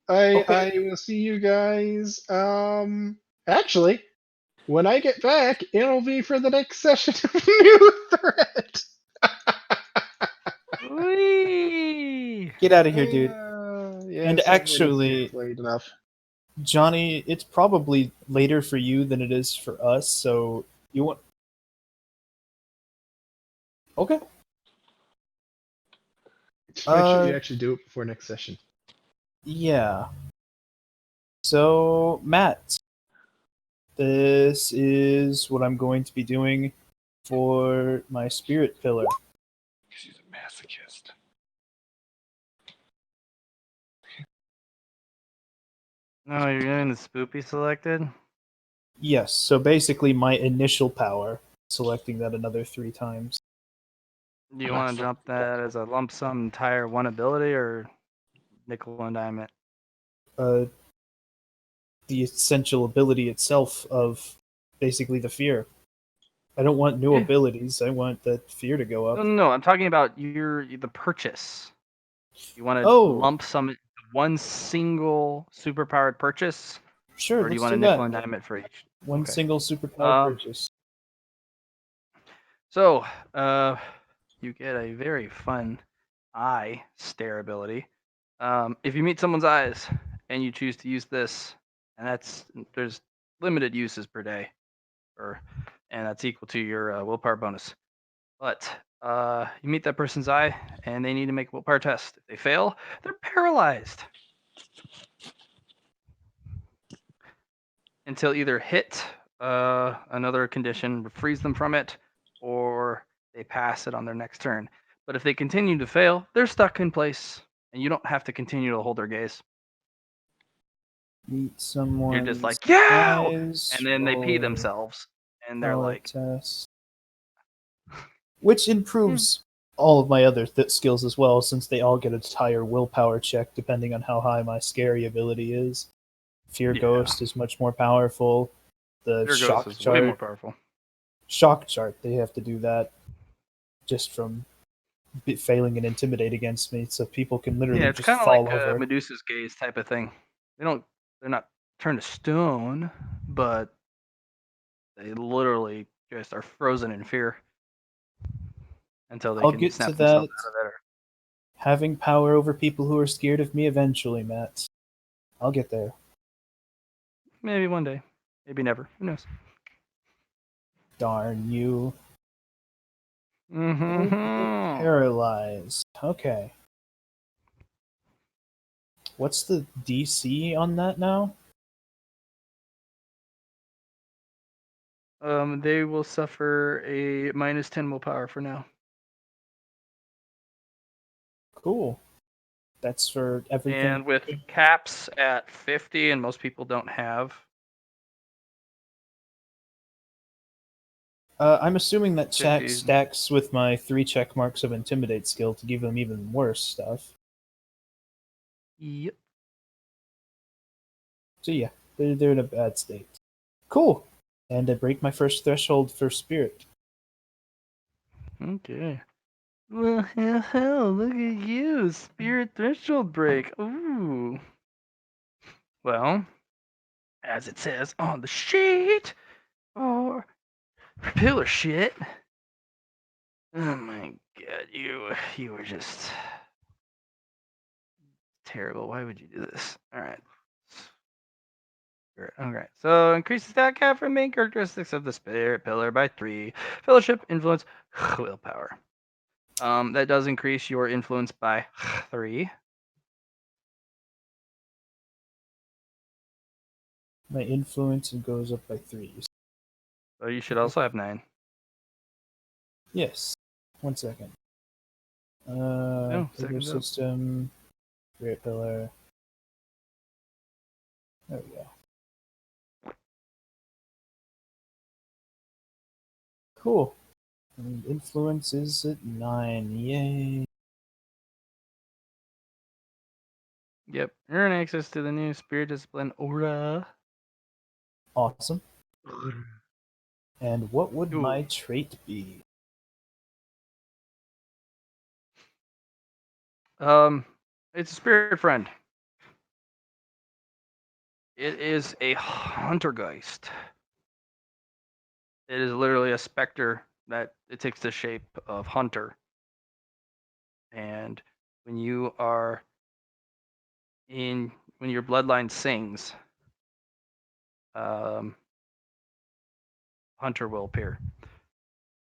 Okay. I will see you guys. Actually, when I get back, it'll be for the next session of New Threat. Whee! get out of here, dude. Yes, And I've already actually, played enough. Johnny, it's probably later for you than it is for us. So you want? Okay. Just make sure you Uh, actually do it before next session. Yeah. So, Matt, this is what I'm going to be doing for my spirit pillar. Because he's a masochist. No, you're getting the spoopy selected? Yes, so basically my initial power, selecting that another 3 times. Do you want to jump that as a lump sum entire one ability or nickel and dime it? The essential ability itself of basically the fear. I don't want new Yeah. abilities. I want that fear to go No, up. no, no. I'm talking about the purchase. You want to Oh. lump sum it to one single superpowered purchase, Sure, or do you let's want to do nickel that. and dime it for each? One Okay. single superpower Um, purchase. So, you get a very fun eye stare ability. If you meet someone's eyes and you choose to use this, and there's limited uses per day, and that's equal to your willpower bonus. But you meet that person's eye, and they need to make a willpower test. If they fail, they're paralyzed until either hit another condition, freeze them from it, or they pass it on their next turn. But if they continue to fail, they're stuck in place, and you don't have to continue to hold their gaze. Meet You're someone. just like, yeah! Eyes, And then they pee roll a themselves, and they're power like, test, which improves all of my other skills as well, since they all get a higher willpower check depending on how high my scary ability is. Fear Yeah. Ghost is much more powerful. The Fear shock Ghost is way more chart, powerful. shock chart, they have to do that just from failing and intimidate against me, so people can literally Yeah, it's just kind of fall like over. a Medusa's gaze type of thing. They're not turned to stone, but they literally just are frozen in fear until they I'll can get to snap themselves that. out of it. Having power over people who are scared of me eventually, Matt. I'll get there. Maybe one day, maybe never. Who knows? Darn you. Mm-hmm. Paralyzed. Okay. What's the DC on that now? They will suffer a -10 willpower for now. Cool. That's for everything. And with caps at 50, and most people don't have. I'm assuming that 50. stacks with my 3 check marks of Intimidate skill to give them even worse stuff. Yep. So yeah, they're in a bad state. Cool. And I break my first threshold for Spirit. Okay. Well, hell, look at you. Spirit threshold break. Ooh. Well, as it says on the sheet, or pillar shit. Oh my god, you were just terrible. Why would you do this? Alright. Okay. So increase the stat cap for main characteristics of the spirit pillar by 3. Fellowship, influence, willpower. That does increase your influence by 3. My influence goes up by 3. So you should also have 9. Yes. 1 second. No, Pillar second up. system. Spirit pillar. There we go. Cool. And influence is at 9. Yay. Yep. Earn access to the new spirit discipline aura. Awesome. And what would Ooh. my trait be? It's a spirit friend. It is a huntergeist. It is literally a specter that it takes the shape of hunter. And when you are when your bloodline sings, hunter will appear.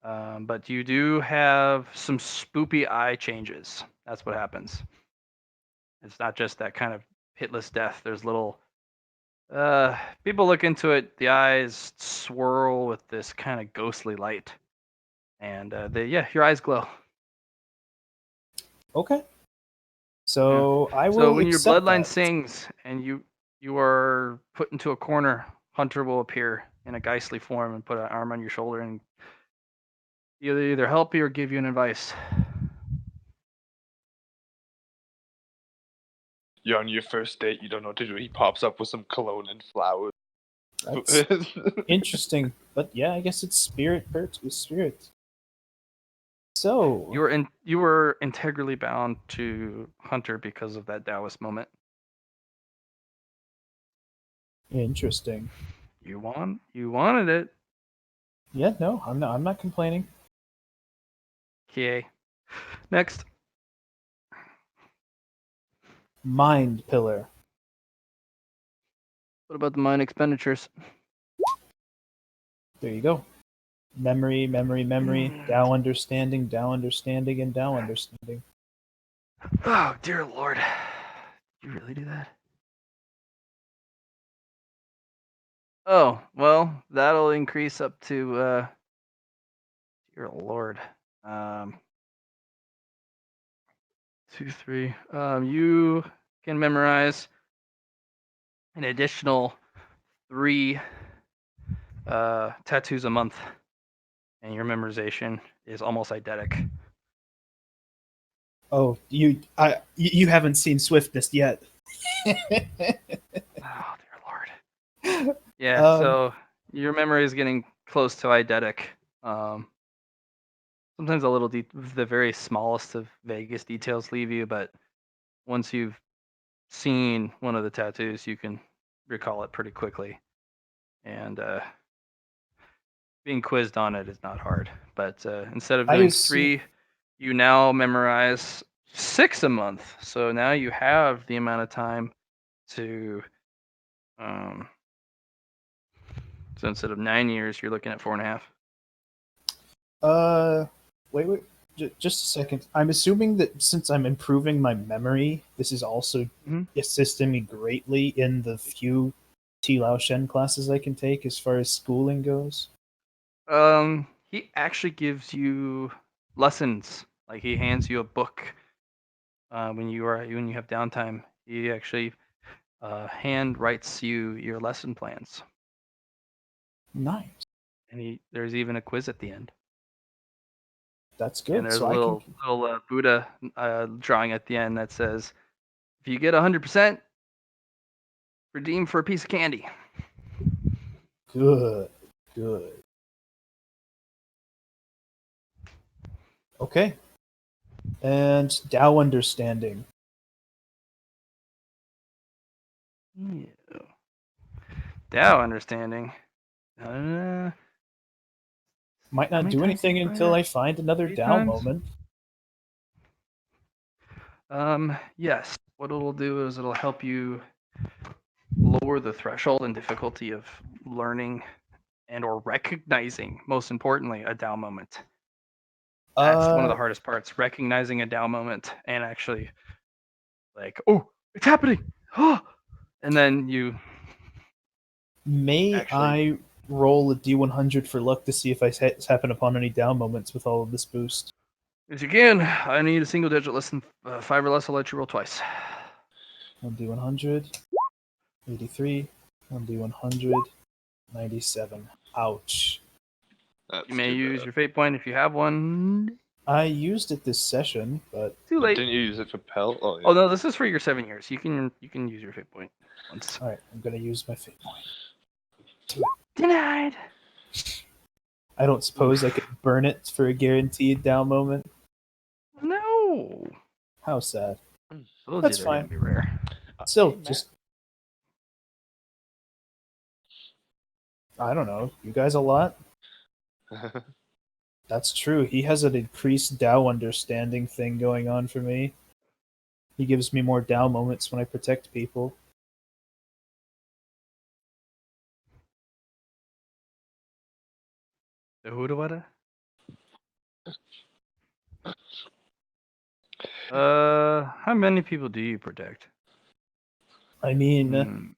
But you do have some spoopy eye changes. That's what happens. It's not just that kind of hitless death. There's little people look into it, the eyes swirl with this kind of ghostly light. And your eyes glow. Okay. So I will So when your accept bloodline that. sings and you are put into a corner, Hunter will appear in a ghostly form and put an arm on your shoulder and either help you or give you an advice. You're on your first date, you don't know what to do. He pops up with some cologne and flowers. That's interesting. But yeah, I guess it's spirit perch with spirit. So You were integrally bound to Hunter because of that Taoist moment. interesting. You wanted it. Yeah, no, I'm not complaining. Okay. Next. Mind pillar. What about the mine expenditures? There you go. Memory, memory, memory. Tao understanding, Tao understanding, and Tao understanding. Oh, dear Lord. Did you really do that? Oh, well, that'll increase up to, dear Lord. 2, 3. You can memorize an additional 3 tattoos a month, and your memorization is almost eidetic. Oh, you haven't seen Swiftness yet. Oh, dear Lord. Yeah, Um, so your memory is getting close to eidetic. Sometimes a little the very smallest of vaguest details leave you, but once you've seen one of the tattoos, you can recall it pretty quickly. And being quizzed on it is not hard. But instead of I doing assume- 3, you now memorize 6 a month. So now you have the amount of time to. So instead of 9 years, you're looking at 4.5. Wait. Just a second. I'm assuming that since I'm improving my memory, this is also Mhm. assisting me greatly in the few T Lao Shen classes I can take as far as schooling goes. He actually gives you lessons. Like he hands you a book when you have downtime. He actually hand writes you your lesson plans, Nice. and there's even a quiz at the end. That's And good. there's So a I little can. Buddha drawing at the end that says, "If you get 100%, redeem for a piece of candy." Good. Okay. And Tao understanding. Ew. Tao understanding. How Might not many do times did anything you try until that? I find another 3 Tao times? moment. Yes. What it'll do is it'll help you lower the threshold and difficulty of learning and or recognizing, most importantly, a Tao moment. That's one of the hardest parts, recognizing a Tao moment and actually like, oh, it's happening. And then you May actually I roll a D100 for luck to see if I happen upon any Tao moments with all of this boost? as you can. I need a single digit less than 5 or less. I'll let you roll twice. 1D100, 83, 1D100, 97. Ouch. That's You may too use bad. your fate point if you have one. I used it this session, but Too late. Didn't you use it for Pell? Oh, yeah. Oh no, this is for your 7 years. You can use your fate point once. alright, I'm gonna use my fate point. Denied. I don't suppose I could burn it for a guaranteed Tao moment. No. How sad. Told That's you they're fine. gonna be rare. Still, Hey, Matt. just I don't know. You guys a lot? That's true. He has an increased Tao understanding thing going on for me. He gives me more Tao moments when I protect people. The Hudawada? How many people do you protect? I mean,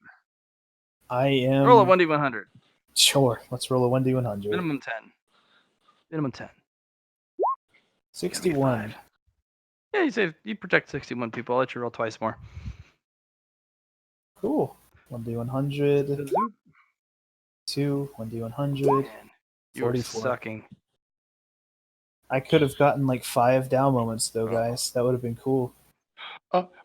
I am. Roll a 1d100. Sure, let's roll a 1D100. Minimum 10. Minimum 10. 61. Five. Yeah, you say you protect 61 people. I'll let you roll twice more. Cool. 1D100. 2, 1D100. Man, you are 44. sucking. I could have gotten like 5 Tao moments though, Oh. guys. That would have been cool.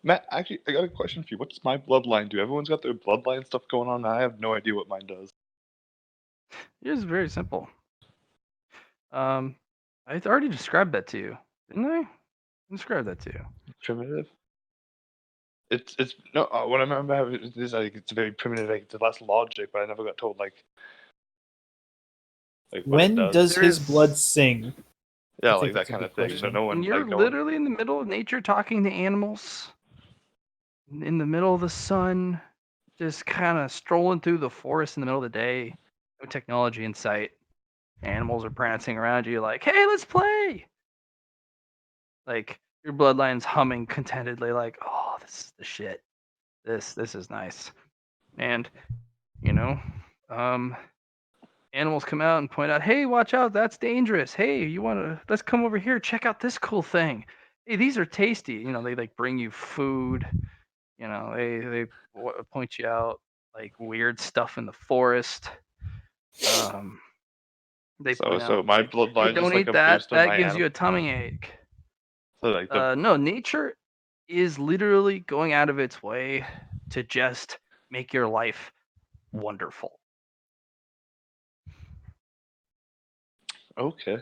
Matt, actually, I got a question for you. What does my bloodline do? Everyone's got their bloodline stuff going on. And I have no idea what mine does. Yours is very simple. I already described that to you, didn't I? Described that to you. Primitive. It's no. What I remember having is like it's very primitive. Like it's less logic, but I never got told like what When it does his There's- blood sing? yeah, I think like that that's a kind good of thing. question. But no one When you're like no one. literally in the middle of nature talking to animals, in the middle of the sun, just kind of strolling through the forest in the middle of the day, no technology in sight. Animals are prancing around you like, hey, let's play. Like your bloodline's humming contentedly, like, oh, this is the shit. This is nice. And you know, animals come out and point out, hey, watch out, that's dangerous. Hey, let's come over here, check out this cool thing. Hey, these are tasty. You know, they like bring you food. You know, they point you out like weird stuff in the forest. They point So out my like, hey, bloodline just don't like eat a that. boost on That my gives you animal. a tummy ache. So like the No, nature is literally going out of its way to just make your life wonderful. okay.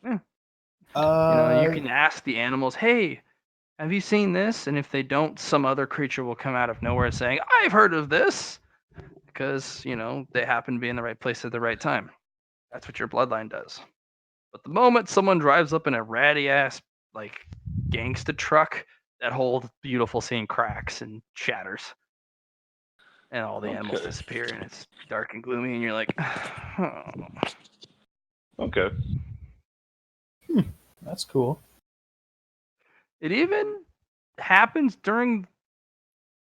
You know, you Uh, can ask the animals, hey, have you seen this? And if they don't, some other creature will come out of nowhere saying, I've heard of this. Because, you know, they happen to be in the right place at the right time. That's what your bloodline does. But the moment someone drives up in a ratty ass, like, gangsta truck, that whole beautiful scene cracks and shatters. And all the animals Okay. disappear, and it's dark and gloomy, and you're like, oh. Okay. that's cool. It even happens during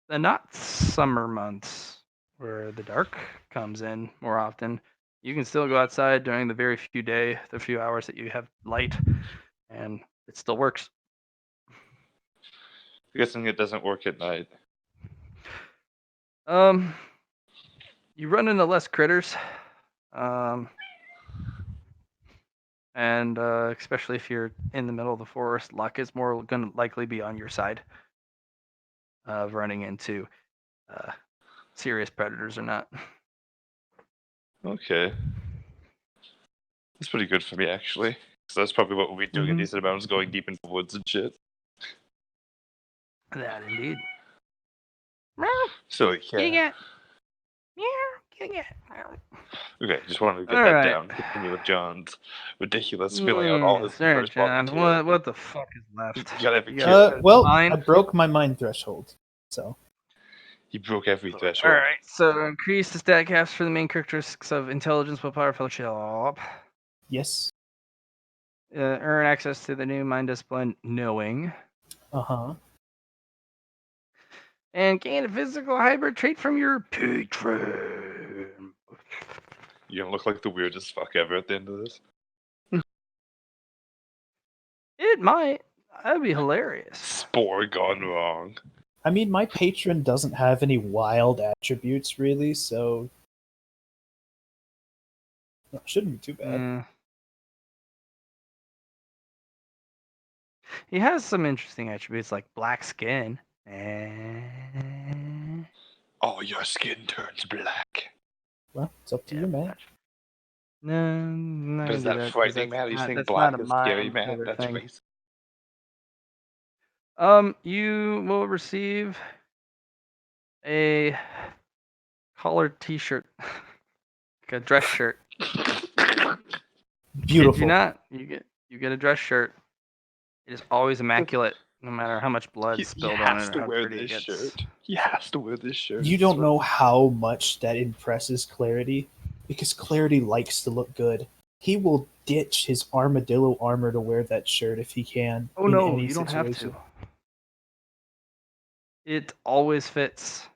the not summer months where the dark comes in more often. You can still go outside during the few hours that you have light, and it still works. I'm guessing it doesn't work at night. You run into less critters, and especially if you're in the middle of the forest, luck is more going to likely be on your side of running into serious predators or not. Okay. That's pretty good for me actually. So that's probably what we'll be doing in Mhm. these mountains, going deep into the woods and shit. That indeed. So yeah. Okay, just wanted to get All that right. down. Continue with John's ridiculous spilling out all his Yes, all right, firstborn John. material. What the fuck is left? You got every You kid. got Well, mine? I broke my mind threshold, so He broke every All threshold. right. So increase the stat caps for the main characteristics of intelligence, willpower, fellowship. yes. Earn access to the new mind discipline, knowing, Uh-huh. and gain a physical hybrid trait from your patron. You're gonna look like the weirdest fuck ever at the end of this. It might. That'd be hilarious. Spore gone wrong. I mean, my patron doesn't have any wild attributes, really, so it shouldn't be too bad. Mm. He has some interesting attributes like black skin. Oh, your skin turns black. Well, it's up to you, man. No, I'm not But gonna is do that that 'cause frightening, man? Are you saying that's black not a is scary, mind man? sort of That's thing. racist. You will receive a collared T-shirt, like a dress shirt. Kid you Beautiful. not, you get a dress shirt. It is always immaculate, no matter how much blood He spilled on has it to or how wear dirty it this gets. shirt. He has to wear this shirt. You don't know how much that impresses Clarity, because Clarity likes to look good. He will ditch his armadillo armor to wear that shirt if he can. Oh in no, any you don't have situation. to. It always fits,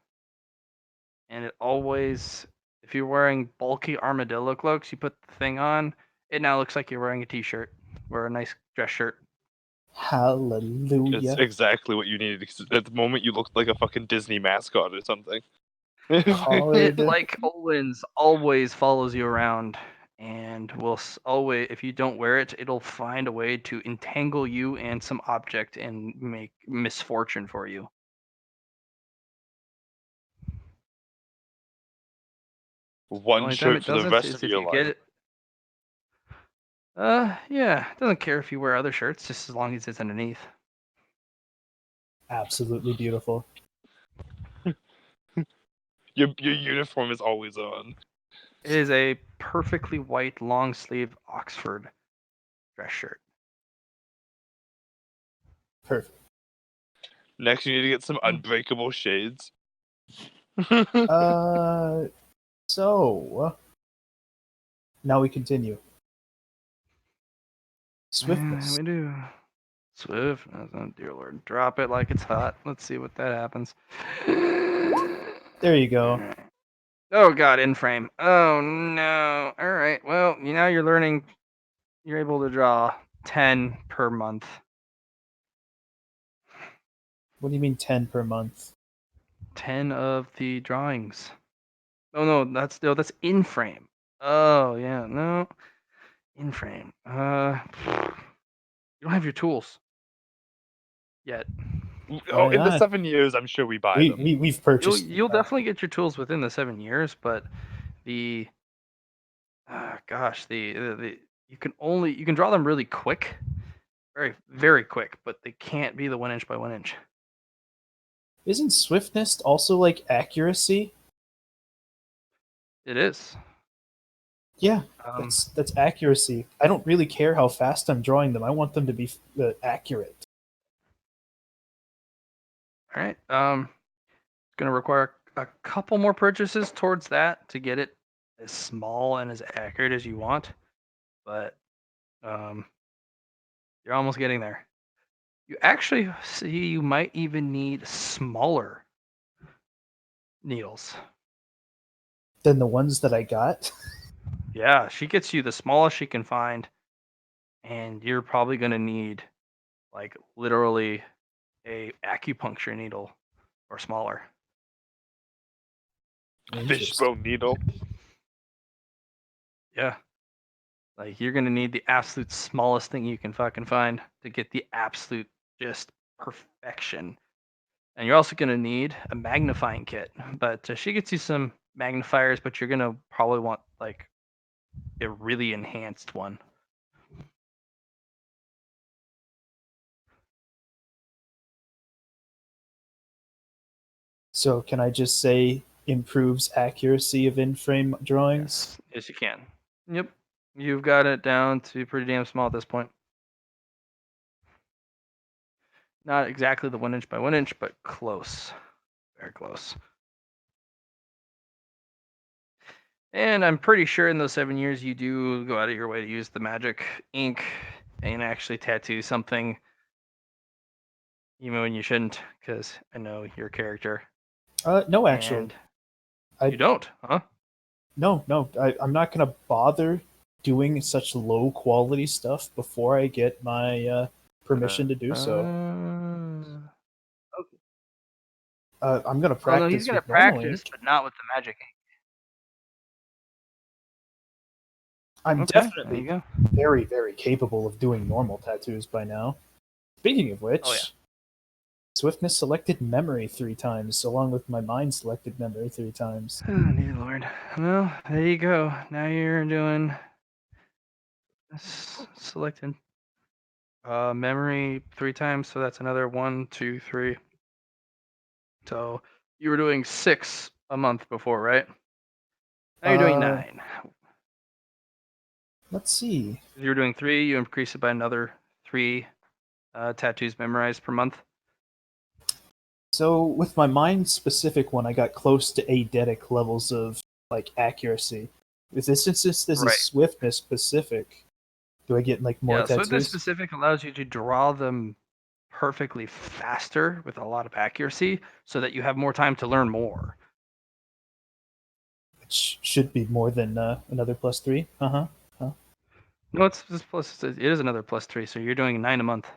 and it always. If you're wearing bulky armadillo cloaks, you put the thing on. It now looks like you're wearing a T-shirt or a nice dress shirt. It's Hallelujah. exactly what you needed. 'Cause at the moment, you looked like a fucking Disney mascot or something. It, Collared. like Olin's, always follows you around and will always, if you don't wear it, it'll find a way to entangle you and some object and make misfortune for you. The One only time shirt it for the doesn't rest is of if your you get life. it. Yeah, it doesn't care if you wear other shirts, just as long as it's underneath. Absolutely beautiful. Your uniform is always on. It is a perfectly white long sleeve Oxford dress shirt. Perfect. Next, you need to get some unbreakable shades. So Now we continue. Yeah, Swiftness. we do. Swift. Oh, dear Lord. Drop it like it's hot. Let's see what that happens. There you go. Alright. Oh god, in frame. Oh no. Alright, well, now you're learning. You're able to draw 10 per month. What do you mean 10 per month? 10 of the drawings. Oh no, that's in frame. Oh yeah, no. In frame. You don't have your tools yet. Oh, Why in the not? 7 years, I'm sure we buy them. We've purchased. You'll definitely get your tools within the 7 years, but the gosh, the you can draw them really quick, very very quick, but they can't be the 1 inch by 1 inch. Isn't swiftness also like accuracy? It is. Yeah, Um, that's accuracy. I don't really care how fast I'm drawing them. I want them to be accurate. all right. It's gonna require a couple more purchases towards that to get it as small and as accurate as you want, but um, you're almost getting there. You actually see you might even need smaller needles. Than the ones that I got. Yeah, she gets you the smallest she can find, and you're probably gonna need like literally a acupuncture needle or smaller. Fishbone needle. Yeah. Like you're gonna need the absolute smallest thing you can fucking find to get the absolute just perfection. And you're also gonna need a magnifying kit. But she gets you some magnifiers, but you're gonna probably want like a really enhanced one. So can I just say improves accuracy of in-frame drawings? Yes, you can. Yep. You've got it down to pretty damn small at this point. Not exactly the 1 inch by 1 inch, but close. Very close. And I'm pretty sure in those 7 years you do go out of your way to use the magic ink and actually tattoo something, even when you shouldn't, because I know your character. No, actually, And I you don't, huh? no. I'm not gonna bother doing such low quality stuff before I get my permission to do so. I'm gonna Oh no, he's practice gonna with normal practice, ink. but not with the magic ink. I'm Okay, there you definitely go. very, very capable of doing normal tattoos by now. Speaking of which, Oh, yeah. Swiftness selected memory 3 times, along with my mind selected memory 3 times. Oh, dear Lord. Well, there you go. Now you're doing selected memory 3 times, so that's another 1, 2, 3. So you were doing 6 a month before, right? Now you're doing 9. Let's see. If you were doing 3, you increase it by another 3 tattoos memorized per month. So with my mind specific one, I got close to eidetic levels of like accuracy. With this instance, this Right. is swiftness specific. Do I get like more Yeah, so tattoos? this specific allows you to draw them perfectly faster with a lot of accuracy so that you have more time to learn more. Which should be more than another +3. Uh-huh. No, it is another +3, so you're doing 9 a month.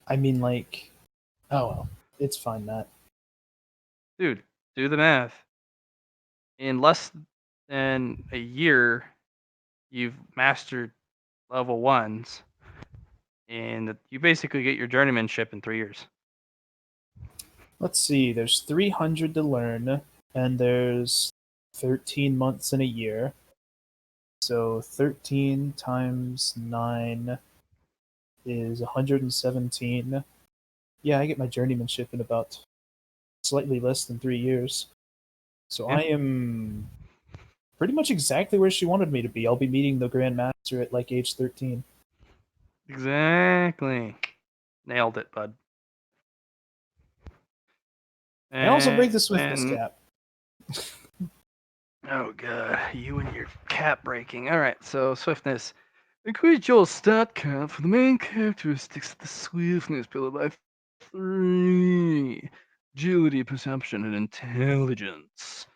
I mean, like, oh well, it's fine, Matt. Dude, do the math. In less than a year, you've mastered level 1s, and you basically get your journeymanship in 3 years. Let's see. There's 300 to learn, and there's 13 months in a year. So 13 times 9 is 117. Yeah, I get my journeymanship in about slightly less than 3 years. So Yeah. I am pretty much exactly where she wanted me to be. I'll be meeting the Grand Master at like age 13. Exactly. Nailed it, bud. And also break the swiftness And cap. Oh god, you and your cap breaking. All right, so swiftness. Increase your stat count for the main characteristics of the swiftness pillar by 3. Agility, perception, and intelligence.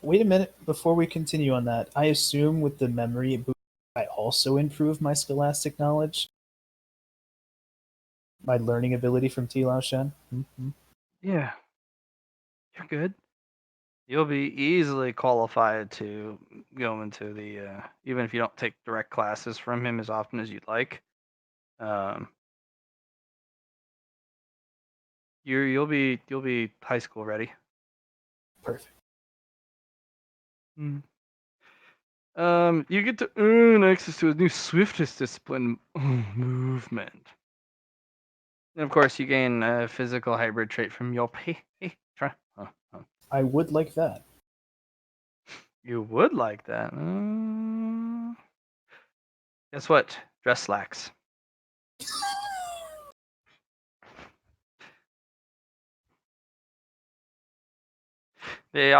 Wait a minute before we continue on that. I assume with the memory boost, I also improve my scholastic knowledge, my learning ability from T Lao Shen. Mm-hmm. Yeah, you're good. You'll be easily qualified to go into the even if you don't take direct classes from him as often as you'd like. Um, you'll be high school ready. Perfect. You get to earn access to a new swiftness discipline, movement. And of course, you gain a physical hybrid trait from your patron. I would like that. You would like that. Guess what? Dress slacks. They do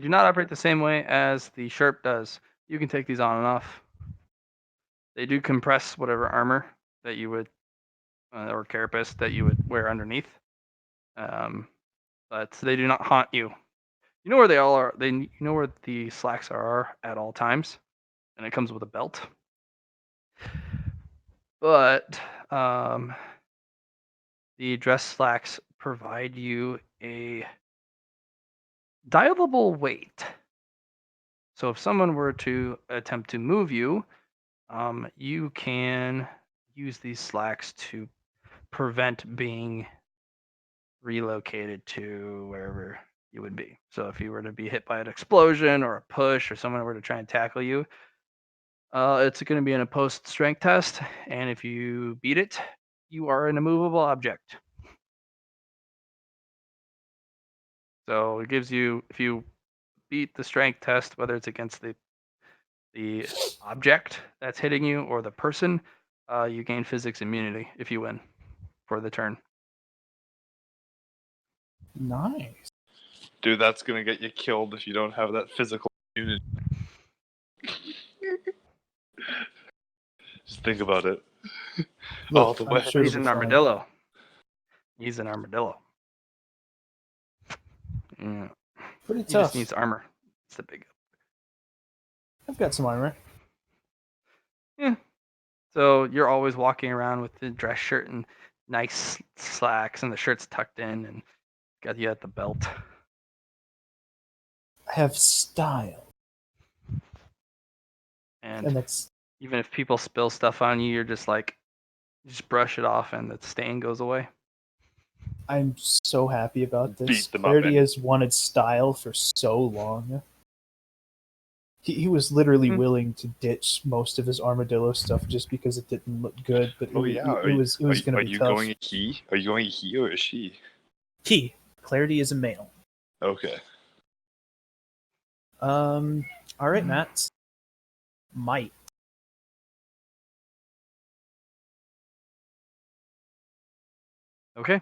not operate the same way as the Sharp does. You can take these on and off. They do compress whatever armor that you would or carapace that you would wear underneath. But they do not haunt you. You know where they all are. You know where the slacks are at all times, and it comes with a belt. But the dress slacks provide you a dialable weight. So if someone were to attempt to move you, you can use these slacks to prevent being relocated to wherever you would be. So if you were to be hit by an explosion or a push, or someone were to try and tackle you, it's going to be an opposed strength test, and if you beat it, you are an immovable object. So it gives you, if you beat the strength test, whether it's against the object that's hitting you or the person, you gain physics immunity if you win for the turn. Nice. Dude, that's gonna get you killed if you don't have that physical unit. Just think about it. Look, the I'm weapons. sure He's it'll an be fine. armadillo. He's an armadillo. Yeah. Pretty He just tough. needs armor. It's the big. I've got some armor. Yeah. So you're always walking around with the dress shirt and nice slacks, and the shirt's tucked in, and got you at the belt. I have style, and And that's even if people spill stuff on you, you're just like, you just brush it off, and the stain goes away. I'm so happy about this. Beat them up Clarity and- has wanted style for so long. He was literally willing to ditch most of his armadillo stuff just because it didn't look good. But Oh yeah. it was going to Are be you tough. going a he? Are you going a he or a she? He. Clarity is a male. Okay. All right, Matt. Might. Okay.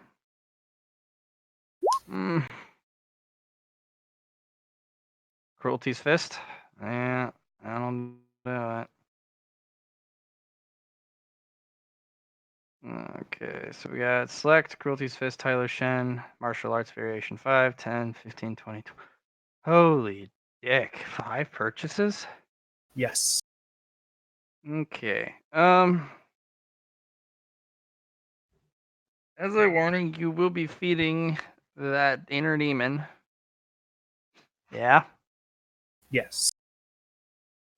Cruelty's fist. Yeah, I don't do it. Okay, so we got select, Cruelty's Fist, Tyler Shen, Martial Arts Variation 5, 10, 15, 20. Holy dick. 5 purchases? Yes. Okay. As a warning, you will be feeding that inner demon. Yeah? Yes.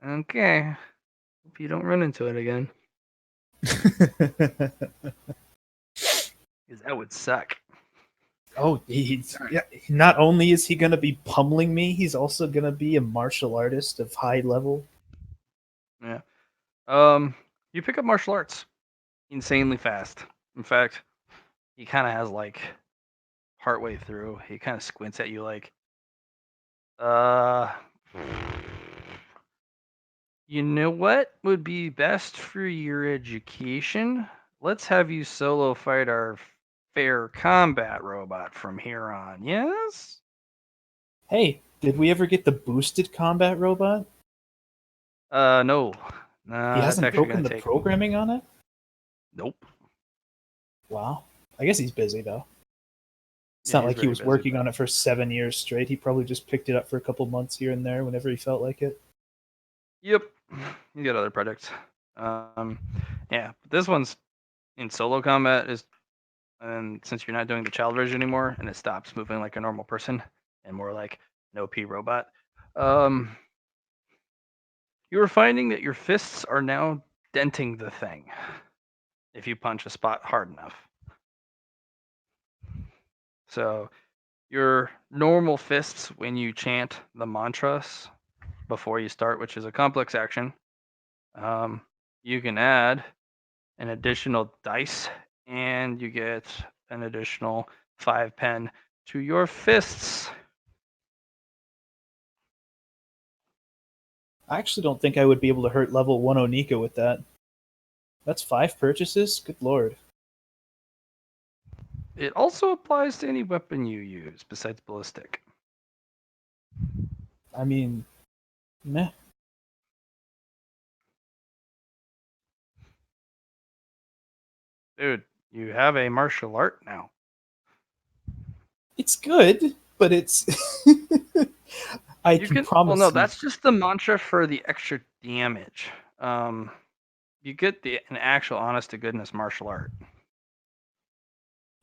Okay. Hope you don't run into it again. Because that would suck. Oh, yeah. Not only is he going to be pummeling me, he's also going to be a martial artist of high level. Yeah. You pick up martial arts insanely fast. In fact, he kind of has like partway through, he kind of squints at you like, you know what would be best for your education? Let's have you solo fight our fair combat robot from here on. Yes? Hey, Did we ever get the boosted combat robot? No. He That's hasn't actually broken gonna the take. programming on it? Nope. Wow. I guess he's busy, though. It's Yeah, not he's like he very was busy, working but- on it for 7 years straight. He probably just picked it up for a couple months here and there whenever he felt like it. Yep. You got other projects. Yeah. This one's in solo combat is, and since you're not doing the child version anymore, and it stops moving like a normal person and more like an OP robot. You are finding that your fists are now denting the thing if you punch a spot hard enough. So your normal fists, when you chant the mantras before you start, which is a complex action, you can add an additional dice and you get an additional 5 pen to your fists. I actually don't think I would be able to hurt level 1 Onika with that. That's 5 purchases? Good lord. It also applies to any weapon you use besides ballistic. I mean, meh. Dude, you have a martial art now. It's good, but it's. I You can can, promise well, no, you. that's just the mantra for the extra damage. You get an actual honest to goodness martial art,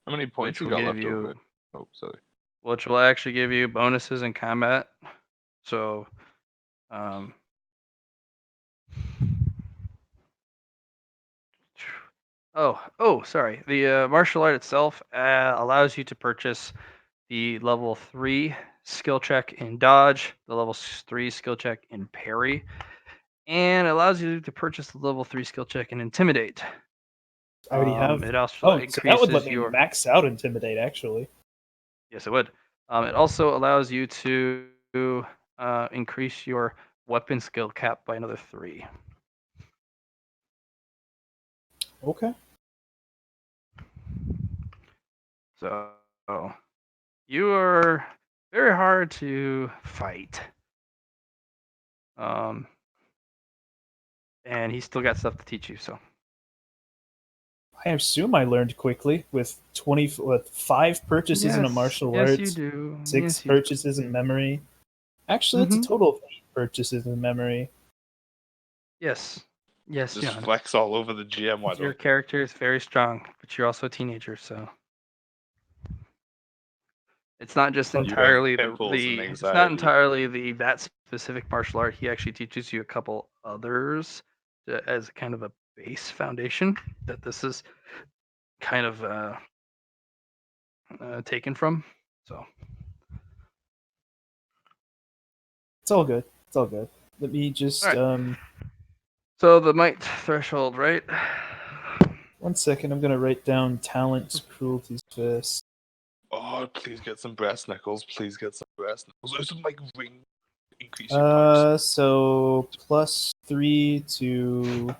How many points which you will got give left you, over? Oh, sorry. which will actually give you bonuses in combat. So, um, sorry. The martial art itself allows you to purchase the level 3 skill check in dodge, the level 3 skill check in parry, and allows you to purchase the level 3 skill check in intimidate. I already have. It also Oh, so that would let increases me your. max out Intimidate, actually. Yes, it would. It also allows you to increase your weapon skill cap by another 3. Okay. So you are very hard to fight. And he's still got stuff to teach you. So I assume I learned quickly with 5 purchases in a martial yes, arts, you do. 6 Yes, you do. purchases in memory. Actually, that's a Mhm. total of 8 purchases in memory. Yes, yes, Just John. flex all over the GM. Why Your don't? character is very strong, but you're also a teenager, so it's not just You have entirely pimples and it's not anxiety. entirely that specific martial art. He actually teaches you a couple others as kind of a base foundation that this is kind of taken from. So It's all good. It's all good. Let me just Alright. So the might threshold, right? 1 second. I'm gonna write down talents, cruelties, fist. Oh, please get some brass knuckles. Please get some brass knuckles. Or some like ring. Increase your powers. So +3 to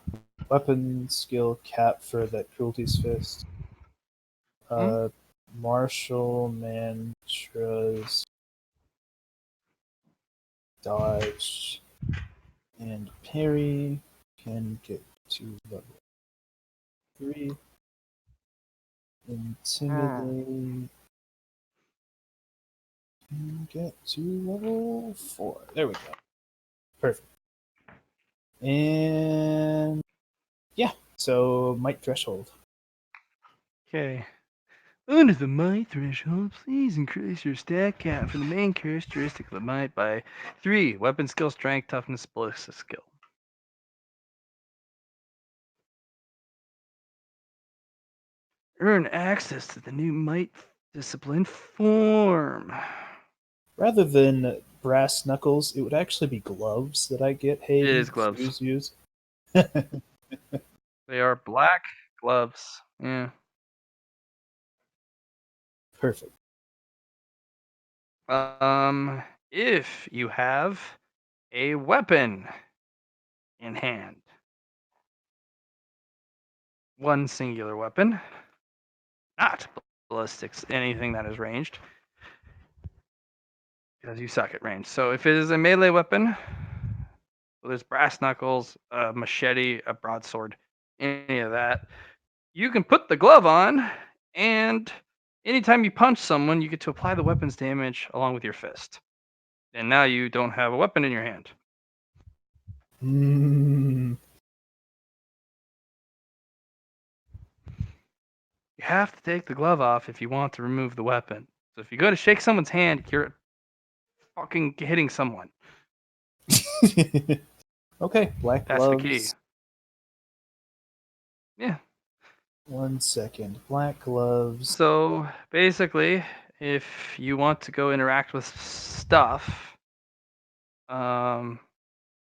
weapon skill cap for that cruelties fist. Martial mantras, dodge, and parry can get to level 3. Intimidate can get to level 4. There we go. Perfect. And yeah, so might threshold. Okay. Under the might threshold, please increase your stat cap for the main characteristic of the might by 3. Weapon skill, strength, toughness, ballistic skill. Earn access to the new might discipline form. Rather than brass knuckles, it would actually be gloves that I get. Hey, It is gloves. use. They are black gloves. Yeah. Perfect. If you have a weapon in hand, one singular weapon, not ballistics, anything that is ranged, because you suck at range. So if it is a melee weapon, so there's brass knuckles, a machete, a broadsword, any of that, you can put the glove on, and anytime you punch someone, you get to apply the weapon's damage along with your fist. And now you don't have a weapon in your hand. Mm, You have to take the glove off if you want to remove the weapon. So if you go to shake someone's hand, you're fucking hitting someone. okay, black That's the gloves. key. Yeah. 1 second. Black gloves. So basically, if you want to go interact with stuff, when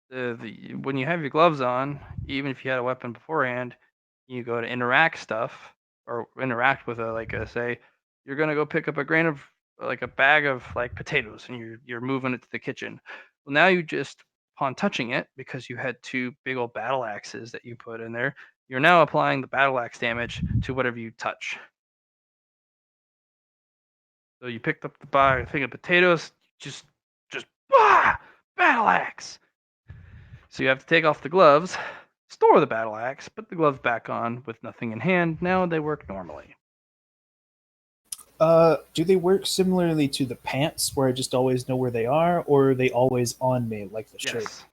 you have your gloves on, even if you had a weapon beforehand, you go to interact stuff or interact with say you're gonna go pick up a grain of like a bag of like potatoes and you're moving it to the kitchen. Well, now you just upon touching it because you had two big old battle axes that you put in there, you're now applying the battle axe damage to whatever you touch. So you picked up the thing of potatoes, just battle axe. So you have to take off the gloves, store the battle axe, put the gloves back on with nothing in hand. Now they work normally. Do they work similarly to the pants, where I just always know where they are, or are they always on me like the shirt? Yes.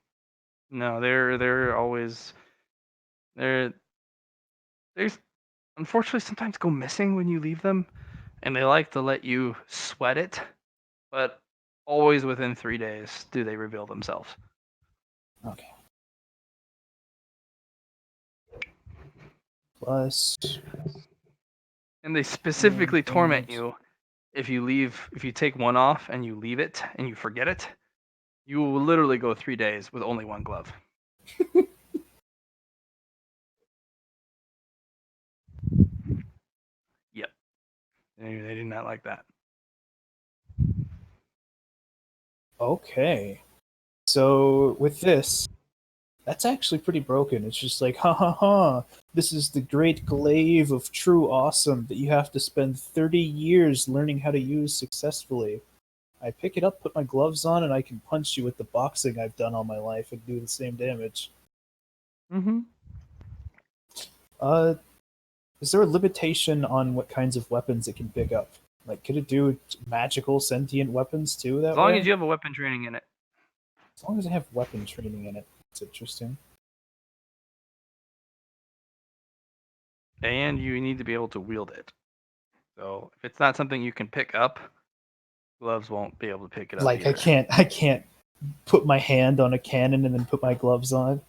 No, they're always they're unfortunately sometimes go missing when you leave them, and they like to let you sweat it, but always within 3 days do they reveal themselves. Okay. Plus, And they specifically torment damage. you if you take one off and you leave it and you forget it, you will literally go 3 days with only one glove. Yep. They do not like that. Okay. So with this, that's actually pretty broken. It's just like, ha ha ha, this is the great glaive of true awesome that you have to spend 30 years learning how to use successfully. I pick it up, put my gloves on, and I can punch you with the boxing I've done all my life and do the same damage. Mm-hmm. Uh, is there a limitation on what kinds of weapons it can pick up? Like, could it do magical sentient weapons too that As long way? as you have a weapon training in it. As long as I have weapon training in it. It's interesting. And you need to be able to wield it. So if it's not something you can pick up, gloves won't be able to pick it up Like, either. I can't put my hand on a cannon and then put my gloves on.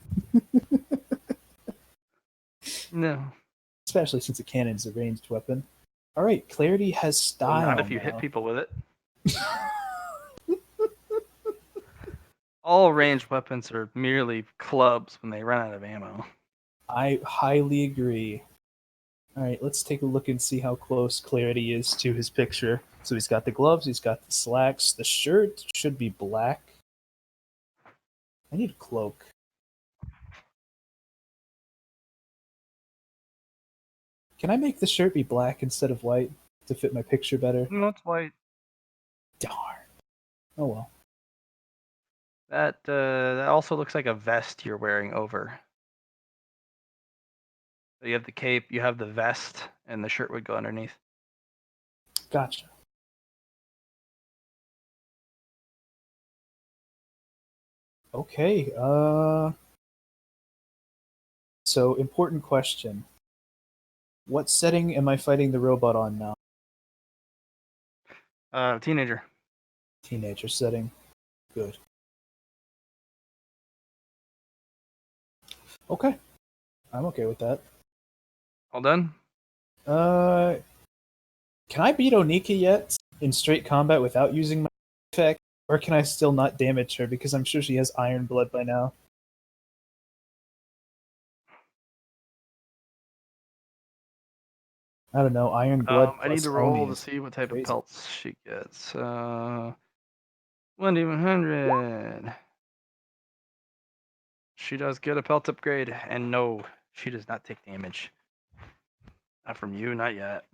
No. Especially since a cannon's a ranged weapon. Alright, Clarity has Well, style. not if you now. hit people with it. All ranged weapons are merely clubs when they run out of ammo. I highly agree. Alright, let's take a look and see how close Clarity is to his picture. So he's got the gloves, he's got the slacks, the shirt should be black. I need a cloak. Can I make the shirt be black instead of white to fit my picture better? No, it's white. Darn. Oh well. That also looks like a vest you're wearing over. So you have the cape, you have the vest, and the shirt would go underneath. Gotcha. Okay, so important question. What setting am I fighting the robot on now? Teenager. Teenager setting. Good. Okay. I'm okay with that. All done? Can I beat Onika yet in straight combat without using my effect? Or can I still not damage her because I'm sure she has iron blood by now? I don't know, iron blood I need plus to Oni roll to is see what type crazy. of pelts she gets. 1d100. She does get a pelt upgrade, and no, she does not take damage. Not from you, not yet.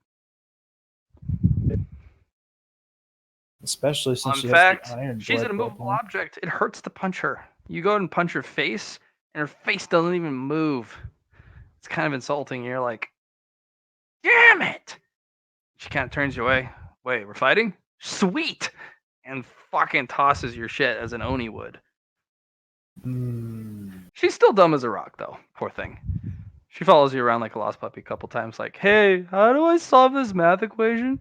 Especially since Fun she fact: has the iron she's blood an immovable weapon. object. It hurts to punch her. You go and punch her face, and her face doesn't even move. It's kind of insulting. You're like, damn it! She kind of turns you away. Wait, we're fighting? Sweet! And fucking tosses your shit as an Oni would. She's still dumb as a rock, though. Poor thing. She follows you around like a lost puppy a couple times, like, hey, how do I solve this math equation?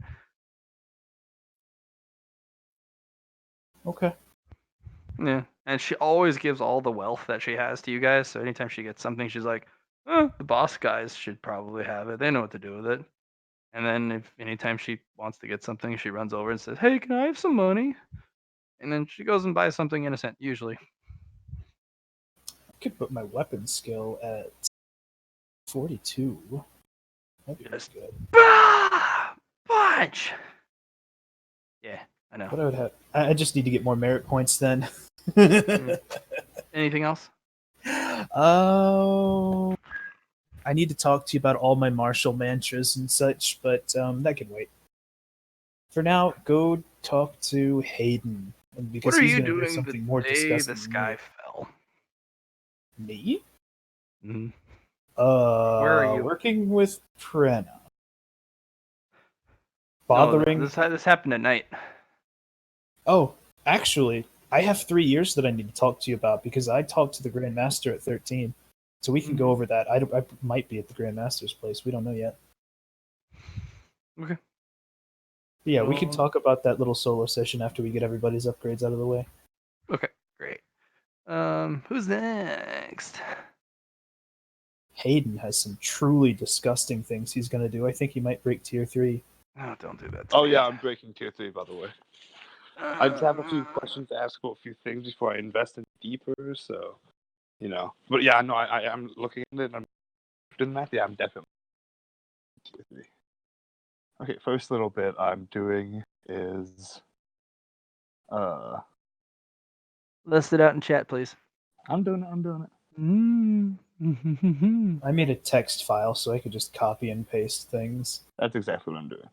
Okay. Yeah. And she always gives all the wealth that she has to you guys. So anytime she gets something, she's like, the boss guys should probably have it. They know what to do with it. And then if anytime she wants to get something, she runs over and says, hey, can I have some money? And then she goes and buys something innocent, usually. I could put my weapon skill at 42. That'd be Yes. good. Bunch! Yeah, I know. What I would have, I just need to get more merit points then. Anything else? Oh, I need to talk to you about all my martial mantras and such, but that can wait. For now, go talk to Hayden, and because What are he's you going to do doing something the more day disgusting the than sky fell? me. Mm-hmm. Me? Where are you? Working with Prena. No, Bothering. this happened at night. Oh, actually, I have 3 years that I need to talk to you about because I talked to the Grand Master at 13. So we can go over that. I might be at the Grand Master's place. We don't know yet. Okay. But yeah, we can Well, talk about that little solo session after we get everybody's upgrades out of the way. Okay, great. Who's next? Hayden has some truly disgusting things he's going to do. I think he might break tier 3. Oh, don't do that to Oh me. yeah, I'm breaking tier 3, by the way. I just have a few questions to ask about a few things before I invest in deeper, so But yeah, no, I'm looking at it and I'm doing that. Yeah, I'm definitely tier 3. Okay, first little bit I'm doing is List it out in chat, please. I'm doing it. I made a text file so I could just copy and paste things. That's exactly what I'm doing.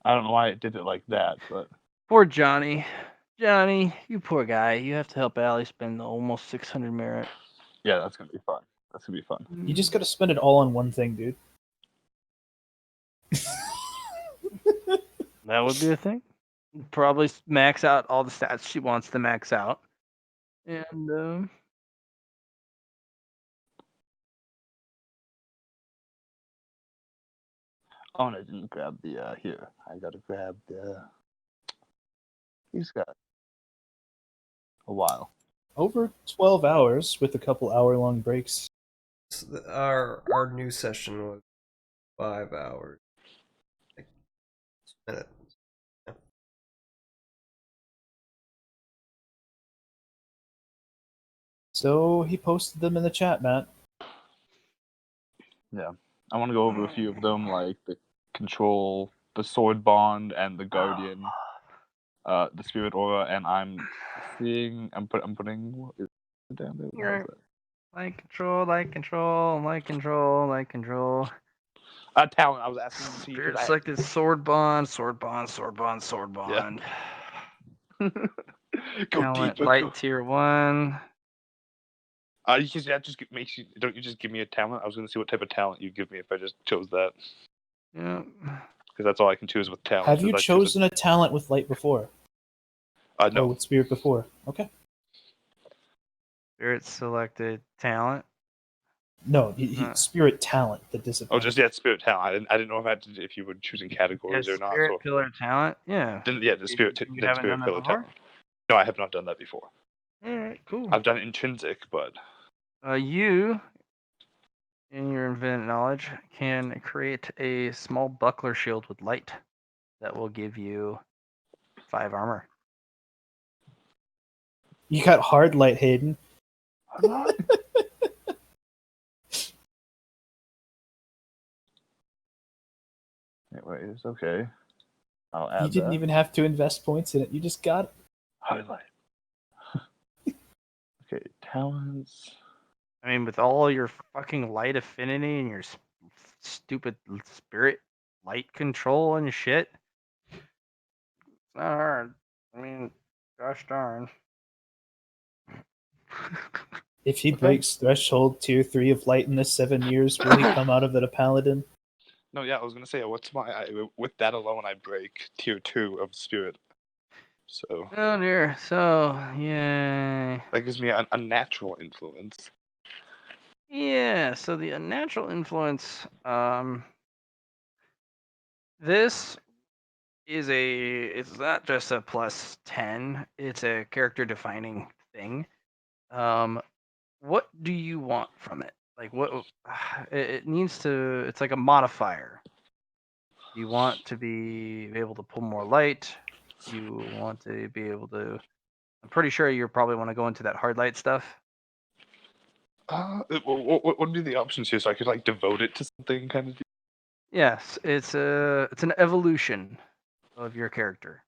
I don't know why it did it like that, but Poor Johnny. Johnny, you poor guy. You have to help Allie spend almost 600 merit. yeah, that's gonna be fun. That's gonna be fun. You just got to spend it all on one thing, dude. That would be a thing. Probably max out all the stats she wants to max out. And Oh, and I didn't grab the here. I gotta grab the. He's got a while. Over 12 hours with a couple hour-long breaks. Our new session was 5 hours. Like, a minute. Yeah. So he posted them in the chat, Matt. Yeah, I want to go over a few of them, like the control, the sword bond, and the guardian, the spirit aura, and I'm seeing. I'm putting. What is it down there? What is that? like control. Talent. I was asking to see Spirit because selected sword bond. go Talent deeper. light tier 1. That just makes you. Don't you just give me a talent? I was gonna see what type of talent you give me if I just chose that, Yeah. because that's all I can choose with talent. Have you chosen a talent with light before? No. Or with spirit before? Okay. Spirit selected talent. No, spirit talent, the Oh, discipline. just spirit talent. I didn't know if you were choosing categories or not. Spirit So pillar talent. Yeah. the spirit. You haven't done that pillar before? talent. No, I have not done that before. Alright, cool. I've done intrinsic, but You, in your infinite knowledge, can create a small buckler shield with light that will give you 5 armor. You got hard light, Hayden. Anyway, it's okay. I'll add You didn't that. even have to invest points in it. You just got it. Highlight. Okay, talents. I mean, with all your fucking light affinity and your stupid spirit light control and shit. It's not hard. I mean, gosh darn. If he Okay. breaks threshold tier 3 of light in the 7 years, will he come out of it a paladin? No, yeah, I was gonna say, what's with that alone, I break tier 2 of spirit. So Oh dear. So, yay. that gives me a natural influence. Yeah, so the unnatural influence, this is it's not just a plus 10, it's a character defining thing. What do you want from it? Like what it needs to, it's like a modifier. You want to be able to pull more light. You want to be able to, I'm pretty sure you probably want to go into that hard light stuff. What would be the options here so I could like devote it to something kind of? Yes, it's an evolution of your character.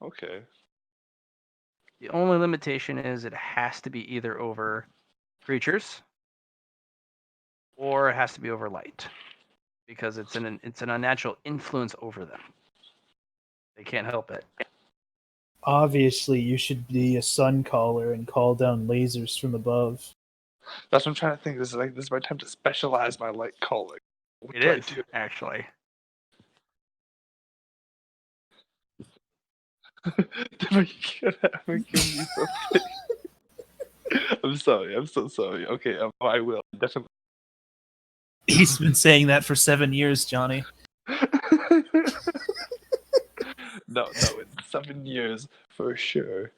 Okay. The only limitation is it has to be either over creatures or it has to be over light because it's an unnatural influence over them. They can't help it. Obviously, you should be a sun caller and call down lasers from above. That's what I'm trying to think. This is my time to specialize my light calling. What It do I is do? actually. Am I giving you something? I'm sorry. I'm so sorry. Okay, I will definitely. He's been saying that for 7 years, Johnny. No, in 7 years for sure.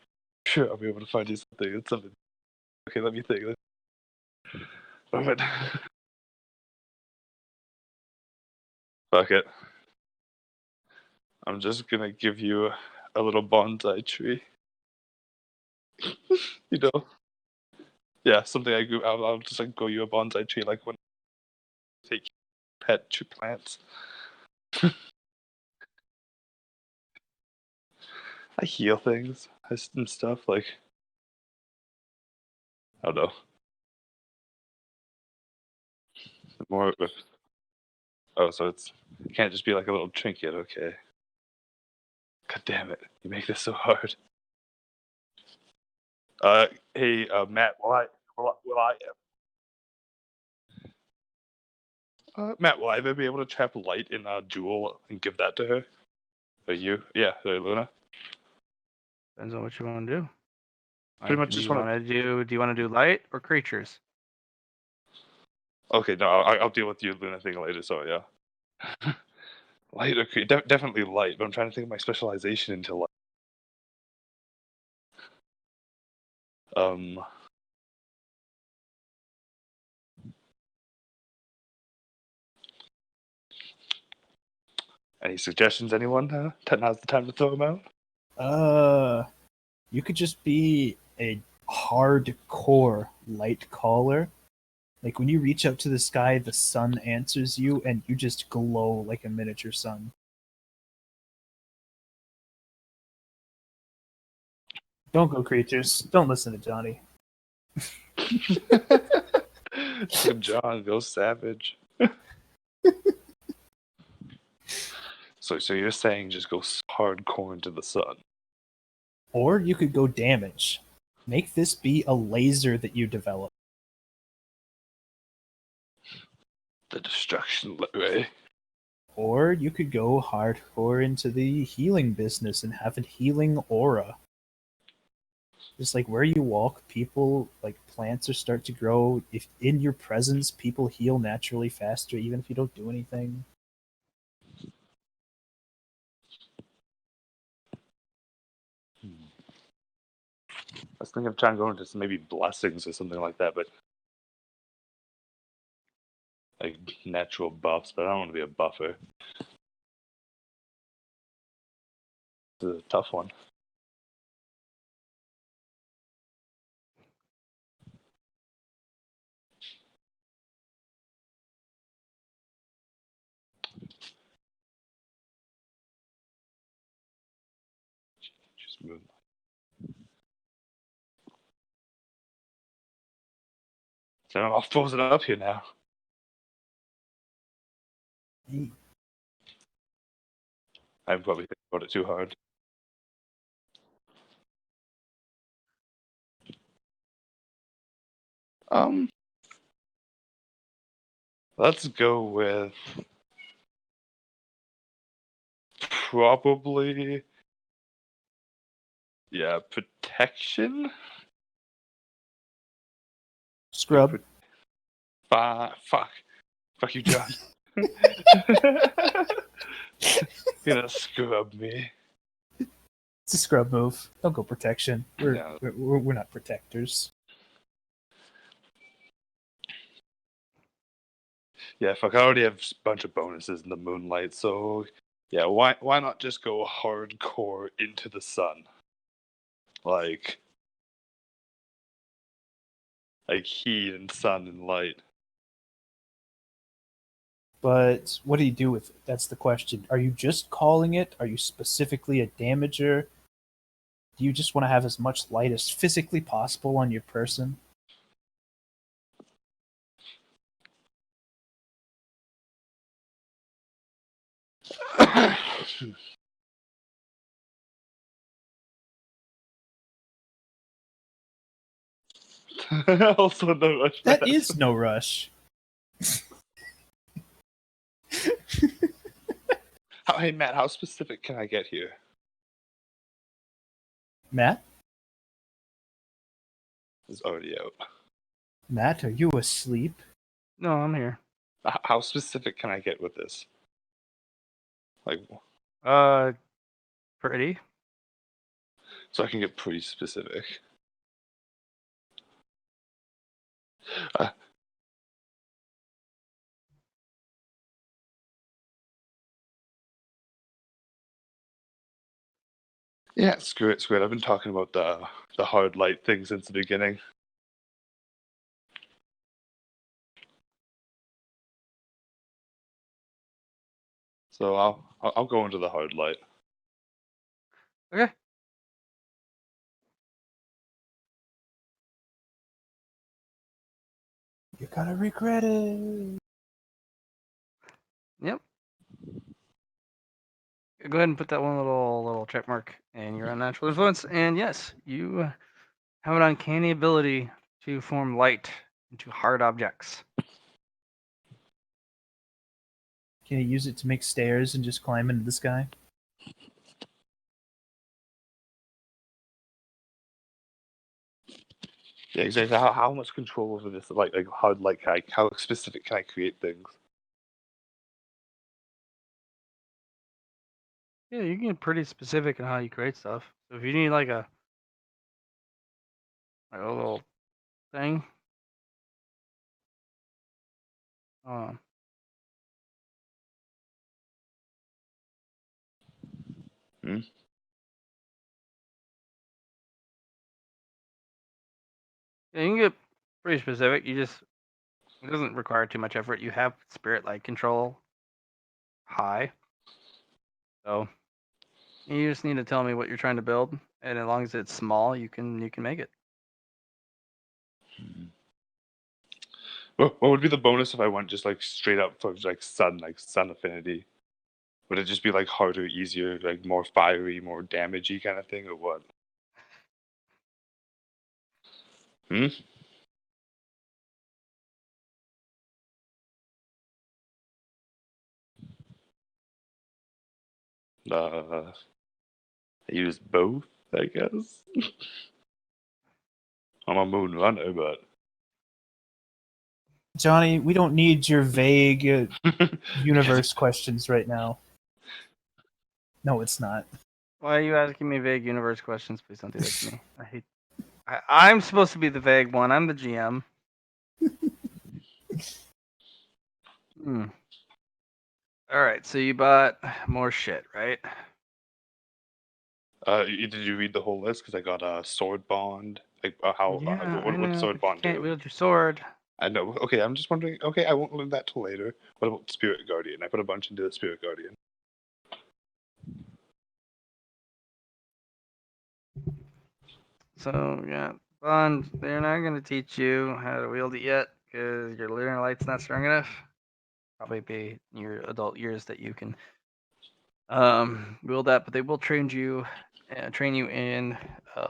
Sure, I'll be able to find you something. It's something. Okay, let me think. Moment. Fuck it. I'm just gonna give you a little bonsai tree. You know? Yeah, something I grew. I'll just like grow you a bonsai tree, like when I take pet plants. I heal things and stuff. Like I don't know. More. Oh, so it can't just be like a little trinket. Okay. God damn it! You make this so hard. Hey, Matt. Matt, will I ever be able to trap light in Jewel and give that to her? Or you? Yeah, Luna. Depends on what you want to do. Pretty much do just you want want to do you want to do light or creatures? Okay, no, I'll deal with your Luna thing later. So yeah, light or definitely light. But I'm trying to think of my specialization into light. Um. Any suggestions, anyone? Now's the time to throw them out. You could just be a hardcore light caller. Like when you reach up to the sky, the sun answers you, and you just glow like a miniature sun. Don't go creatures. Don't listen to Johnny. John, go savage. So you're saying just go hardcore into the sun? Or you could go damage. Make this be a laser that you develop. The destruction ray. Or you could go hardcore into the healing business and have a healing aura. Just like where you walk, people, like plants are start to grow. If in your presence, people heal naturally faster, even if you don't do anything. I was thinking of trying to go into maybe blessings or something like that, but like natural buffs. But I don't want to be a buffer. It's a tough one. Just move. So I'm all frozen up here now. I'm probably thinking about it too hard. Let's go with probably, yeah, protection. Scrub. Fuck you, John. Gonna scrub me. It's a scrub move. Don't go protection. No. We're not protectors. Yeah, fuck. I already have a bunch of bonuses in the moonlight, so yeah. Why not just go hardcore into the sun, like heat and sun and light. But what do you do with it? That's the question. Are you just calling it? Are you specifically a damager? Do you just want to have as much light as physically possible on your person? Also, no rush. That is no rush. Hey, Matt, how specific can I get here? Matt? It's already out. Matt, are you asleep? No, I'm here. How specific can I get with this? Like, Pretty. so I can get pretty specific. Yeah, screw it. I've been talking about the hard light thing since the beginning. So I'll go into the hard light. Okay. You're gonna regret it. Yep. Go ahead and put that one little check mark in your unnatural influence, and yes, you have an uncanny ability to form light into hard objects. Can you use it to make stairs and just climb into the sky? Yeah, exactly. How much control over this? Like hard light? How specific can I create things? Yeah, you can get pretty specific in how you create stuff. So if you need like a little thing, um, Hmm? yeah, you can get pretty specific. It doesn't require too much effort. You have spirit light control high, so you just need to tell me what you're trying to build, and as long as it's small, you can make it. What would be the bonus if I went just like straight up for like sun affinity? Would it just be like harder, easier, like more fiery, more damagey kind of thing, or what? Hmm? I use both, I guess. I'm a moon runner, but Johnny, we don't need your vague universe questions right now. No, it's not. Why are you asking me vague universe questions? Please don't do that to me. I'm supposed to be the vague one. I'm the GM. All right, so you bought more shit, right? did you read the whole list? Because I got a sword bond. Like Yeah, I what know. sword But you bond can't do? wield your sword. I know. Okay, I'm just wondering. Okay, I won't learn that till later. What about Spirit Guardian? I put a bunch into the Spirit Guardian. So yeah, Bond, they're not gonna teach you how to wield it yet. because your lunar light's not strong enough. Probably be in your adult years that you can wield that, but they will train you in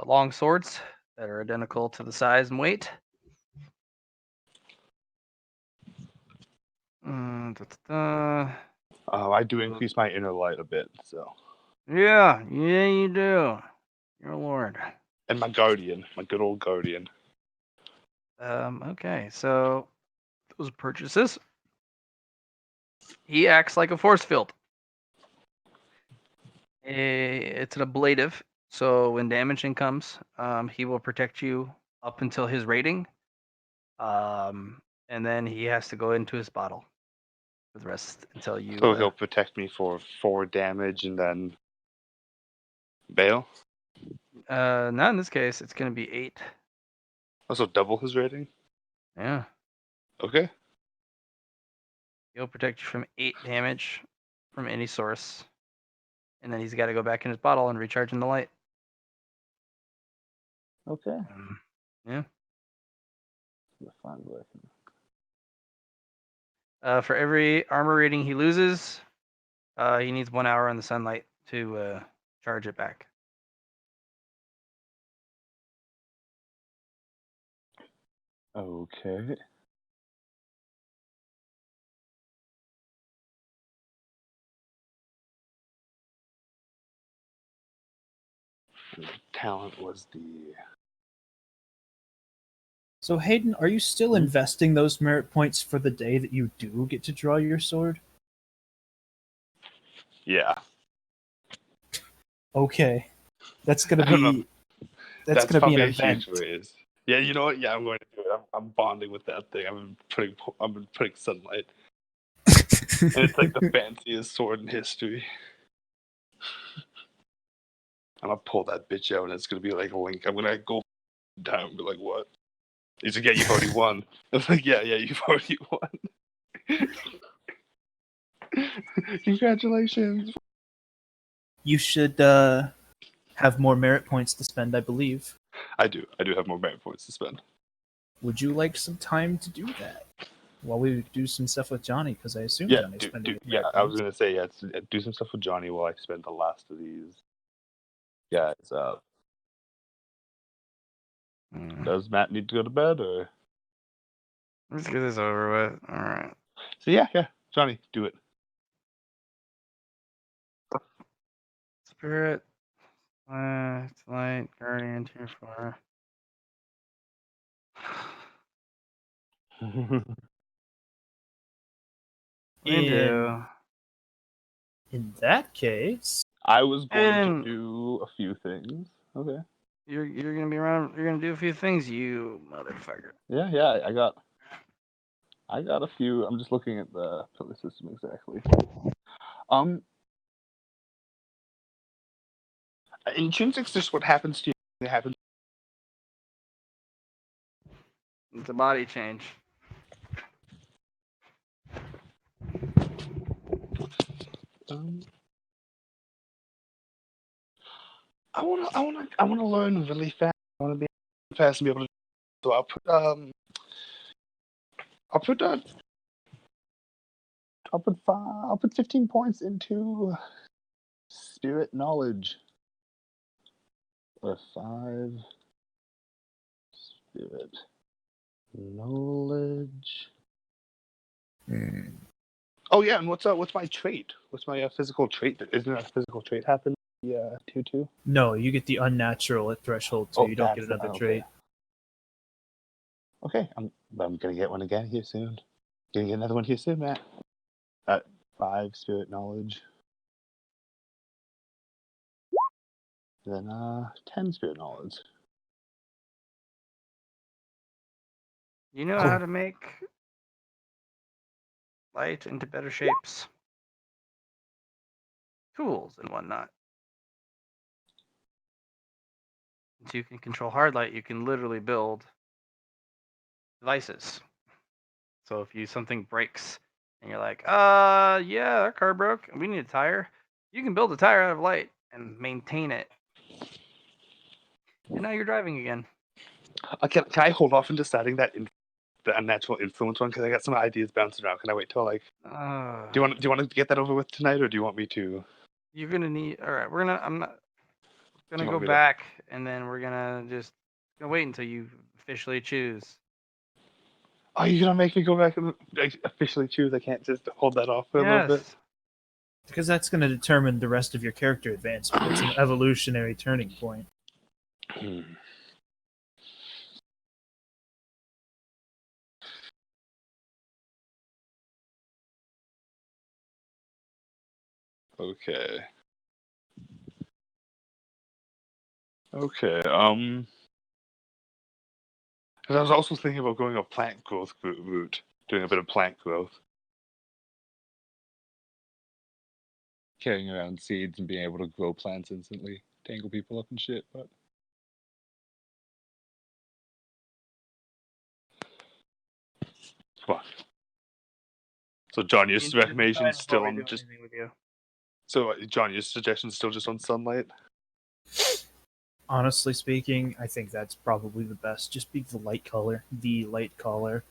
long swords that are identical to the size and weight. I do increase my inner light a bit, so. Yeah, you do. Your lord. And my guardian, my good old guardian. Okay, so those purchases. He acts like a force field. It's an ablative, so when damaging comes, he will protect you up until his rating, and then he has to go into his bottle for the rest until you. So he'll protect me for 4 damage and then bail? Not in this case. It's going to be 8. Also double his rating? Yeah, Okay. he'll protect you from 8 damage from any source, and then he's got to go back in his bottle and recharge in the light. Okay. Yeah. Fine working. For every armor rating he loses, he needs 1 hour in the sunlight to charge it back. Okay. Talent was the. So Hayden, are you still investing those merit points for the day that you do get to draw your sword? Yeah. Okay, that's gonna I don't know. be that's gonna be probably an a event. huge raise. Yeah, you know what? Yeah, I'm going to do it. I'm bonding with that thing. I've been putting sunlight, and it's like the fanciest sword in history. I'm gonna pull that bitch out, and it's gonna be like a Link. I'm gonna go down and be like, "What?" He's like, "Yeah, you've already won." I was like, "Yeah, you've already won." Congratulations. You should have more merit points to spend, I believe. I do have more merit points to spend. Would you like some time to do that while we do some stuff with Johnny? Because I assume Yeah, Johnny's spending his yeah. merit I was points. gonna say, yeah, do some stuff with Johnny while I spend the last of these guys up. Does Matt need to go to bed, or? Let's get this over with. All right. So yeah, Johnny, do it. Spirit, light, guardian, 2-4. We do. In that case, I was going to And do a few things. Okay. you're gonna be around. You're gonna do a few things, you motherfucker. Yeah. I got a few. I'm just looking at the pillar system exactly. Intrinsic's just what happens to you. It happens. It's a body change. I wanna learn really fast. I wanna be fast and be able to. So I'll put 15 points into spirit knowledge. Or 5 spirit knowledge. Oh yeah, and what's my trait? What's my physical trait? Isn't that a physical trait happen? Yeah, 2/2. no, you get the unnatural at threshold 2. You don't get another trait. Okay, I'm gonna get one again here soon. Gonna get another one here soon, Matt. 5 spirit knowledge. Then 10 spirit knowledge. You know how to make light into better shapes, tools and whatnot. Since you can control hard light, you can literally build devices. So if something breaks and you're like, yeah, our car broke and we need a tire, you can build a tire out of light and maintain it. And now you're driving again. Can I hold off on deciding that? the unnatural influence one? Because I got some ideas bouncing around. Can I wait till like? Uh, Do you want to get that over with tonight, or do you want me to? You're gonna need. All right, we're gonna. I'm not gonna you go want me to- back, and then we're gonna just gonna wait until you officially choose. Oh, you're gonna make me go back and like, officially choose? I can't just hold that off for a little bit. Yes. Because that's going to determine the rest of your character advancement. It's an evolutionary turning point. Hmm. Okay. Okay. 'Cause I was also thinking about going a plant growth route, doing a bit of plant growth, carrying around seeds and being able to grow plants instantly, tangle people up and shit. But come on. So, John, your You need to recommendation decide still before we on do just. anything with you. So, John, your suggestion still just on sunlight? Honestly speaking, I think that's probably the best. Just be the light color. The light color.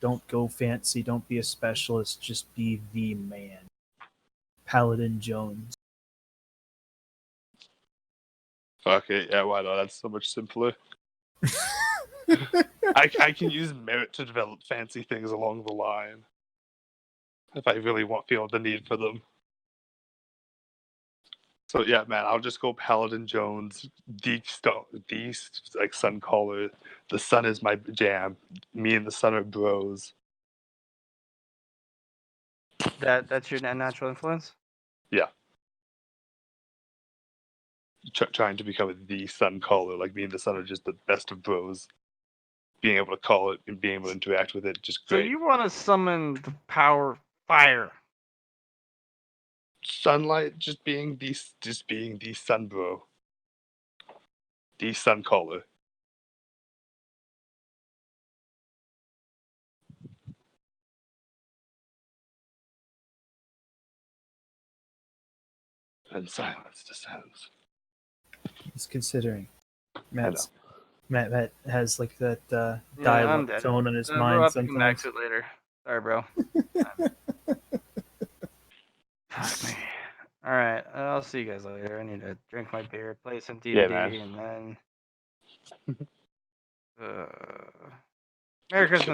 Don't go fancy. Don't be a specialist. Just be the man. Paladin Jones. Fuck it, yeah, why not? That's so much simpler. I can use merit to develop fancy things along the line if I really feel the need for them. So yeah, man, I'll just go Paladin Jones, the like sun collar. The sun is my jam. Me and the sun are bros. That's your natural influence. Yeah. Trying to become the sun caller, like me and the sun are just the best of bros. Being able to call it and being able to interact with it, just So great. you want to summon the power fire? Sunlight, just being the sun bro, the sun caller. And silence descends. He's considering. I know. Matt has like that Yeah, I'm dial-up dead. tone in his We'll mind have to come back sometimes. to it later. Sorry, bro. Fuck me. All right, I'll see you guys later. I need to drink my beer, play some D&D, Yeah, man. and then. Merry Christmas.